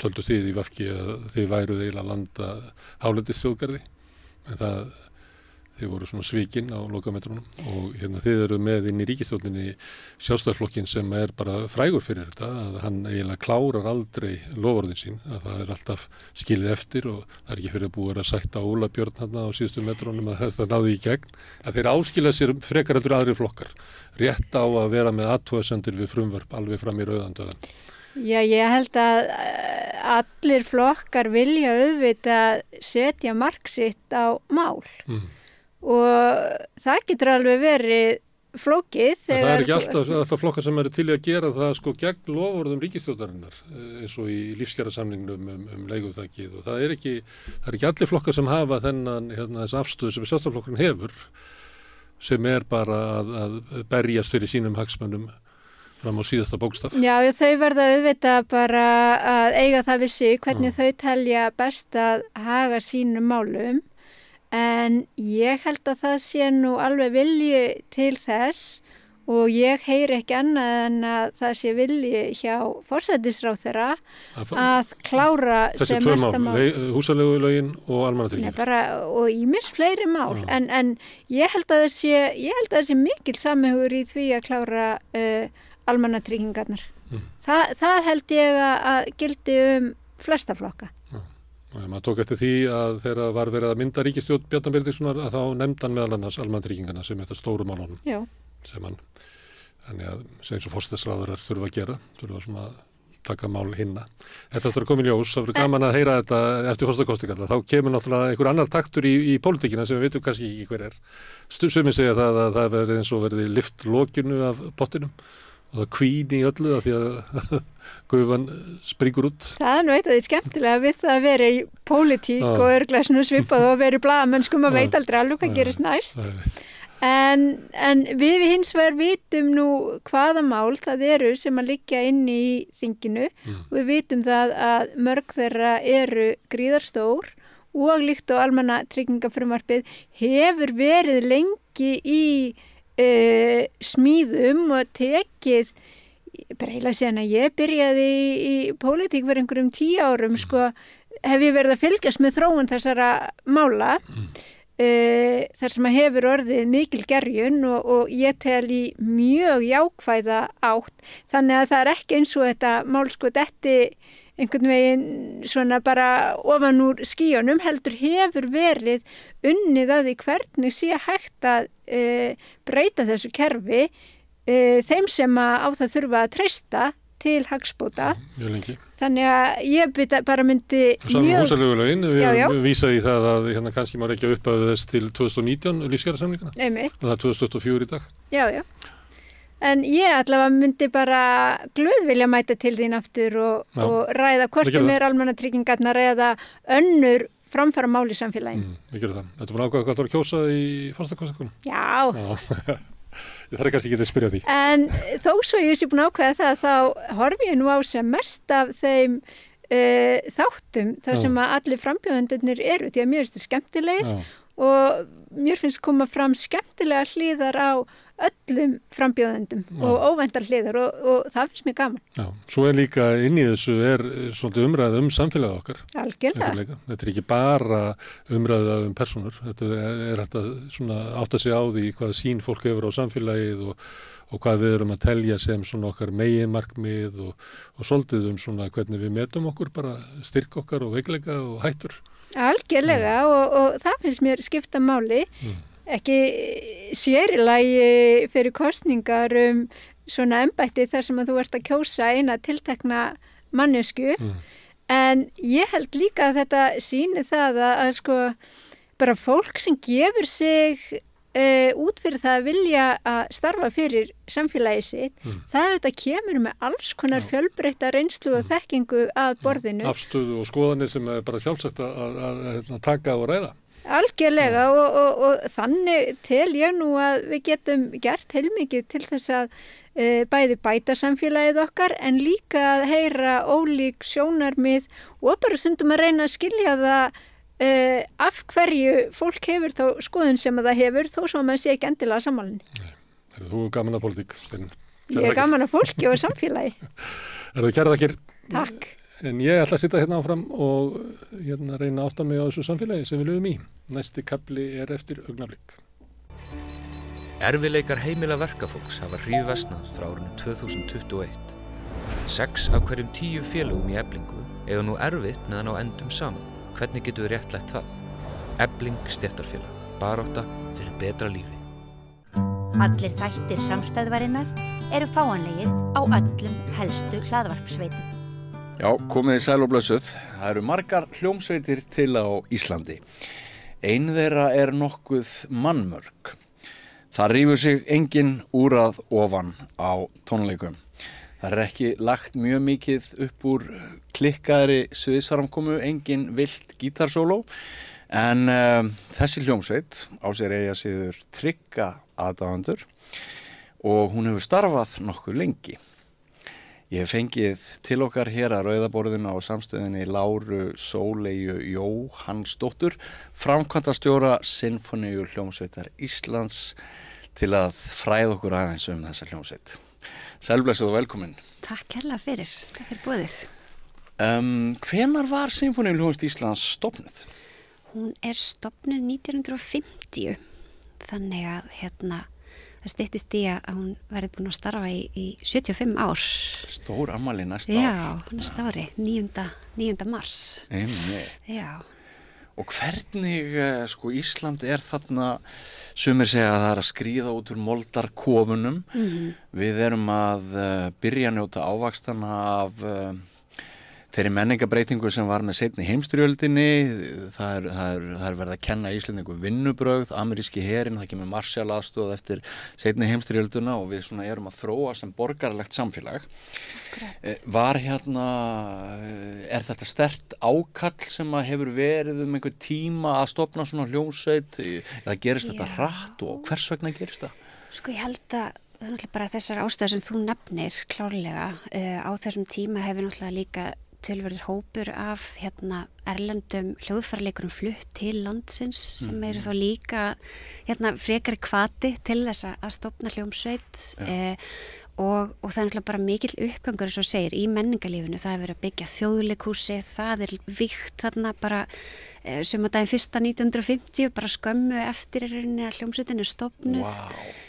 töldu þið í VG að þið væruð eiginlega að landa hálendisþjóðgarði, en þið voru svona svikin á lokametrunum og þið eru með inn í ríkisstjórninni Sjálfstæðisflokkinn sem er bara frægur fyrir þetta, að hann eiginlega klárar aldrei loforðin sín, að það er alltaf skilið eftir og það er ekki fyrir að búið að sætta Óla Björn hann á síðustu metrunum að þetta náði í gegn, að þeir áskilja sér frekar heldur aðrir flokkar, rétt á að vera með athugasemdir við frumvarp alveg fram í rauðandöðan.
Já, ég held að allir flokkar vilja auðvitað setja mark sitt á mál. Og það getur alveg verið flókið.
Það er ekki alltaf flokkar sem eru til í að gera það gegn loforðum ríkisstjórnarinnar eins og í lífskjarasamningnum leiguþakið og það er ekki allir flokkar sem hafa þessa afstöðu sem Sjálfstæðisflokkurinn hefur sem er bara að berjast fyrir sínum hagsmunum fram á síðasta bókstaf.
Já, þau verða auðvitað bara að eiga það við sig hvernig þau telja best að haga sínum málum. En ég held að það sé nú alveg vilji til þess og ég heyri ekki annað en að það sé vilji hjá forsætisráðherra að klára sem mesta mál.
Þessi 2 mál, húsaleigulögin og almannatryggingar.
Og ýmis fleiri mál. En ég held að það sé mikil samhugur í því að klára almannatryggingarnar. Það held ég að gildi flesta flokka.
Maður tók eftir því að þegar var verið að mynda ríkisstjórn Bjarna Benediktssonar að þá nefndi hann meðal annars almannatryggingana sem þetta stóru málunum.
Já.
Þannig að sem eins og forsætisráðherrar þurfa að gera, þurfa svona að taka mál hinna. Þetta eftir að koma í ljós, það verður gaman að heyra þetta eftir forsetakosningarnar. Þá kemur náttúrulega einhver annar taktur í pólitíkina sem við veitum kannski ekki hver er. Sumir segja það að það verði eins og verði lyft lokinu af pottinum og það hvín í öllu af því að gufan springur út.
Það er nú eitt af því skemmtilega við það að vera í pólitík og örugglega svona svipað og að vera í blaðamennsku, maður veit aldrei alveg hvað gerist næst. En við hins vegar vitum nú hvaða mál það eru sem að liggja inn í þinginu og við vitum það að mörg þeirra eru gríðarstór og líkt á almannatryggingafrumvarpið hefur verið lengi í smíðum og tekið bara heila síðan að ég byrjaði í pólitík fyrir einhverjum 10 árum hef ég verið að fylgjast með þróun þessara mála þar sem að hefur orðið mikil gerjun og ég tel í mjög jákvæða átt þannig að það er ekki eins og þetta mál detti einhvern veginn svona bara ofan úr skýjunum heldur hefur verið unnið að því hvernig sé hægt að breyta þessu kerfi þeim sem á það þurfa að treysta til hagsbóta.
Mjög lengi.
Þannig að ég bara myndi
mjög... Húsaleigulögin, við vísaði í það að hérna kannski má rekja upp að þess til 2019 lífskjarasamningana.
Einmitt.
Og það er 2024 í dag.
Já. En ég allavega myndi bara glöð vilja mæta til þín aftur og ræða hvort sem almannatryggingarnar eða önnur framfara mál í samfélaginu.
Við gerum það. Þetta búin ákvæða hvað þú er að kjósa í forsetakosningunum?
Já.
Ég þarf kannski ekki að spyrja því.
En þó svo ég sé búin að ákveða það, þá horfi ég nú á sem mest af þeim þáttum þar sem að allir frambjóðendurnir eru, því að mér finnst það skemmtilegir og mér finnst koma fram skemmtilega hliðar á öllum frambjóðendum og óvæntar hliðar og það finnst mér gaman.
Já, svo líka inn í þessu svolítið umræða samfélagið okkar.
Algjörlega.
Þetta ekki bara umræða persónur, þetta hægt að svona átta sig á því hvað sín fólk hefur á samfélagið og hvað við erum að telja sem svona okkar meginmarkmið og svolítið svona hvernig við metum okkur, bara styrk okkar og veikleika og hættur.
Algjörlega og það finnst mér skipta máli, ekki sér í lagi fyrir kosningar svona embætti þar sem að þú ert að kjósa eina tiltekna mannesku, en ég held líka að þetta sýni það að sko bara fólk sem gefur sig út fyrir það að vilja að starfa fyrir samfélagi sitt, það auðvitað kemur með alls konar fjölbreytta reynslu og þekkingu að borðinu.
Afstöðu og skoðanir sem bara sjálfsagt að taka og ræða.
Algjörlega og þannig tel ég nú að við getum gert heilmikið til þess að bæði bæta samfélagið okkar en líka að heyra ólík sjónarmið og bara stundum að reyna að skilja það af hverju fólk hefur þá skoðun sem að það hefur þó sem að maður sé ekki endilega sammálinni.
Þú er gaman að pólitík, Steinunn.
Ég er gaman að fólki og samfélagi.
Kærar þakkir.
Takk.
En ég ætla að sitja hérna áfram og reyna að átta mig á þessu samfélagi sem við lifum í. Næsti kafli eftir augnablik.
Erfiðleikar heimila verkafólks hafa hríðversnað frá árinu 2021. 6 af hverjum 10 félögum í Eflingu eiga nú erfitt meðan á endum saman. Hvernig getum við réttlætt það? Efling stéttarfélag, barátta fyrir betra lífi.
Allir þættir samstæðvarinnar eru fáanlegir á öllum helstu hlaðvarpsveitum.
Já, komið sæl og blessuð. Það eru margar hljómsveitir til á Íslandi. Ein þeirra er nokkuð mannmörg. Það rífur sig enginn úr að ofan á tónleikum. Það er ekki lagt mjög mikið upp úr klikkaðri sviðsframkomu, engin vilt gítarsóló, en þessi hljómsveit á sér eiga síður trygga aðdáendur og hún hefur starfað nokkuð lengi. Ég hef fengið til okkar hér að Rauðaborðinu á samstöðinni Láru Sóleyju Jóhannsdóttur, framkvæmdastjóra Sinfoníu hljómsveitar Íslands, til að fræða okkur aðeins þessa hljómsveit. Sælblessuð og velkomin.
Takk hérlega fyrir, takk fyrir boðið.
Hvenær var Sinfoníu hljómsveit Íslands stofnuð?
Hún er stofnuð 1950, þannig að það styttist í að hún verði búin að starfa í 75 ár.
Stór afmæli næsta ár.
Já, næsta ári, 9. mars.
Einmitt.
Já.
Og hvernig, Ísland er þarna, sumir segja að það er að skríða út úr moldarkofunum. Við erum að byrja að njóta ávaxtana af þeirri menningabreitingu sem var með seinni heimsstyrjöldinni. Það er verið að kenna Íslendingu vinnubrögð, ameríski herinn, það kemur Marshall-aðstoð eftir seinni heimsstyrjölduna og við erum að þróa sem borgaralegt samfélag. Var er þetta sterkt ákall sem að hefur verið einhver tíma að stofna svona hljómsveit? Það gerist þetta hratt og hvers vegna gerist það?
Ég held að það er náttúrulega bara þessar ástæður sem þú nefnir klárlega. Á þessum tíma hefur náttúrulega líka tölverður hópur af erlendum hljóðfæraleikurum flutt til landsins sem eru þá líka frekari hvati til þess að stofna hljómsveit og það er náttúrulega bara mikill uppgangur eins og segir í menningarlífinu. Það er verið að byggja þjóðleikhúsi, það er vígt þarna bara sumardaginn 1950 bara skömmu eftir að hljómsveitin er stofnuð.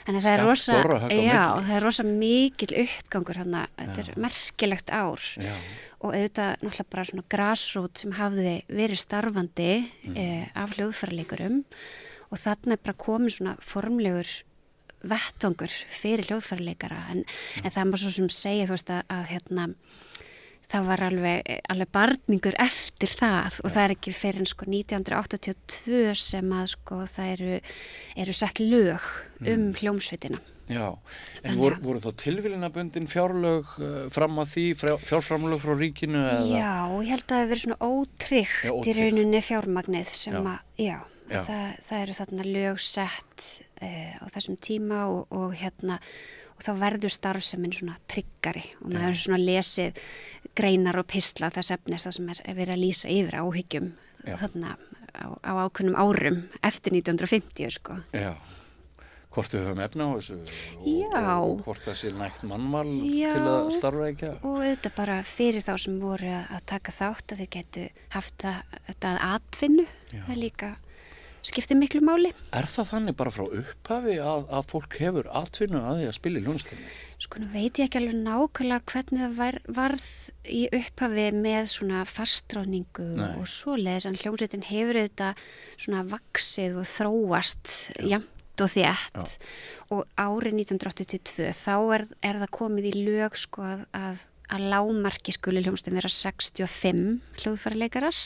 Þannig að það er rosa mikill uppgangur þarna. Þetta er merkilegt ár. Og auðvitað náttúrulega bara svona grassroot sem hafði verið starfandi af hljóðfæraleikurum og þarna er bara komið svona formlegur vettvangur fyrir hljóðfæraleikara en það má svo sem segja að það var alveg barningur eftir það og það er ekki fyrir 1982 sem að það eru sett lög hljómsveitina.
Já, en voru þá tilviljunarbundin fjárlög fram að því, fjárframlög frá ríkinu? Eða?
Já, ég held að það hefur verið svona ótryggt í rauninni fjármagnið sem það eru þarna lög sett á þessum tíma og þá verður starfsemin svona tryggari og maður er svona lesið greinar og pistla þess efnis það sem er verið að lýsa yfir áhyggjum þarna á ákunnum árum eftir 1950 sko.
Já. Hvort við höfum efna á þessu og hvort það sé nægt mannval til að starfrækja.
Og auðvitað bara fyrir þá sem voru að taka þátt að þeir getu haft þetta atvinnu, það líka skiptir miklu máli.
Er það þannig bara frá upphafi að fólk hefur atvinnu að því að spila í hljómsveitinni?
Sko nú veit ég ekki alveg nákvæmlega hvernig það varð í upphafi með svona fastráðningu og svoleiðis en hljómsveitin hefur auðvitað svona vaxið og þróast jafnt og þétt og árið 1982 þá er það komið í lög sko að lágmarki skuli hljómsveitin vera 65 hljóðfæraleikarar.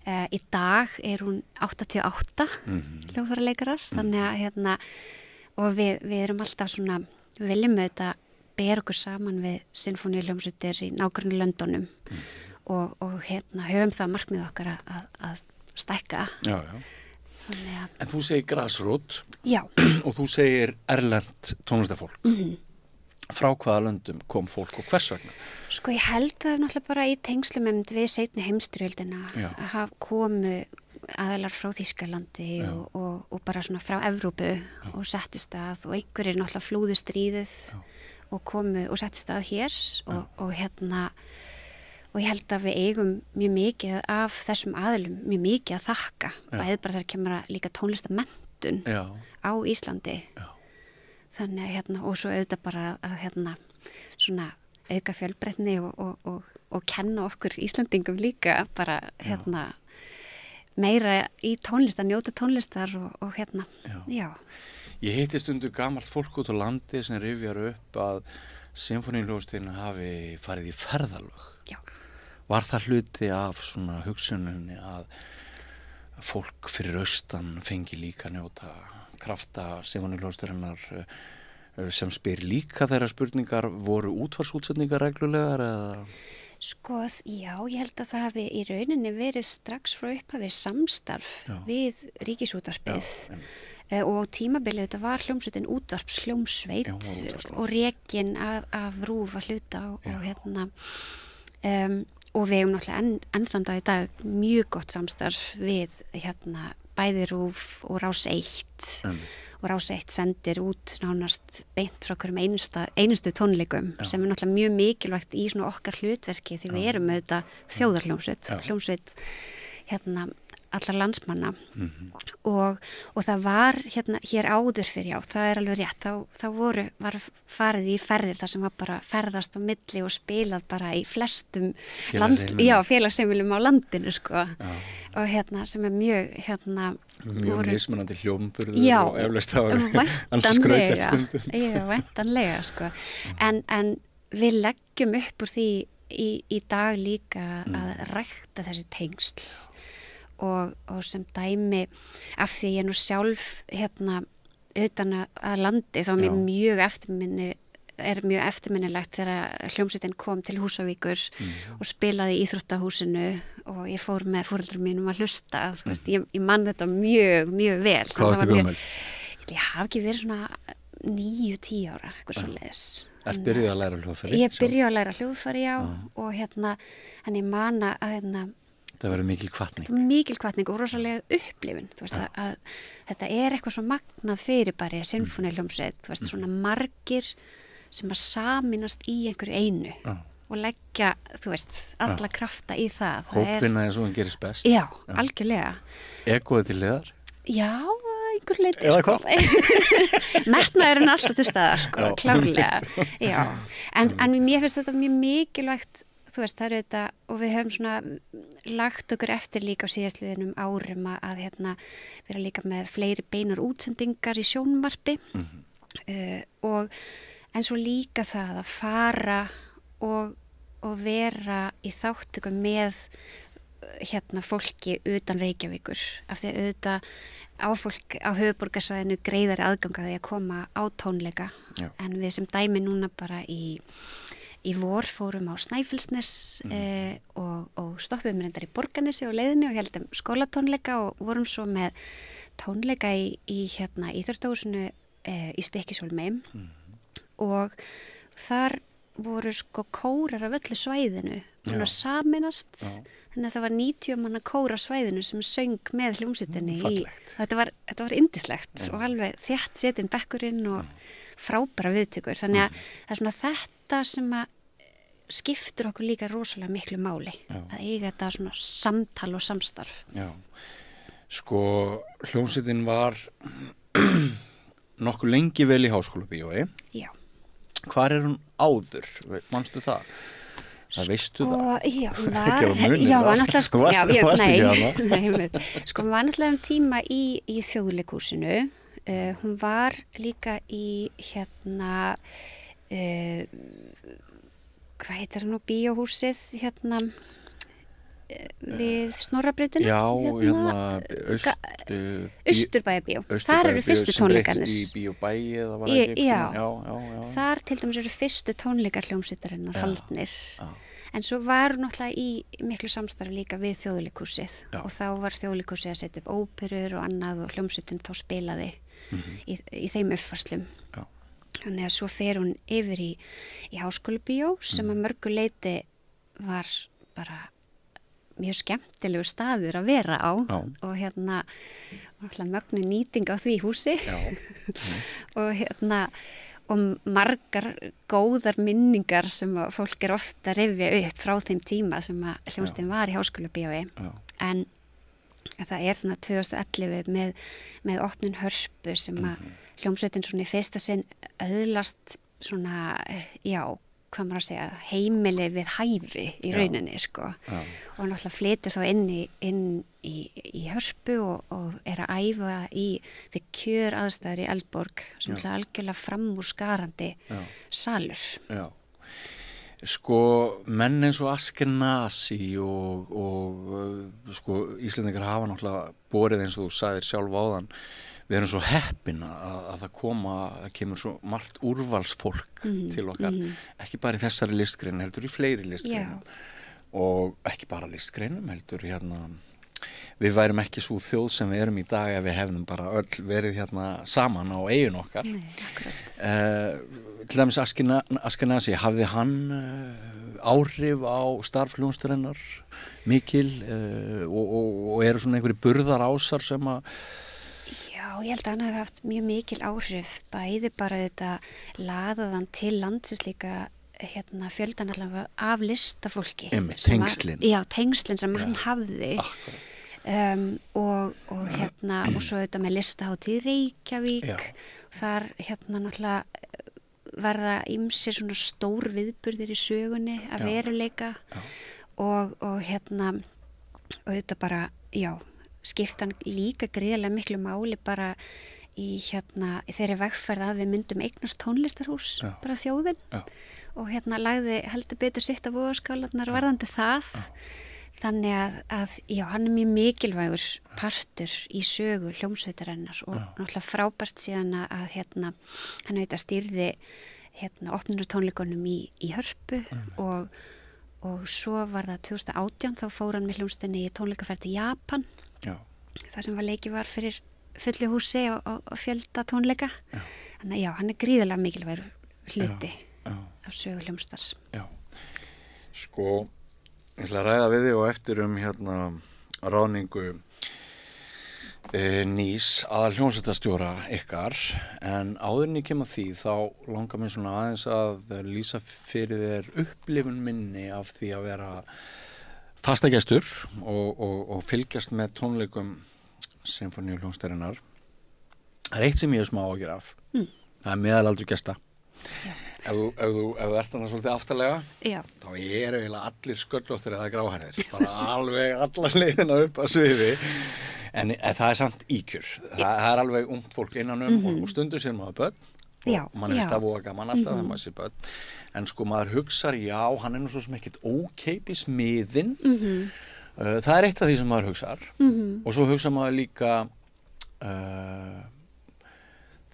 Í dag er hún 88 hljóðfæraleikarar þannig að og við erum alltaf svona, við viljum auðvitað bera okkur saman við sinfóníuhljómsveitir í nágranna löndunum og höfum það markmið okkar að stækka.
En þú segir grassroot
og
þú segir erlent tónlistarfólk. Frá hvaða löndum kom fólk og hvers vegna?
Sko ég held að náttúrulega bara í tengslum við seinni heimsstyrjöldina að komu aðilar frá Þýskalandi og bara svona frá Evrópu og settust að og einhverjir náttúrulega flúðu stríðið og komu og settust að hér og ég held að við eigum mjög mikið af þessum aðilum, mjög mikið að þakka. Bæði bara þegar kemur að líka tónlistarmenntun á Íslandi. Þannig og svo auðvitað bara að svona auka fjölbreytni og kenna okkur Íslandingum líka bara meira í tónlistar, njóta tónlistar og
Ég heiti stundu gamalt fólk út á landi sem rifjar upp að sinfóníuhljómsveitin hafi farið í ferðalög. Var það hluti af svona hugsuninni að fólk fyrir austan fengi líka njóta krafta sinfóníuhljómsveitarinnar sem spyr líka þeirra spurningar voru útvarpsútsendingar reglulegar eða?
Sko, já, ég held að það hafi í rauninni verið strax frá upphafi samstarf við Ríkisútvarpið og tímabilið þetta var hljómsveitin útvarpshljómsveit og rekin af RÚV að hluta og við hefum náttúrulega ennþann í dag mjög gott samstarf við bæði RÚV og Rás 1 og Rás 1 sendir út nánast beint frá hverjum einustu tónleikum sem náttúrulega mjög mikilvægt í svona okkar hlutverki því við erum auðvitað hljómsveit allar landsmanna og það var hér áður fyrir það er alveg rétt, þá var farið í ferðir þar sem var bara ferðast á milli og spilað bara í flestum félagsheimilum á landinu sko og sem er mjög
mismunandi hljómburður og eflaust það var alls skrautlega stundum
væntanlega sko en við leggjum upp úr því í dag líka að rækta þessi tengsl og sem dæmi af því ég nú sjálf utan að landi þá er mjög eftirminnilegt þegar hljómsveitin kom til Húsavíkur og spilaði í Íþróttahúsinu og ég fór með foreldrum mínum að hlusta ég man þetta mjög, mjög vel.
Hvað varstu gömul?
Ég hafi ekki verið svona 9-10 ára, eitthvað svoleiðis.
Ertu byrjuð að læra hljóðfæri?
Ég byrjuð að læra hljóðfæri, og en ég man að
það verður mikil hvatning.
Það var mikil hvatning og rosalega upplifun, þú veist, að þetta er eitthvað svo magnað fyrirbæri sinfóníuhljómsveit, þú veist, svona margir sem að saminast í einhverju einu og leggja, þú veist, alla krafta í það.
Hópvinna eins og hann gerist best.
Já, algjörlega.
Egoðið til liðar?
Já, einhver leiti, sko. Metnaðurinn alltaf til staðar, sko, klárlega. Já, en mér finnst þetta mjög mikilvægt. Þú veist, það eru þetta, og við höfum svona lagt okkur eftir líka á síðastliðinum árum að vera líka með fleiri beinar útsendingar í sjónvarpi en svo líka það að fara og vera í þáttöku með fólki utan Reykjavíkur af því að auðvitað á fólk á höfuðborgarsvæðinu greiðari aðgangaði að koma á tónleika en við sem dæmi núna bara í vor fórum á Snæfellsnes og stoppuðum reyndar í Borgarnesi og leiðinni og heldum skólatónleika og vorum svo með tónleika í Íþróttahúsinu í Stykkishólmi og þar voru sko kórar af öllu svæðinu búin að saminast þannig að það var 90 manna kór á svæðinu sem söng með hljómsveitinni þetta var yndislegt og alveg þétt setinn bekkurinn og frábæra viðtökur þannig að það er svona þetta sem að skiptur okkur líka rosalega miklu máli að eiga þetta svona samtal og samstarf.
Já, sko hljómsveitin var nokkuð lengi vel í Háskólabíói. Já. Hvar hún áður? Manstu það? Það veistu það?
Já, var náttúrulega sko, sko var náttúrulega tíma í Þjóðleikhúsinu. Hún var líka í hvað heitir nú bíóhúsið við Snorrabrautina Austurbæjarbíó þar eru fyrstu tónleikarnir þar til dæmis eru fyrstu tónleikar hljómsveitarinnar haldnir en svo var náttúrulega í miklu samstarfi líka við Þjóðleikhúsið og þá var Þjóðleikhúsið að setja upp óperur og annað og hljómsveitin þá spilaði í þeim uppfærslum þannig að svo fer hún yfir í Háskólabíó sem að mörgu leyti var bara mjög skemmtilegu staður að vera á og mögnu nýting á því húsi og margar góðar minningar sem fólk ofta að rifja upp frá þeim tíma sem að hljómsveitin var í Háskólabíói en það er þannig 2011 með opnun Hörpu sem að hljómsveitin svona í fyrsta sinn öðlast svona, hvað maður að segja, heimili við hæfi í rauninni, sko. Og náttúrulega flytur þá inn í Hörpu og er að æfa við kjör aðstæður í Eldborg, sem er algjörlega framúrskarandi salur.
Já. Sko, menn eins og Askenasi og sko, Íslendingar hafa náttúrulega borið eins og þú sagðir sjálf áðan. Við erum svo heppin að það kemur svo margt úrvalsfólk til okkar, ekki bara í þessari listgrein, heldur í fleiri listgreinum og ekki bara listgreinum, heldur við værum ekki svo þjóð sem við erum í dag ef við hefðum bara öll verið saman á eigin okkar. Til dæmis Askenasi, hafði hann áhrif á starf hljómsveitarinnar mikil og eru svona einhverjir burðarásar sem að
Já, ég held að hann hefði haft mjög mikil áhrif, bæði bara þetta laðaðan til landsins líka fjöldan allavega af listafólki.
Tengslin.
Tengslin sem hann hafði. Og svo þetta með listahátíð Reykjavík. Þar náttúrulega verða ýmsir svona stór viðburðir í sögunni að veruleika og þetta bara, skipta hann líka gríðarlega miklu máli bara í þeirri vegferð að við myndum eignast tónlistarhús, bara þjóðin og lagði heldur betur sitt af vogarskálarnar varðandi það þannig að hann er mjög mikilvægur partur í sögu hljómsveitarinnar og náttúrulega frábært síðan að hann auðvitað stýrði opnunartónleikunum í Hörpu og svo var það 2018 þá fór hann með hljómsveitinni í tónleikaferð til Japan það sem var fyrir fullu húsi og fjölda tónleika þannig að hann er gríðarlega mikilvægur hluti af sögu hljómsveitar.
Sko, ég ætla að ræða við þig og eftir ráðningu nýs aðal hljómsveitarstjóra ykkar en áðurinn ég kem að því þá langar mér svona aðeins að lýsa fyrir þér upplifun minni af því að vera fastagestur og fylgjast með tónleikum Sinfóníu hljómsveitarinnar. Það er eitt sem ég er smá áhyggjur af. Það er meðalaldur gesta. Ef þú ert þarna svolítið aftarlega, þá eru eiginlega allir sköllóttir eða gráhærðir. Bara alveg allar leiðina upp að sviði. En það er samt íkjur. Það er alveg ungt fólk innan og stundur sem maður börn. Og mann er stafúa gaman alltaf þegar maður sé börn. En sko maður hugsar, hann er nú svo sem ekkert ókeipis miðinn. Það er eitt af því sem maður hugsar og svo hugsa maður líka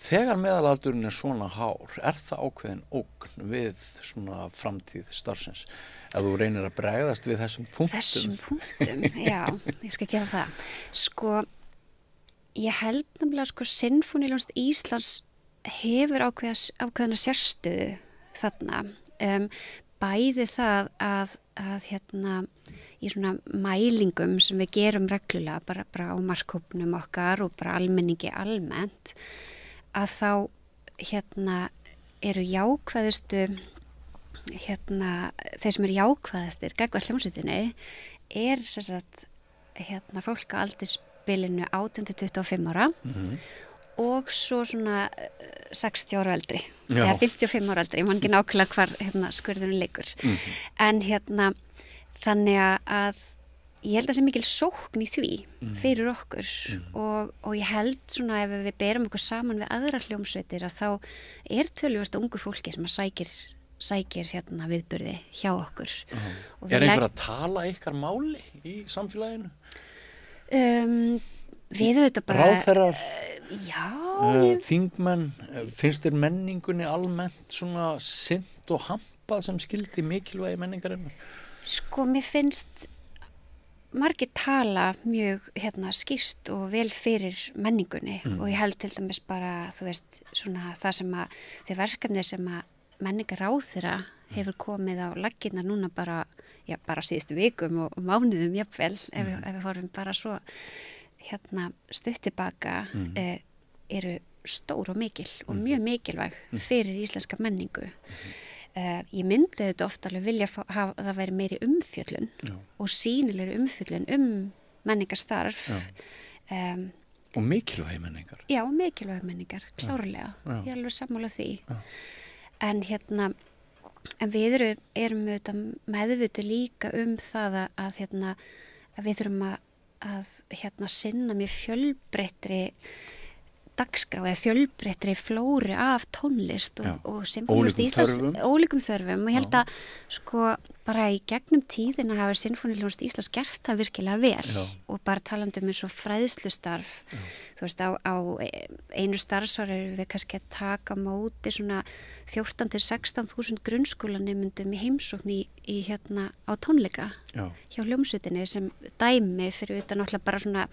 þegar meðalaldurinn er svona hár það ákveðin ógn við svona framtíð starfsins ef þú reynir að bregðast við þessum punktum.
Já, ég skal gera það. Sko, Ég held nefnilega sko Sinfóníuljónsveit Íslands hefur ákveðna sérstöðu þarna. Bæði það að hérna í svona mælingum sem við gerum reglulega bara á markhópnum okkar og bara almenningi almennt, að þá hérna eru jákvæðustu hérna, þeir sem eru jákvæðastir gagnvart hljómsveitinni sem sagt hérna fólk á aldursbilinu 18-25 ára og svo svona 60 ára eldri eða 55 ára eldri, ég man ekki nákvæmlega hvar hérna, skurðurinn liggur. En hérna þannig að ég held að það sé mikil sókn í því fyrir okkur og ég held svona ef við berum okkur saman við aðra hljómsveitir að þá töluvert ungu fólki sem að sækir hérna viðburði hjá okkur.
Einhver að tala ykkar máli í samfélaginu?
Við auðvitað bara
ráðherrar,
já,
þingmenn, finnst þér menningunni almennt svona sinnt og hampað sem skildi mikilvægi menningarinnar?
Sko, mér finnst margir tala mjög hérna skýrt og vel fyrir menningunni og ég held til dæmis bara, þú veist, svona það sem að þau verkefni sem að menningarráðherra hefur komið á laggirnar núna bara síðustu vikum og mánuðum jafnvel, ef við horfum bara svo hérna stutt tilbaka, eru stór og mikil og mjög mikilvæg fyrir íslenska menningu. Ég myndi þetta ofta alveg vilja að það væri meiri umfjöllun og sýnilegri umfjöllun menningarstarf.
Og mikilvægi menningar.
Já, mikilvægi menningar, klárlega. Ég er alveg sammála því. En hérna, við erum auðvitað meðvituð líka það að við þurfum að sinna mjög fjölbreyttri dagskrá eða fjölbreyttri flóru af tónlist og Sinfóníuljónsveit Íslands ólíkum þörfum og ég held að sko bara í gegnum tíðina hafa Sinfóníuljónsveit Íslands gert það virkilega vel og bara talandi eins og fræðslustarf. Þú veist, á einu starfsári erum við kannski að taka móti svona 14-16.000 grunnskólanemundum í heimsókn í hérna á tónleika hjá hljómsveitinni sem dæmi fyrir utan náttúrulega bara svona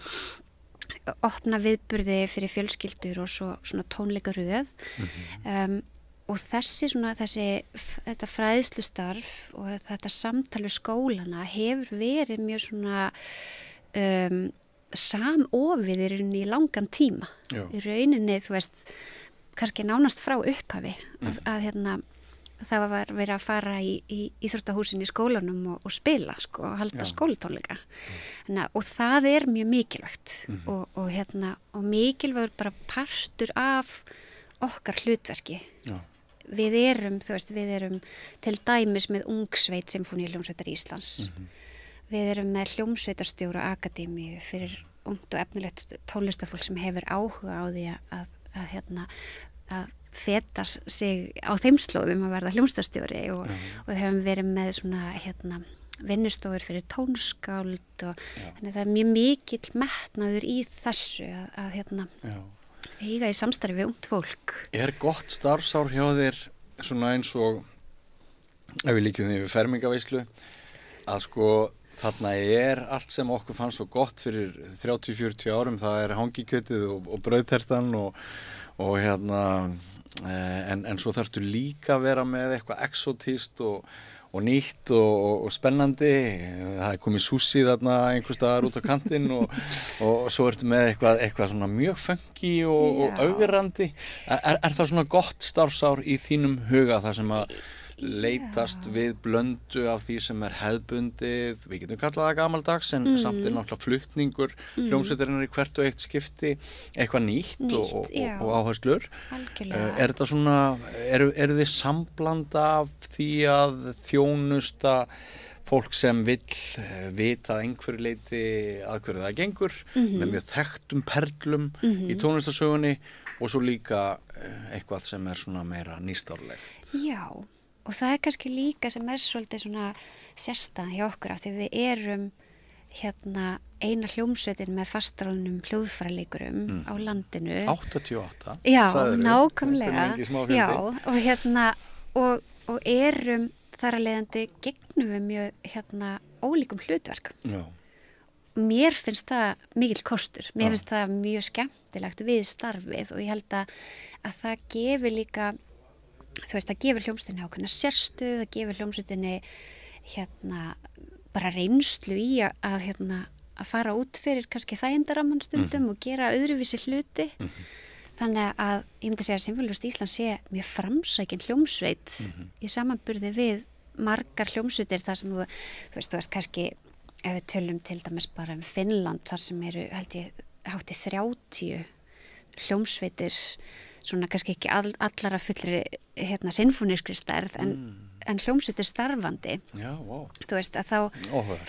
opna viðburði fyrir fjölskyldur og svo svona tónleikaröð og þetta fræðslustarf og þetta samtal við skólana hefur verið mjög svona samofið í langan tíma. Í rauninni, þú veist, kannski nánast frá upphafi að hérna það var verið að fara í íþróttahúsin í skólanum og spila sko, og halda skólatónleika. Og það er mjög mikilvægt og mikilvægur bara partur af okkar hlutverki. Við erum til dæmis með Ungsveit Sinfóníuljónsveitar Íslands. Við erum með hljómsveitarstjóra akademíu fyrir ungt og efnilegt tónlistafólk sem hefur áhuga á því að feta sig á þeim slóðum að verða hljómsveitarstjóri og við hefum verið með svona vinnustofur fyrir tónskáld og þannig að það er mjög mikill metnaður í þessu að eiga í samstarfi við ungt fólk.
Er gott starfsár hjá þér svona eins og ef við líkjum því við fermingaveislu að sko þarna allt sem okkur fannst svo gott fyrir 30-40 árum, það er hangikjötið og brauðtertan og en svo þarftu líka að vera með eitthvað exotíst og nýtt og spennandi. Það komið sushi þarna einhvers staðar út á kantinn og svo ertu með eitthvað svona mjög funky og augrandi. Er það svona gott starfsár í þínum huga það sem að leitast við blöndu af því sem er hefðbundið, við getum kallað það gamaldags en samt náttúrulega flutningur hljómsveitarinnar í hvert og eitt skipti eitthvað nýtt og áherslur. Er þetta svona eru þið sambland af því að þjónusta fólk sem vill vita að einhverju leiti að hverju það gengur með mjög þekktum perlum í tónlistarsögunni og svo líka eitthvað sem er svona meira nýstárlegt?
Já. Og það er kannski líka sem er svolítið svona sérstæðan hjá okkur af því við erum eina hljómsveitin með fastráðnum hljóðfæraleikurum á landinu.
88?
Já, nákvæmlega. Já, og erum þar að leiðandi gegnum við mjög ólíkum hlutverkum.
Já.
mér finnst það mikill kostur, mér finnst það mjög skemmtilegt við starfið og ég held að það gefur líka, þú veist, það gefur hljómsveitinni ákveðna sérstöðu, það gefur hljómsveitinni bara reynslu í að fara út fyrir kannski þægindaramman stundum og gera öðruvísi hluti. Þannig að ég myndi segja að Sinfóníuljómsveit Íslands sé mjög framsækin hljómsveit í samanburði við margar hljómsveitir þar sem þú veist kannski ef við tölum til dæmis bara Finnland þar sem eru held ég hátt í 30 hljómsveitir svona kannski ekki allara fullri sinfónískri stærð en hljómsveitir starfandi.
Já,
þú veist að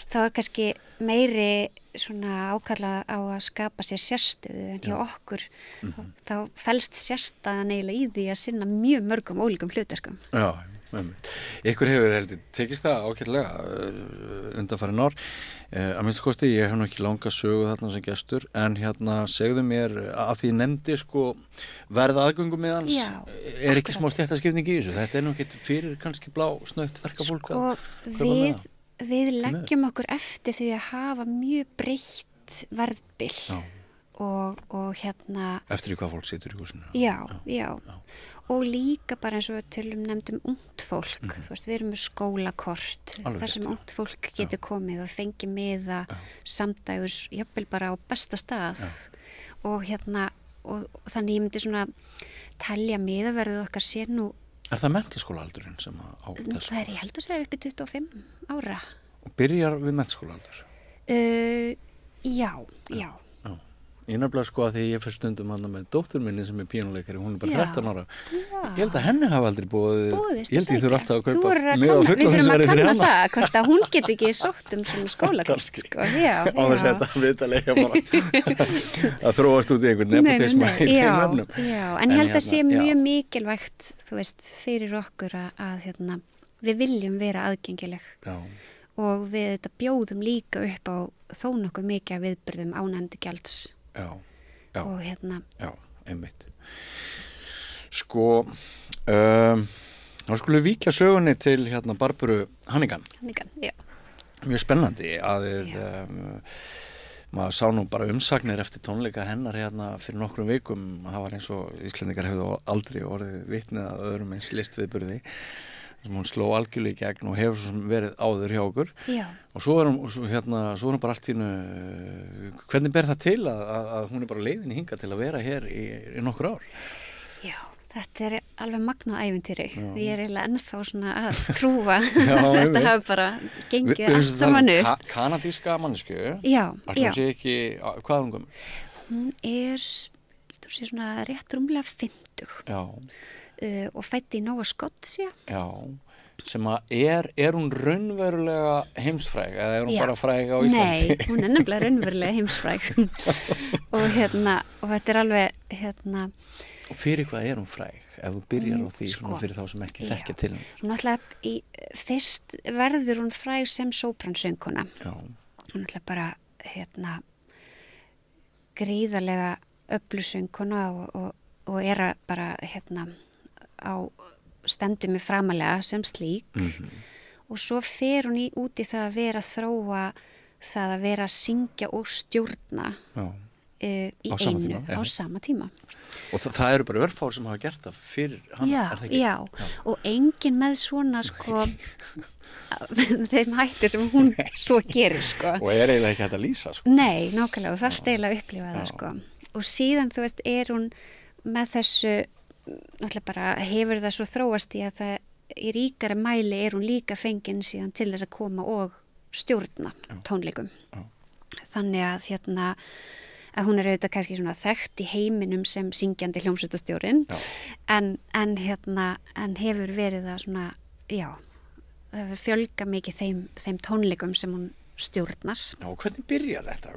þá kannski meiri svona ákalla á að skapa sér sérstöðu en hjá okkur þá felst sérstaðan eiginlega í því að sinna mjög mörgum ólíkum hlutverkum.
Já, ykkur hefur heldur tekist það ágætlega undanfarin ár. Að minnsta kosti, ég hef nú ekki langa sögu þarna sem gestur, en segðu mér að því nefndi verða aðgöngum með hans, ekki smá stéttaskipting í þessu? Þetta nú ekki fyrir kannski blá snögt verkafólk
við leggjum okkur eftir því að hafa mjög breytt verðbil og
eftir í hvað fólk situr í húsinu?
Já. Og líka bara eins og við nefndum ungt fólk, þú veist, við erum með skólakort, þar sem ungt fólk getur komið og fengið miða samdægus, jafnvel bara á besta stað og og þannig ég myndi svona telja miðaverðið okkar sé nú.
Er það menntaskólaaldurinn sem á þessu?
Það ég held að segja upp í 25 ára.
Og byrjar við menntaskólaaldar?
Já.
Ég nefnilega að því ég fyrir stundum hana með dóttur minni sem píanuleikari, hún bara 13 ára. Ég held að henni hafa aldrei
búðist.
Ég held að ég þurfa alltaf að kaupa með á fullorðinsverði fyrir hana. Við þurfum að kanna
það, hvort að hún get ekki sótt svona skólakort.
Á þess að þetta vitalega bara að þróast út í einhvern nepotisma í þeim efnum.
Já, en ég held að sé mjög mikilvægt, þú veist, fyrir okkur að við viljum vera aðgengileg. Og við þetta bjóðum líka upp á þó nokkuð mikið viðburðum án endurgjalds.
Já.
Og
Já, einmitt. Þá skulum við víkja sögunni til Barböru Hannigan.
Já.
Mjög spennandi að maður sá nú bara umsagnir eftir tónleika hennar fyrir nokkrum vikum. Það var eins og Íslendingar hefðu aldrei orðið vitnið að öðrum eins listviðburði. Sem hún sló algjörlega í gegn og hefur svo verið áður hjá okkur.
Já.
Og svo er hún bara allt í hennu, hvernig ber það til að hún er bara leiðin í hinga til að vera hér í nokkur ár?
Já, þetta er alveg magnað ævintýri. Ég er eiginlega ennþá svona að trúa þetta hafi bara gengið allt saman upp.
Kanadíska mannesku?
Já.
Hún sé ekki, hvað er hún gömul?
Hún er, þú sé svona rétt rúmlega 50.
Já.
Og fætti í Nova Scotia.
Já, sem að er hún raunverulega heimsfræg eða er hún bara fræg á Íslandi?
Nei, hún er nefnilega raunverulega heimsfræg og þetta er alveg
Og fyrir hvað er hún fræg? Ef þú byrjar á því fyrir þá sem ekki þekkja til hennar.
Hún ætlaði fyrst verður hún fræg sem sópransöngkona.
Já.
Hún ætlaði bara gríðarlega öflusöngkona og er bara á stendur mig framalega sem slík og svo fer hún út í það að vera að þróa það að vera að syngja og stjórna í einu á sama tíma.
Og það eru bara örfár sem hafa gert það fyrir hann, er það ekki?
Já, og enginn með svona þeim hætti sem hún svo gerir
Og er eiginlega ekki hægt að lýsa
Nei, nákvæmlega, og það er eiginlega að upplifa það og síðan þú veist er hún með þessu náttúrulega bara hefur það svo þróast í að það í ríkara mæli er hún líka fengin síðan til þess að koma og stjórna tónleikum. Þannig að að hún er auðvitað kannski svona þekkt í heiminum sem syngjandi hljómsveitastjórinn en hefur verið það svona, það hefur fjölgað mikið þeim tónleikum sem hún stjórnar.
Já, og hvernig byrjar þetta?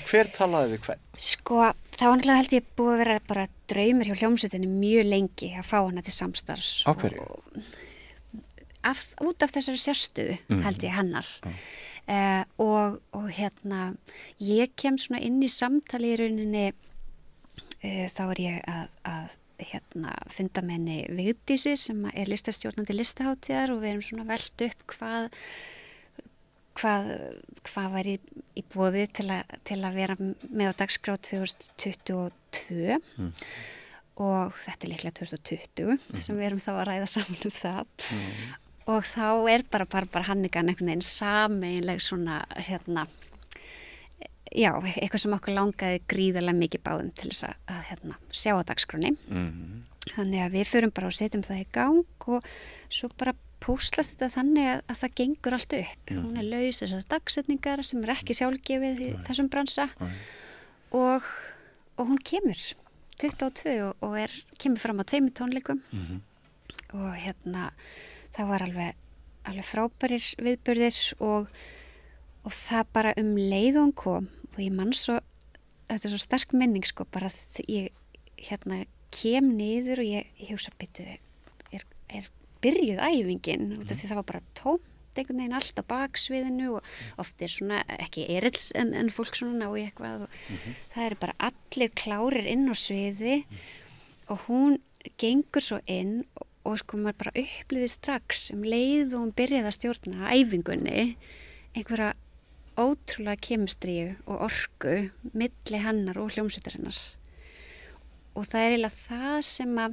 Hver talaði við hvern?
Það var náttúrulega held ég búið að vera bara draumur hjá hljómsveitinni mjög lengi að fá hana til samstarfs.
Á hverju?
Út af þessari sérstöðu held ég hennar. Og ég kem svona inn í samtali í rauninni þá er ég að funda með henni Vigdísi sem er listastjórnandi listaháttíðar og við erum svona velt upp hvað var í boði til að vera með á dagskrá 2022 og þetta líklega 2020 sem við erum þá að ræða saman það og þá bara Hannigan einhvern veginn sameiginleg svona eitthvað sem okkur langaði gríðarlega mikið báðum til þess að sjá á dagskráni þannig að við förum bara og setjum það í gang og svo bara púslast þetta þannig að það gengur allt upp hún laus þessar dagsetningar sem ekki sjálfgefið í þessum bransa og hún kemur 22 og kemur fram á 2 tónleikum og það var alveg frábærir viðburðir og það bara leið og hún kom og ég man svo, þetta svo sterk minning sko, bara ég kem niður og ég hugsa er byrjuð æfingin því það var bara tómt einhvern veginn allt á baksviðinu og oft svona ekki erils en fólk svona ná í eitthvað og það bara allir klárir inn á sviði og hún gengur svo inn og sko maður bara upplýði strax leið og hún byrjaði að stjórna æfingunni einhverja ótrúlega kemistríu og orku milli hennar og hljómsveitarinnar og það eiginlega það sem að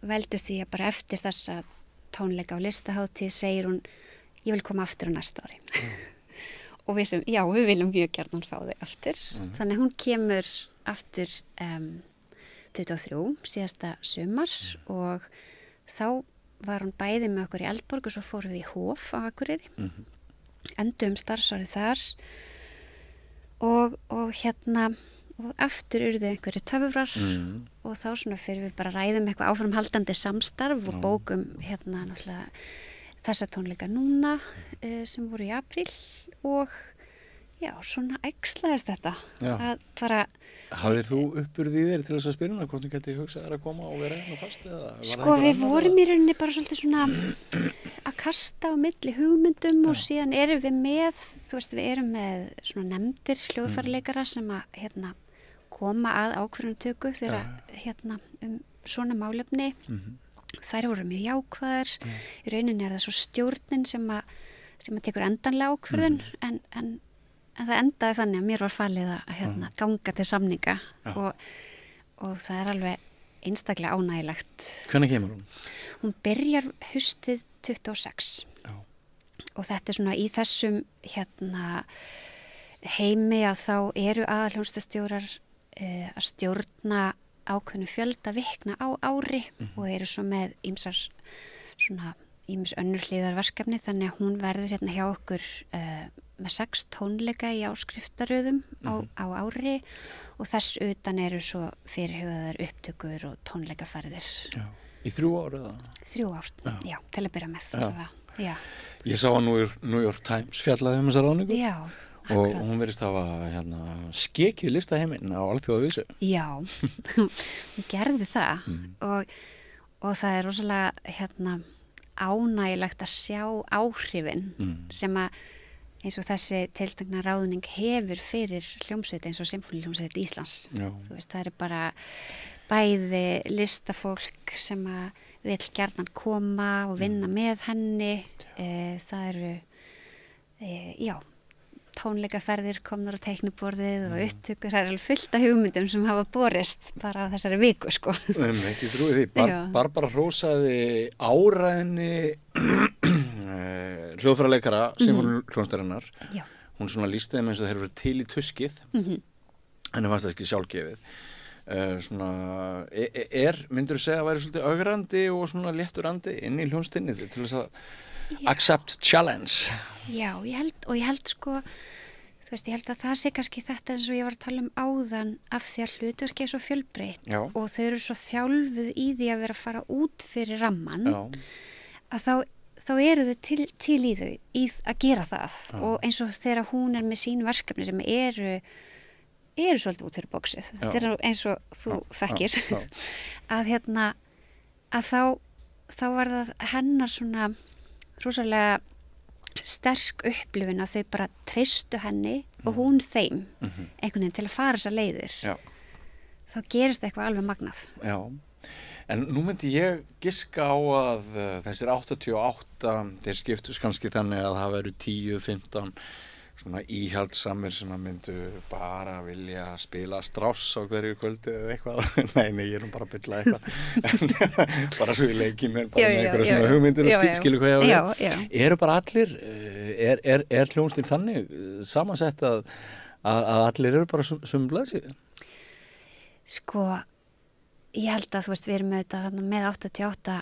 veldur því að bara eftir þessa tónleika á listahátíð segir hún ég vil koma aftur á næsta ári og við sem, já við viljum mjög gjarnan fá þig aftur þannig hún kemur aftur 23 síðasta sumar og þá var hún bæði með okkur í Eldborg og svo fórum við í Hof á Akureyri endum starfsárið þar og aftur urðu einhverju töfrar og þá svona fyrir við bara ræðum eitthvað áframhaldandi samstarf og bókum náttúrulega þessa tónleika núna sem voru í apríl og já, svona æxlaðist þetta að bara
Hafðir þú uppurð í þér til þess að spyrja hvort þú geti hugsað þér að koma og vera fast eða?
Sko við vorum í rauninni bara svolítið svona að kasta á milli hugmyndum og síðan erum við með, þú veist við erum með svona nefndir hljóðfæraleikara sem að koma að ákvörðunartöku þegar svona málefni þær voru mjög jákvæðar í rauninni það svo stjórnin sem að tekur endanlega ákvörðun en það endaði þannig að mér var falið að ganga til samninga og það alveg einstaklega ánægilegt.
Hvenær kemur hún?
Hún byrjar haustið 26 og þetta svona í þessum heimi að þá eru aðalhljómsveitastjórar að stjórna ákveðnu fjölda vikna á ári og eru svo með ýmis önnur hliðarverkefni þannig að hún verður hjá okkur með 6 tónleika í áskriftaröðum á ári og þess utan eru svo fyrirhugaðar upptökur og tónleikaferðir.
Já. Í 3 ár eða?
3 ár, já, til að byrja með. Já.
Ég sá að New York Times fjallaði þessa ráðningu.
Já.
Og hún verðist hafa skekið listaheiminn á alþjóðavísu.
Já, hún gerði það og það er rosalega ánægilegt að sjá áhrifin sem að eins og þessi tiltekna ráðning hefur fyrir hljómsveit eins og Sinfóníuhljómsveit Íslands. Þú veist, það bara bæði listafólk sem að vill gjarnan koma og vinna með henni. Það eru, tónleikaferðir komnar á teikniborðið og upptökur, það alveg fullt af hugmyndum sem hafa borist bara á þessari viku sko.
Ekki trúið því, Barbara hrósaði áræðinni hljóðfæraleikara Sinfóníuhljómsveitarinnar. Hún svona lýsti þeim eins og þeir eru til í tuskið henni fannst það ekki sjálfgefið. Myndirðu segja að væri svolítið ögrandi og svona léttur andi inn í hljómsveitinni til þess að accept challenge?
Já, ég held sko, þú veist, ég held að það sé kannski þetta eins og ég var að tala áðan af því að hlutverki svo fjölbreytt og þau eru svo þjálfuð í því að vera að fara út fyrir ramman að þá eru þau til í þau að gera það og eins og þegar hún er með sín verkefni sem eru svolítið út fyrir bóksið. Þetta er eins og þú þekkir að þá var það hennar svona rosalega sterk upplifun að þau bara treystu henni og hún þeim einhvern veginn til að fara þessar leiðir. Þá gerist eitthvað alveg magnað.
Já, En nú myndi ég giska á að þessir 88, þeir skiptust kannski þannig að það veru 10-15 svona íhaldsamir sem að myndu bara vilja spila Strauss á hverju kvöldi eða eitthvað. Nei, ég er nú bara að bylla eitthvað. Bara svo í leiki með bara með einhverja svona hugmyndir og skilu hvað ég á því. Eru bara allir, er hljómsveitin þannig samansett að allir eru bara sömu blaðsíðu?
Sko, ég held að þú veist, við erum auðvitað með 88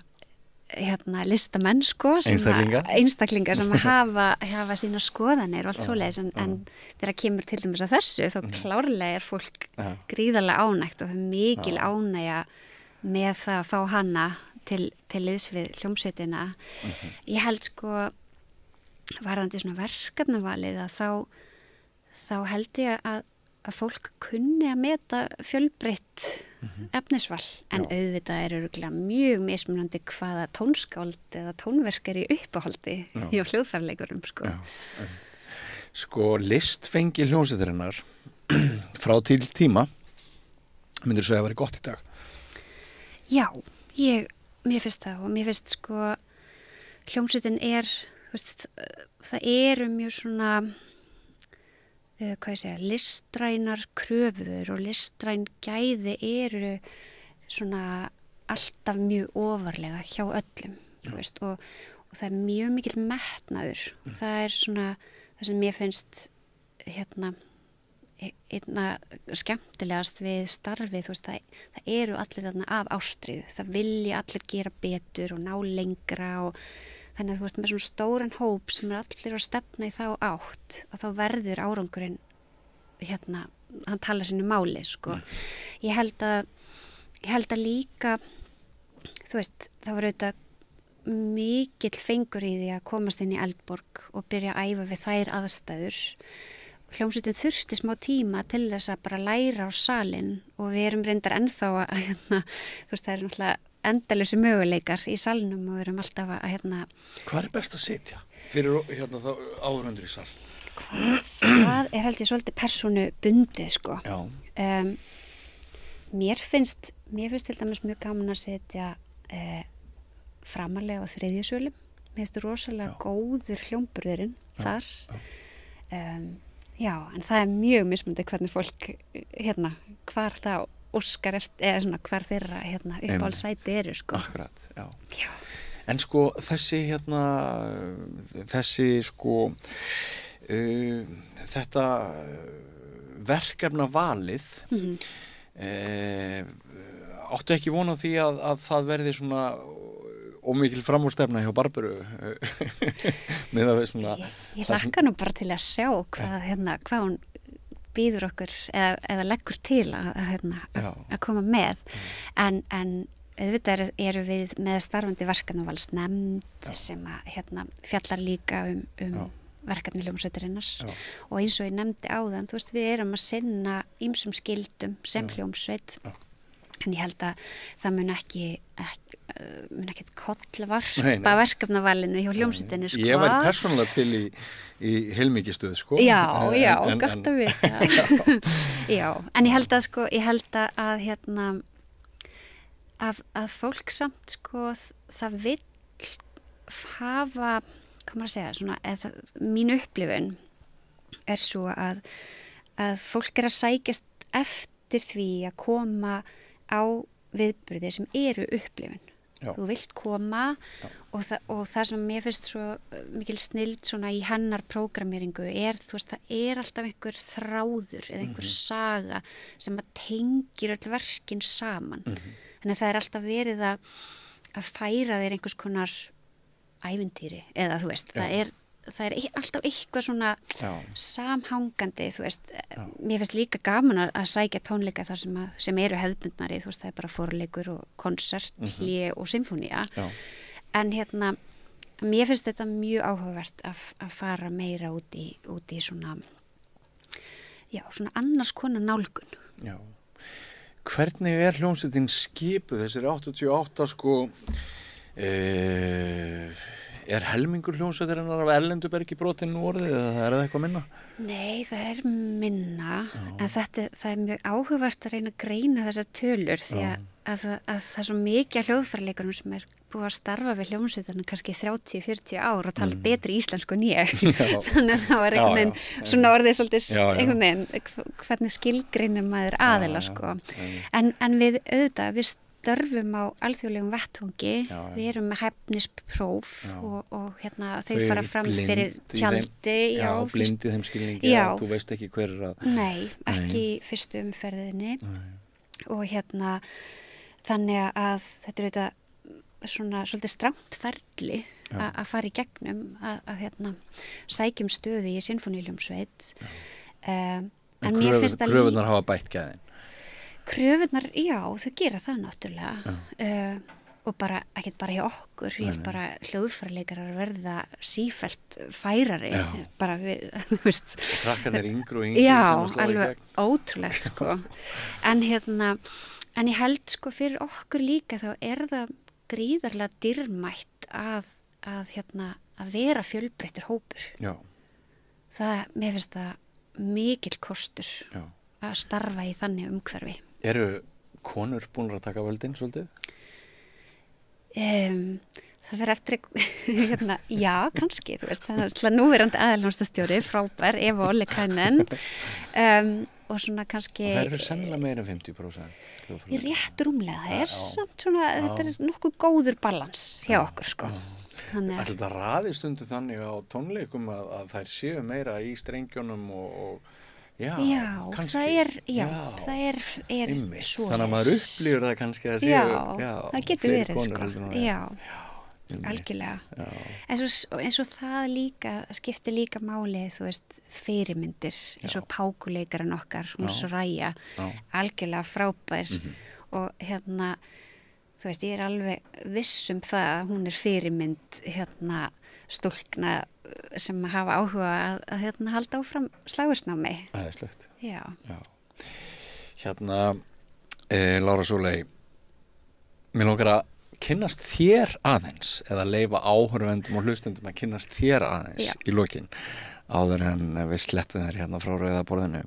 listamenn sko, einstaklingar sem hafa sína skoðanir og allt svoleiðis en þegar kemur til dæmis að þessu þá klárlega er fólk gríðarlega ánægt og það er mikil ánægja með það að fá hana til liðs við hljómsveitina. Ég held sko varðandi svona verkefnavalið að þá held ég að fólk kunni að meta fjölbreytt efnisval en auðvitað er örugglega mjög mismunandi hvaða tónskáld eða tónverk er í uppáhaldi hjá hljóðfæraleikurum sko.
Sko listfengi hljómsveitarinnar frá til tíma myndir þú segja að vera gott í dag?
Já, mér finnst það og mér finnst sko hljómsveitin er, þú veist, það eru mjög svona listrænar kröfur og listræn gæði eru svona alltaf mjög ofarlega hjá öllum, þú veist, og það er mjög mikill metnaður. Það er svona það sem mér finnst einna skemmtilegast við starfið, þú veist, það eru allir þarna af ástríðu, það vilja allir gera betur og ná lengra og þannig að þú veist með svona stóran hóp sem allir að stefna í þá átt að þá verður árangurinn hann tala sínu máli sko. Ég held að líka þú veist það var auðvitað mikill fengur í því að komast inn í Eldborg og byrja að æfa við þær aðstæður. Hljómsveitin þurfti smá tíma til þess að bara læra á salinn og við erum reyndar ennþá að þú veist það er náttúrulega endalösi möguleikar í salnum og við erum alltaf að
Hvað er best að sitja fyrir þá áhorfendur í sal?
Það er held ég svolítið persónu bundið sko. Mér finnst til dæmis mjög gaman að sitja framarlega á þriðju svölum. Mér finnst rosalega góður hljómburðurinn þar. Já, en það er mjög mismunandi hvernig fólk hvar það óskar eftir, eða svona hvar þeirra uppáhaldssæti eru sko.
Akkurat, já. En sko þessi sko þetta verkefna valið áttu ekki von á því að það verði svona ómikil framúrstefna hjá Barbaru með að við svona
Ég hlakka nú bara til að sjá hvað hún býður okkur eða leggur til að koma með en auðvitað eru við með starfandi verkefnavalsnefnd sem að fjallar líka um verkefni hljómsveitarinnar og eins og ég nefndi áðan, þú veist við erum að sinna ýmsum skildum sem hljómsveit en ég held að það mun ekki kollvarpa verkefnavalinu hjá hljómsveitinni sko.
Ég væri persónulega til í heilmikið stuð sko.
Já, gott að vita. Já, en ég held að fólk samt sko það vill hafa, hvað maður að segja, svona, mín upplifun er svo að fólk er að sækjast eftir því að koma á viðburði sem eru upplifun. Þú vilt koma og það sem mér finnst svo mikil snild svona í hennar prógrammeringu er, þú veist, það er alltaf einhver þráður eða einhver saga sem að tengir öll verkin saman. Þannig að það er alltaf verið að færa þér einhvers konar ævintýri eða þú veist, það er alltaf eitthvað svona samhangandi, þú veist, mér finnst líka gaman að sækja tónleika þar sem eru hefðbundnari, þú veist, það er bara forleikur og konsert, hlé og symfónía en mér finnst þetta mjög áhugavert að fara meira út í svona svona annars konar nálgun.
Já. Hvernig er hljómsveitin skipuð þessir 88 sko helmingur hljómsveitarinnar af erlendu bergi brotin nú orðið eða það eitthvað minna?
Nei, það minna, en það mjög áhugavert að reyna að greina þessar tölur því að það er svo mikið hljóðfæraleikurum sem búið að starfa við hljómsveitarna kannski 30-40 ár og tala betri íslensku en ég. Þannig að það var einhvern veginn, svona orðið svolítið einhvern veginn, hvernig skilgreinir maður aðila, sko. En við auðvitað, við störfum á alþjóðlegum vettvangi, við erum með hæfnispróf og þau fara fram fyrir tjaldi.
Já, blind í þeim skilningi, þú veist ekki hver að...
Nei, ekki í fyrstu umferðinni og þannig að þetta er auðvitað svona svolítið strangt ferli að fara í gegnum að sækjum stöði í sinfóníuhljómsveit.
En kröfunar hafa bætt gæðin?
Kröfunar, já, þau gera það náttúrulega og ekkert bara hjá okkur, ég held bara hljóðfæraleikarar verða sífellt færari, bara við, þú veist.
Krakkarnir yngri og yngri
já,
sem að slá í gegn.
Já, alveg ótrúlegt, sko. En ég held, sko, fyrir okkur líka þá er það gríðarlega dýrmætt að vera fjölbreyttur hópur. Já. Mér finnst það mikil kostur að starfa í þannig umhverfi.
Eru konur búnar að taka völdin svolítið?
Það verður eftir já, kannski, þú veist, það er alltaf núverandi aðalhjónstastjóri, frábær, Eva Ollikainen og svona kannski...
Og það eru sennilega meira 50%?
Í rétt rúmlega, það er samt svona, þetta er nokkuð góður balans hjá okkur, sko.
Ætli þetta raði stundu þannig á tónleikum að þær séu meira í strengjónum og já, kannski.
Það er svo.
Þannig að maður upplýur það kannski að séu
það getur verið, sko. Já, algjörlega. Eins og það líka, skiptir líka máli, þú veist, fyrirmyndir, eins og pákuleikarinn okkar, hún Soraya, algjörlega frábær og þú veist, ég er alveg viss það að hún er fyrirmynd stúlkna sem hafa áhuga að halda áfram slágursnámi.
Æðislegt.
Já.
Lára Sóley, mér langar að kynnast þér aðeins eða leyfa áhorfendum og hlustendum að kynnast þér aðeins í lokin áður en við sleppum þér frá Rauðaborðinu.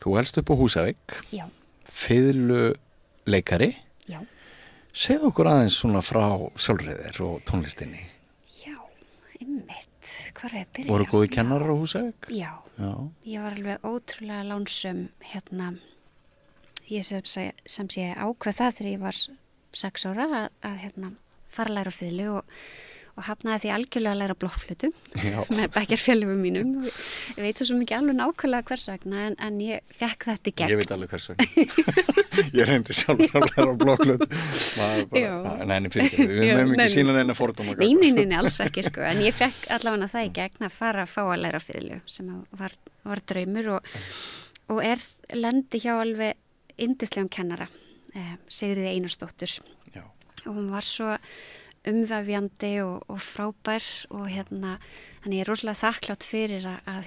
Þú elst upp á Húsavík. Já. Fiðluleikari. Já. Segðu okkur aðeins svona frá sjálfræðir og tónlistinni.
Já, einmitt. Hvar er byrjað?
Voru góði kennarar á Húsavík?
Já. Ég var alveg ótrúlega lánsöm ég sem sé ákveð það þegar ég var 6 ára að fara að læra á fiðlu og hafnaði því algjörlega að læra blokkflötu með bekkjarfélögum mínum. Ég veit svo mikið alveg nákvæmlega hvers vegna en ég fekk þetta í gegn.
Ég veit alveg hvers vegna. Ég reyndi sjálf að læra á blokkflötu. Nei, við höfum ekki sína neina fordóma.
Nei, alls ekki, sko. En ég fekk allavega það í gegn að fara að fá að læra á fiðlu sem var draumur og lendi hjá alveg yndislegum kennara, Sigríði Einarsdóttur. Og hún var svo umvefjandi og frábær og þannig ég er rosalega þakklátt fyrir að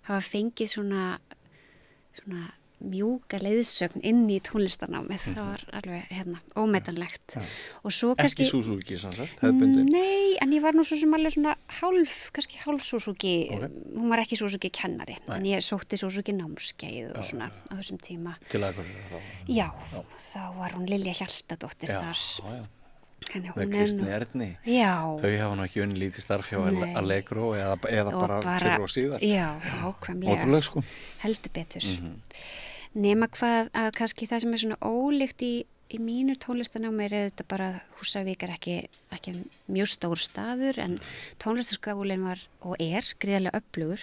hafa fengið svona mjúka leiðsögn inn í tónlistarnámið. Það var alveg ómetanlegt. Og svo kannski...
Ekki Suzuki sannsagt, hefðbundin?
Nei, en ég var nú svo sem alveg svona kannski hálf Suzuki, hún var ekki Suzuki kennari, en ég sótti Suzuki námskeið og svona á þessum tíma.
Til að hverju þá?
Já, þá var hún Lilja Hjaltadóttir þar.
Með Kristni Erni.
Já.
Þau hafa nú ekki unni lítið starf hjá Allegro eða bara fyrir og síðar.
Já, ákvæmlega.
Ótrúlega, sko.
Heldur betur. Nema hvað að kannski það sem er svona ólíkt í mínu tónlistanámi er auðvitað bara Húsavík er ekki mjög stór staður en tónlistarskólinn var og er gríðarlega öflugur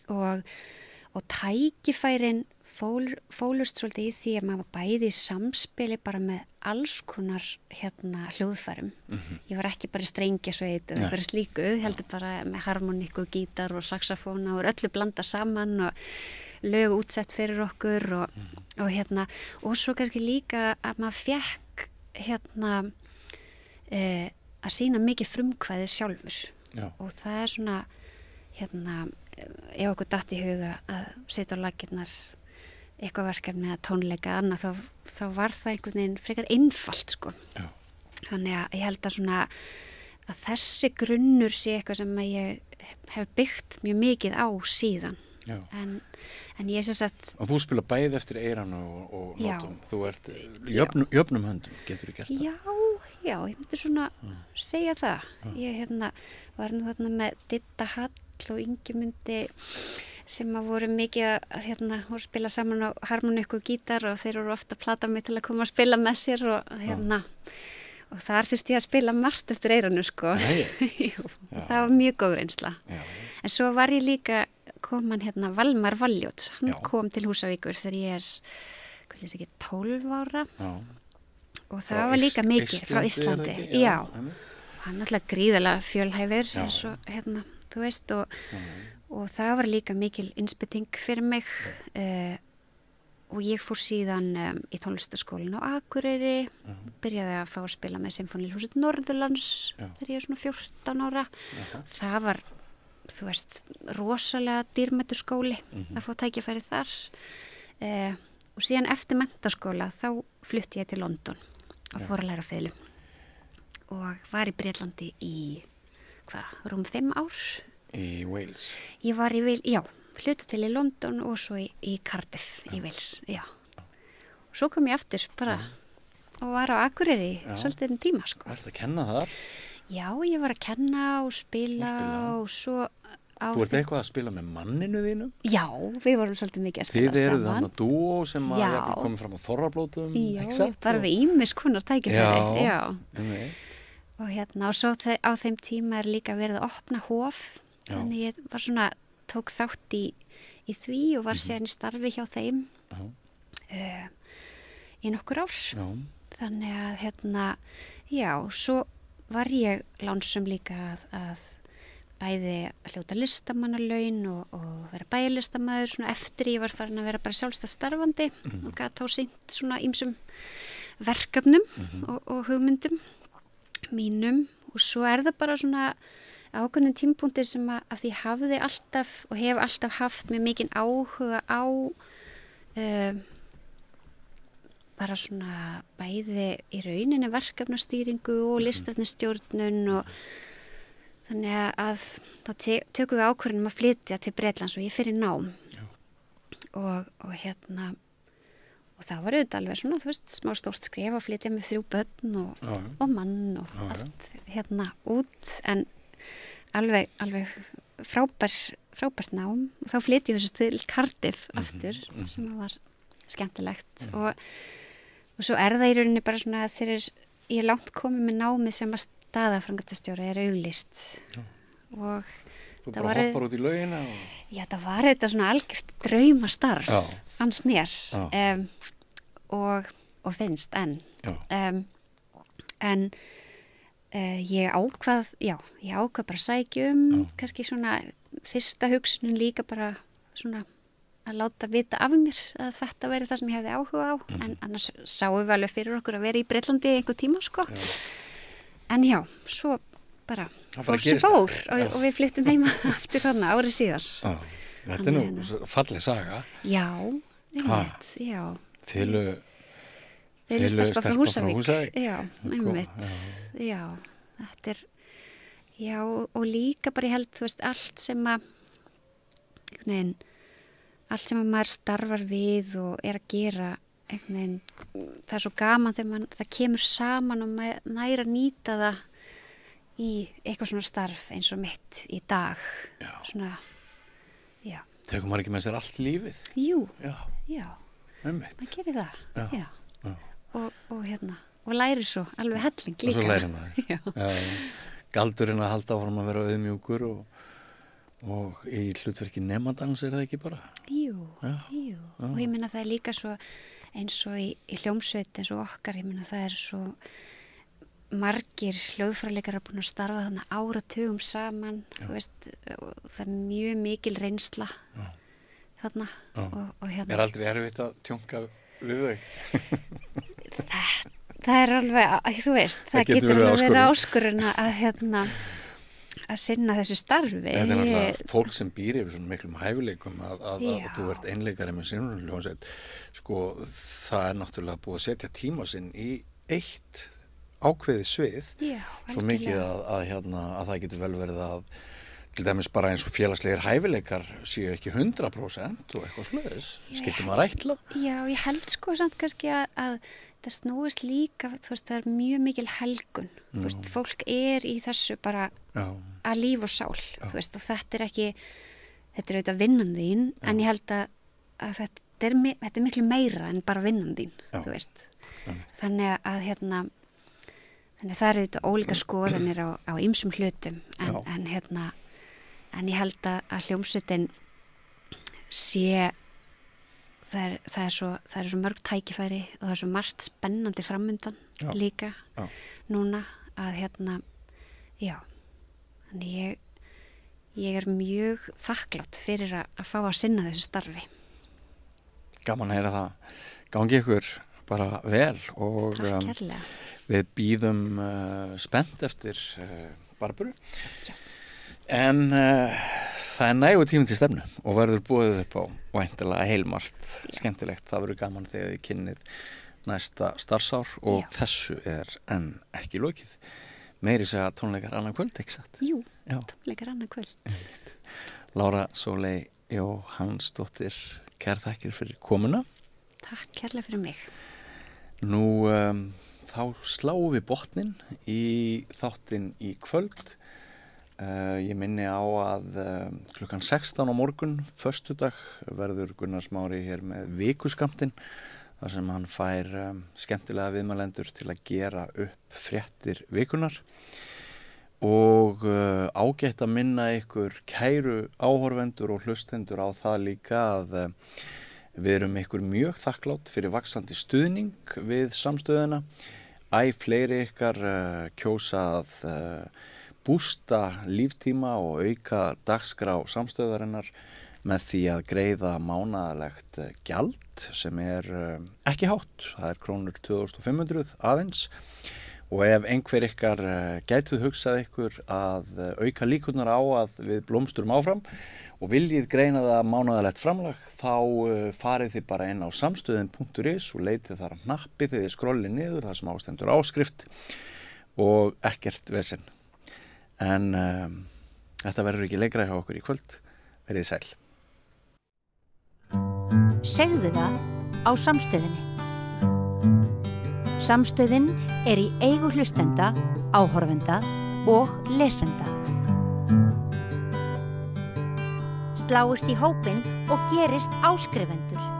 og tækifærin fólust svolítið í því að maður var bæði í samspili bara með alls konar hljóðfærum. Ég var ekki bara í strengjasveit eða eitthvað slíku, heldur bara með harmoníku, gítar og saxofóna og öllu blanda saman og lög útsett fyrir okkur og svo kannski líka að maður fekk að sýna mikið frumkvæði sjálfur. Og það er svona ef okkur datt í huga að setja á laggirnar eitthvað verkefni eða tónleika annað þá var það einhvern veginn frekar einfalt, sko. Þannig að ég held að svona að þessi grunnur sé eitthvað sem að ég hef byggt mjög mikið á síðan. En ég sem sagt...
Og þú spila bæði eftir eyran og nótum. Þú ert jöfnum höndum, getur þú gert það? Já, ég myndi svona segja það. Ég var nú þarna með Didda Hall og Ingimundi sem að voru mikið að voru spila saman á harmonikku og gítar og þeir voru ofta að plata mig til að koma að spila með sér og þar þurfti ég að spila margt eftir eyranu sko. Það var mjög góð reynsla. En svo var ég líka koman Valmar Valjóts, hann kom til Húsavíkur þegar ég er 12 ára og það var líka mikið frá Íslandi. Já, hann alltaf gríðarlega fjölhæfur eins og þú veist og það var líka mikil innspýting fyrir mig og ég fór síðan í tónlistaskólinn á Akureyri, byrjaði að fá að spila með Sinfóníuhljómsveit Norðurlands þegar ég svona 14 ára. Það var, þú veist, rosalega dýrmætur skóli að fá tækifæri þar og síðan eftir menntaskóla þá flutti ég til London og fór að læra fiðlu og var í Bretlandi í rúm 5 ár. Í Wales?
Ég var í Wales, já, hluti til í London og svo í Cardiff í Wales, já. Og svo kom ég aftur bara og var á Akureyri svolítið tíma, sko.
Varstu að kenna þar?
Já, ég var að kenna og spila og svo á...
Þú ert eitthvað að spila með manninu þínum?
Já, við vorum svolítið mikið að spila saman.
Þið eruð þarna dúó sem að komið fram á Þorrablótum,
ekki satt? Já, bara við ýmis konar tækifæri, já. Og svo á þeim tíma líka verið að opna hof. Þannig ég var svona, tók þátt í því og var síðan í starfi hjá þeim í nokkur ár. Þannig að svo var ég lánsum líka að bæði hljóta listamannalaun og vera bæjarlistamaður svona eftir ég var farin að vera bara sjálfstætt starfandi og gat þá sýnt svona ýmsum verkefnum og hugmyndum mínum og svo það bara svona ákveðnum tímapunktir sem að því hafði alltaf og hef alltaf haft með mikinn áhuga á bara svona bæði í rauninni verkefnastýringu og listrænistjórnun og þannig að þá tökum við ákvörðunum að flytja til Bretlands og ég fyrir nám og það var auðvitað alveg svona, þú veist, smá stórt skref að flytja með 3 börn og mann og allt út en alveg frábært nám og þá flytjum við til Cardiff aftur sem var skemmtilegt og svo það í rauninni bara svona þegar ég langt komið með námið sem að staðaframkvæmdastjóri auglýst og
þú bara hoppar út í laugina
já, það var þetta svona algjört draumastarf fannst mér og finnst enn en ég ákvað bara að sækja kannski svona fyrsta hugsunin líka bara svona að láta vita af mér að þetta væri það sem ég hefði áhuga á en annars sáum við alveg fyrir okkur að vera í Bretlandi einhver tíma sko en já, svo bara fór sem fór og við flyttum heima aftur þarna árið síðar
Þetta nú falleg saga
Já, einmitt, já
Stelpa frá Húsavík
Já, einmitt Já, þetta já, og líka bara ég held, þú veist, allt sem að maður starfar við og að gera það svo gaman þegar það kemur saman og maður næra að nýta það í eitthvað svona starf eins og mitt í dag svona, já
Tekur maður ekki með sér allt lífið?
Jú,
já
maður gerir það já. Og læri svo alveg helling líka
og svo læri maður Galdurinn að halda áfram að vera auðmjúkur og í hlutverki nemandans það ekki bara?
Jú og ég meina það líka svo eins og í hljómsveit eins og okkar, ég meina það svo margir hljóðfæraleikarar búin að starfa þannig áratugum saman þú veist, það mjög mikil reynsla þarna og
aldrei erfitt að tjónka við þau?
Það alveg, þú veist, það getur alveg verið áskorun að sinna þessu starfi.
Þetta náttúrulega fólk sem býr yfir svona miklum hæfileikum að þú ert einleikari með sinfóníuhljómsveit, sko, það náttúrulega búið að setja tíma sinn í eitt ákveðið svið,
Já,
svo mikið að það getur vel verið að til dæmis bara eins og félagslegir hæfileikar séu ekki 100% og eitthvað svoleiðis, skiptir maður ætla?
Já, ég held sko samt kannski að það snúist líka, þú veist, það er mjög mikil helgun, þú veist, fólk í þessu bara að líf og sál, þú veist, og þetta er auðvitað vinnan þín, en ég held að þetta er miklu meira en bara vinnan þín, þú veist. Þannig að þannig það eru auðvitað ólíka skoðanir á ýmsum hlutum, en ég held að hljómsveitin sé það er svo mörg tækifæri og það er svo margt spennandi framundan líka núna að þannig ég er mjög þakklátt fyrir að fá að sinna þessu starfi.
Gaman að heyra það. Gangi ykkur bara vel og við bíðum spennt eftir Barböru. En það er nægu tími til stefnu og verður búið upp á væntanlega heilmargt skemmtilegt. Það verður gaman þegar þið kynnið næsta starfsár og þessu er enn ekki lokið. Meiri segja tónleikar annað kvöld, ekki satt?
Jú, tónleikar annað kvöld.
Lára Sóley Jóhannsdóttir, kærar þakkir fyrir komuna.
Takk kærlega fyrir mig.
Nú þá sláum við botnin í þáttinn í kvöld. Ég minni á að klukkan 16 á morgun, föstudag, verður Gunnar Smári hér með vikuskammtinn, þar sem hann fær skemmtilega viðmælendur til að gera upp fréttir vikunar og ágætt að minna ykkur kæru áhorfendur og hlustendur á það líka að við erum ykkur mjög þakklátt fyrir vaxandi stuðning við samstöðuna. Fleiri ykkar kjósa að bústa líftíma og auka dagskrá samstöðarinnar með því að greiða mánaðarlegt gjald sem ekki hátt, það krónur 2500 aðeins, og ef einhver ykkar gætuð hugsað ykkur að auka líkurnar á að við blómsturum áfram og viljið greina það mánaðarlegt framlag, þá farið þið bara inn á samstöðin.is og leitið þar að hnappið þegar þið skrollið niður þar sem ástendur áskrift og ekkert vesen. En þetta verður ekki lengra hjá okkur í kvöld. Verið sæl.
Segðu það á Samstöðinni. Samstöðin í eigu hlustenda, áhorfenda og lesenda. Sláist í hópinn og gerist áskrifendur.